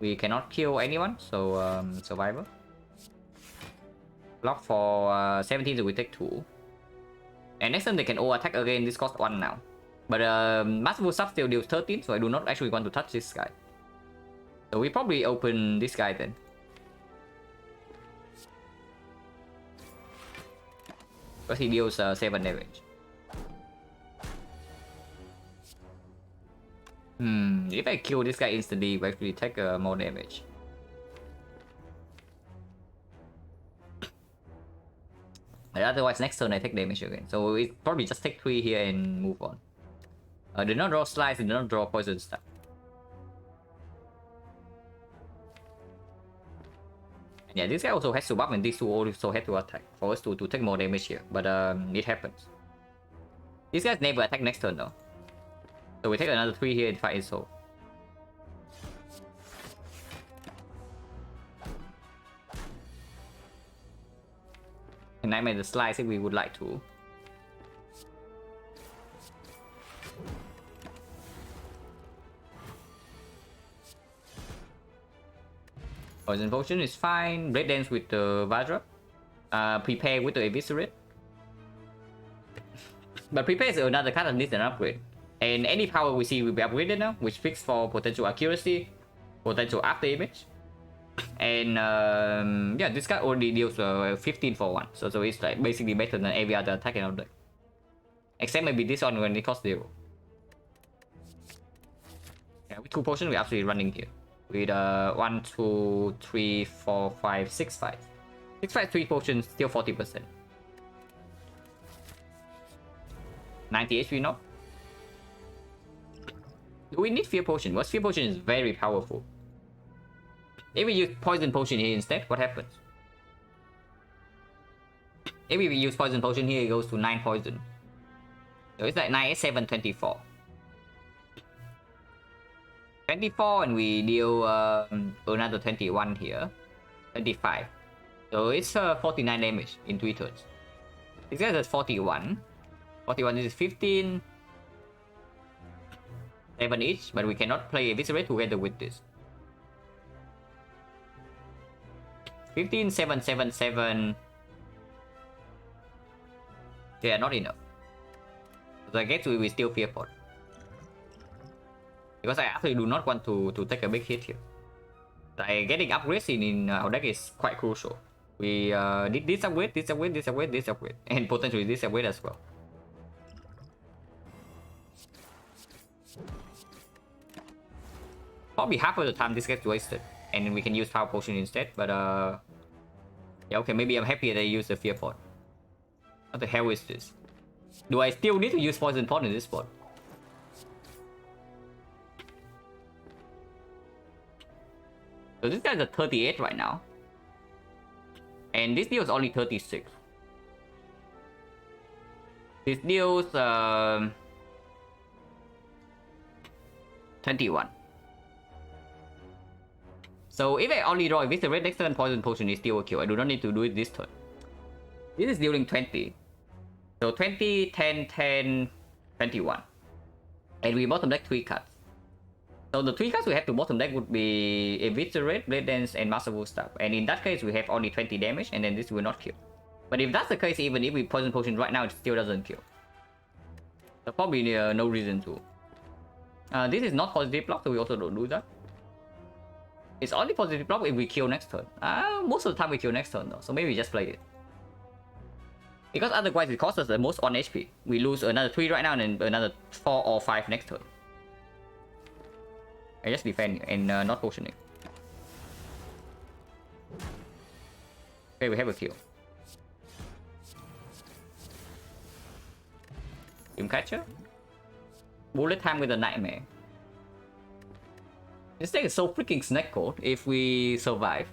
We cannot kill anyone, so Survivor. Block for 17, so we take 2. And next turn they can all attack again. This costs 1 now. But Masterful Sub still deals 13, so I do not actually want to touch this guy. So we probably open this guy then. Because he deals 7 damage. If I kill this guy instantly, we actually take more damage. But otherwise, next turn I take damage again. So it probably just take 3 here and move on. Did not draw slice, did not draw poison stuff. Yeah, this guy also has to buff and these two also have to attack for us to take more damage here. But it happens. These guys never attack next turn though. So we take another 3 here and fight his soul. And I made the slice if we would like to. Poison Potion is fine. Blade Dance with the Vajra. Prepare with the Eviscerate. But Prepare is another card that needs an upgrade. And any power we see will be upgraded now, which speaks for potential accuracy, potential after image. And yeah, this card already deals 15 for 1. So it's like basically better than every other attack in our deck. Except maybe this one when it costs 0. Yeah, with 2 potions we're absolutely running here. With 1, 2, 3, 4, 5, 6 fights. 6 fights, 3 potions, still 40%. 90 HP now. Do we need Fear Potion? Because Fear Potion is very powerful. If we use Poison Potion here instead, what happens? If we use Poison Potion here, it goes to 9 poison. So it's like 9, 7, 24. 24 and we deal another 21 here. 25. So it's 49 damage in 3 turns. This guy has 41. 41 is 15. 7 each, but we cannot play Eviscerate together with this. 15, 7, 7, 7. They are not enough. So I guess we will still Fear Pot. Because I actually do not want to take a big hit here. Like getting upgrades in our deck is quite crucial. We did this upgrade, this upgrade, this upgrade, this upgrade, and potentially this upgrade as well. Probably half of the time this gets wasted, and we can use Power Potion instead. But yeah, okay, maybe I'm happy that I use the Fear Pot. What the hell is this? Do I still need to use Poison Pot in this spot? So this guy's at 38 right now. And this deal is only 36. This deals 21. So if I only draw Eviscerate next turn, Poison Potion is still a kill. I do not need to do it this turn. This is dealing 20. So 20, 10, 10, 21. And we bottom deck 3 cards. So the 3 cards we have to bottom deck would be Eviscerate, Blade Dance, and Masterful Staff. And in that case, we have only 20 damage, and then this will not kill. But if that's the case, even if we Poison Potion right now, it still doesn't kill. So probably no reason to. This is not positive block, so we also don't do that. It's only positive block if we kill next turn. Most of the time we kill next turn though, so maybe we just play it. Because otherwise it costs us the most on HP. We lose another 3 right now and then another 4 or 5 next turn. I just defend and not potioning. Okay, we have a kill. Dreamcatcher. Bullet time with a Nightmare. This deck is so freaking snack cold if we survive.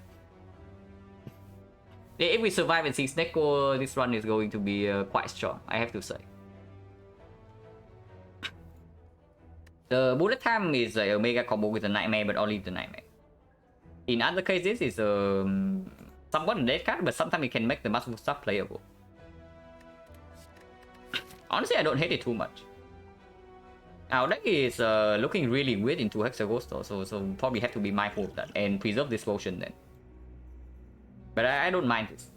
If we survive and see snack cold, this run is going to be quite strong, I have to say. The bullet time is a mega combo with the Nightmare, but only the Nightmare. In other cases, it's somewhat a dead card, but sometimes it can make the Masterful Stuff playable. Honestly, I don't hate it too much. Our deck is looking really weird into Hexaghost though, so probably have to be mindful of that and preserve this potion then. But I don't mind this.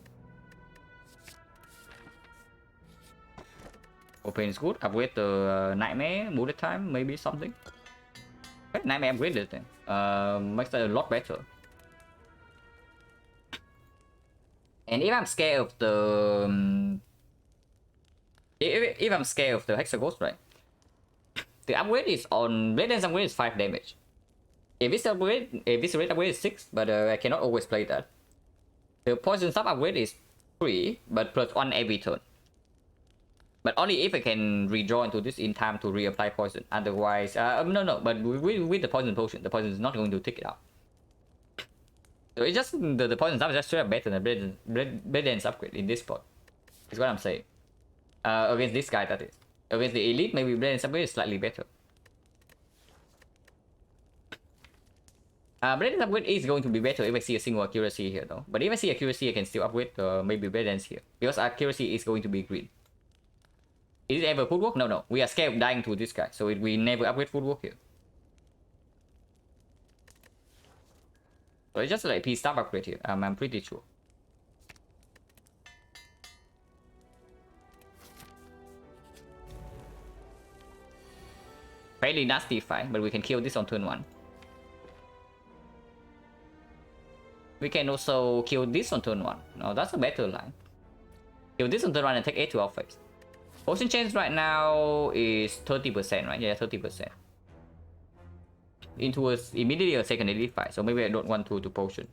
Open is good. Upgrade the Nightmare, bullet time, maybe something. Okay, Nightmare upgraded then. Makes it a lot better. And if I'm scared of the... if I'm scared of the Hexaghost, right? The upgrade is on... Blade Dance upgrade is 5 damage. If it's upgrade, if it's red upgrade is 6, but I cannot always play that. The Poison Sub upgrade is 3, but plus 1 every turn. But only if I can redraw into this in time to reapply poison. Otherwise, no, but with the poison potion, the poison is not going to take it out. So it's just the poison sub is just straight up better than Blade Dance upgrade in this spot. Is what I'm saying. Against this guy, that is. Against the elite, maybe Blade Dance upgrade is slightly better. Blade Dance upgrade is going to be better if I see a single accuracy here though. But if I see accuracy, I can still upgrade maybe Blade Dance here. Because accuracy is going to be green. Is it ever footwork? No. We are scared of dying to this guy, so we never upgrade footwork here. So it's just like P stab upgrade here. I'm pretty sure. Fairly nasty fight, but we can kill this on turn 1. We can also kill this on turn 1. No, that's a better line. Kill this on turn 1 and take 8 to our face. Potion chance right now is 30%, right? Yeah, 30%. Into immediately a second elite fight, so maybe I don't want to potion.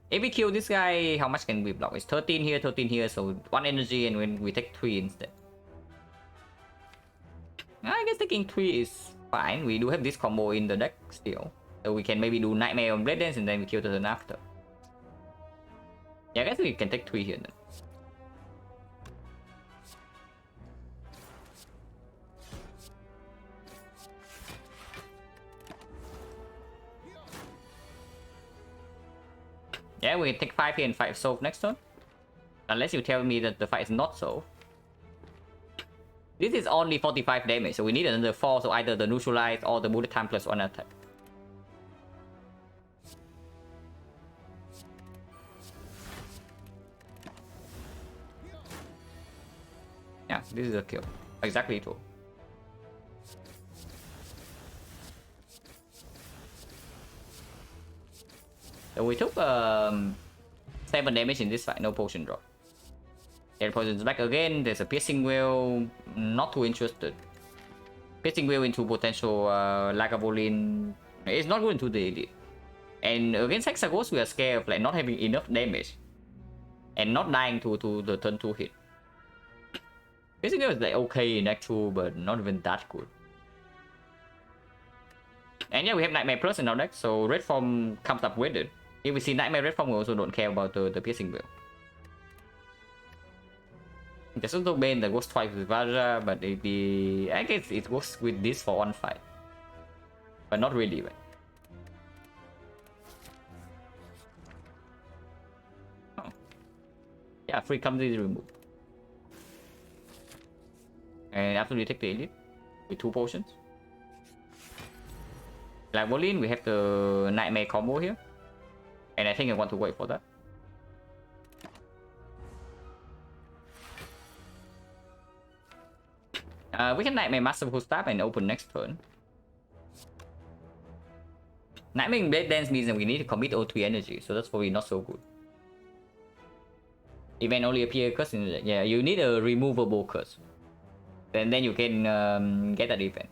If we kill this guy, how much can we block? It's 13 here, so 1 energy, and when we take 3 instead. I guess taking 3 is fine. We do have this combo in the deck still. So we can maybe do Nightmare on Blade Dance and then we kill the turn after. Yeah, I guess we can take 3 here then. Yeah, we can take 5 here and 5 solve next turn. Unless you tell me that the fight is not solved. This is only 45 damage, so we need another 4, so either the neutralize or the bullet time plus 1 attack. Yeah, this is a kill. Exactly 2. So we took 7 damage in this fight, no potion drop. Then poison's back again, there's a piercing wheel, not too interested. Piercing wheel into potential Lagavulin, it's not going to the elite. And against Hexaghost, we are scared of like not having enough damage. And not dying to the turn 2 hit. Piercing wheel is like okay in Act 2, but not even that good. And yeah, we have Nightmare Plus in our deck, so Red Form comes up with it. If we see Nightmare Red Form, we also don't care about the piercing wheel. There's also Bane that works twice with Vajra, but I guess it works with this for 1 fight. But not really, right? Oh. Yeah, free comes is removed. And after we take the elite with 2 potions. Like Volin, we have the Nightmare combo here. And I think I want to wait for that. We can Nightmare Masterful Stab and open next turn. Nightmare Blade Dance means that we need to commit O3 energy, so that's probably not so good. Event only appear curse in the... Yeah, you need a removable curse. Then you can get that event.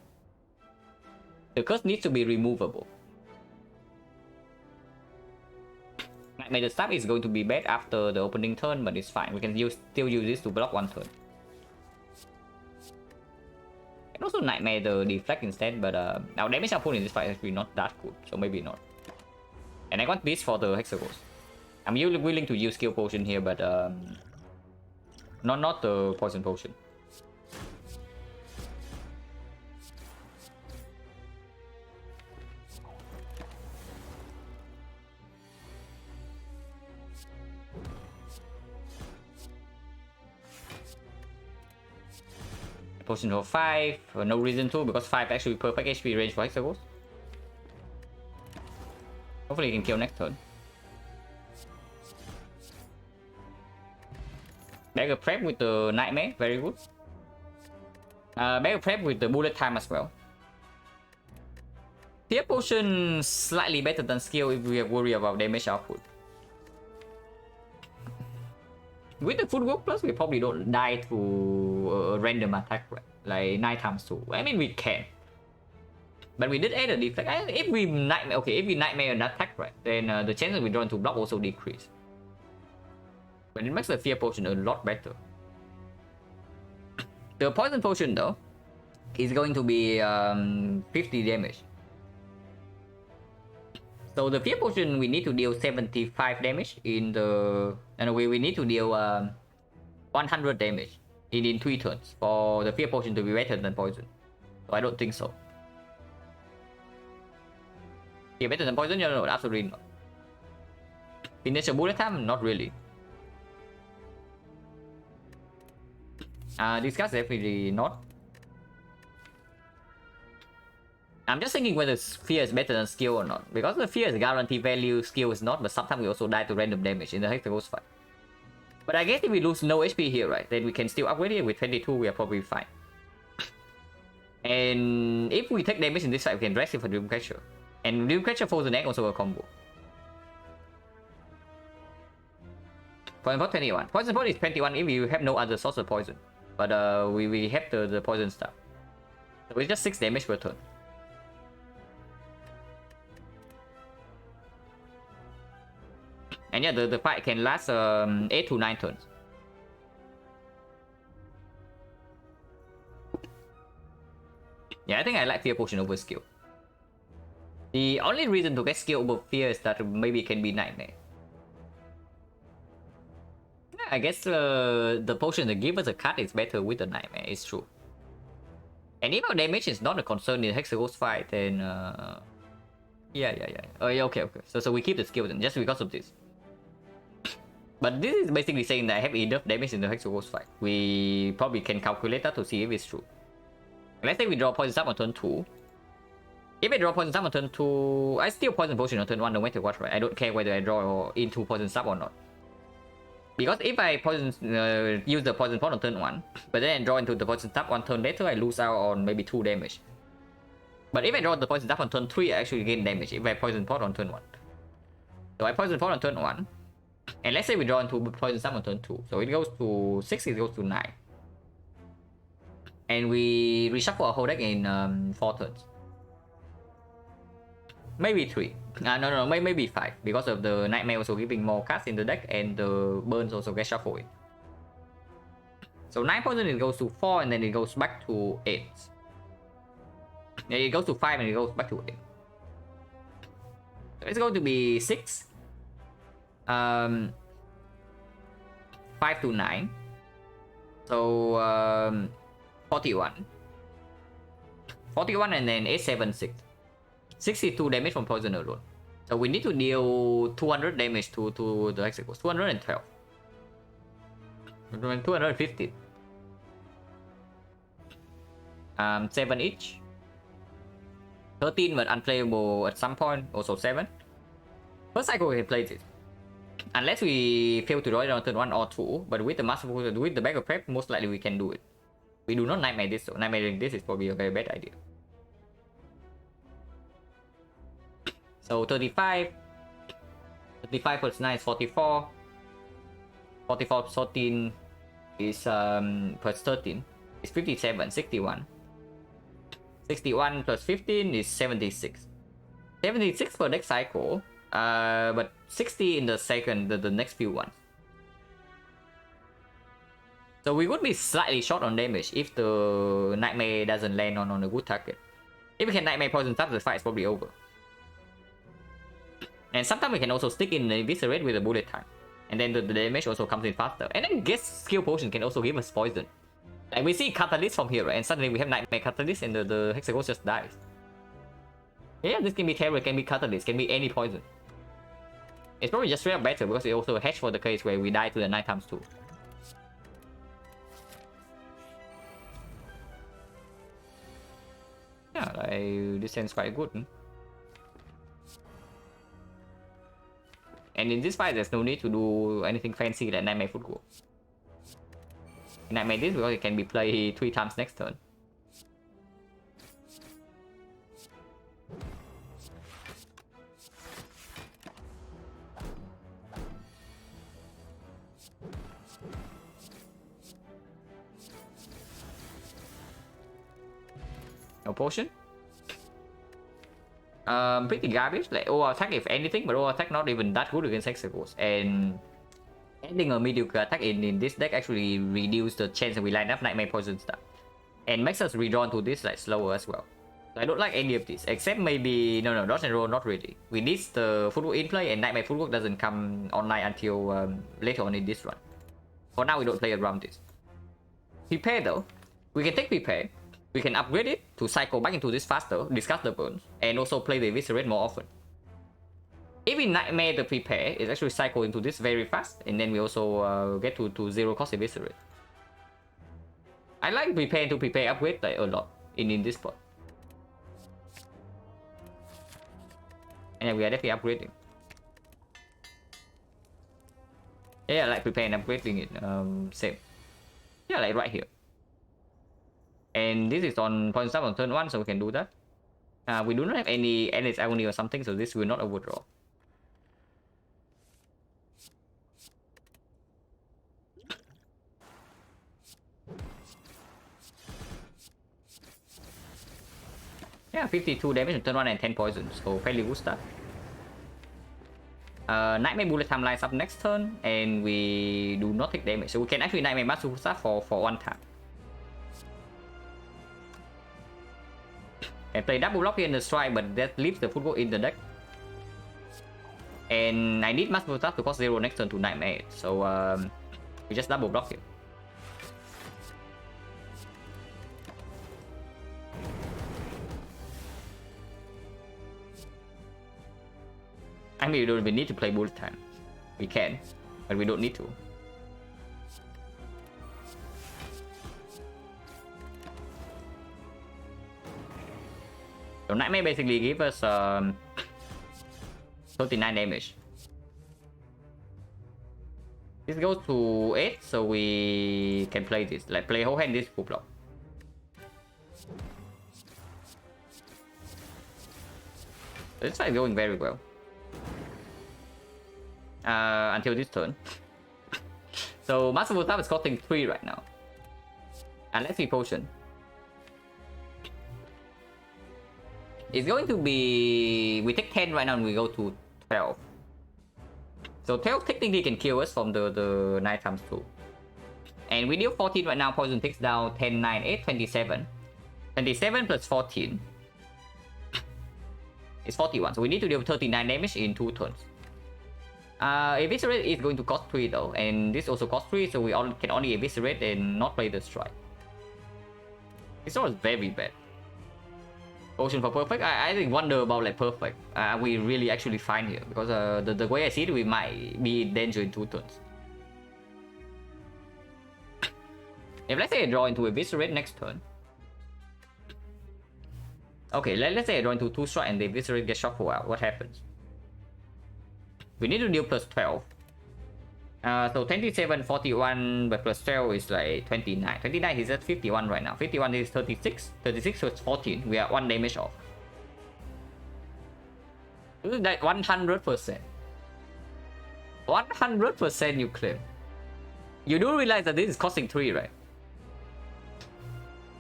The curse needs to be removable. Nightmare the Stab is going to be bad after the opening turn, but it's fine. We can still use this to block 1 turn. And also Nightmare the deflect instead, but our damage output in this fight is actually not that good, so maybe not. And I want this for the Hexaghost. I'm willing to use skill potion here, but not the poison potion. Potion for 5, no reason to, because 5 actually perfect HP range for Hexaghost. Hopefully he can kill next turn. Beggar Prep with the Nightmare, very good. Beggar Prep with the Bullet Time as well. Fear Potion slightly better than skill if we are worried about damage output. With the Footwork Plus, we probably don't die to a random attack, right? Like 9 times 2. I mean, we can. But we did add a deflect. If we Nightmare, okay, if we Nightmare an attack, right, then the chances we draw into block also decrease. But it makes the Fear Potion a lot better. The Poison Potion, though, is going to be 50 damage. So the Fear Potion, we need to deal 75 damage in the... And we need to deal 100 damage in 3 turns for the Fear Potion to be better than Poison. So I don't think so. Yeah, better than Poison? No, absolutely not. Signature Bullet Time? Not really. Discuss definitely not. I'm just thinking whether Fear is better than skill or not. Because the Fear is guaranteed value, skill is not, but sometimes we also die to random damage in the Hexaghost fight. But I guess if we lose no HP here, right, then we can still upgrade it. With 22, we are probably fine. And if we take damage in this fight, we can rest it for Dreamcatcher. And Dreamcatcher Frozen Egg also a combo. Poison Pot 21. Poison Pot is 21 if you have no other source of poison. But we have the poison stuff. So it's just 6 damage per turn. And yeah, the fight can last 8 to 9 turns. Yeah, I think I like Fear Potion over skill. The only reason to get skill over Fear is that maybe it can be Nightmare. Yeah, I guess the potion that gives us a cut is better with the Nightmare, it's true. And if our damage is not a concern in the Hexaghost fight, then... Yeah. Oh, yeah, okay. So we keep the skill then, just because of this. But this is basically saying that I have enough damage in the Hexaghost fight. We probably can calculate that to see if it's true. Let's say we draw Poison Sap on turn 2. If I draw Poison Sap on turn 2, I still Poison Potion on turn 1 no matter what, right? I don't care whether I draw into Poison Sap or not. Because if I use the Poison Pot on turn 1, but then I draw into the Poison Sap on turn later, I lose out on maybe 2 damage. But if I draw the Poison Sap on turn 3, I actually gain damage if I Poison Pot on turn 1. So I Poison Pot on turn 1. And let's say we draw into Poison Sap on turn 2. So it goes to 6, it goes to 9. And we reshuffle our whole deck in 4 turns. Maybe 3. No, maybe 5. Because of the Nightmare also giving more cards in the deck and the burns also get shuffled in. So 9 poison, it goes to 4 and then it goes back to 8. Yeah, it goes to 5 and it goes back to 8. So it's going to be 6. 5 to 9. So 41. 41 and then 8, 7, 6. 62 damage from poison alone. So we need to deal 200 damage to the Hexaghost. 212. 215. 7 each. 13 but unplayable at some point. Also 7. First cycle we can play this. Unless we fail to draw it on turn 1 or 2. But with the Master Focus, with the Beggar Prep, most likely we can do it. We do not Nightmare this, so Nightmaring this is probably a very bad idea. So 35. 35 plus 9 is 44. 44 plus 14 is plus 13 is 57. 61. 61 plus 15 is 76. 76 for next cycle. But 60 in the second, the next few ones. So we would be slightly short on damage if the Nightmare doesn't land on a good target. If we can Nightmare Poison Tap, the fight is probably over. And sometimes we can also stick in the Eviscerate with a Bullet Time. And then the damage also comes in faster. And then Guess Skill Potion can also give us poison. Like we see Catalyst from here, right? And suddenly we have Nightmare Catalyst and the Hexaghost just dies. Yeah, this can be Terror, can be Catalyst, can be any poison. It's probably just straight up better because it also hatch for the case where we die to the 9 times 2. Yeah, like, this sounds quite good. And in this fight, there's no need to do anything fancy like Nightmare Footwork. Nightmare this because it can be played 3 times next turn. No potion. Pretty garbage. Like over attack if anything, but over attack not even that good against Hexagons. And adding a mediocre attack in this deck actually reduce the chance that we line up Nightmare Poison stuff, and makes us redrawn to this like slower as well. So I don't like any of this except maybe no dodge and roll, not really. We need the footwork in play, and Nightmare footwork doesn't come online until later on in this run. For now we don't play around this. Prepare though, we can take prepare. We can upgrade it to cycle back into this faster, discard the burns, and also play the eviscerate more often. If we Nightmare the prepare, it's actually cycle into this very fast, and then we also get to 0 cost eviscerate. I like prepare to prepare upgrade like a lot in this spot. And we are definitely upgrading. Yeah, like prepare and upgrading it. Same. Yeah, like right here. And this is on point stop on turn 1, so we can do that. We do not have any endless agony or something, so this will not overdraw. Yeah, 52 damage on turn 1 and 10 poison, so fairly good start. Nightmare Bullet Time lines up next turn, and we do not take damage, so we can actually Nightmare Master Stuff for 1 time. And play double block here in the strike, but that leaves the football in the deck. And I need Master Stuff to cost 0 next turn to Nightmare, so we just double block here. I mean, we don't even need to play Bullet Time. We can, but we don't need to. So Nightmare basically give us 39 damage. This goes to 8, so we can play this. Like play whole hand this full block. This fight is going very well. Until this turn. So Master Stuff is costing 3 right now. Unless we potion. It's going to be... We take 10 right now and we go to 12. So 12 technically can kill us from the 9 times 2. And we deal 14 right now, poison takes down 10, 9, 8, 27. 27 plus 14 is 41. So we need to deal 39 damage in 2 turns. Eviscerate is going to cost 3 though, and this also costs 3, so we can only eviscerate and not play the strike. This one is very bad. Potion for perfect, I think wonder about like perfect. We really actually fine here because the way I see it, we might be in danger in 2 turns. If let's say I draw into eviscerate next turn. Okay, let's say I draw into 2 strike and the eviscerate gets shuffled out. What happens? We need to deal plus 12. So 27, 41, but plus 12 is like 29. 29 is at 51 right now. 51 is 36. 36 is 14. We are 1 damage off. This is like 100%. 100% you claim. You do realize that this is costing 3, right?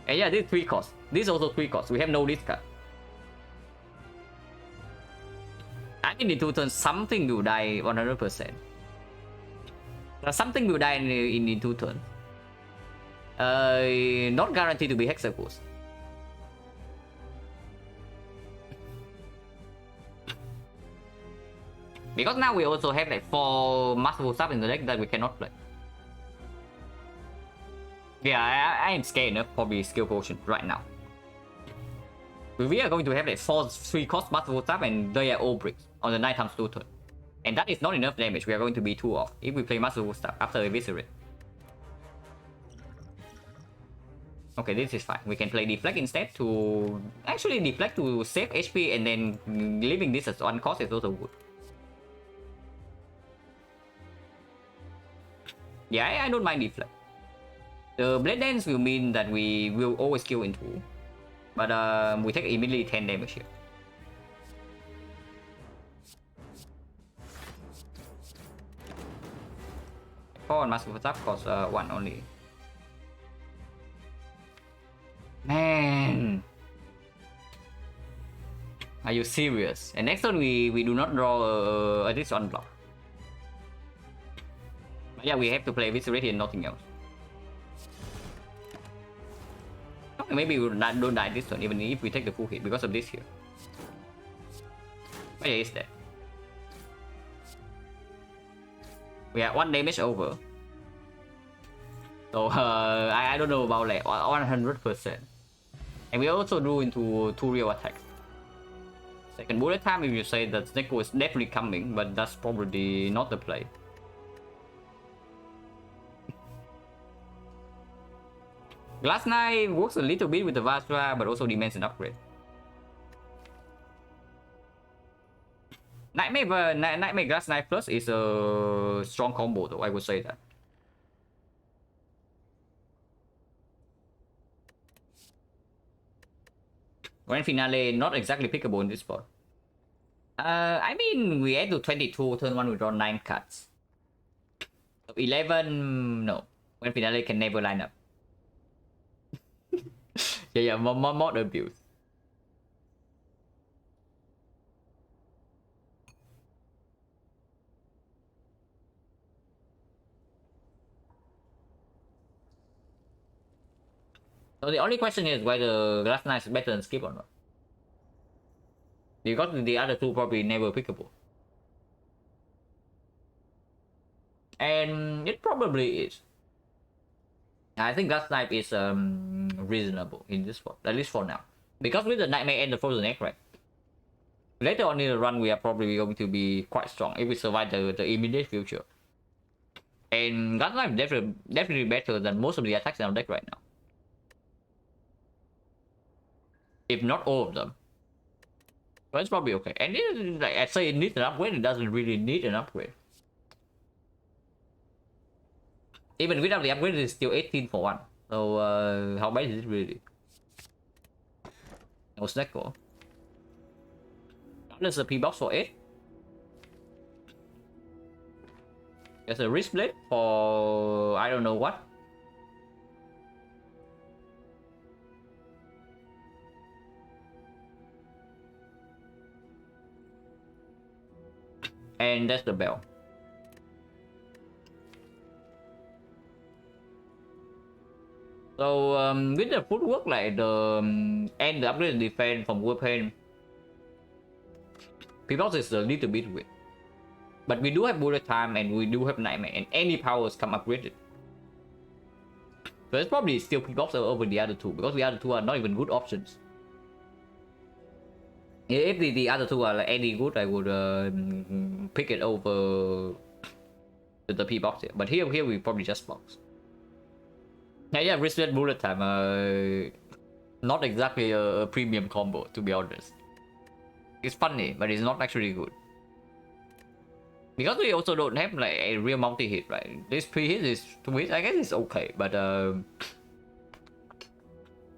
And yeah, this is 3 costs. This is also 3 costs. We have no discard. I think in 2 turns, something will die 100%. Something will die in 2 turns. Not guaranteed to be Hexagons. Because now we also have like 4 masterful stuff in the deck that we cannot play. Yeah, I am scared enough probably skill potion right now. We are going to have like 3 cost masterful stuff and they are all bricks on the 9 times 2 turn. And that is not enough damage. We are going to be 2 off if we play masterful stuff after eviscerate. Okay, this is fine. We can play deflect instead to actually deflect to save HP, and then leaving this as 1 cost is also good. Yeah, I don't mind deflect. The Blade Dance will mean that we will always kill into, but we take immediately 10 damage here. Four on Massive Attack costs 1 only. Man, are you serious? And next turn we do not draw this unblock. But yeah, we have to play Viscerati and nothing else. Okay, maybe we don't die this turn, even if we take the full hit because of this here. But yeah, it's dead. We are 1 damage over. So I don't know about like 100%. And we also drew into 2 real attacks. Second bullet time, if you say that XecnaR is definitely coming, but that's probably not the play. Glass Knight works a little bit with the Vajra, but also demands an upgrade. Nightmare Glass Knight Plus is a strong combo though, I would say that. Grand Finale, not exactly pickable in this spot. I mean, we add to 22, turn 1 we draw 9 cards. 11, no. Grand Finale can never line up. yeah, mod abuse. So the only question is whether Glass Knight is better than Skip or not. Because the other two probably never pickable. And it probably is. I think Glass Knight is reasonable in this spot, at least for now. Because with the Nightmare and the Frozen Egg, right? Later on in the run, we are probably going to be quite strong if we survive the immediate future. And Glass Knight is definitely better than most of the attacks in our deck right now. If not all of them. But it's probably okay. And it, like I say, it needs an upgrade, it doesn't really need an upgrade. Even without the upgrade, it's still 18 for 1. So how bad is it really? No SnecCore. There's a P-Box for 8. There's a Wrist Blade for I don't know what. And that's the bell. So with the footwork like the and the upgrade defense from Warpaint, P-Box is a little bit weak. But we do have bullet time and we do have nightmare and any powers come upgraded. So it's probably still P-Box over the other two because the other two are not even good options. If the other two are like any good, I would pick it over the P-Box here. But here we probably just box. Yeah, wristlet bullet time. Not exactly a premium combo, to be honest. It's funny, but it's not actually good. Because we also don't have like a real multi-hit, right? This 3 hits is 2 hits, I guess it's okay, but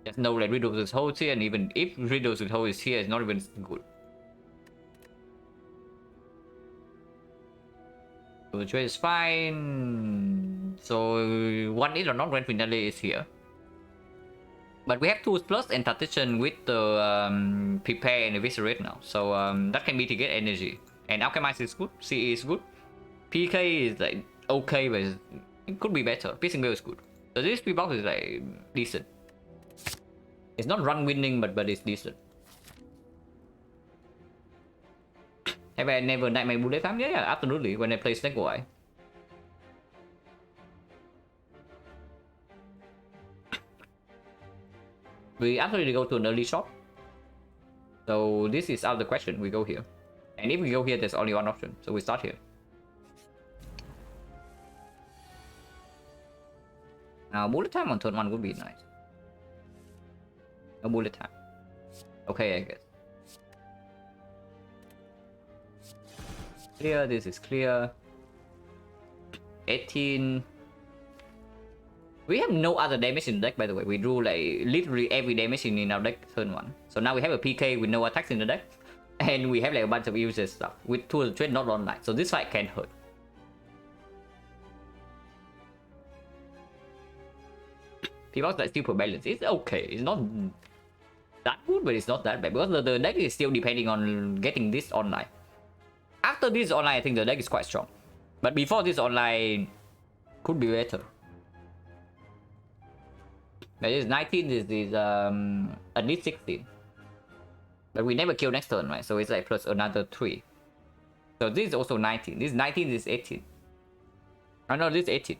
there's no like Riddles with Holes here, and even if Riddles with Holes is here, it's not even good. So the trade is fine. So 1 is or not Grand Finale is here. But we have 2 plus and Tactician with the Prepare and Eviscerate now. So that can mitigate energy. And Alchemize is good, CE is good. PK is like okay, but it could be better. Piercing Veil is good. So this P-Box is like decent. It's not run winning, but it's decent. Have I never Nightmare Bullet time? Yeah, absolutely. When I play XencaR. We actually go to an early shot. So this is out of the question. We go here. And if we go here, there's only one option. So we start here. Now bullet time on turn 1 would be nice. No bullet time. Okay, I guess. Clear, this is clear. 18. We have no other damage in the deck, by the way. We drew like literally every damage in our deck turn 1. So now we have a PK with no attacks in the deck. And we have like a bunch of useless stuff with tools trade not online. So this fight can hurt. People's like super balance. It's okay. It's not that good, but it's not that bad. Because the deck is still depending on getting this online. After this online, I think the deck is quite strong. But before this online, could be better. That is 19, this is at least 16. But we never kill next turn, right? So it's like plus another 3. So this is also 19. This 19, this is 18. Oh no, this is 18.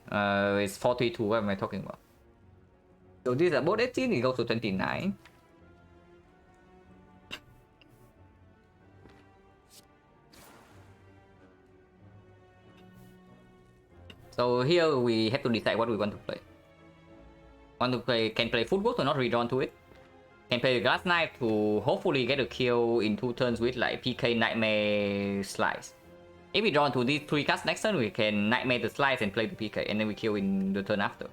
It's 42. What am I talking about? So these are both 18, it goes to 29. So here we have to decide what we want to play. Can play footwork to not redrawn to it. Can play the Glass Knife to hopefully get a kill in 2 turns with like PK Nightmare Slice. If we draw into these 3 cards next turn, we can Nightmare the Slice and play the PK, and then we kill in the turn after.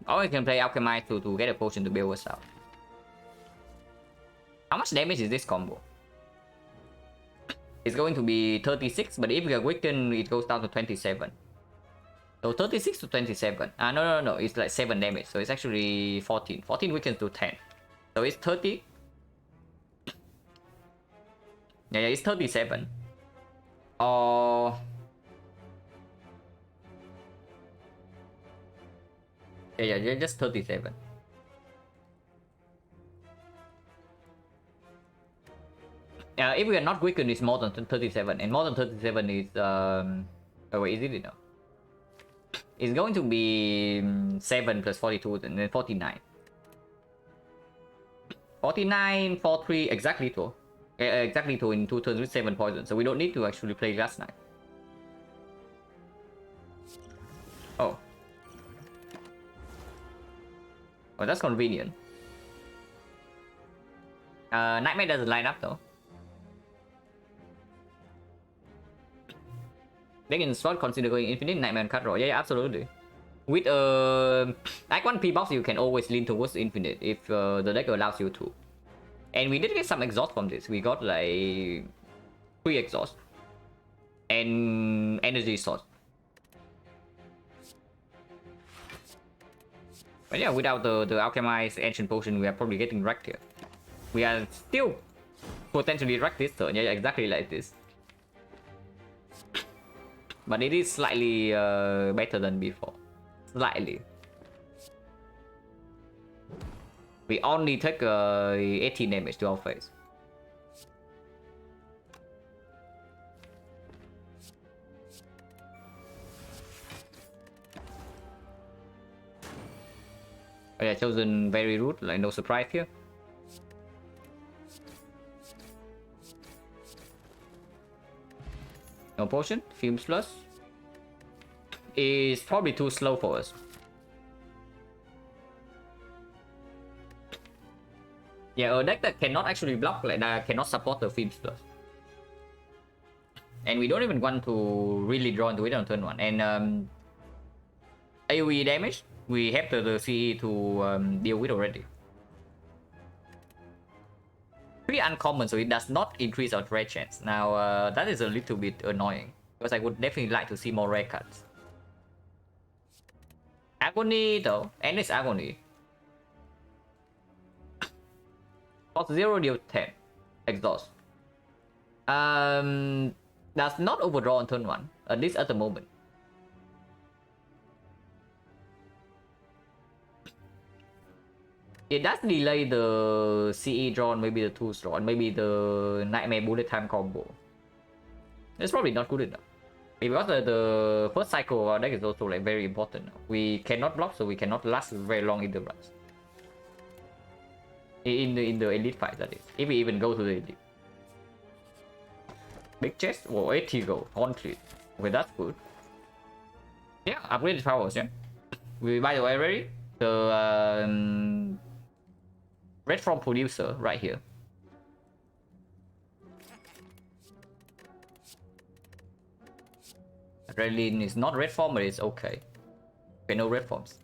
Or we can play Alchemize to get a potion to bail us out. How much damage is this combo? It's going to be 36, but if we are weakened, it goes down to 27. So 36 to 27. No. It's like 7 damage. So it's actually 14. 14 weakens to 10. So it's 30. Yeah, it's 37. Or... Yeah, just 37. If we are not weakened, it's more than 37. And more than 37 is... Oh wait, is it enough? It's going to be 7 plus 42 and then 49. 49, 43, exactly 2. Exactly 2 in 2 turns with 7 poison. So we don't need to actually play Glass Knife. Oh. Oh, that's convenient. Nightmare doesn't line up though. They can slot consider going infinite Nightmare and cut draw. Yeah, absolutely. With like 1 P box, you can always lean towards infinite if the deck allows you to. And we did get some exhaust from this. We got like 3 exhaust and energy source. But yeah, without the alchemized ancient potion, we are probably getting wrecked here. We are still potentially wrecked this turn. Yeah, exactly like this. But it is slightly better than before. Slightly. We only take 18 damage to our face. Oh yeah, chosen very rude, like no surprise here. No potion, Fumes Plus. Is probably too slow for us. Yeah, a deck that cannot actually block, like that cannot support the Fumes Plus. And we don't even want to really draw into it on turn 1. And AoE damage, we have the CE to deal with already. Pretty uncommon, so it does not increase our rare chance. Now, that is a little bit annoying, because I would definitely like to see more rare cards. Agony though, Endless Agony. Cost 0, deal 10. Exhaust. Does not overdraw on turn 1, at least at the moment. It does delay the CE draw, maybe the tools draw, maybe the Nightmare Bullet Time combo. It's probably not good enough. Because the first cycle of our deck is also like very important. We cannot block, so we cannot last very long in the runs. In the elite fight, that is. If we even go to the elite. Big chest? Whoa, 80 gold. Concrete. Okay, that's good. Yeah, upgraded powers, yeah. We, by the way, ready? The Red from Producer right here. Adrenaline is not red form, but it's okay. Okay, no red forms.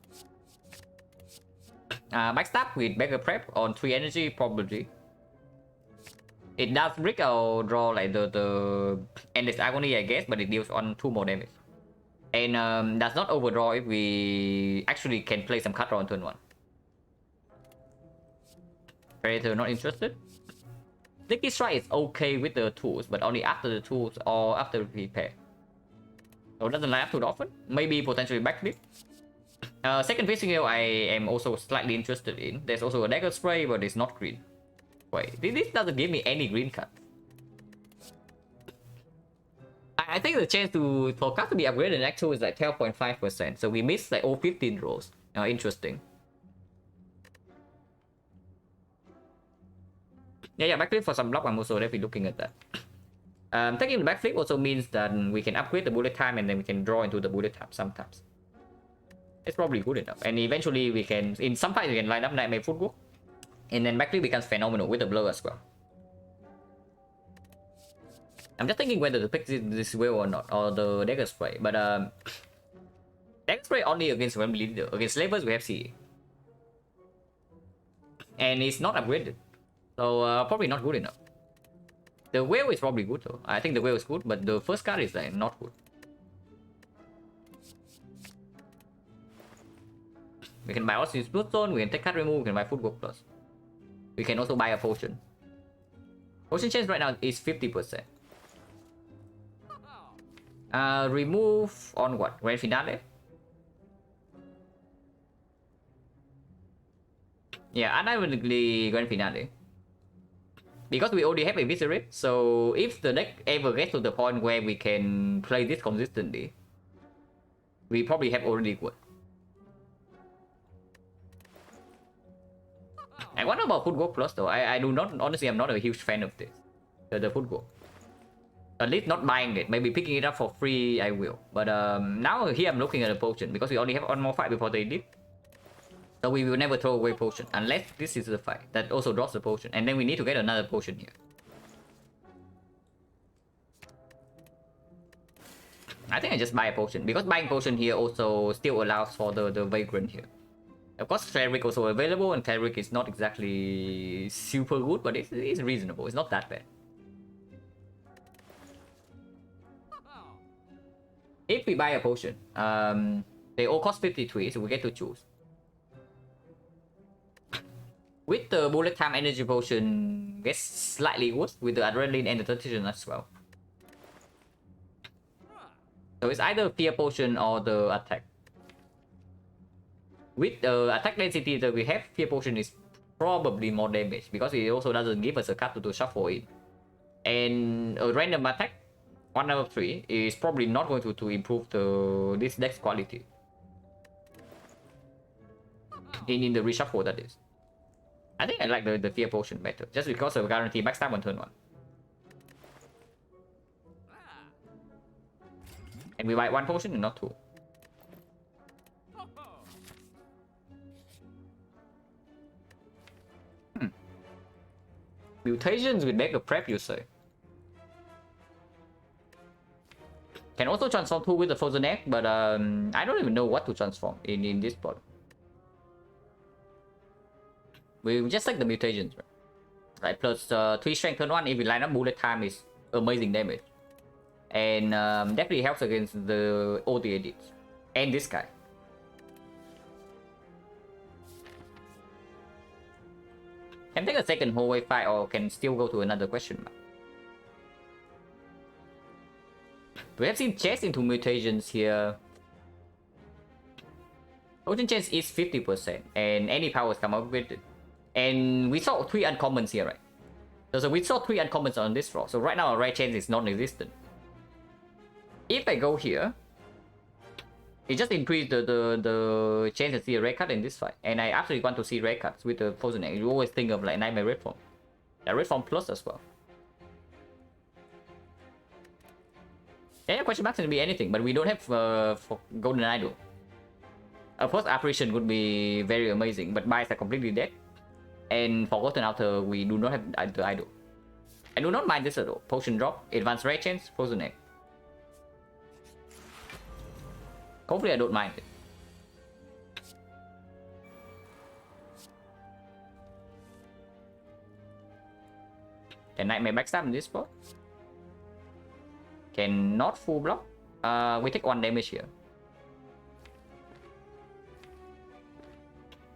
Backstab with Beggar Prep on 3 energy, probably. It does brick or draw like the Endless Agony, I guess, but it deals on 2 more damage. And does not overdraw if we actually can play some card draw on turn 1. Predator not interested. Sticky Strike is okay with the tools, but only after the tools or after repair. So it doesn't line up too often. Maybe potentially backflip. Second facing hero I am also slightly interested in. There's also a Dagger Spray, but it's not green. Wait, this doesn't give me any green card. I think the chance for card to be upgraded in Act 2 is like 12.5%. So we missed like all 15 rolls. Interesting. Yeah, backflip for some block. I'm also definitely looking at that. Taking the backflip also means that we can upgrade the bullet time and then we can draw into the bullet time sometimes. It's probably good enough. And eventually we can, in some fights we can line up Nightmare Footwork. And then backflip becomes phenomenal with the blow as well. I'm just thinking whether to pick this wheel or not, or the Dagger Spray. But Dagger Spray only against Realm Leader. Against Slavers we have CA. And it's not upgraded. So probably not good enough. The whale is probably good though. I think the whale is good, but the first card is like not good. We can buy Austin's Bloodstone, we can take card remove, we can buy Footwork Plus. We can also buy a potion. Potion chance right now is 50%. Remove on what? Grand Finale? Yeah, unironically Grand Finale. Because we already have Eviscerate, so if the deck ever gets to the point where we can play this consistently, we probably have already won. I wonder about Footwork Plus though. I do not, honestly, I'm not a huge fan of this. The Footwork. At least not buying it. Maybe picking it up for free, I will. But now here I'm looking at a potion because we only have one more fight before they did. So we will never throw away potion unless this is the fight that also drops the potion. And then we need to get another potion here. I think I just buy a potion because buying potion here also still allows for the Vagrant here. Of course, Cleric also available, and Cleric is not exactly super good, but it's reasonable. It's not that bad. If we buy a potion, they all cost 53, so we get to choose. With the bullet time energy potion, gets slightly worse with the adrenaline and the transition as well. So it's either fear potion or the attack. With the attack density that we have, fear potion is probably more damage because it also doesn't give us a card to shuffle in. And a random attack, 1 out of 3, is probably not going to improve this deck's quality. In the reshuffle, that is. I think I like the fear potion better, just because of guarantee backstab on turn 1. And we buy 1 potion and not 2. Mutations with Beggar Prep, you say? Can also transform 2 with the Frozen Egg, but I don't even know what to transform in this spot. We just take the mutations, right? Plus 3 strength turn 1 if we line up bullet time is amazing damage. And definitely helps against the OT edits. And this guy. Can take a second hallway fight or can still go to another question mark. We have seen chest into mutations here. Potion chance is 50% and any powers come up with it. And we saw 3 uncommons here, right? So we saw 3 uncommons on this draw. So right now our rare chance is non-existent. If I go here, it just increased the chance to see a red card in this fight. And I absolutely want to see red cards with the Frozen Egg. You always think of like Nightmare Red Form. Yeah, Red Form Plus as well. Yeah, question marks can be anything, but we don't have for Golden Idol. Of course, Apparition would be very amazing, but buys are completely dead. And for Golden Outer, we do not have the Idol. I do not mind this at all. Potion drop, Advanced Rare Chance, Frozen Egg. Hopefully I don't mind it. Can Nightmare backstab in this spot? Cannot full block. We take 1 damage here.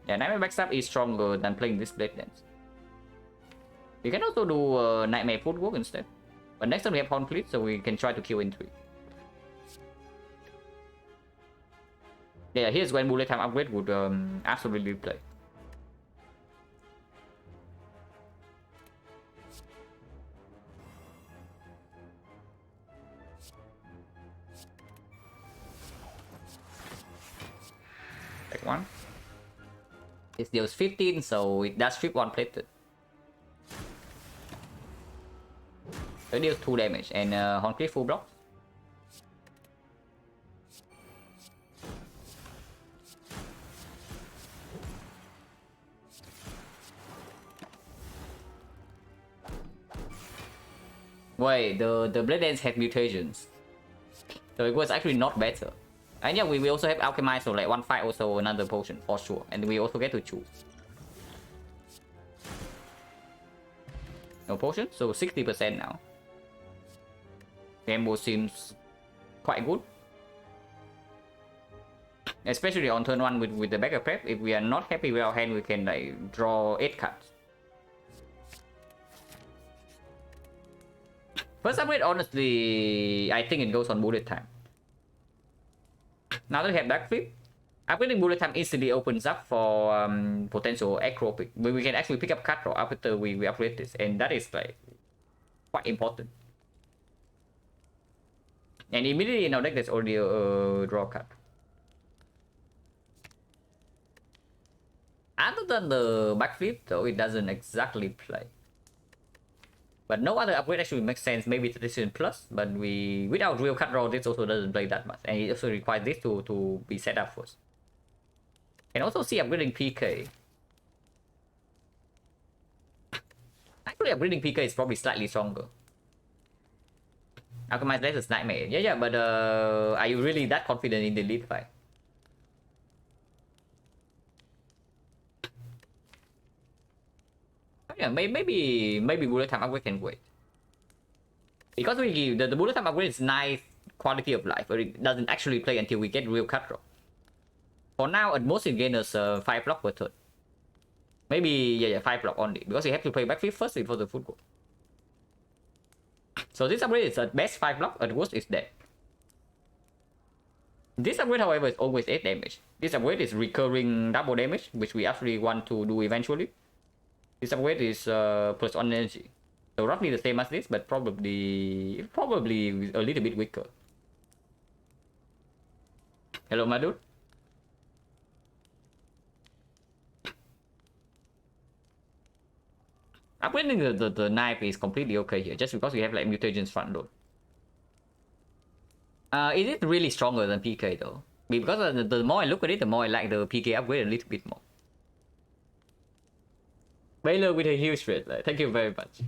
Yeah, Nightmare backstab is stronger than playing this Blade Dance. We can also do Nightmare footwork instead. But next time we have Horn Fleet, so we can try to kill in 3. Yeah, here's when bullet time upgrade would absolutely play. Take 1. It deals 15, so it does strip 1 plated. It deals 2 damage and Horn Fleet full block. Wait, the Blade Dance had mutations. So it was actually not better. And yeah, we also have Alchemize, so like 1 fight also another potion for sure. And we also get to choose. No potion, so 60% now. Gamble seems quite good. Especially on turn 1 with the backup prep. If we are not happy with our hand, we can like draw 8 cards. First upgrade, honestly, I think it goes on bullet time. Now that we have backflip, upgrading bullet time instantly opens up for potential acropic. But we can actually pick up card draw after we upgrade this, and that is like quite important. And immediately in our deck, there's already a draw card. Other than the backflip, though, it doesn't exactly play. But no other upgrade actually makes sense. Maybe Tradition Plus, but without real card draw, this also doesn't play that much. And it also requires this to be set up first. And also see upgrading PK. Actually, upgrading PK is probably slightly stronger. Alchemize less is Nightmare. Yeah, but are you really that confident in the lead fight? Yeah, maybe bullet time upgrade can wait. Because we give the bullet time upgrade is nice quality of life, but it doesn't actually play until we get real cut draw. For now, at most it gains us 5 block per turn. Maybe yeah 5 block only, because you have to play backflip first before the foot goal. So this upgrade is at best 5 block, at worst it's dead. This upgrade, however, is always 8 damage. This upgrade is recurring double damage, which we actually want to do eventually. This upgrade is plus 1 energy. So roughly the same as this, but probably a little bit weaker. Hello, my dude. Upgrading the knife is completely okay here, just because we have like mutagens front load. Is it really stronger than PK though? Because the more I look at it, the more I like the PK upgrade a little bit more. Baylor with a huge rate, thank you very much.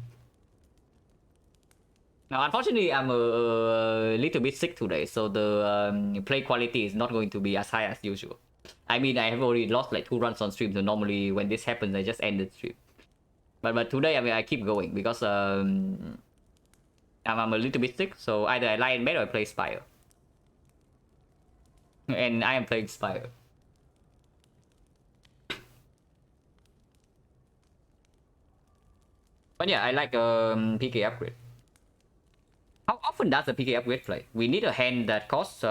Now, unfortunately, I'm a little bit sick today, so the play quality is not going to be as high as usual. I mean, I have already lost like 2 runs on stream, so normally when this happens, I just end the stream. But today, I mean, I keep going because I'm a little bit sick, so either I lie in bed or I play Spire. And I am playing Spire. But yeah, I like PK upgrade. How often does the PK upgrade play? We need a hand that costs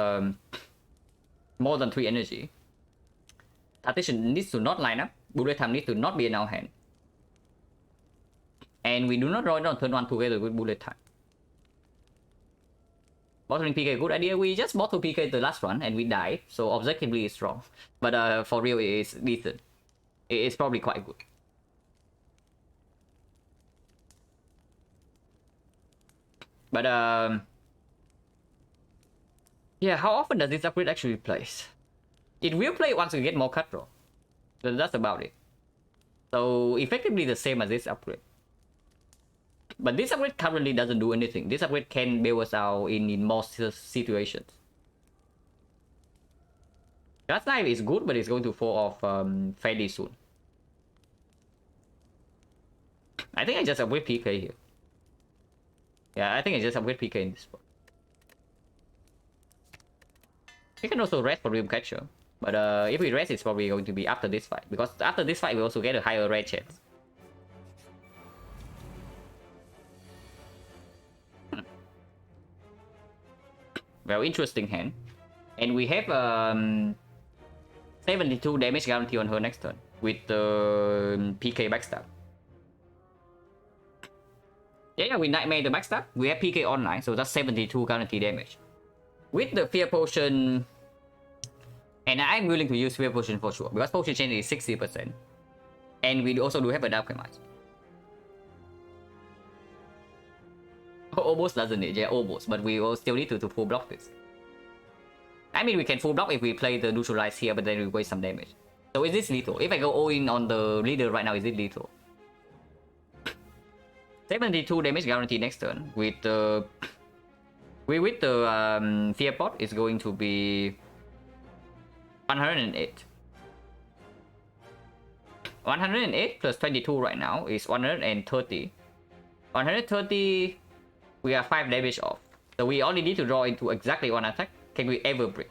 more than 3 energy. Tactician needs to not line up. Bullet time needs to not be in our hand. And we do not draw it on turn 1 together with bullet time. Bottling PK, good idea. We just bottle PK the last run and we die. So objectively it's strong. But for real it's decent. It's probably quite good. But yeah, how often does this upgrade actually play? It will play once we get more cut draw. So that's about it. So effectively the same as this upgrade. But this upgrade currently doesn't do anything. This upgrade can bail us out in more situations. Glass Knife is good, but it's going to fall off fairly soon. I think I just upgrade PK here. Yeah, I think I just upgrade PK in this spot. We can also rest for Dreamcatcher. But if we rest, it's probably going to be after this fight. Because after this fight, we also get a higher red chance. Very interesting hand. And we have 72 damage guarantee on her next turn with the PK backstab. Yeah, we Nightmare the backstab. We have PK online, so that's 72 guarantee damage. With the Fear Potion, and I'm willing to use Fear Potion for sure, because Potion Chain is 60%. And we also do have an Alchemist. Almost doesn't it? Yeah, almost, but we will still need to full block this. I mean, we can full block if we play the Neutralize here, but then we waste some damage. So is this lethal? If I go all in on the leader right now, is it lethal? 72 damage guarantee next turn. With the Fear Pot, it's going to be 108. 108 plus 22 right now is 130. 130, we are 5 damage off. So we only need to draw into exactly 1 attack. Can we ever break?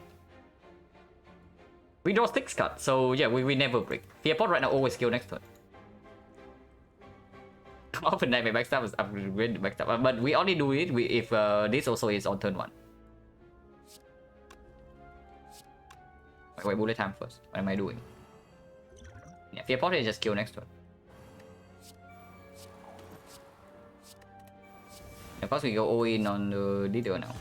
We draw 6 cards, so yeah, we never break. Fear Pot right now always kill next turn. Often Nightmare backstab is upgrade backstab, but we only do it if this also is on turn 1. Wait, bullet time first. What am I doing? Yeah, Fear Pot is just kill next turn. Of course, we go all in on the leader now.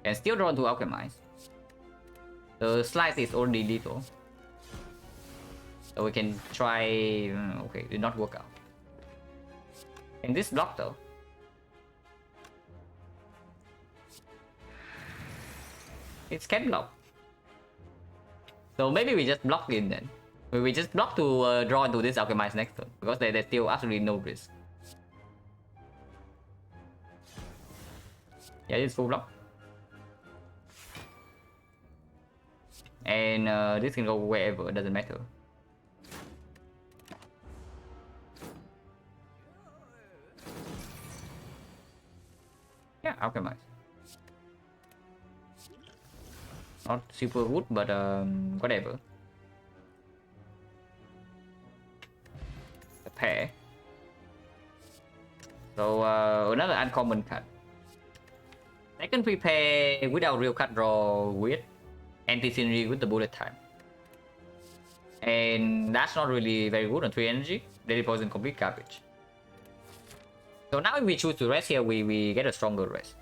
And still draw to Alchemize. The slice is already lethal. So we can try... okay, it did not work out. And this block though. It's can block. So maybe we just block in then. We just block to draw into this Alchemize next turn. Because there's still absolutely no risk. Yeah, it's full block. And this can go wherever, it doesn't matter. Yeah, Alchemize. Not super good, but whatever. A pair. So another uncommon card. I can prepare without real card draw with anti-scenery with the bullet time. And that's not really very good on 3 energy. Daily poison complete garbage. So now if we choose to rest here, we get a stronger rest.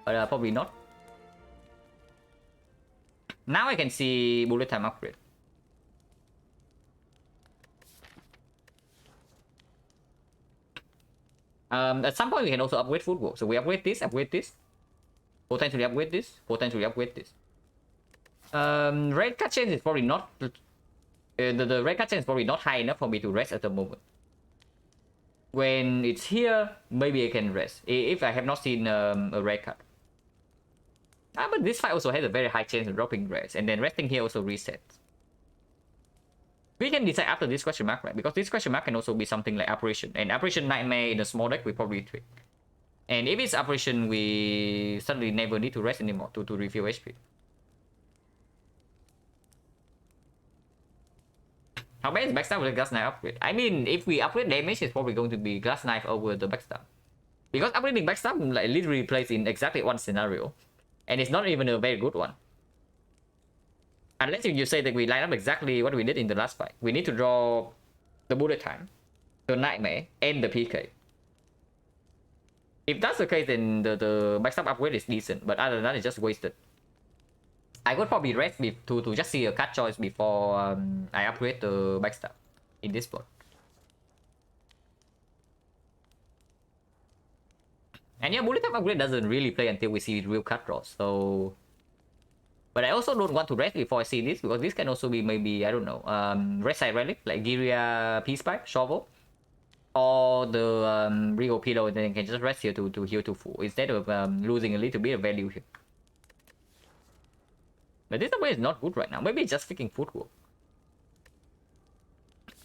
But probably not. Now I can see bullet time upgrade. At some point we can also upgrade footwork. So we upgrade this, potentially upgrade this, potentially upgrade this. Red card chance is probably not the red card chance is probably not high enough for me to rest at the moment. When it's here, maybe I can rest if I have not seen a red card. But this fight also has a very high chance of dropping rest, and then resting here also resets. We can decide after this question mark, right? Because this question mark can also be something like Apparition, and Apparition Nightmare in a small deck we probably tweak. And if it's Apparition, we suddenly never need to rest anymore to refill HP. How bad is Backstab with a Glass Knife upgrade? I mean, if we upgrade damage, it's probably going to be Glass Knife over the Backstab. Because upgrading Backstab like literally plays in exactly one scenario. And it's not even a very good one. Unless you say that we line up exactly what we did in the last fight. We need to draw the bullet time, the Nightmare, and the PK. If that's the case, then the Backstab upgrade is decent. But other than that, it's just wasted. I would probably rest to just see a card choice before I upgrade the Backstab in this spot. And yeah, bullet time upgrade doesn't really play until we see real card draws, so But I also don't want to rest before I see this, because this can also be maybe, I don't know, rest side relic, like Giria Peace Pipe, Shovel, or the Rio Pillow, and then you can just rest here to heal to full, instead of losing a little bit of value here. But this way is not good right now. Maybe it's just freaking footwork.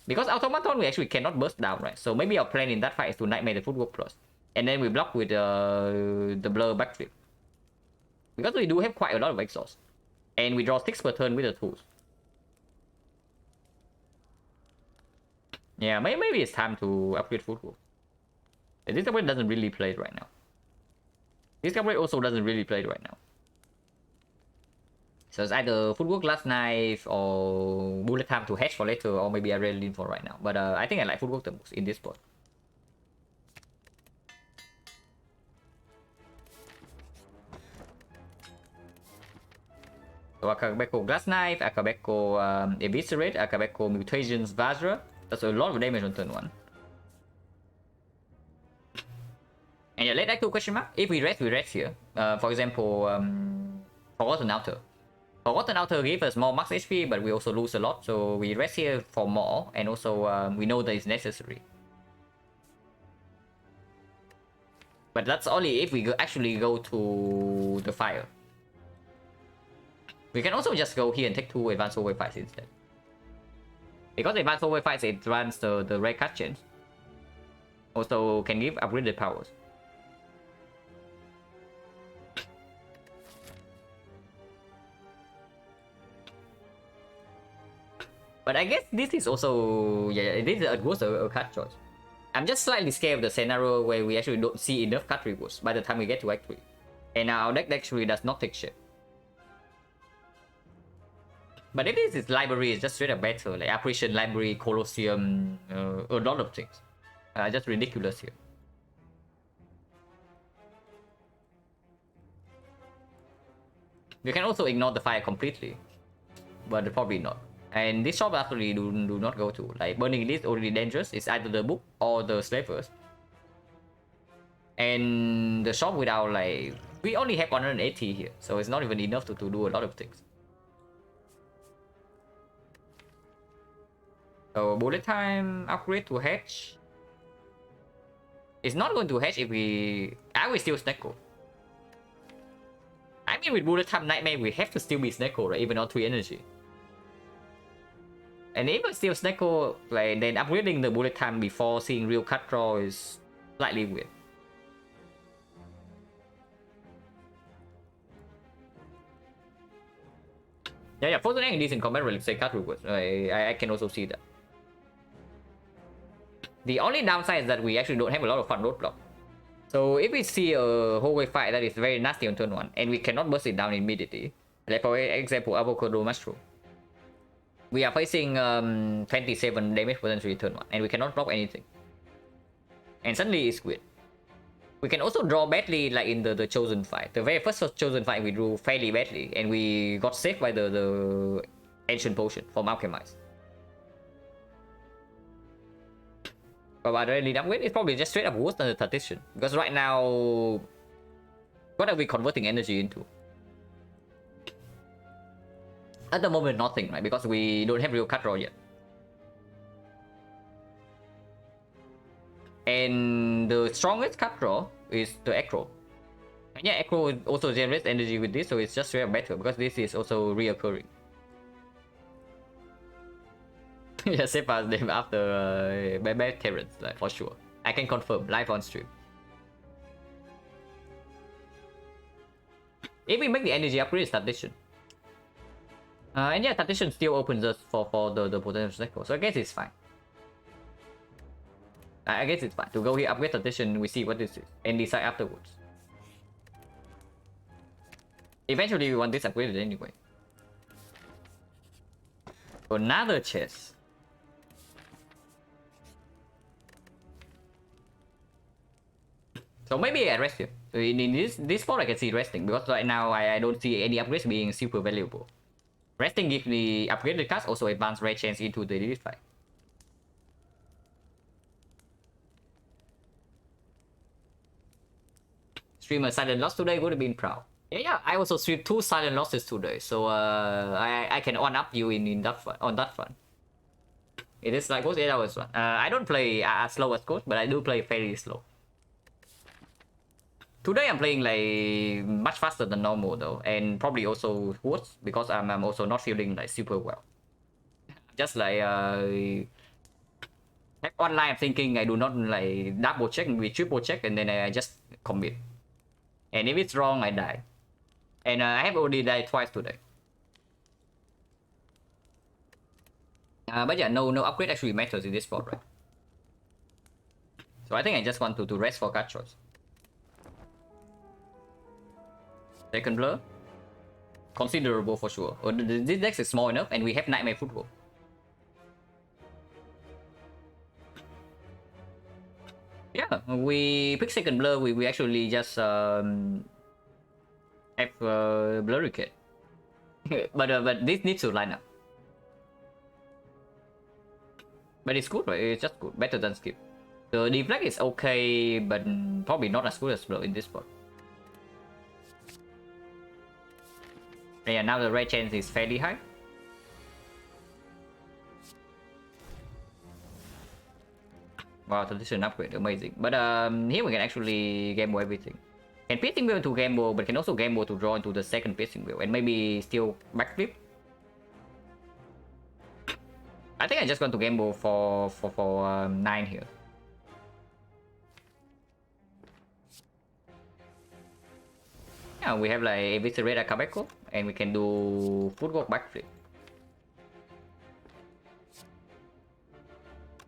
Because Automaton we actually cannot burst down, right? So maybe our plan in that fight is to Nightmare the footwork plus. And then we block with the Blur backflip. Because we do have quite a lot of exhaust. And we draw 6 per turn with the tools. Yeah, maybe it's time to upgrade footwork. This upgrade doesn't really play it right now. This upgrade also doesn't really play it right now. So it's either footwork, last knife, or bullet time to hedge for later, or maybe I really lean for right now. But I think I like footwork the most in this spot. So Akabeko Glass Knife, Akabeko Eviscerate, Akabeko Mutations Vajra. That's a lot of damage on turn 1. And yeah, late deck 2 question mark. If we rest here. For example, Forgotten Outer. Forgotten Outer gives us more max HP, but we also lose a lot. So we rest here for more, and also we know that it's necessary. But that's only if we actually go to the fire. We can also just go here and take 2 advanced overweight fights instead. Because advanced overweight fights, it runs the red cut chains. Also can give upgraded powers. But I guess this is also, yeah, this was a cut choice. I'm just slightly scared of the scenario where we actually don't see enough cut rewards by the time we get to Act 3. And our deck actually does not take shit. But if this is library, it's just straight up better. Like Apparition Library, Colosseum, a lot of things. Just ridiculous here. You can also ignore the fire completely. But probably not. And this shop actually do not go to. Like Burning Elite already dangerous. It's either the book or the slavers. And the shop without like... We only have 180 here. So it's not even enough to do a lot of things. So bullet time upgrade to hedge. It's not going to hedge if we... I will still Snecko. I mean with bullet time nightmare we have to still be Snecko, right? Even on 3 energy. And even still Snecko, like then upgrading the bullet time before seeing real cut draw is slightly weird. Yeah, Frozen Egg is in combat relics say cut rewards. I can also see that. The only downside is that we actually don't have a lot of fun roadblock. So if we see a hallway fight that is very nasty on turn 1 and we cannot burst it down immediately, like for example Avocado Mushroom, we are facing 27 damage potentially turn 1 and we cannot block anything. And suddenly it's weird. We can also draw badly like in the Chosen fight. The very first Chosen fight we drew fairly badly and we got saved by the Ancient Potion from Alchemize. But by the way, lead upgrade is probably just straight up worse than the Tactician. Because right now, what are we converting energy into? At the moment, nothing, right? Because we don't have real cut draw yet. And the strongest cut draw is the Echo. And yeah, Echo also generates energy with this, so it's just straight up better because this is also reoccurring. Yeah, save us name after Bad Terrence, like for sure. I can confirm live on stream. If we make the energy upgrade, it's Tactician. And yeah, Tactician still opens us for the potential Snecko, so I guess it's fine. I guess it's fine. To go here, upgrade Tactician, we see what this is, and decide afterwards. Eventually, we want this upgraded anyway. Another chest. So maybe I rest here. So in this spot I can see resting, because right now I don't see any upgrades being super valuable. Resting gives me upgraded cards, also advanced red chance into the elite fight. Streamer Silent lost today would have been proud. Yeah, I also sweep 2 silent losses today, so I can one up you in that front, on that front. It is like most 8 hours one. I don't play as slow as coach, but I do play fairly slow. Today I'm playing like much faster than normal though, and probably also worse because I'm also not feeling like super well. Just like online, I'm thinking I do not like double check, we triple check, and then I just commit. And if it's wrong, I die. And I have already died twice today. But yeah, no upgrade actually matters in this spot, right? So I think I just want to rest for card choice. Second blur, considerable for sure. This deck is small enough, and we have Nightmare Football. Yeah, we pick second blur. We actually just have blurry kit, but this needs to line up. But it's good, right? It's just good, better than skip. The deflect is okay, but probably not as good as blur in this spot. Yeah, now the red chance is fairly high. Wow, tradition upgrade, amazing. But here we can actually gamble everything. Can piercing wheel to gamble, but can also gamble to draw into the second piercing wheel and maybe still backflip. I think I just going to gamble for 9 here. Yeah, we have like Eviscerate Akabeko, and we can do footwork backflip.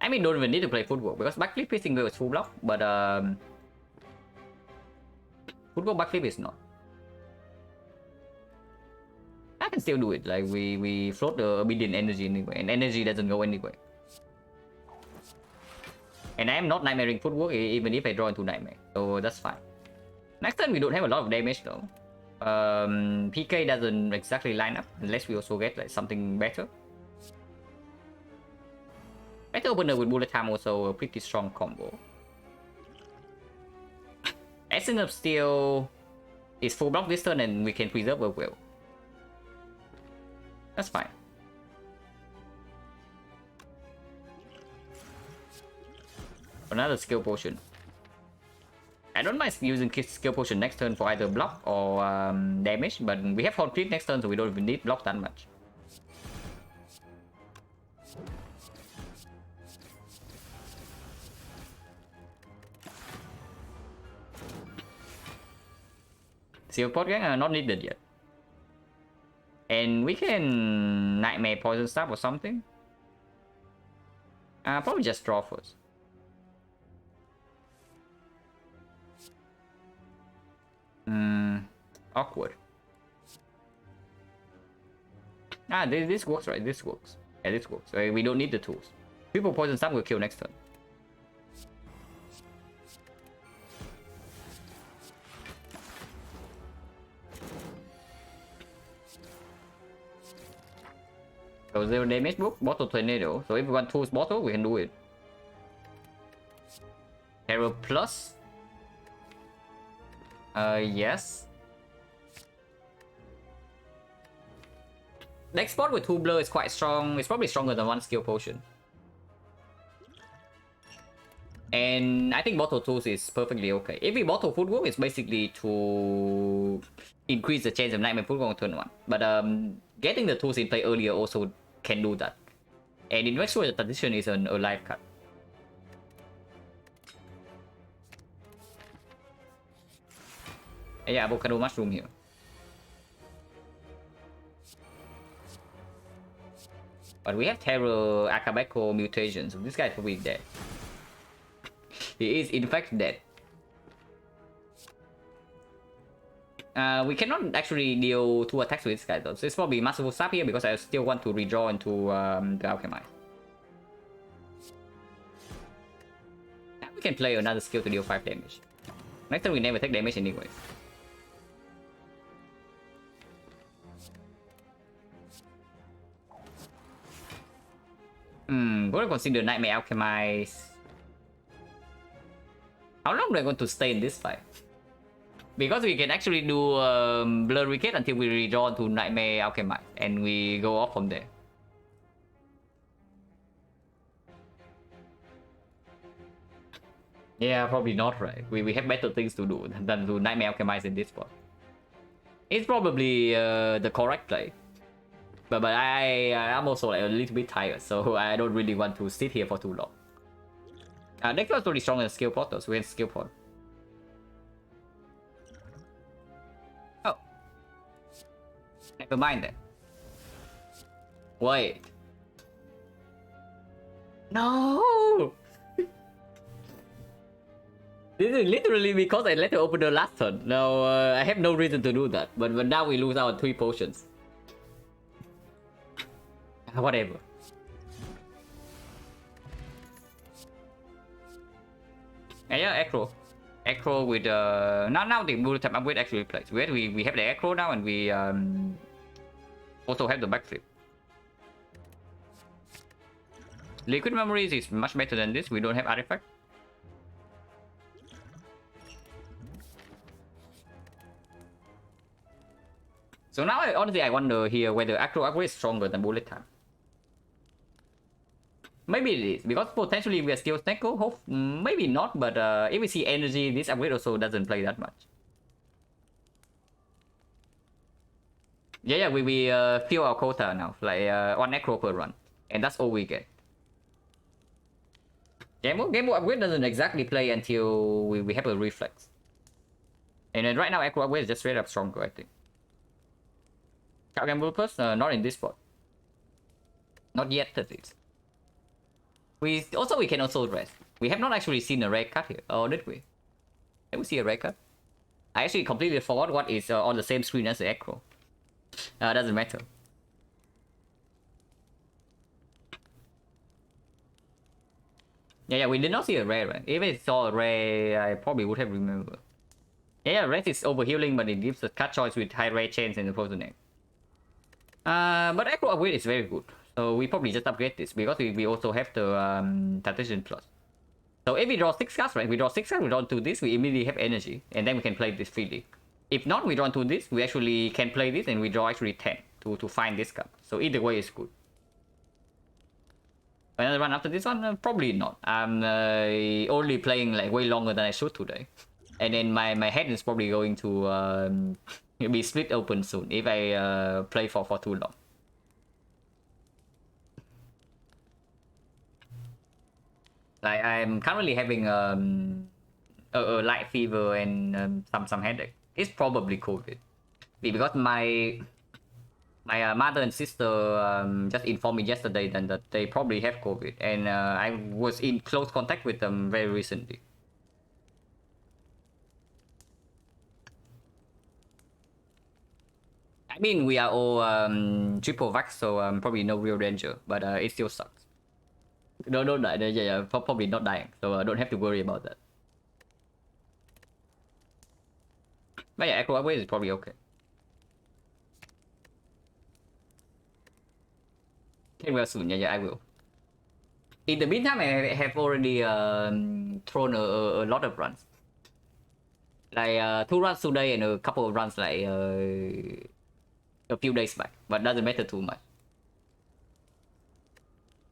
I mean, don't even need to play footwork because backflip piercing wheel is full block, but footwork backflip is not. I can still do it. Like we float the obedient energy anyway, and energy doesn't go anywhere. And I am not nightmaring footwork even if I draw into nightmare, so that's fine. Next turn we don't have a lot of damage though. PK doesn't exactly line up unless we also get like something better. Better opener with bullet time also a pretty strong combo. Essence of Steel is full block this turn and we can preserve a will. That's fine. Another skill potion. I don't mind using skill potion next turn for either block or damage, but we have complete next turn, so we don't even need block that much. Seal pot gang are not needed yet. And we can Nightmare Poison Staff or something. Probably just draw first. Awkward. This works, right? This works. Yeah, this works. We don't need the tools. People Poison Staff will kill next turn. So 0 damage book, bottle tornado. So if we want tools bottle, we can do it. Hero plus. Yes. Next spot with 2 blur is quite strong. It's probably stronger than 1 skill potion. And I think bottle tools is perfectly okay. If we bottle footwork, it's basically to increase the chance of nightmare footwork on turn 1. But getting the tools in play earlier also can do that. And in next the transition is a live cut. Yeah, avocado mushroom here. But we have Terror Akabeko mutation, so this guy is probably dead. He is in fact dead. We cannot actually deal 2 attacks with this guy though, so it's probably Masterful Stab here because I still want to redraw into the Alchemy. Now we can play another skill to deal 5 damage. Next time we never take damage anyway. Gonna consider Nightmare Alchemize. How long do I going to stay in this fight? Because we can actually do Blur Wicked until we redraw to Nightmare Alchemist, and we go off from there. Yeah, probably not, right? We have better things to do than to Nightmare Alchemist in this spot. It's probably the correct play. But I'm also like a little bit tired, so I don't really want to sit here for too long. Next one's pretty strong in skill pot though, so we have skill pot. Oh. Never mind then. Wait. No! This is literally because I let her open the last turn. Now, I have no reason to do that, but now we lose our 3 potions. Whatever. Yeah, Acro. Acro with now the bullet type upgrade actually plays. We have the Acro now, and we also have the backflip. Liquid Memories is much better than this. We don't have artifact. So now honestly I wonder here whether Acro upgrade is stronger than bullet time. Maybe it is, because potentially we are still Snecko. Hope maybe not, but if we see energy, this upgrade also doesn't play that much. Yeah, we fill our quota now, like 1 Necro per run, and that's all we get. Game mode upgrade doesn't exactly play until we have a reflex. And then right now Acro upgrade is just straight up stronger, I think. Gamble plus, not in this spot. Not yet, at least. We can also rest. We have not actually seen a red card here, or did we? Did we see a red card? I actually completely forgot what is on the same screen as the Acro. Doesn't matter. Yeah, we did not see a rare, right? Even if it saw a rare, I probably would have remembered. Yeah, red is overhealing, but it gives a cut choice with high rate chains and the frozen egg. But Acro upgrade is very good. So we probably just upgrade this because we also have the Tactician Plus. So if we draw 6 cards, right? We draw 6 cards, we draw to this, we immediately have energy. And then we can play this freely. If not, we draw to this, we actually can play this and we draw actually 10 to find this card. So either way is good. Another run after this one? Probably not. I'm only playing like way longer than I should today. And then my head is probably going to be split open soon if I play for too long. Like I'm currently having a light fever and some headache. It's probably COVID, because my mother and sister just informed me yesterday then that they probably have COVID, and I was in close contact with them very recently. I mean, we are all triple vax, so probably no real danger, but it still sucks. No, don't die. Yeah, probably not dying, so don't have to worry about that. But yeah, Acro upgrade is probably okay. Can well soon, yeah, I will. In the meantime, I have already thrown a lot of runs. Like 2 runs today and a couple of runs like a few days back, but doesn't matter too much.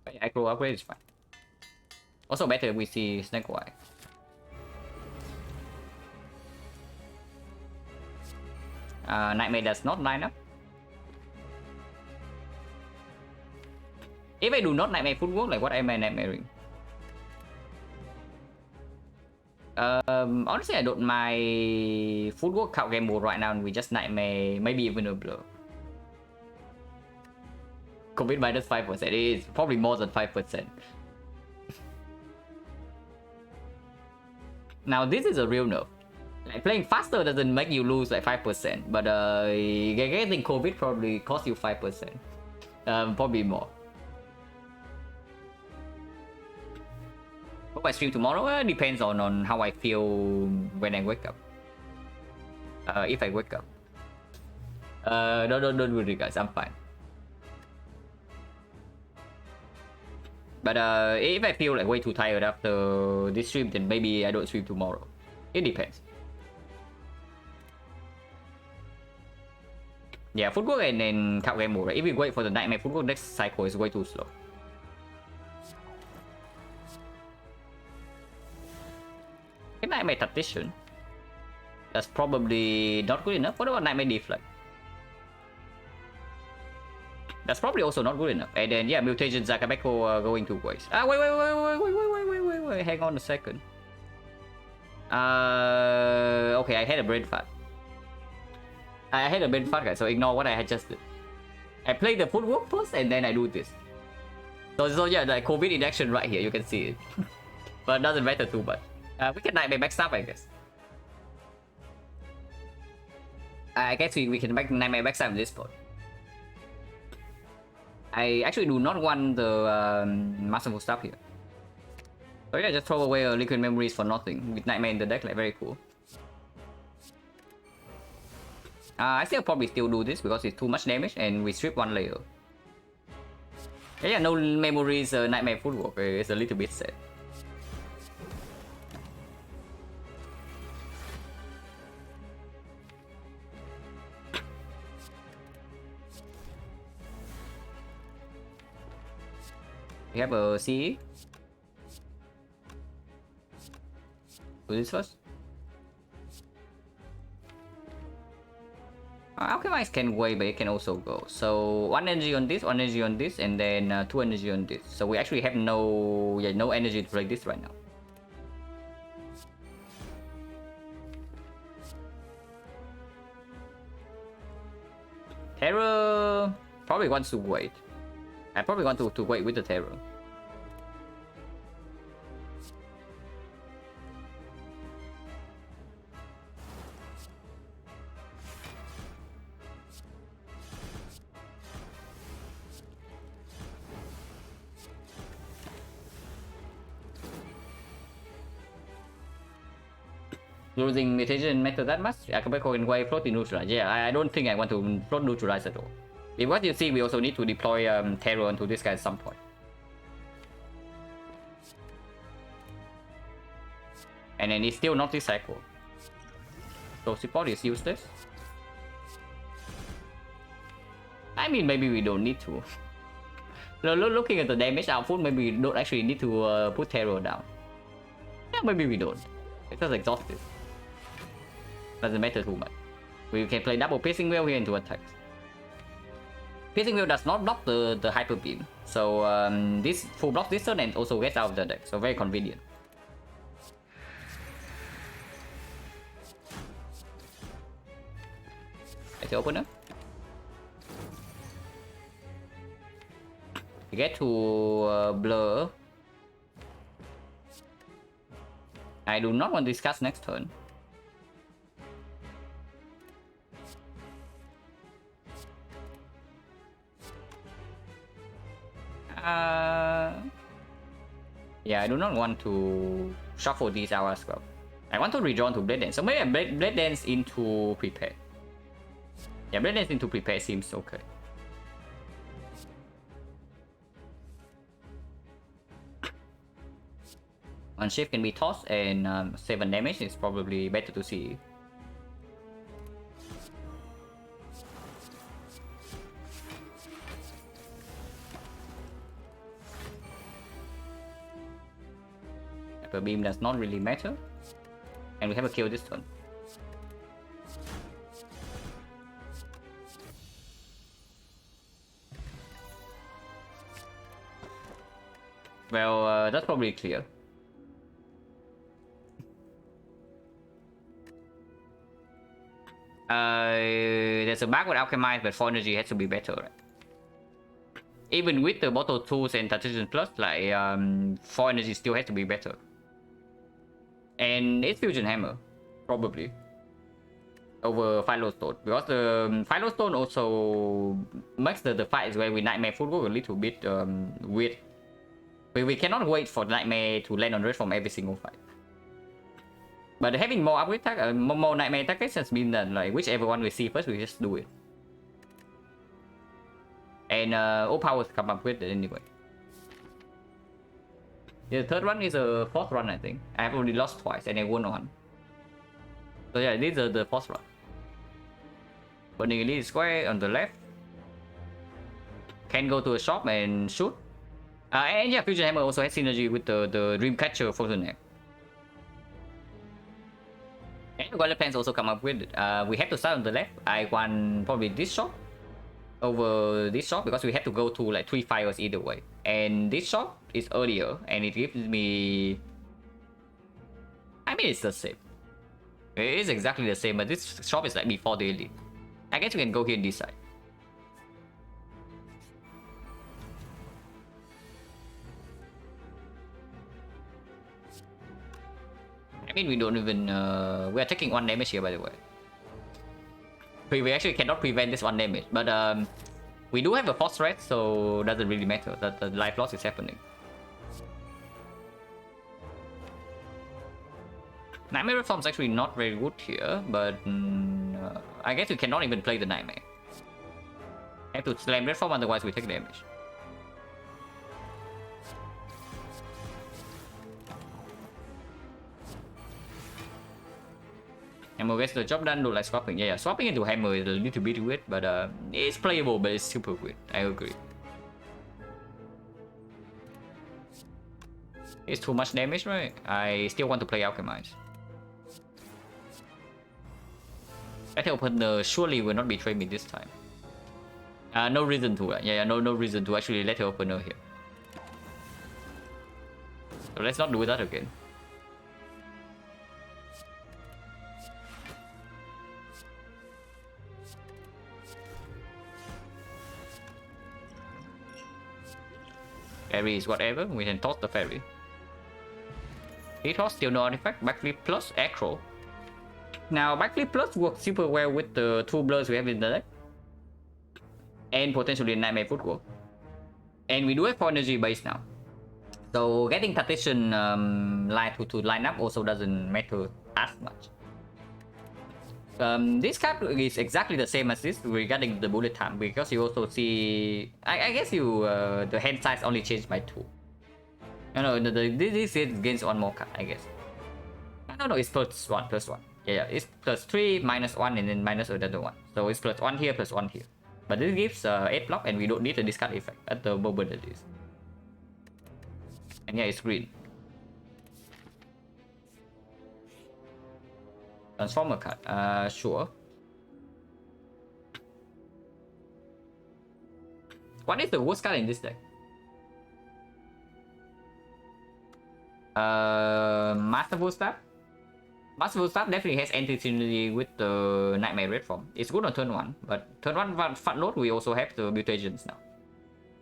But yeah, Acro upgrade is fine. Also better if we see XencaR. Nightmare does not line up. If I do not Nightmare footwork, like what am I nightmaring? Honestly, I don't mind footwork count game mode right now, and we just Nightmare, maybe even a blur. Commit minus 5%. It is probably more than 5%. Now this is a real nerf. Like playing faster doesn't make you lose like 5%, but getting COVID probably costs you 5%. Probably more. Hope I stream tomorrow. Depends on how I feel when I wake up. If I wake up. Don't worry guys, I'm fine. But if I feel like way too tired after this stream, then maybe I don't stream tomorrow. It depends. Yeah, footwork and then card game mode, right? If we wait for the Nightmare footwork, next cycle is way too slow. Nightmare Tactician. That's probably not good enough. What about Nightmare Deflect? That's probably also not good enough. And then yeah, Mutation Zakabeko going two ways. Wait. Hang on a second. Okay, I had a brain fart. I had a brain fart, guys, so ignore what I had just did. I play the footwork first and then I do this. So yeah, the COVID in action right here, you can see it. But it doesn't matter too much. We can Nightmare backstab, I guess. I guess we can make Nightmare backstab at this point. I actually do not want the Masterful Staff here. So yeah, just throw away Liquid Memories for nothing with Nightmare in the deck, like very cool. I still probably still do this because it's too much damage and we strip one layer. Yeah, no memories, Nightmare Footwork is a little bit sad. We have a CE. Do this first. Alchemize can wait, but it can also go. So 1 energy on this, 1 energy on this, and then 2 energy on this. So we actually have no energy to play this right now. Terror probably wants to wait. I probably want to wait with the Terror. Losing mutation matter that much? Akabeko can wait float in neutralize. Yeah, I don't think I want to float neutralize at all. If what you see, we also need to deploy Terror onto this guy at some point. And then it's still not this cycle. So support is useless. I mean, maybe we don't need to. Looking at the damage output, maybe we don't actually need to put Terror down. Yeah, maybe we don't. It's just exhausted. Doesn't matter too much. We can play double Piercing Wheel here into attacks. Piercing Wheel does not block the Hyper Beam. So this full blocks this turn and also gets out of the deck. So very convenient. Let's open up. We get to Blur. I do not want to discuss next turn. Yeah, I do not want to shuffle these out as well. I want to redraw to Blade Dance. So maybe Blade Dance into Prepare. Yeah, Blade Dance into Prepare seems okay. One shift can be tossed and 7 damage is probably better to see. Hyper Beam does not really matter. And we have a kill this turn. Well, that's probably clear. There's a bug with Alchemize, but 4 energy has to be better, right? Even with the Bottle Tools and Tactician Plus, like 4 energy still has to be better. And it's Fusion Hammer, probably. Over Philo Stone. Because the Philo Stone also makes the fights where we Nightmare Footwork a little bit weird. We cannot wait for Nightmare to land on Red from every single fight. But having more upgrade more Nightmare tactics has been done, like whichever one we see first, we just do it. And all powers come up with it anyway. The third one is a 4th run, I think. I have already lost twice and I won one. So yeah, these are the 4th run. Burning Elite Square on the left. Can go to a shop and shoot. And yeah, Fusion Hammer also has synergy with the Dreamcatcher Frozen Egg. And the Golden Plans also come up with it. We have to start on the left. I want probably this shop over this shop because we have to go to like 3 fires either way. And this shop is earlier and it gives me... I mean, it's the same. It is exactly the same, but this shop is like before the elite. I guess we can go here and decide. I mean, we don't even... we are taking 1 damage here, by the way. We actually cannot prevent this 1 damage, but we do have a force threat, so doesn't really matter that the life loss is happening. Nightmare Reform is actually not very good here, but I guess we cannot even play the Nightmare. I have to slam Reform, otherwise we take damage. Hammer gets the job done, do like swapping. Yeah, swapping into Hammer is a little bit weird, but it's playable, but it's super weird. I agree. It's too much damage, right? I still want to play Alchemize. Battle Opener surely will not betray me this time. No reason to. No reason to actually let her Opener here. So let's not do that again. Fairy is whatever, we can toss the fairy. Toss still no artifact, backflip plus acro. Now backflip plus works super well with the 2 blurs we have in the deck. And potentially Nightmare Footwork. And we do have 4 energy base now. So getting Tactician line to line up also doesn't matter as much. This card is exactly the same as this regarding the bullet time, because you also see... I guess you the hand size only changed by 2. No, this gains 1 more card, I guess. No, it's plus 1. Yeah, it's plus 3, minus 1, and then minus another 1. So it's plus 1 here, plus 1 here. But this gives 8 block, and we don't need a discard effect at the moment it is. And yeah, it's green. Transformer card, sure. What is the worst card in this deck? Masterful Staff? Masterful Staff definitely has anti-synergy with the Nightmare Red Form. It's good on turn 1, but turn 1 fat load we also have the mutations now.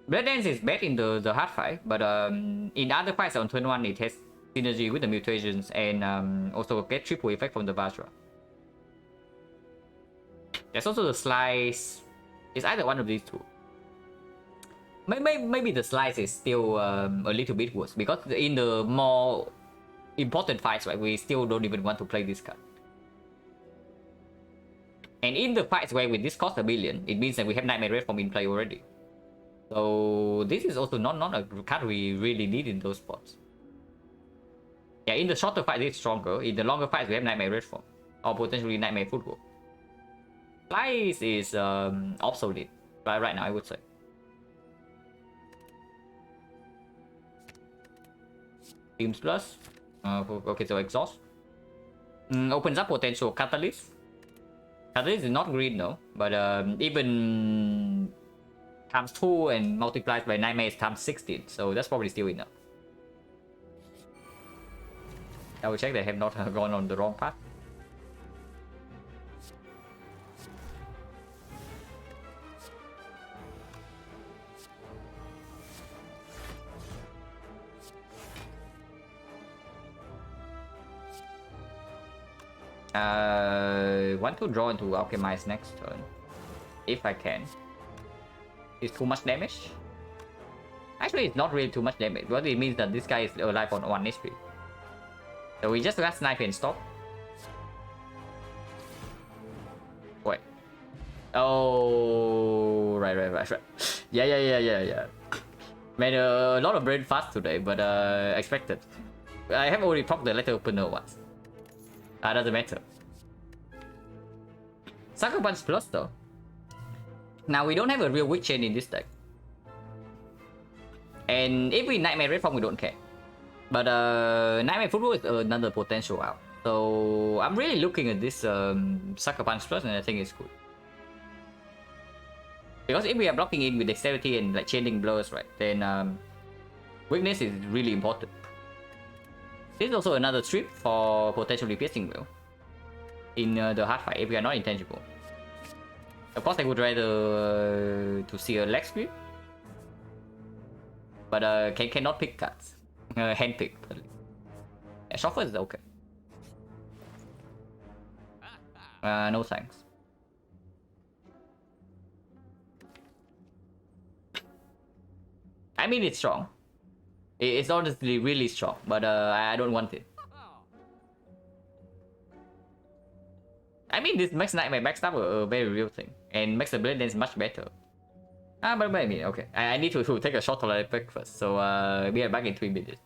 Blood Dance is bad in the hard fight, but in other fights on turn 1 it has synergy with the mutations and also get triple effect from the Vajra. There's also the Slice. It's either one of these two. Maybe the Slice is still a little bit worse, because in the more important fights, right, we still don't even want to play this card. And in the fights where with this cost 1 billion, it means that we have Nightmare Red Form in play already. So this is also not a card we really need in those spots. Yeah, in the shorter fight it's stronger. In the longer fights we have Nightmare Red Form, or potentially Nightmare Footwork. Slice is obsolete right now, I would say. Teams Plus. Okay, so Exhaust. Opens up potential Catalyst. Catalyst is not green though, but even times 2 and multiplies by Nightmare is times 16, so that's probably still enough. I will check they have not gone on the wrong path. Want to draw into Alchemize next turn, if I can. It's too much damage. Actually, it's not really too much damage, but it means that this guy is alive on 1 HP. So we just last knife and stop. Wait. Oh, right. Yeah. Made a lot of brain fast today, but expected. I have already proc the letter opener once. Doesn't matter. Sucker Punch Plus though. Now we don't have a real weak chain in this deck. And if we Nightmare Red Form, we don't care. But Nightmare Football is another potential out. So I'm really looking at this Sucker Punch Plus, and I think it's good. Because if we are blocking in with Dexterity and like chaining blurs, right, then weakness is really important. This is also another trip for potentially piercing will in the hard fight if we are not intangible. Of course, I would rather to see a leg sweep, but cannot pick cards. Hand pick. Yeah, Shuffle is okay. No thanks. I mean, it's strong. It's honestly really strong, but I don't want it. I mean, this Max Nightmare Max up a very real thing, and Max Blade is much better. But I mean, okay. I need to take a shot to let it back first, so we are back in 3 minutes.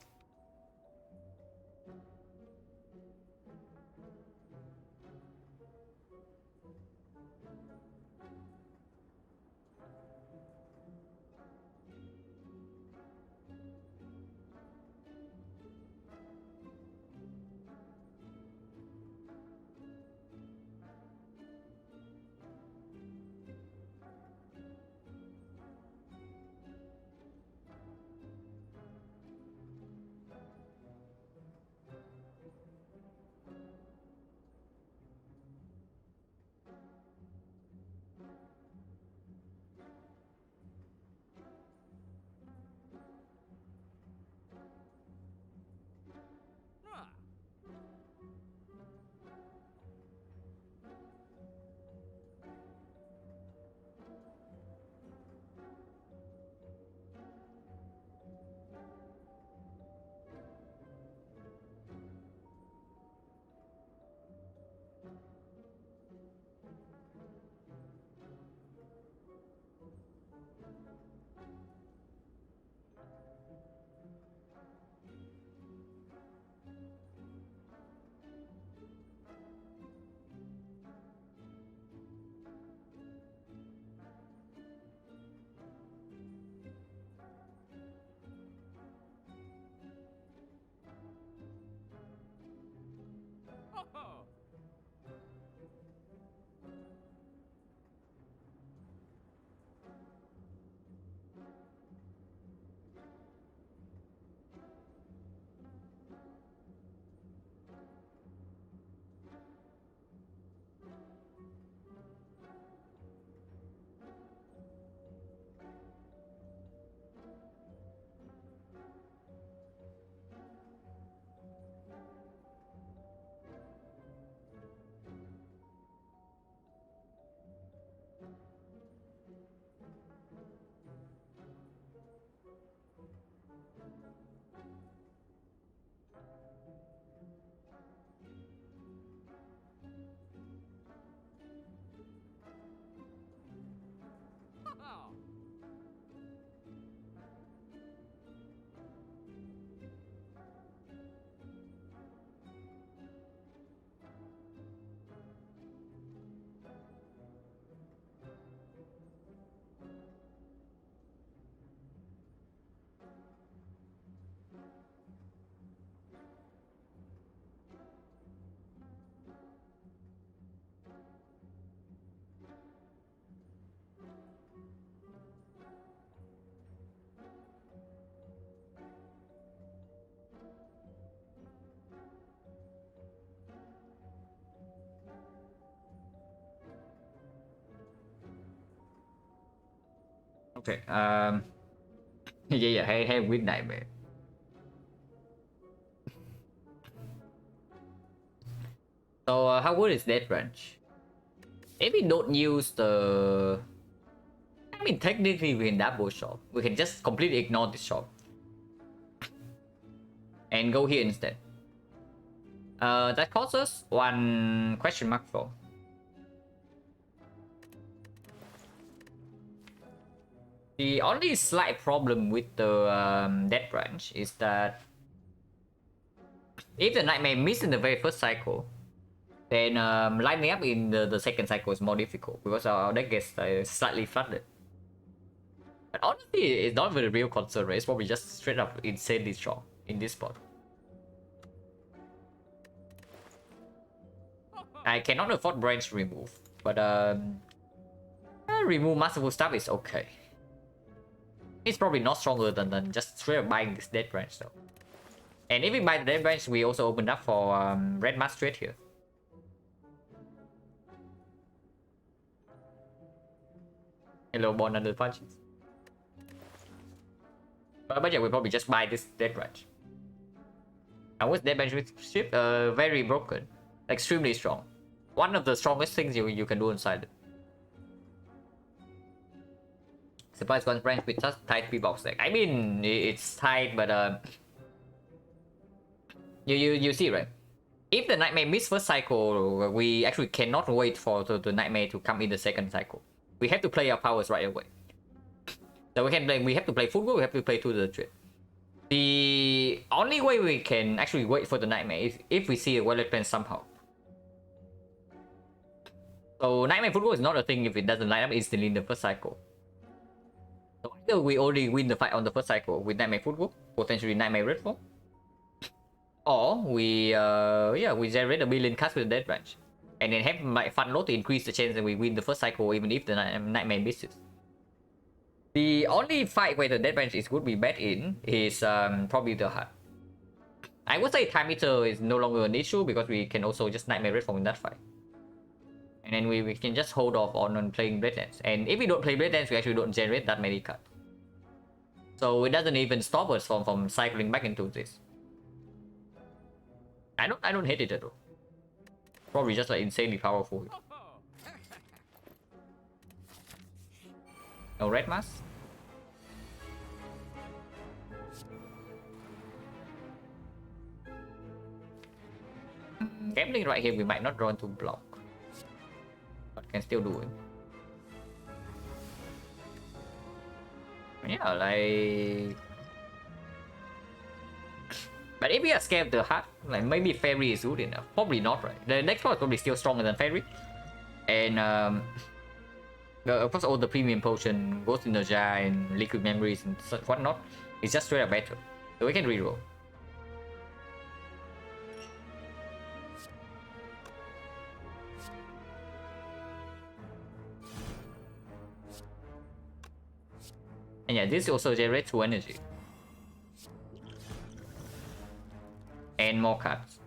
Okay. Yeah. Hey, with Nightmare. So how good is that range? If we don't use the, I mean, technically we can double shot. We can just completely ignore this shot and go here instead. That costs us 1 question mark for. The only slight problem with the that branch is that if the Nightmare miss in the very first cycle, Then lining up in the second cycle is more difficult because our deck gets slightly flooded. But honestly, it's not really a real concern, right? It's probably just straight up insanely strong in this spot. I cannot afford branch remove, but remove masterful stuff is okay. It's probably not stronger than just straight up buying this dead branch though. And if we buy the dead branch, we also open up for red mask trade here. Hello, born under punches. But yeah, we probably just buy this dead branch. And with dead branch with ship, very broken, extremely strong. One of the strongest things you can do inside it. Surprise one branch with just tight P-box deck. I mean, it's tight, but you see, right? If the Nightmare miss first cycle, we actually cannot wait for the Nightmare to come in the second cycle. We have to play our powers right away. So we have to play football, we have to play to the trip. The only way we can actually wait for the Nightmare is if we see a wallet plan somehow. So Nightmare football is not a thing if it doesn't line up instantly in the first cycle. So either we already win the fight on the first cycle with Nightmare football, potentially Nightmare red form, or we generate a million cards with the dead branch, and then have my fun load to increase the chance that we win the first cycle even if the Nightmare misses. The only fight where the dead branch is good we bet in is probably the heart. I would say time meter is no longer an issue because we can also just Nightmare red form in that fight. And then we can just hold off on playing Blade Dance. And if we don't play Blade Dance, we actually don't generate that many cards. So it doesn't even stop us from cycling back into this. I don't hate it at all. Probably just like insanely powerful. No red mask. Gambling right here, we might not draw into block. Can still do it. Yeah, like... But if we are scared of the heart, like maybe Fairy is good enough. Probably not, right? The next one is probably still stronger than Fairy. And of course all the premium potion, Ghost in the Jar and Liquid Memories and whatnot, it's just straight up better. So we can reroll. And yeah, this also generates 2 energy. And more cards.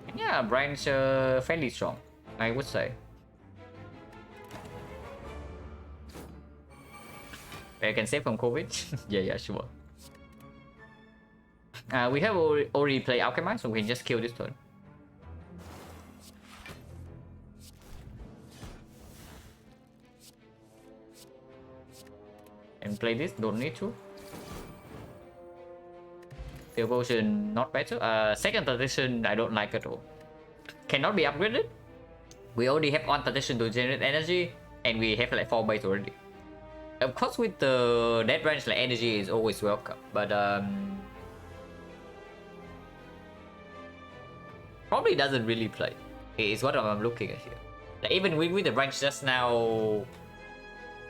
And yeah, branch fairly strong, I would say. I can save from COVID? yeah, sure. We have already played Alchemist, so we can just kill this turn. And play this, don't need to. Field Potion, not better. Second tradition, I don't like at all. Cannot be upgraded. We already have one tradition to generate energy, and we have like 4 base already. Of course, with the Dead Branch, like energy is always welcome, but probably doesn't really play. Is what I'm looking at here. Like even with the branch just now,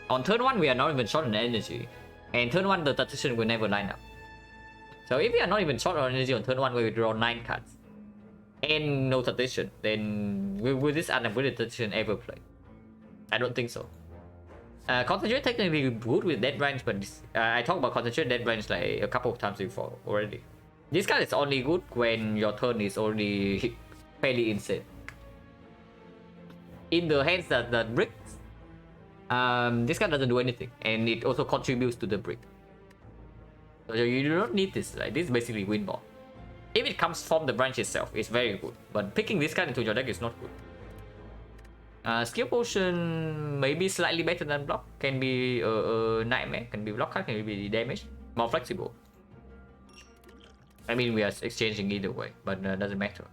on turn 1 we are not even short on energy, and turn 1 the tradition will never line up. So if we are not even short on energy on turn 1 where we draw 9 cards and no tradition, then will this unupgraded tradition ever play? I don't think so. Concentrate technically good with Dead Branch, but I talked about Concentrate Dead Branch like a couple of times before already. This card is only good when your turn is already fairly insane. In the hands that the bricks, this card doesn't do anything, and it also contributes to the brick. So you do not need this. Like this is basically win ball. If it comes from the branch itself, it's very good. But picking this card into your deck is not good. Skill Potion maybe slightly better than block. Can be a nightmare. Can be block card. Can be damage. More flexible. I mean, we are exchanging either way, but doesn't matter.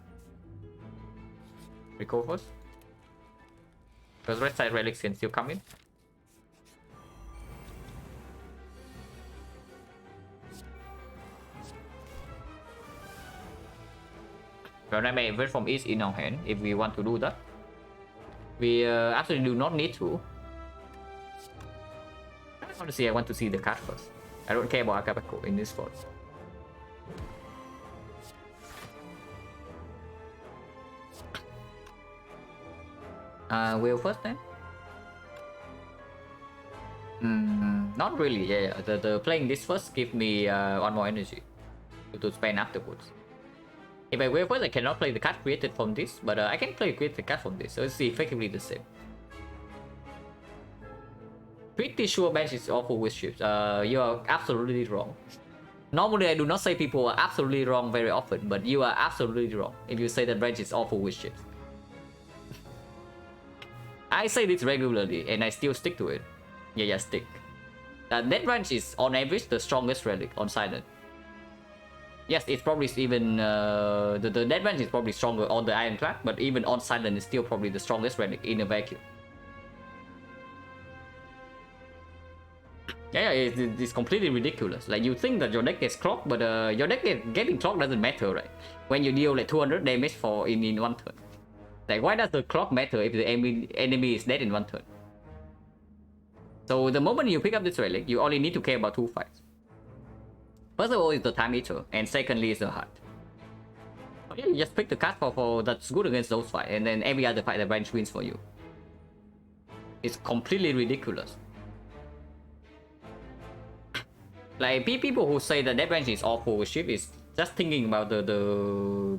Recall first. Because red side relics can still come in. Well, I may from each in our hand if we want to do that. We absolutely do not need to. Honestly, I want to see the card first. I don't care about Akabeko in this spot. Will first then? Not really. Yeah. The playing this first give me one more energy to spend afterwards. If I will first, I cannot play the card created from this, but I can play created card from this, so it's effectively the same. Pretty sure bench is awful with ships. You are absolutely wrong. Normally, I do not say people are absolutely wrong very often, but you are absolutely wrong if you say that bench is awful with ships. I say this regularly, and I still stick to it. Yeah, stick. Net range is on average the strongest relic on Silent. Yes, it's probably even the net range is probably stronger on the Ironclad, but even on Silent is still probably the strongest relic in a vacuum. Yeah, it's completely ridiculous. Like, you think that your deck gets clocked, but your deck getting clocked doesn't matter, right? When you deal like 200 damage in one turn. Like, why does the clock matter if the enemy is dead in one turn? So the moment you pick up this relic, you only need to care about two fights. First of all is the Time Eater, and secondly is the Heart. Yeah, you just pick the card for that's good against those fights, and then every other fight the branch wins for you. It's completely ridiculous. Like, people who say that branch is awful with ship is just thinking about the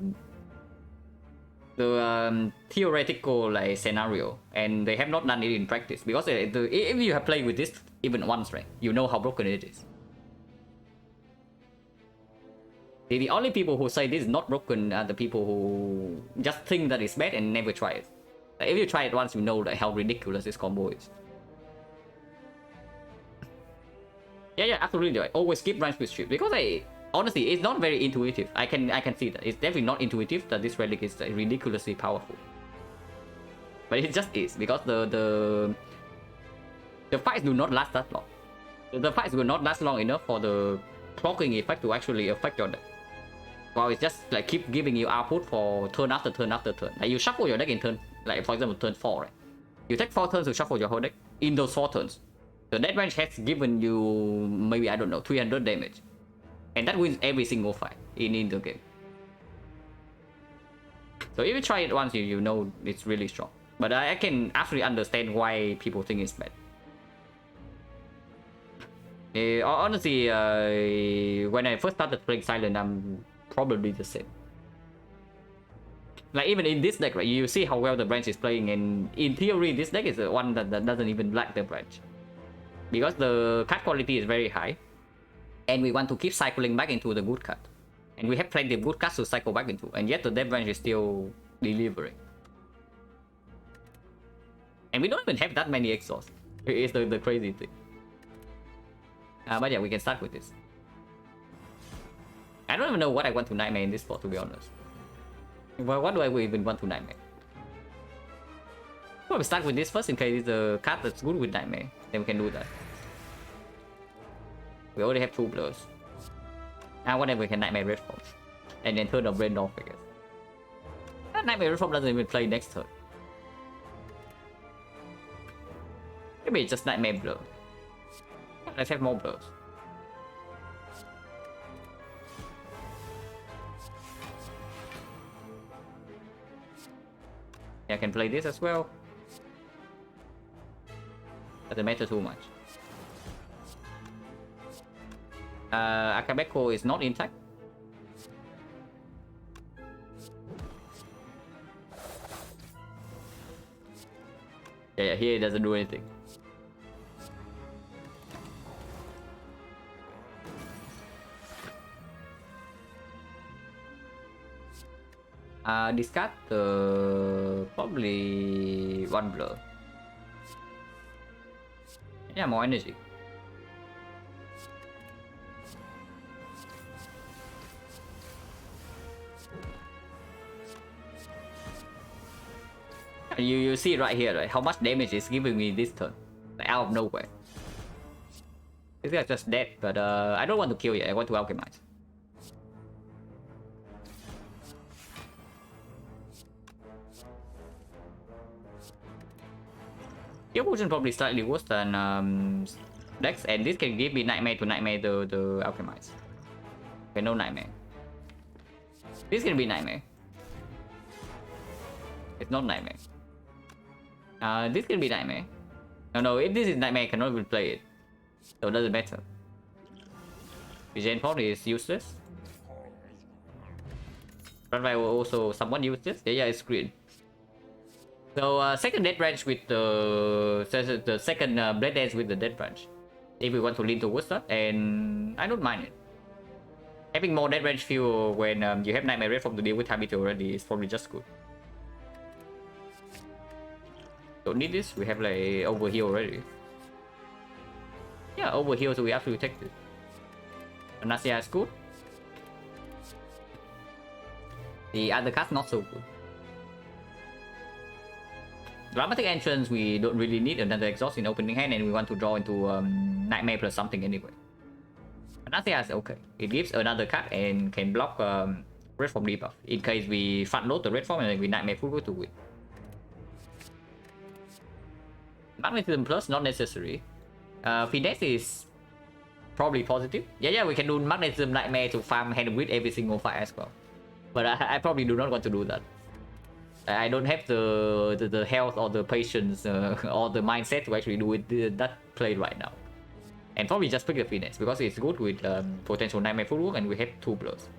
theoretical like scenario, and they have not done it in practice, because if you have played with this even once, right, you know how broken it is. The only people who say this is not broken are the people who just think that it's bad and never try it. Like, if you try it once, you know like how ridiculous this combo is. Yeah, absolutely. I always skip branch with ship because honestly, it's not very intuitive. I can see that it's definitely not intuitive that this relic is ridiculously powerful. But it just is, because the fights do not last that long. The fights will not last long enough for the clocking effect to actually affect your deck. Well, it's just like keep giving you output for turn after turn after turn. Like, you shuffle your deck in turn, like for example turn 4, right? You take 4 turns to shuffle your whole deck. In those 4 turns, the net range has given you maybe, I don't know, 300 damage. And that wins every single fight in the game. So if you try it once, you know it's really strong. But I can actually understand why people think it's bad. Honestly, when I first started playing Silent, I'm probably the same. Like, even in this deck, right, you see how well the branch is playing, and in theory, this deck is the one that doesn't even lack the branch. Because the card quality is very high, and we want to keep cycling back into the good card. And we have plenty of good cards to cycle back into, and yet the dev branch is still delivering. And we don't even have that many exhausts. It's the crazy thing. But yeah, we can start with this. I don't even know what I want to Nightmare in this spot, to be honest. Well, what do I even want to Nightmare? Well, we start with this first in case it's a card that's good with Nightmare. Then we can do that. We already have 2 blurs. Whatever, we can Nightmare Red Form. And then turn the brain off, I guess. Nightmare Red Form doesn't even play next turn. Maybe it's just Nightmare Blur. Let's have more blurs. Yeah, I can play this as well. Doesn't matter too much. Akabeko is not intact. Yeah, here it doesn't do anything. Discard probably 1 blur. Yeah, more energy. You see right here, right, how much damage is giving me this turn, like out of nowhere. This guy's just dead, but I don't want to kill yet. I want to alchemize. Your potion probably slightly worse than Dex, and this can give me Nightmare to Nightmare the Alchemize. Okay, no Nightmare. This can be Nightmare. It's not Nightmare. This can be Nightmare. No, if this is Nightmare, I cannot even play it. So it doesn't matter. Regen Pod is useless. Runway will also somewhat useless. Yeah, it's green. So second Death Branch with the second Blade Dance with the Death Branch. If we want to lean towards that, and I don't mind it. Having more Death Branch fuel when you have Nightmare Red Form to deal with Habit already is probably just good. Don't need this, we have like overheal already. Yeah, overheal, so we have to take this. Anasia is good. The other card not so good. Dramatic Entrance, we don't really need another exhaust in opening hand, and we want to draw into Nightmare plus something anyway. Anasia is okay. It gives another card and can block Red Form debuff in case we front load the Red Form and then we Nightmare full to win. Magnetism Plus, not necessary. Finesse is probably positive. Yeah, we can do Magnetism Nightmare to farm hand with every single fight as well. But I probably do not want to do that. I don't have the health or the patience or the mindset to actually do it, that play right now. And probably just pick the Finesse because it's good with potential Nightmare full work and we have 2 blows.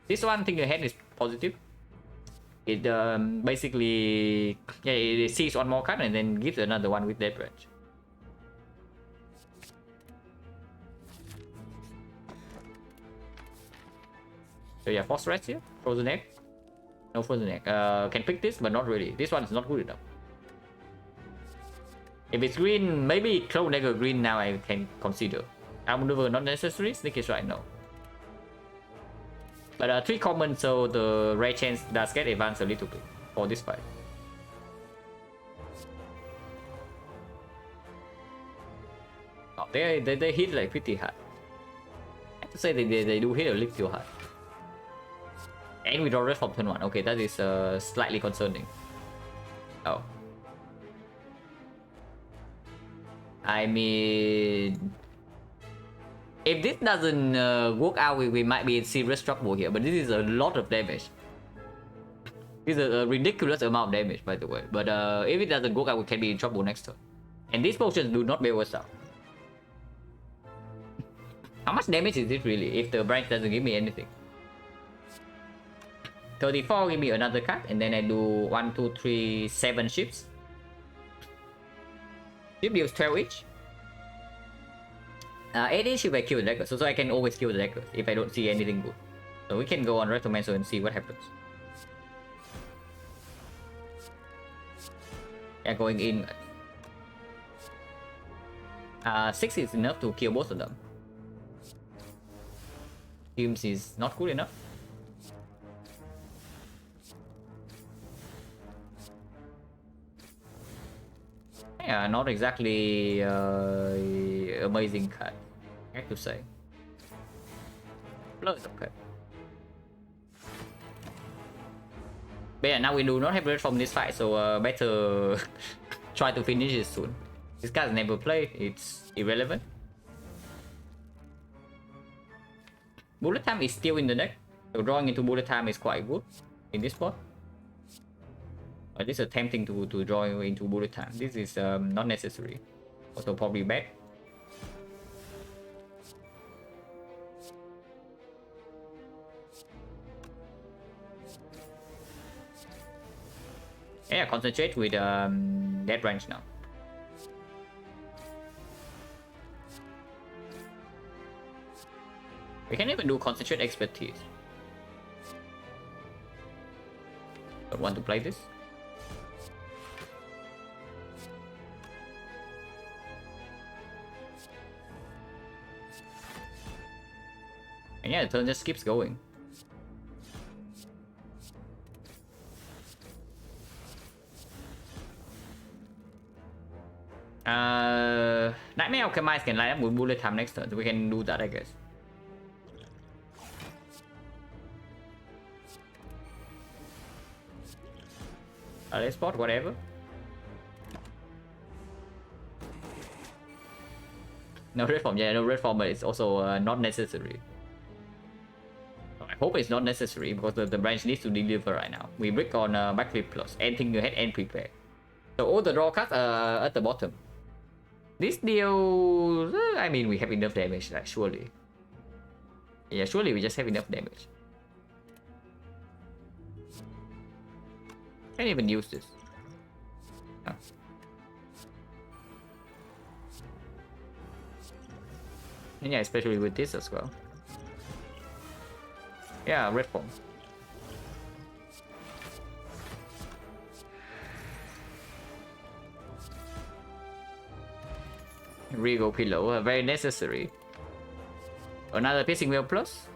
This one thing ahead is positive. It basically, yeah, it sees one more card and then gives another one with Death Branch. So yeah, Force Rats here. Frozen Egg. No Frozen Egg. Can pick this, but not really. This one is not good enough. If it's green, maybe Cloud Dagger green now I can consider. Outmaneuver not necessary. Sneak is right now. But 3 common, so the rare chance does get advanced a little bit for this fight. Oh, they hit like pretty hard. I have to say they do hit a little hard. And we draw Red from turn 1. Okay, that is slightly concerning. Oh. I mean, if this doesn't work out, we might be in serious trouble here. But this is a lot of damage. This is a ridiculous amount of damage, by the way. But if it doesn't work out, we can be in trouble next turn. And these potions do not bail us out. How much damage is it really if the branch doesn't give me anything? 34 give me another card, and then I do 1, 2, 3, 7 ships. Ship deals 12 each. 8 each if I kill the decker, so I can always kill the decker if I don't see anything good. So we can go on Retromancer and see what happens. Yeah, going in. 6 is enough to kill both of them. Teams is not good enough. Yeah, not exactly amazing card, I have to say. Blood is okay. But yeah, now we do not have red from this fight, so better try to finish it soon. This card never played, it's irrelevant. Bullet time is still in the deck, so drawing into bullet time is quite good in this spot. But this is tempting to draw into bullet time. This is not necessary. Also probably bad. Yeah, concentrate with that range now. We can even do concentrate expertise. Don't want to play this. And yeah, the turn just keeps going. Nightmare Alchemize can line up with bullet time next turn, so we can do that, I guess. Let's spot whatever. No red form, yeah, no red form, but it's also not necessary. I hope it's not necessary because the branch needs to deliver right now. We brick on backflip plus, anything ahead and prepare. So all the draw cards are at the bottom. This deals, I mean, we have enough damage, like, surely. Yeah, surely we just have enough damage. Can't even use this. Huh. And yeah, especially with this as well. Yeah, red form. Regal pillow, very necessary. Another piercing wheel plus.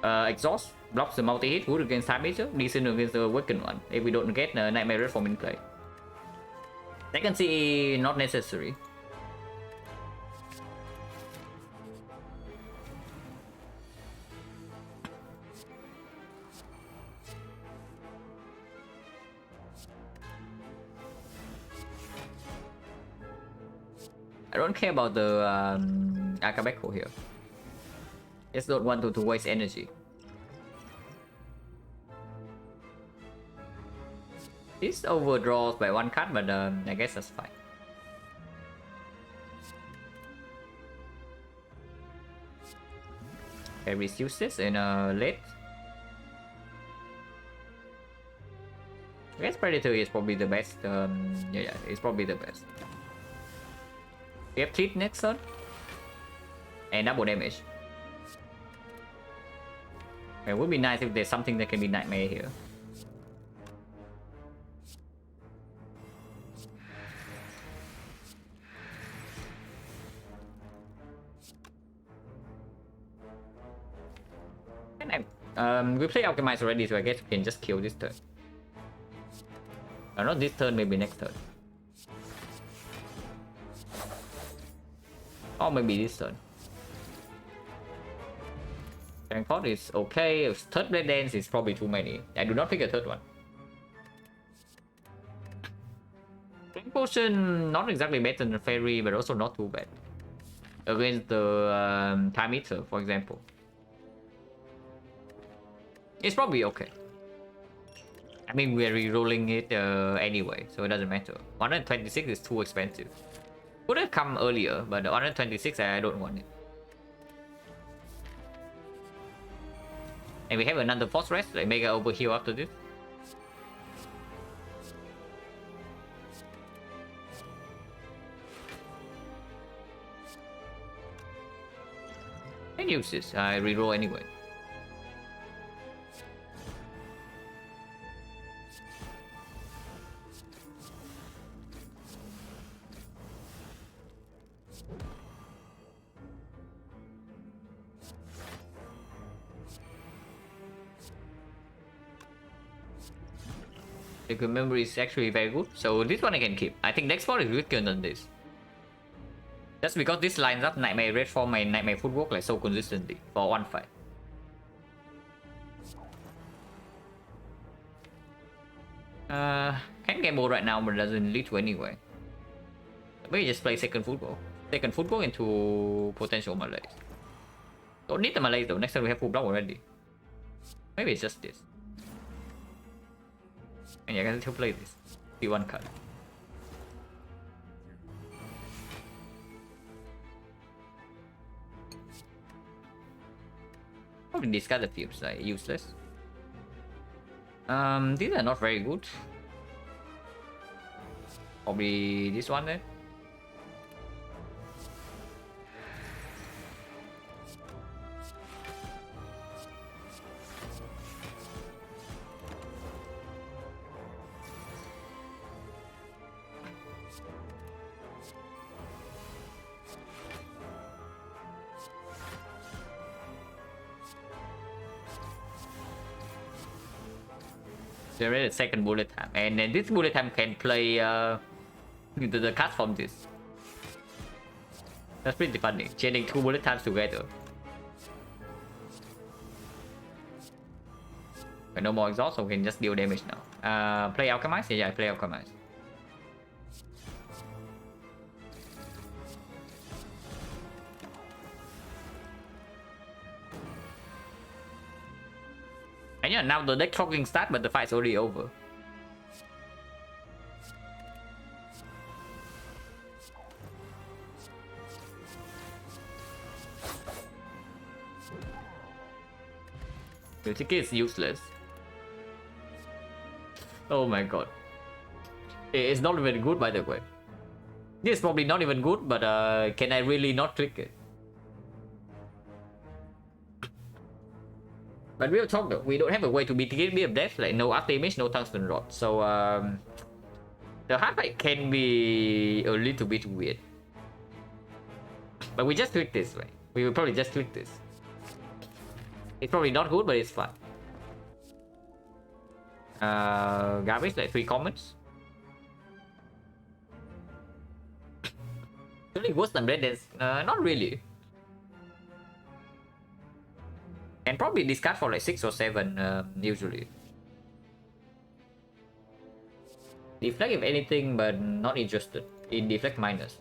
Exhaust blocks the multi-hit, good against time meter, decent against the weakened one. If we don't get Nightmare Red Form in play. Second C not necessary. I don't care about the Akabeko here. Just don't want to waste energy. This overdraws by one card, but I guess that's fine. Okay, reduce this in late. I guess Predator is probably the best. Yeah, it's probably the best. We have Treat next turn. And double damage. It would be nice if there's something that can be Nightmare here. We play Alchemize already, so I guess we can just kill this turn. Not this turn, maybe next turn. Or maybe this turn. Transport is okay. Third Blade Dance is probably too many. I do not pick a third one. Flame Potion, not exactly better than Fairy, but also not too bad. Against the Time Eater, for example. It's probably okay. I mean, we're re-rolling it anyway, so it doesn't matter. 126 is too expensive. Could have come earlier, but the 126 I don't want it. And we have another Force Rest, like Mega Overheal after this. And use this, I reroll anyway. The good memory is actually very good, so this one I can keep. I think next part is weaker than this. Just because this lines up Nightmare Red Form and Nightmare Footwork like so consistently for one fight. Can gamble right now, but doesn't lead to anyway. Maybe just play second football. Second football into potential Malays. Don't need the Malays though, next time we have full block already. Maybe it's just this. And yeah, I can still play this. See one card. Probably discard the fuse, like useless. These are not very good. Probably this one then. There is a second bullet time, and then this bullet time can play the cards from this. That's pretty funny, chaining two bullet times together. But no more exhaust, so we can just deal damage now. Play Alchemize? Yeah, I play Alchemize. And yeah, now the deck trogging start, but the fight's already over. The ticket is useless. Oh my god. It's not even good, by the way. This is probably not even good, but can I really not click it? But real talk though, we don't have a way to mitigate bit of death, like no after image, no tungsten rod. So the hard fight can be a little bit weird. But we just click this way. We will probably just click this. It's probably not good, but it's fun. Garbage, like 3 comments. Really worse than Red Dance? Not really. And probably discard for like 6 or 7 usually. Deflect if anything, but not interested in deflect minus.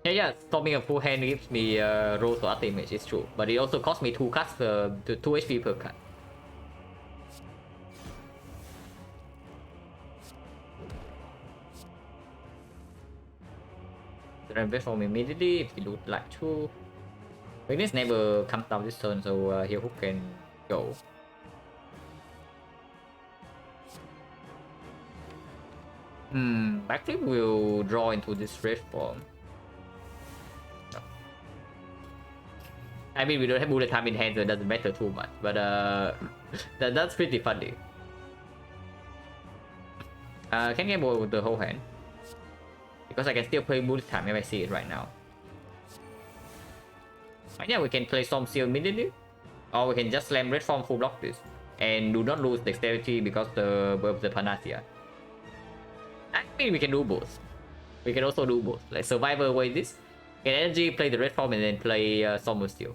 Yeah, storming a full hand gives me roll to after image, it's true. But it also costs me 2 cuts, 2 HP per cut. Reinvest from immediately if you would like to. Weakness never comes down this turn, so here who can go. Backflip will draw into this red form. No. I mean, we don't have bullet time in hand, so it doesn't matter too much. But that's pretty funny. Can get more with the whole hand. Because I can still play bullet time if I see it right now. And yeah, we can play Storm Seal immediately. Or we can just slam red form full block this. And do not lose dexterity because of the Panacea. I mean, we can do both. We can also do both. Like Survivor away this. Get energy, play the red form, and then play Storm of Steel.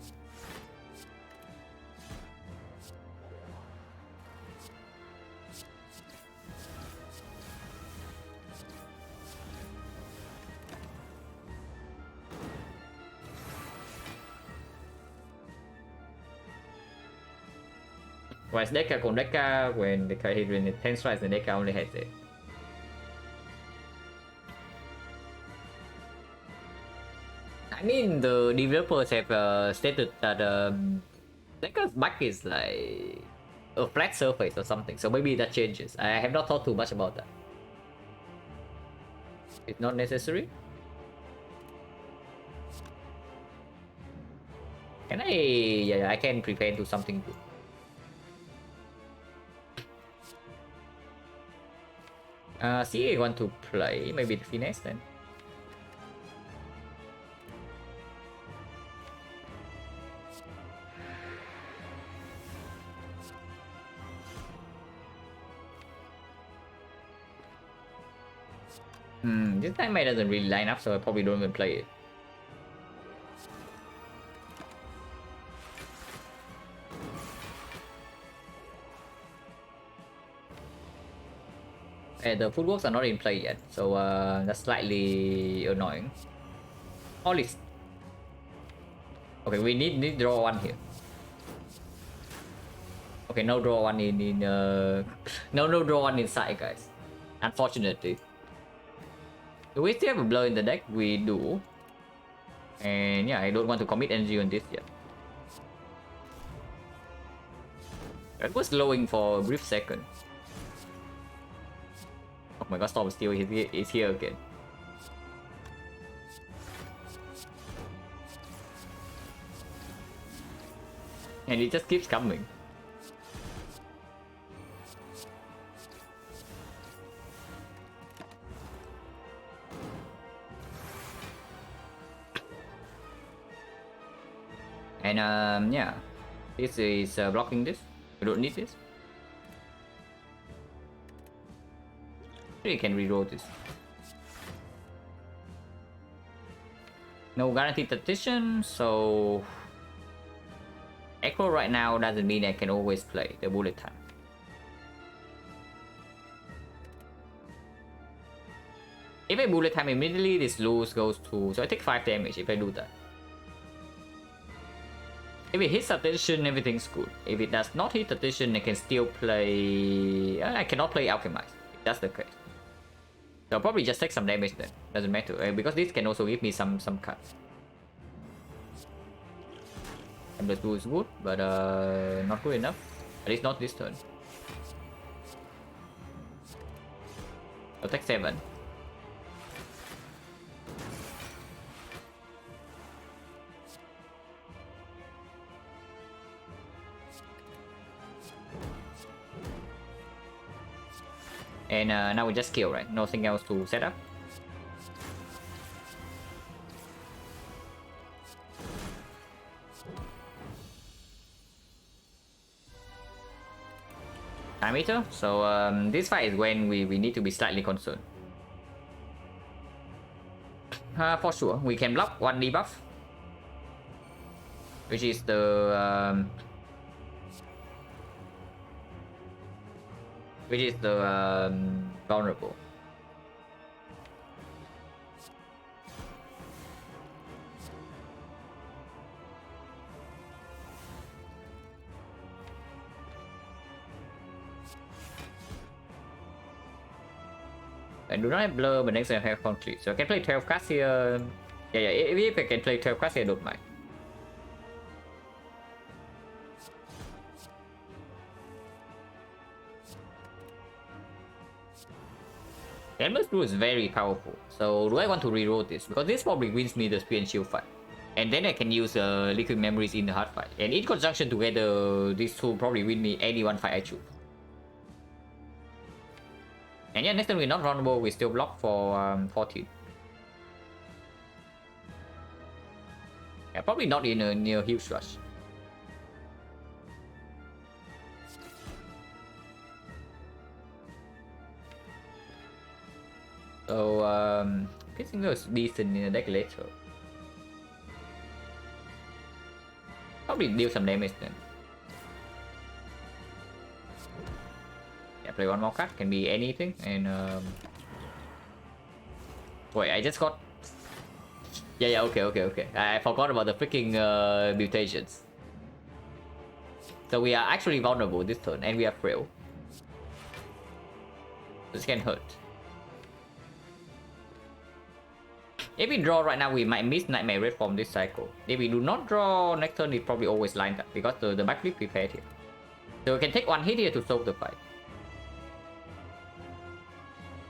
Whereas XencaR, when the card hit with 10 strikes, then XencaR only has it. I mean, the developers have stated that XencaR's back is like a flat surface or something, so maybe that changes. I have not thought too much about that. It's not necessary. Can I? Yeah, I can prepare to something good. CA want to play, maybe the finesse then. This time it doesn't really line up, so I probably don't even play it. The footworks are not in play yet, so that's slightly annoying. Holy. Okay, we need draw 1 here. Okay, no draw 1 in no draw 1 inside, guys. Unfortunately. Do we still have a blur in the deck? We do. And yeah, I don't want to commit energy on this yet. It was glowing for a brief second. Oh my god, Storm Steel is here again. And it just keeps coming. And yeah, this is blocking this. We don't need this. You can reroll this. No guaranteed petition, so Echo right now doesn't mean I can always play the bullet time. If I bullet time immediately, this lose goes to, so I take 5 damage if I do that. If it hits attention, everything's good. If it does not hit attention, I can still play... I cannot play Alchemize, if that's the case. So I'll probably just take some damage then. Doesn't matter, because this can also give me some cuts. Endless Blue is good, but not good enough. At least not this turn. I'll take 7. And now we just kill, right? Nothing else to set up. Time Eater. So this fight is when we need to be slightly concerned. For sure, we can block 1 debuff, which is the vulnerable. I do not have blur, but next I have concrete, so I can play 12 cards here. Yeah, if I can play 12 cards here, I don't mind. Endless Blue is very powerful, so do I want to reroll this? Because this probably wins me the Spear and Shield fight. And then I can use Liquid Memories in the hard fight. And in conjunction together, these two probably win me any one fight I choose. And yeah, next time we're not vulnerable, we still block for 14. Yeah, probably not in a near huge rush. So, Piercing is decent in a deck later. Probably deal some damage then. Yeah, play 1 more card, can be anything, and wait, I just got... Yeah, okay. I forgot about the freaking mutations. So we are actually vulnerable this turn, and we are frail. This can hurt. If we draw right now, we might miss Nightmare Red from this cycle. If we do not draw next turn, it probably always lined up because the backflip prepared here. So we can take 1 hit here to solve the fight.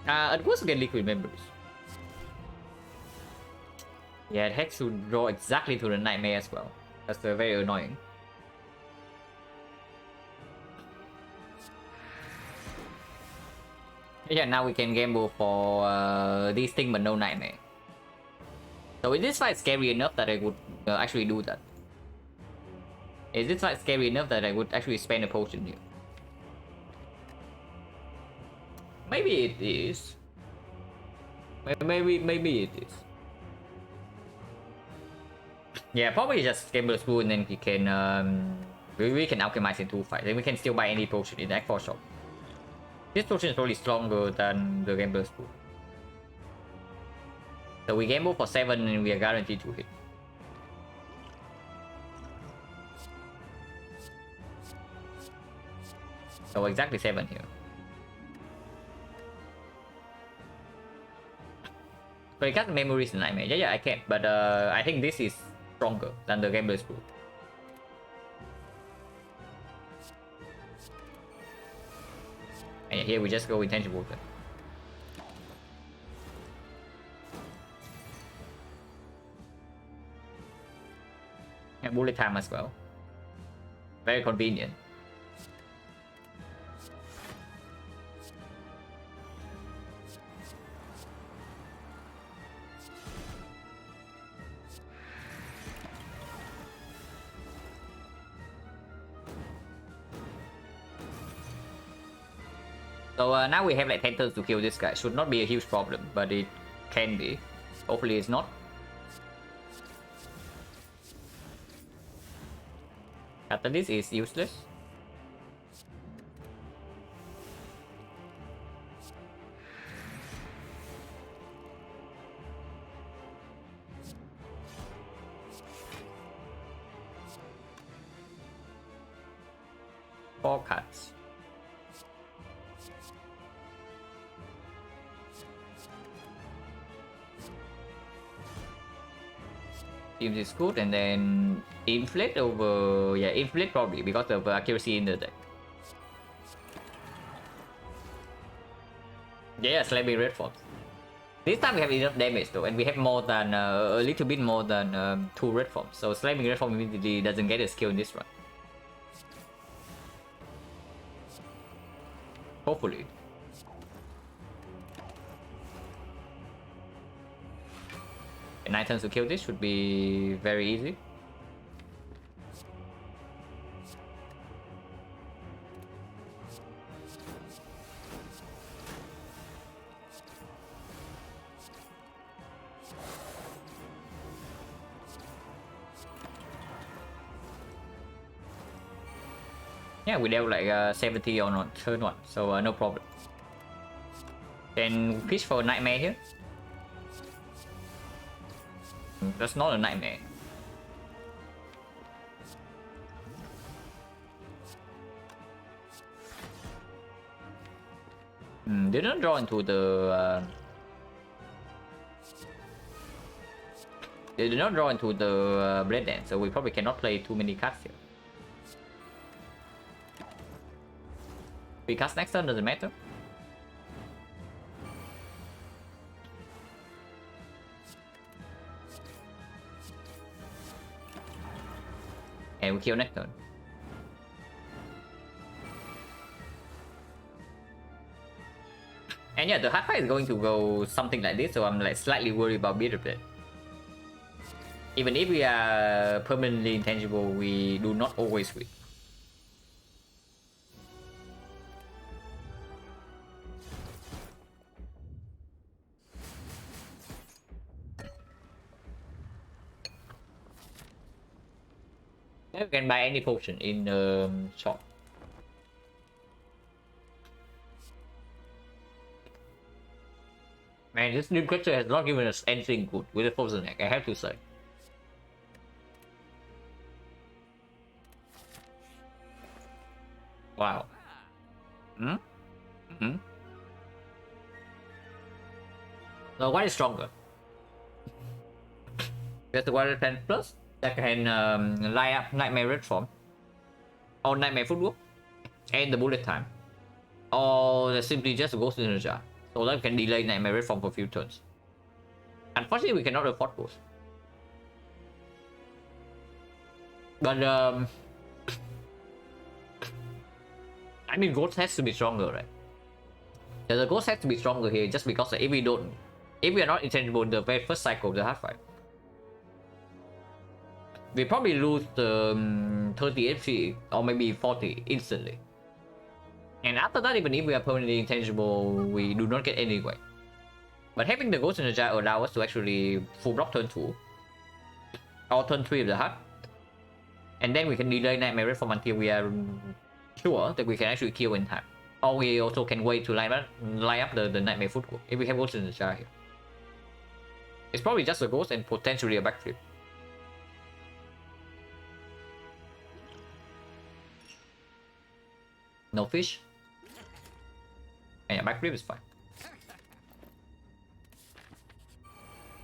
It goes against Liquid Memories. Yeah, it has to draw exactly to the Nightmare as well. That's very annoying. Yeah, now we can gamble for these things but no Nightmare. So is this fight scary enough that I would actually do that? Is this fight scary enough that I would actually spend a potion here? Maybe it is. Maybe it is. Yeah, probably just gamble school and then we can we can alchemize in 2 fights. Then we can still buy any potion in the X4 shop. This potion is probably stronger than the gambler's pool. So we gamble for 7 and we are guaranteed to hit. So exactly 7 here. But I got memories in Nightmare. Yeah, I can. But I think this is stronger than the gambler's pool. And here we just go intangible then. And bullet time as well. Very convenient. So now we have like 10 turns to kill this guy. Should not be a huge problem, but it can be. Hopefully it's not. Catalyst is useless. 4 cards. Seems is good, and then inflate over, yeah, inflate probably because of accuracy in the deck. Yeah, slamming red forms. This time we have enough damage though, and we have more than a little bit more than 2 red forms. So slamming red form immediately doesn't get a skill in this run. Hopefully. And 9 turns to kill this should be very easy. Yeah, we dealt like 70 on turn 1, so no problem. Then pitch for Nightmare here. That's not a Nightmare. They don't draw into the... They did not draw into the Blade Dance, so we probably cannot play too many cards here. We cast next turn, doesn't matter. And we kill next turn. And yeah, the hard fight is going to go something like this, so I'm like slightly worried about Bitter Blade. Even if we are permanently intangible, we do not always win. You can buy any potion in the shop. Man, this new creature has not given us anything good with the Frozen Egg, I have to say. Wow. So what is stronger? Just the Warrior Pen Plus that can light up Nightmare Red Form or Nightmare Footwork and the bullet time, or simply just Ghost in the Jar, so that can delay Nightmare Red Form for a few turns. Unfortunately, we cannot afford Ghost. But I mean, Ghost has to be stronger, right? The Ghost has to be stronger here, just because if we are not intangible in the very first cycle of the hard fight, we probably lose the 30 HP or maybe 40 instantly. And after that, even if we are permanently intangible, we do not get anyway. But having the Ghost in the Jar allows us to actually full block turn 2 or turn 3 of the hard, and then we can delay Nightmare Red Form until we are sure that we can actually kill in time. Or we also can wait to line up the Nightmare Footwork if we have Ghost in the Jar here. It's probably just a Ghost and potentially a backflip. No fish. And yeah, backflip is fine.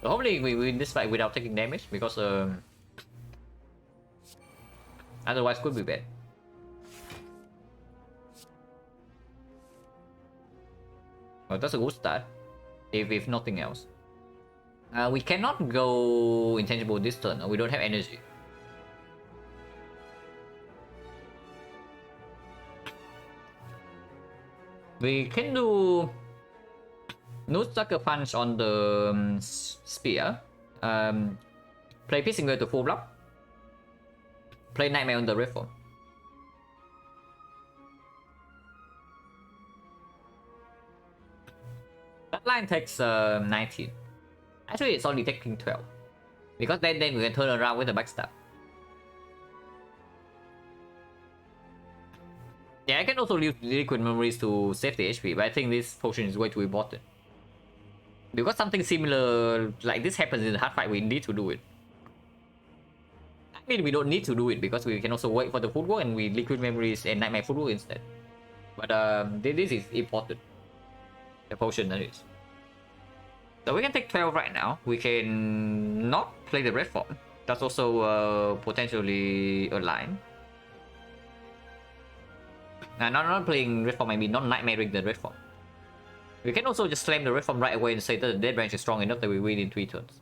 So hopefully we win this fight without taking damage, because otherwise could be bad. Well, that's a good start, if nothing else. We cannot go intangible this turn, we don't have energy. We can do Nut Sucker Punch on the Spear, play Piercing Wave to full block, play Nightmare on the Red Form. That line takes 19. Actually, it's only taking 12, because then we can turn around with the backstab. Yeah, I can also use Liquid Memories to save the HP, but I think this potion is way too important. Because something similar like this happens in the hard fight, we need to do it. I mean, we don't need to do it because we can also wait for the footwork and we liquid memories and nightmare footwork instead. But this is important. The potion that is. So we can take 12 right now. We can not play the red form. That's also potentially a line. And not playing red form, I mean not nightmaring the red form. We can also just slam the red form right away and say that the dead range is strong enough that we win in 3 turns.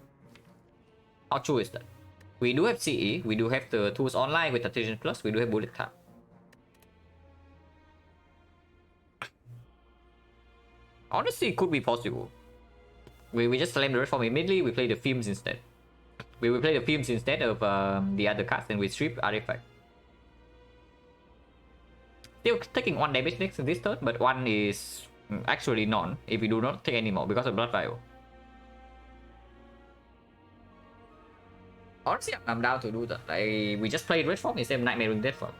How true is that? We do have CE, we do have the tools online with Attention Plus, we do have bullet time. Honestly, it could be possible. We just slam the red form immediately, we play the films instead. We will play the films instead of the other cards and we strip artifact. Still taking 1 damage next to this turn, but 1 is actually none if we do not take any more because of Blood Vial. Honestly, I'm down to do that. We just play red form instead of Nightmare in red form.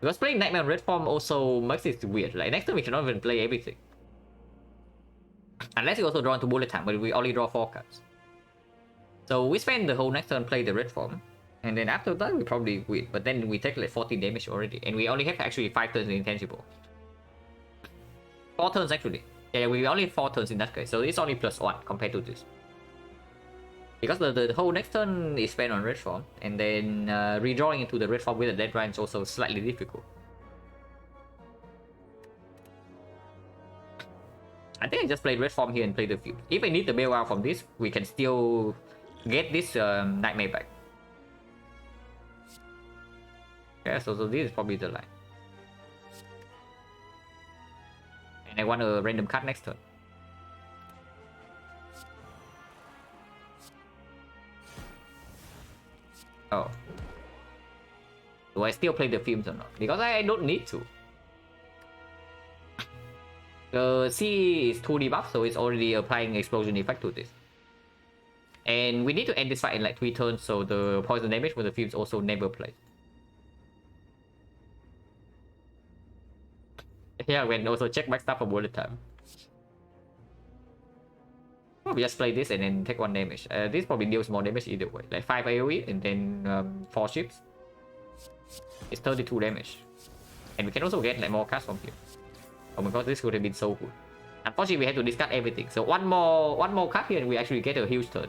Because playing Nightmare in red form also makes it weird. Like next time we cannot even play everything. Unless we also draw into bullet time, but we only draw 4 cards. So we spend the whole next turn play the red form. And then after that we probably win. But then we take like 14 damage already. And we only have actually 5 turns in intangible. 4 turns actually. Yeah, we only have 4 turns in that case. So it's only +1 compared to this. Because the whole next turn is spent on red form, and then redrawing into the red form with a dead range is also slightly difficult. I think I just played red form here and play the field. If I need the bail out from this, we can still get this nightmare back. Yeah, so this is probably the line. And I want a random card next turn. Oh. Do I still play the films or not? Because I don't need to. The C is 2 debuff, so it's already applying explosion effect to this. And we need to end this fight in like 3 turns, so the poison damage for the films also never play. Yeah, we can also check back stuff for bullet time. We just play this and then take 1 damage. This probably deals more damage either way. Like 5 AoE and then 4 ships. It's 32 damage. And we can also get like more cards from here. Oh my god, this would have been so good. Unfortunately, we had to discard everything. So one more card here and we actually get a huge turn.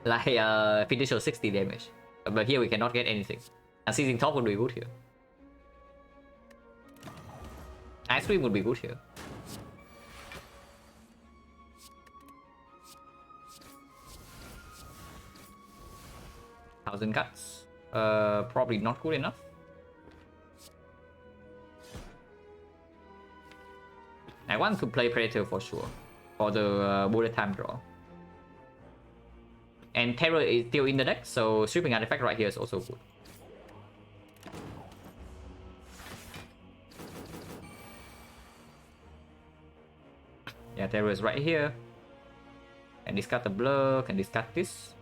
Like initial 60 damage. But here we cannot get anything. And seizing top would be good here. Ice cream would be good here. Thousand cuts. Probably not good enough. I want to play Predator for sure. For the bullet time draw. And Terror is still in the deck, so stripping artifact right here is also good. Yeah, Terror is right here. And discard the blur, can discard this.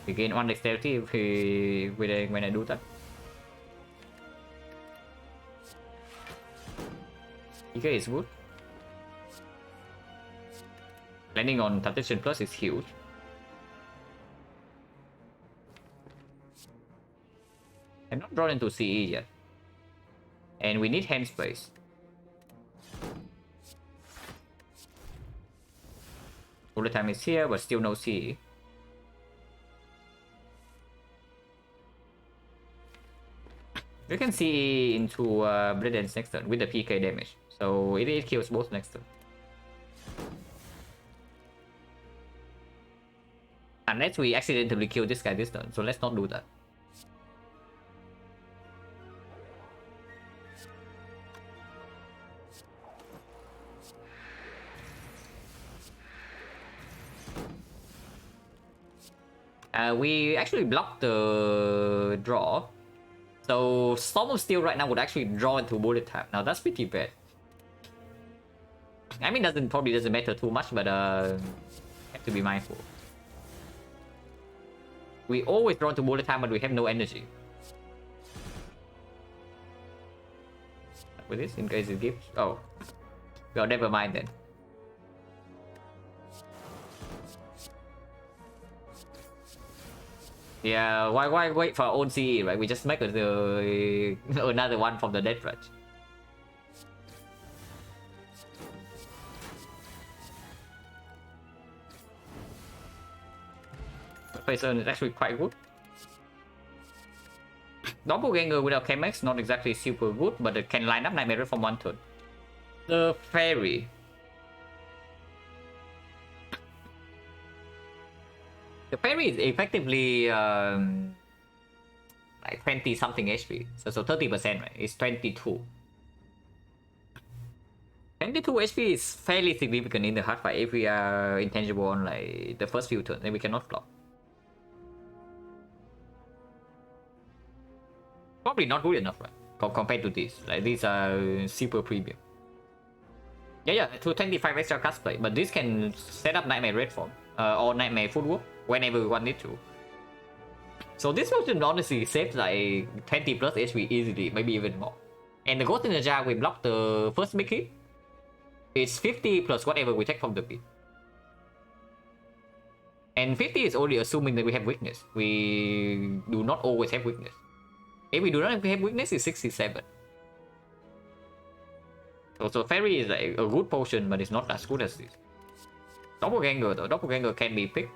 We gain 1 dexterity if when I do that. Okay, it's good. Landing on Temptation Plus is huge. I'm not drawn into CE yet. And we need hand space. Bullet time is here, but still no CE. You can see into Blade Dance next turn with the PK damage. So it kills both next turn. Unless we accidentally kill this guy this turn, so let's not do that. We actually blocked the draw. So Storm of Steel right now would actually draw into bullet time. Now that's pretty bad. I mean, probably doesn't matter too much, but have to be mindful. We always draw into bullet time, but we have no energy. With this, in case it gives. Oh, well, never mind then. Yeah, why wait for our own CE, right? We just make another one from the dead range. Phasor is actually quite good. Doppelganger without KMX not exactly super good, but it can line up Nightmare from one turn. The Fairy. The Fairy is effectively like 20 something HP. So 30%, right? It's 22. 22 HP is fairly significant in the hard fight if we are intangible on like the first few turns, then we cannot block. Probably not good enough, right? Compared to this. Like these are super premium. Yeah, to 25 extra cast play, but this can set up Nightmare Red form or Nightmare Footwork whenever we want it to. So this potion honestly saves like 20 plus HP easily, maybe even more. And the Ghost in the Jar, we block the first big hit. It's 50 plus whatever we take from the pit. And 50 is only assuming that we have weakness. We do not always have weakness. If we do not have weakness, it's 67. So Fairy is like a good potion, but it's not as good as this. Doppelganger though, Doppelganger can be picked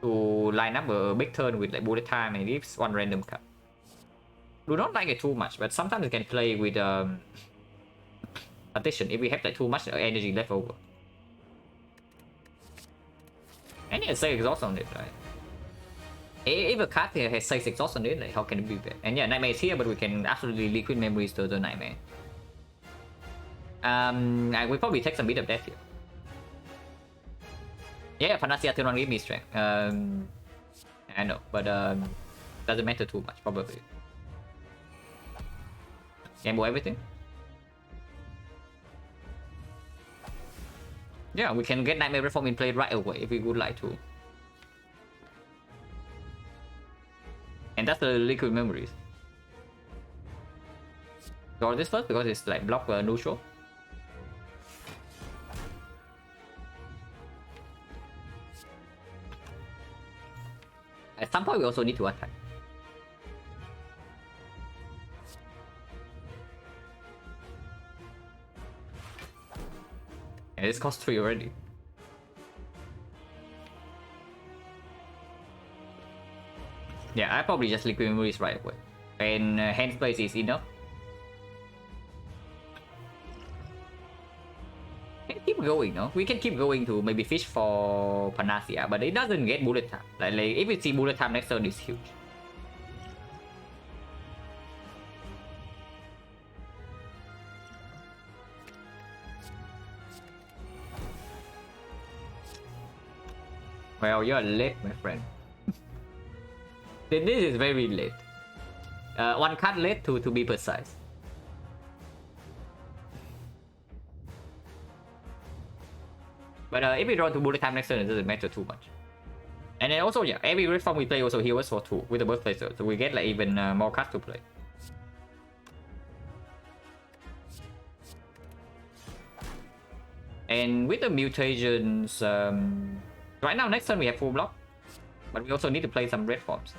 to line up a big turn with like bullet time and gives one random card. Do not like it too much, but sometimes you can play with addition if we have like too much energy left over. And yeah, 6 exhaust on it, right? If a card here has 6 exhaust on it, like how can it be bad? And yeah, Nightmare is here, but we can absolutely liquid memories to the Nightmare. I will probably take some bit of death here. Yeah, Panacea turn on give me strength. I know, but doesn't matter too much, probably. Gamble everything. Yeah, we can get Nightmare Reform in play right away if we would like to. And that's the liquid memories. Draw this first because it's like block neutral. At some point we also need to attack. And this costs 3 already. Yeah, I probably just liquid memories right away. And hand space is enough. We can keep going, no? We can keep going to maybe fish for Panacea, but it doesn't get bullet time. Like if we see bullet time next turn, it's huge. Well, you're late, my friend. This is very late. One card late to be precise. But if we draw to bullet time next turn, it doesn't matter too much. And then also, yeah, every red form we play also heals for 2 with the birthplace, so we get like even more cards to play. And with the mutations, right now next turn we have full block, but we also need to play some red forms.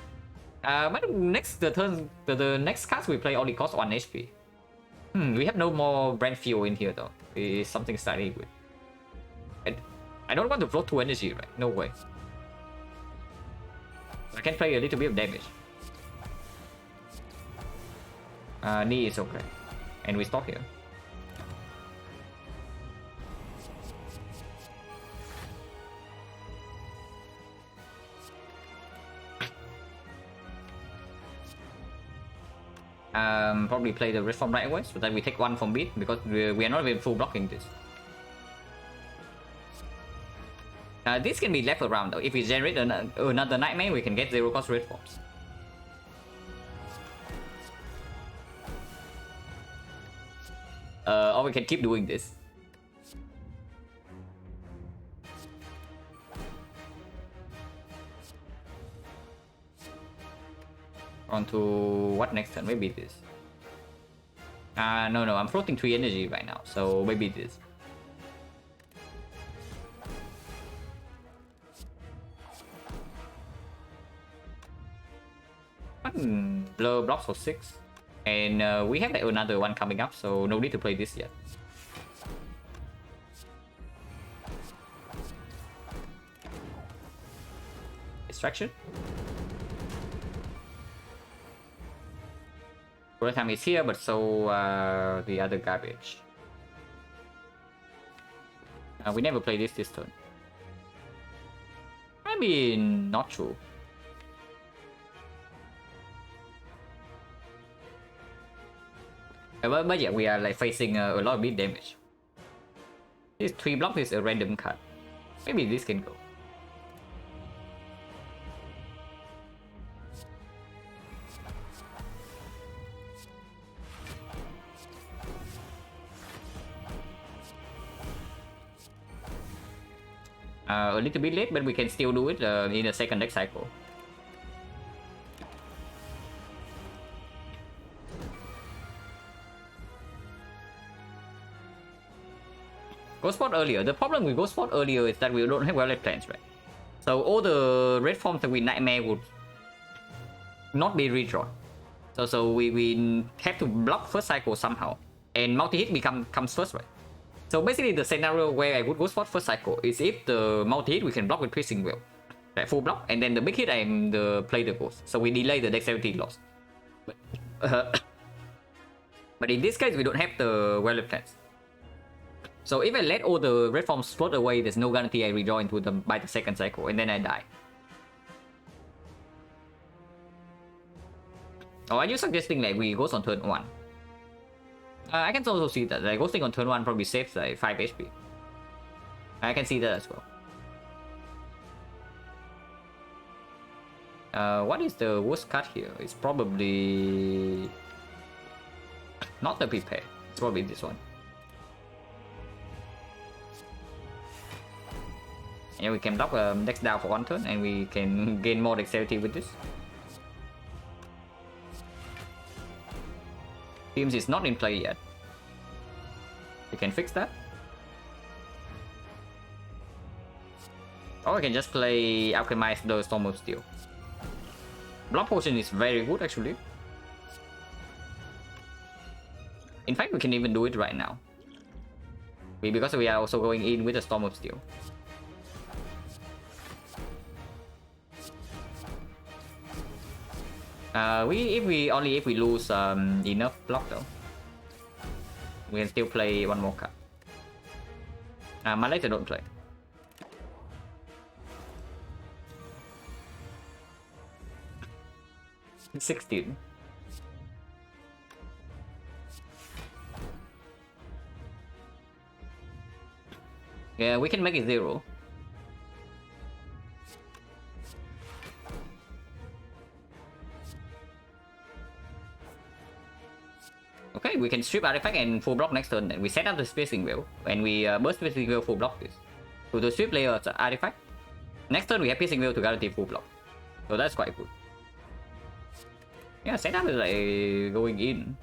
But the next cards we play only cost 1 HP. We have no more brand fuel in here though. It's something slightly good. And I don't want to float 2 energy, right? No way. I can play a little bit of damage. Knee is okay. And we stop here. Probably play the reform right away so that we take 1 from beat because we are not even full blocking this. This can be left around though. If we generate another nightmare, we can get 0 cost red forms. Or we can keep doing this. On to what next turn? Maybe this. No, I'm floating 3 energy right now, so maybe this. Blur blocks for 6. And we have another one coming up, so no need to play this yet. Distraction. Time is here, but so the other garbage. We never play this turn. I mean, not true. But yeah, we are like facing a lot of big damage. This 3 block is a random card. Maybe this can go. A little bit late, but we can still do it in the second deck cycle. Go spot earlier. The problem with go spot earlier is that we don't have well plans, right? So all the red forms that we nightmare would not be redrawn. So we have to block first cycle somehow, and multi-hit comes first, right? So basically the scenario where I would go spot first cycle is if the multi-hit we can block with piercing wheel, like full block, and then the big hit I'm the play the ghost. So we delay the dexterity loss. But in this case we don't have the well plans. So if I let all the red forms float away, there's no guarantee I rejoin to them by the second cycle, and then I die. Or are you suggesting like we ghost on turn 1? I can also see that like ghosting on turn 1 probably saves like 5 HP. I can see that as well. What is the worst card here? It's probably not the prepare. It's probably this one. Yeah, we can block dex down for 1 turn, and we can gain more dexterity with this. Teams is not in play yet. We can fix that. Or we can just play Alchemize the Storm of Steel. Block Potion is very good actually. In fact, we can even do it right now. Because we are also going in with the Storm of Steel. If we lose enough block though, we can still play one more card. My later don't play. It's 16. Yeah, we can make it 0. Okay, we can strip artifact and full block next turn. Then we set up the spacing wheel, and we burst spacing wheel full block this. So the strip layer artifact. Next turn we have piercing wheel to guarantee full block. So that's quite good. Yeah, setup is like going in.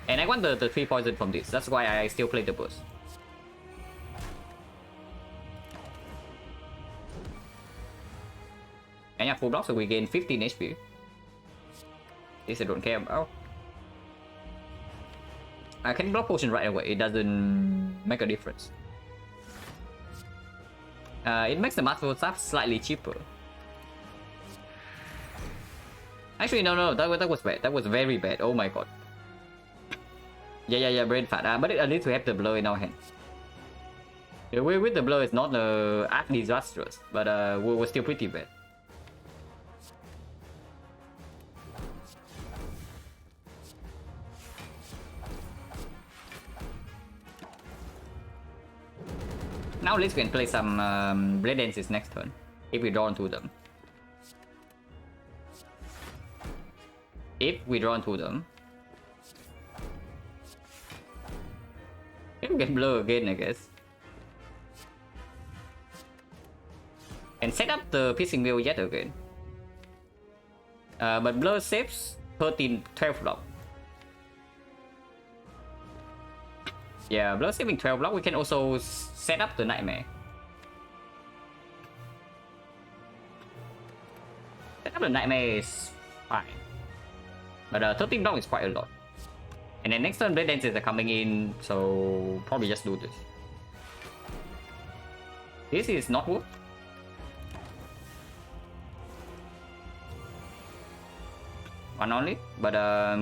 And I want the 3 poison from this. That's why I still play the burst. And yeah, full block, so we gain 15 HP. This I don't care about. I can block potion right away. It doesn't make a difference. It makes the master staff slightly cheaper. Actually, no, that was bad. That was very bad. Oh my god. Yeah, brain fat. But at least we have the blur in our hand. The way with the blur is not as disastrous, but we're still pretty bad. Now at least we can play some Blade Dances next turn, if we draw onto them. If we draw onto them. We can blur again, I guess. And set up the piercing wheel yet again. But blur saves 12 block. Yeah, blur saving 12 block. We can also set up the nightmare. Set up the Nightmare is fine. But 13 block is quite a lot. And then next turn Blade Dances are coming in, so probably just do this. This is not worth. One only, but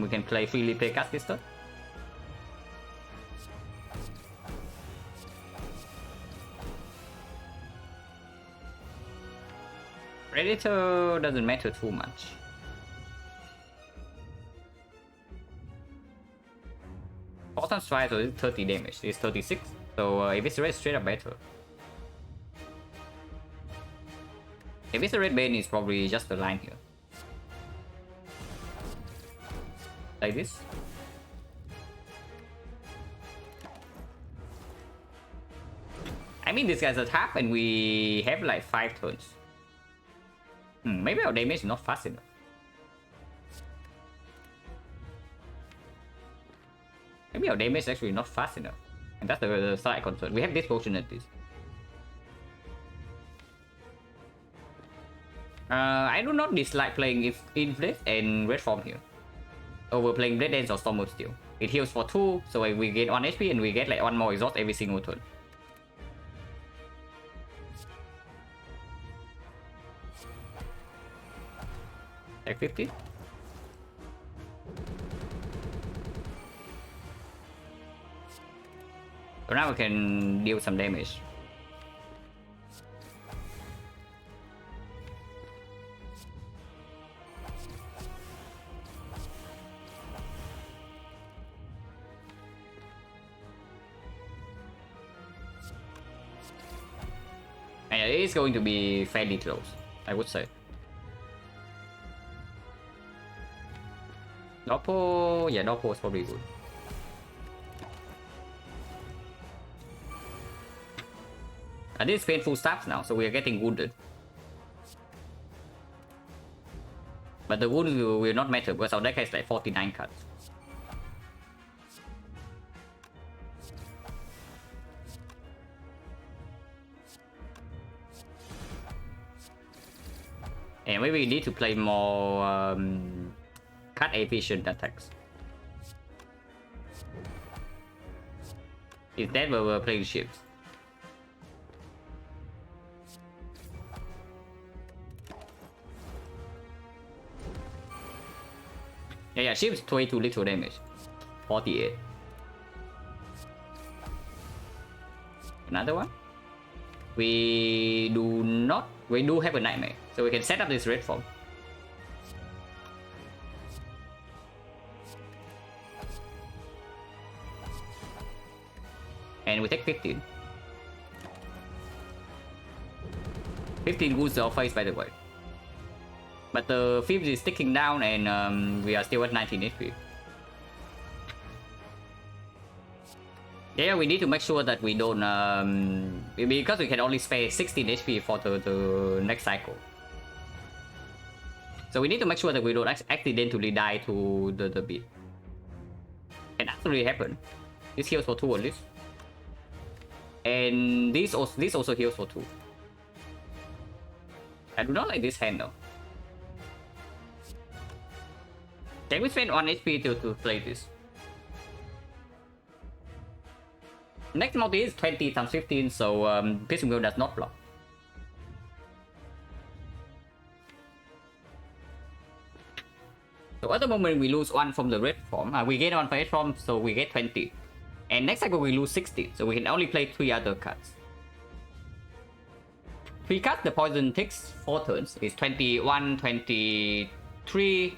we can freely play cast this turn. Predator doesn't matter too much. Four times twice, so it's 30 damage. It's 36. So if it's red, straight up better. If it's a red Bane, it's probably just a line here. Like this. I mean, this guy's a tap and we have like 5 turns. Maybe our damage is not fast enough. Maybe our damage is actually not fast enough. And that's the slight concern. We have this potion at least. I do not dislike playing Inflate and Red Form here. Over playing Blade Dance or Storm of Steel. It heals for 2, so we get 1 HP and we get like 1 more exhaust every single turn. Like 50. So now we can deal some damage. And it is going to be fairly close, I would say. Doppel, yeah, Doppel is probably good. And this is painful stabs now, so we are getting wounded. But the wounds will not matter because our deck has like 49 cards. And maybe we need to play more cut efficient attacks. Instead we're playing ships. Yeah, ships 22 little damage. 48. Another one. We do have a Nightmare, so we can set up this red form. And we take 15. 15 goes to our face, by the way. But the 5th is ticking down and we are still at 19 HP. Yeah, we need to make sure that we don't... because we can only spare 16 HP for the next cycle. So we need to make sure that we don't accidentally die to the beat. And actually happen. This heals for 2 at least. And this also heals for 2. I do not like this hand though. Can we spend 1 HP to play this? Next multi is 20 times 15, so Piercing Will does not block. So at the moment we lose 1 from the red form, we gain 1 from red form, so we get 20. And next cycle we lose 60, so we can only play 3 other cards. 3 cards, the poison takes 4 turns, it's 21, 23,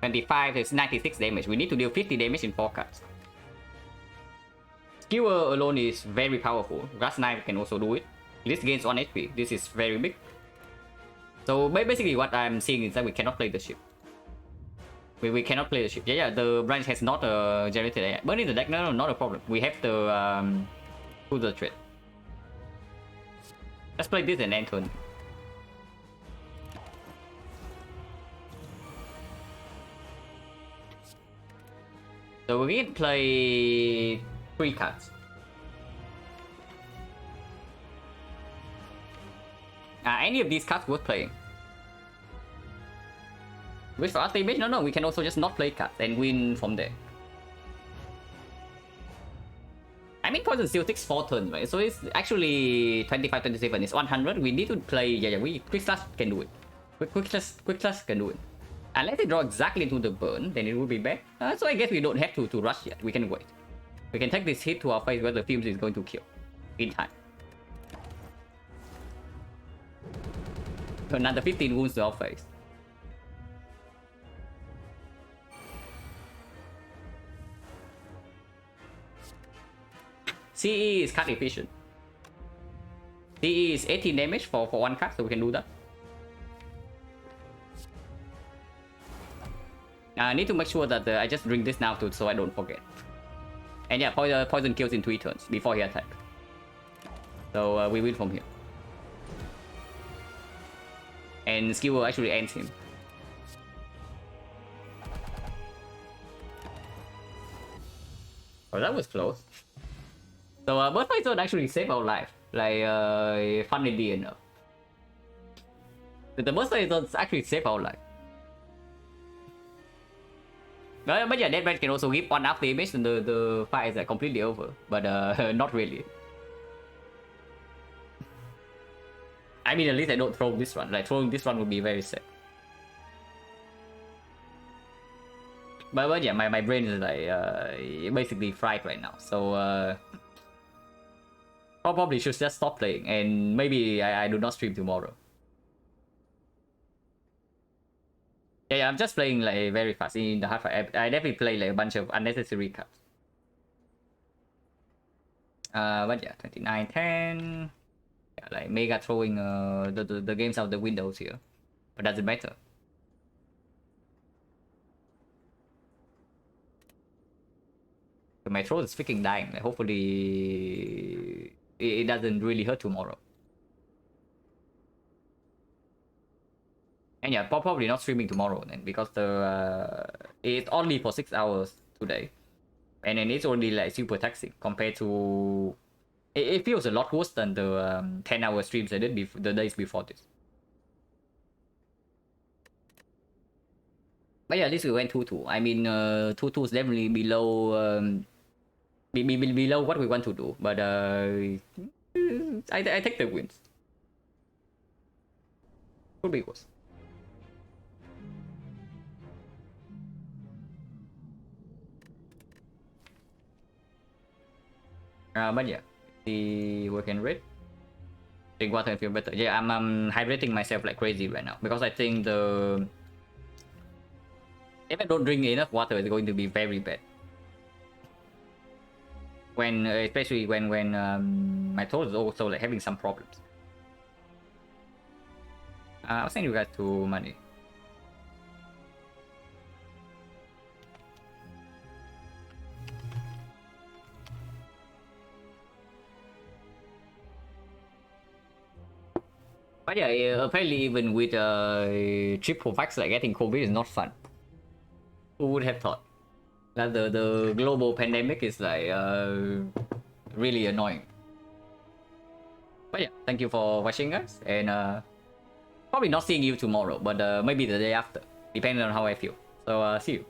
25, it's 96 damage. We need to deal 50 damage in 4 cards. Skewer alone is very powerful. Grass Knife can also do it. This gains 1 HP. This is very big. So basically what I'm seeing is that we cannot play the ship. We cannot play the ship. Yeah, the branch has not generated yet. Burn in the deck, no, not a problem. We have to do the trade. Let's play this and end turn. So we can play 3 cards. Any of these cards worth playing. Wait for ultimate? No, we can also just not play cards and win from there. I mean, poison still takes 4 turns, right? So it's actually 25, 27. It's 100. We need to play. Yeah. We quick slash can do it. Quick slash can do it. Unless they draw exactly into the burn, then it would be bad. So I guess we don't have to rush yet. We can wait. We can take this hit to our face where the Fumes is going to kill in time. Another 15 wounds to our face. CE is card efficient. CE is 18 damage for 1 card, so we can do that. I need to make sure that I just drink this now too, so I don't forget. And yeah, poison kills in 3 turns before he attacks. So we win from here. And skill will actually end him. Oh, that was close. So Bird Poison actually saved our life. Like, funnily enough. The Bird Poison actually saved our life. But yeah, Deathmatch can also give 1 after damage and the fight is completely over. But not really. I mean, at least I don't throw this one. Like, throwing this one would be very sad. But yeah, my brain is like basically fried right now. So probably should just stop playing and maybe I do not stream tomorrow. Yeah, I'm just playing like very fast in the hard fight. I definitely play like a bunch of unnecessary cards. But yeah, 29, 10. Yeah, like mega throwing the games out the windows here. But doesn't matter. My throat is freaking dying. Like, hopefully it doesn't really hurt tomorrow. And yeah, probably not streaming tomorrow then because it's only for 6 hours today, and then it's already like super taxing compared to. It feels a lot worse than the 10-hour streams I did the days before this. But yeah, at least we went 2-2. I mean, 2-2 is definitely below below what we want to do, but I take the wins. Could be worse. But yeah, the work and rate. Drink water and feel better. Yeah, I'm hydrating myself like crazy right now because I think if I don't drink enough water, it's going to be very bad. When especially when my throat is also like having some problems. I'll send you guys to money. But yeah, apparently even with triple vax, like getting COVID is not fun. Who would have thought? That the global pandemic is like really annoying. But yeah, thank you for watching, guys, and probably not seeing you tomorrow, but maybe the day after, depending on how I feel. So see you.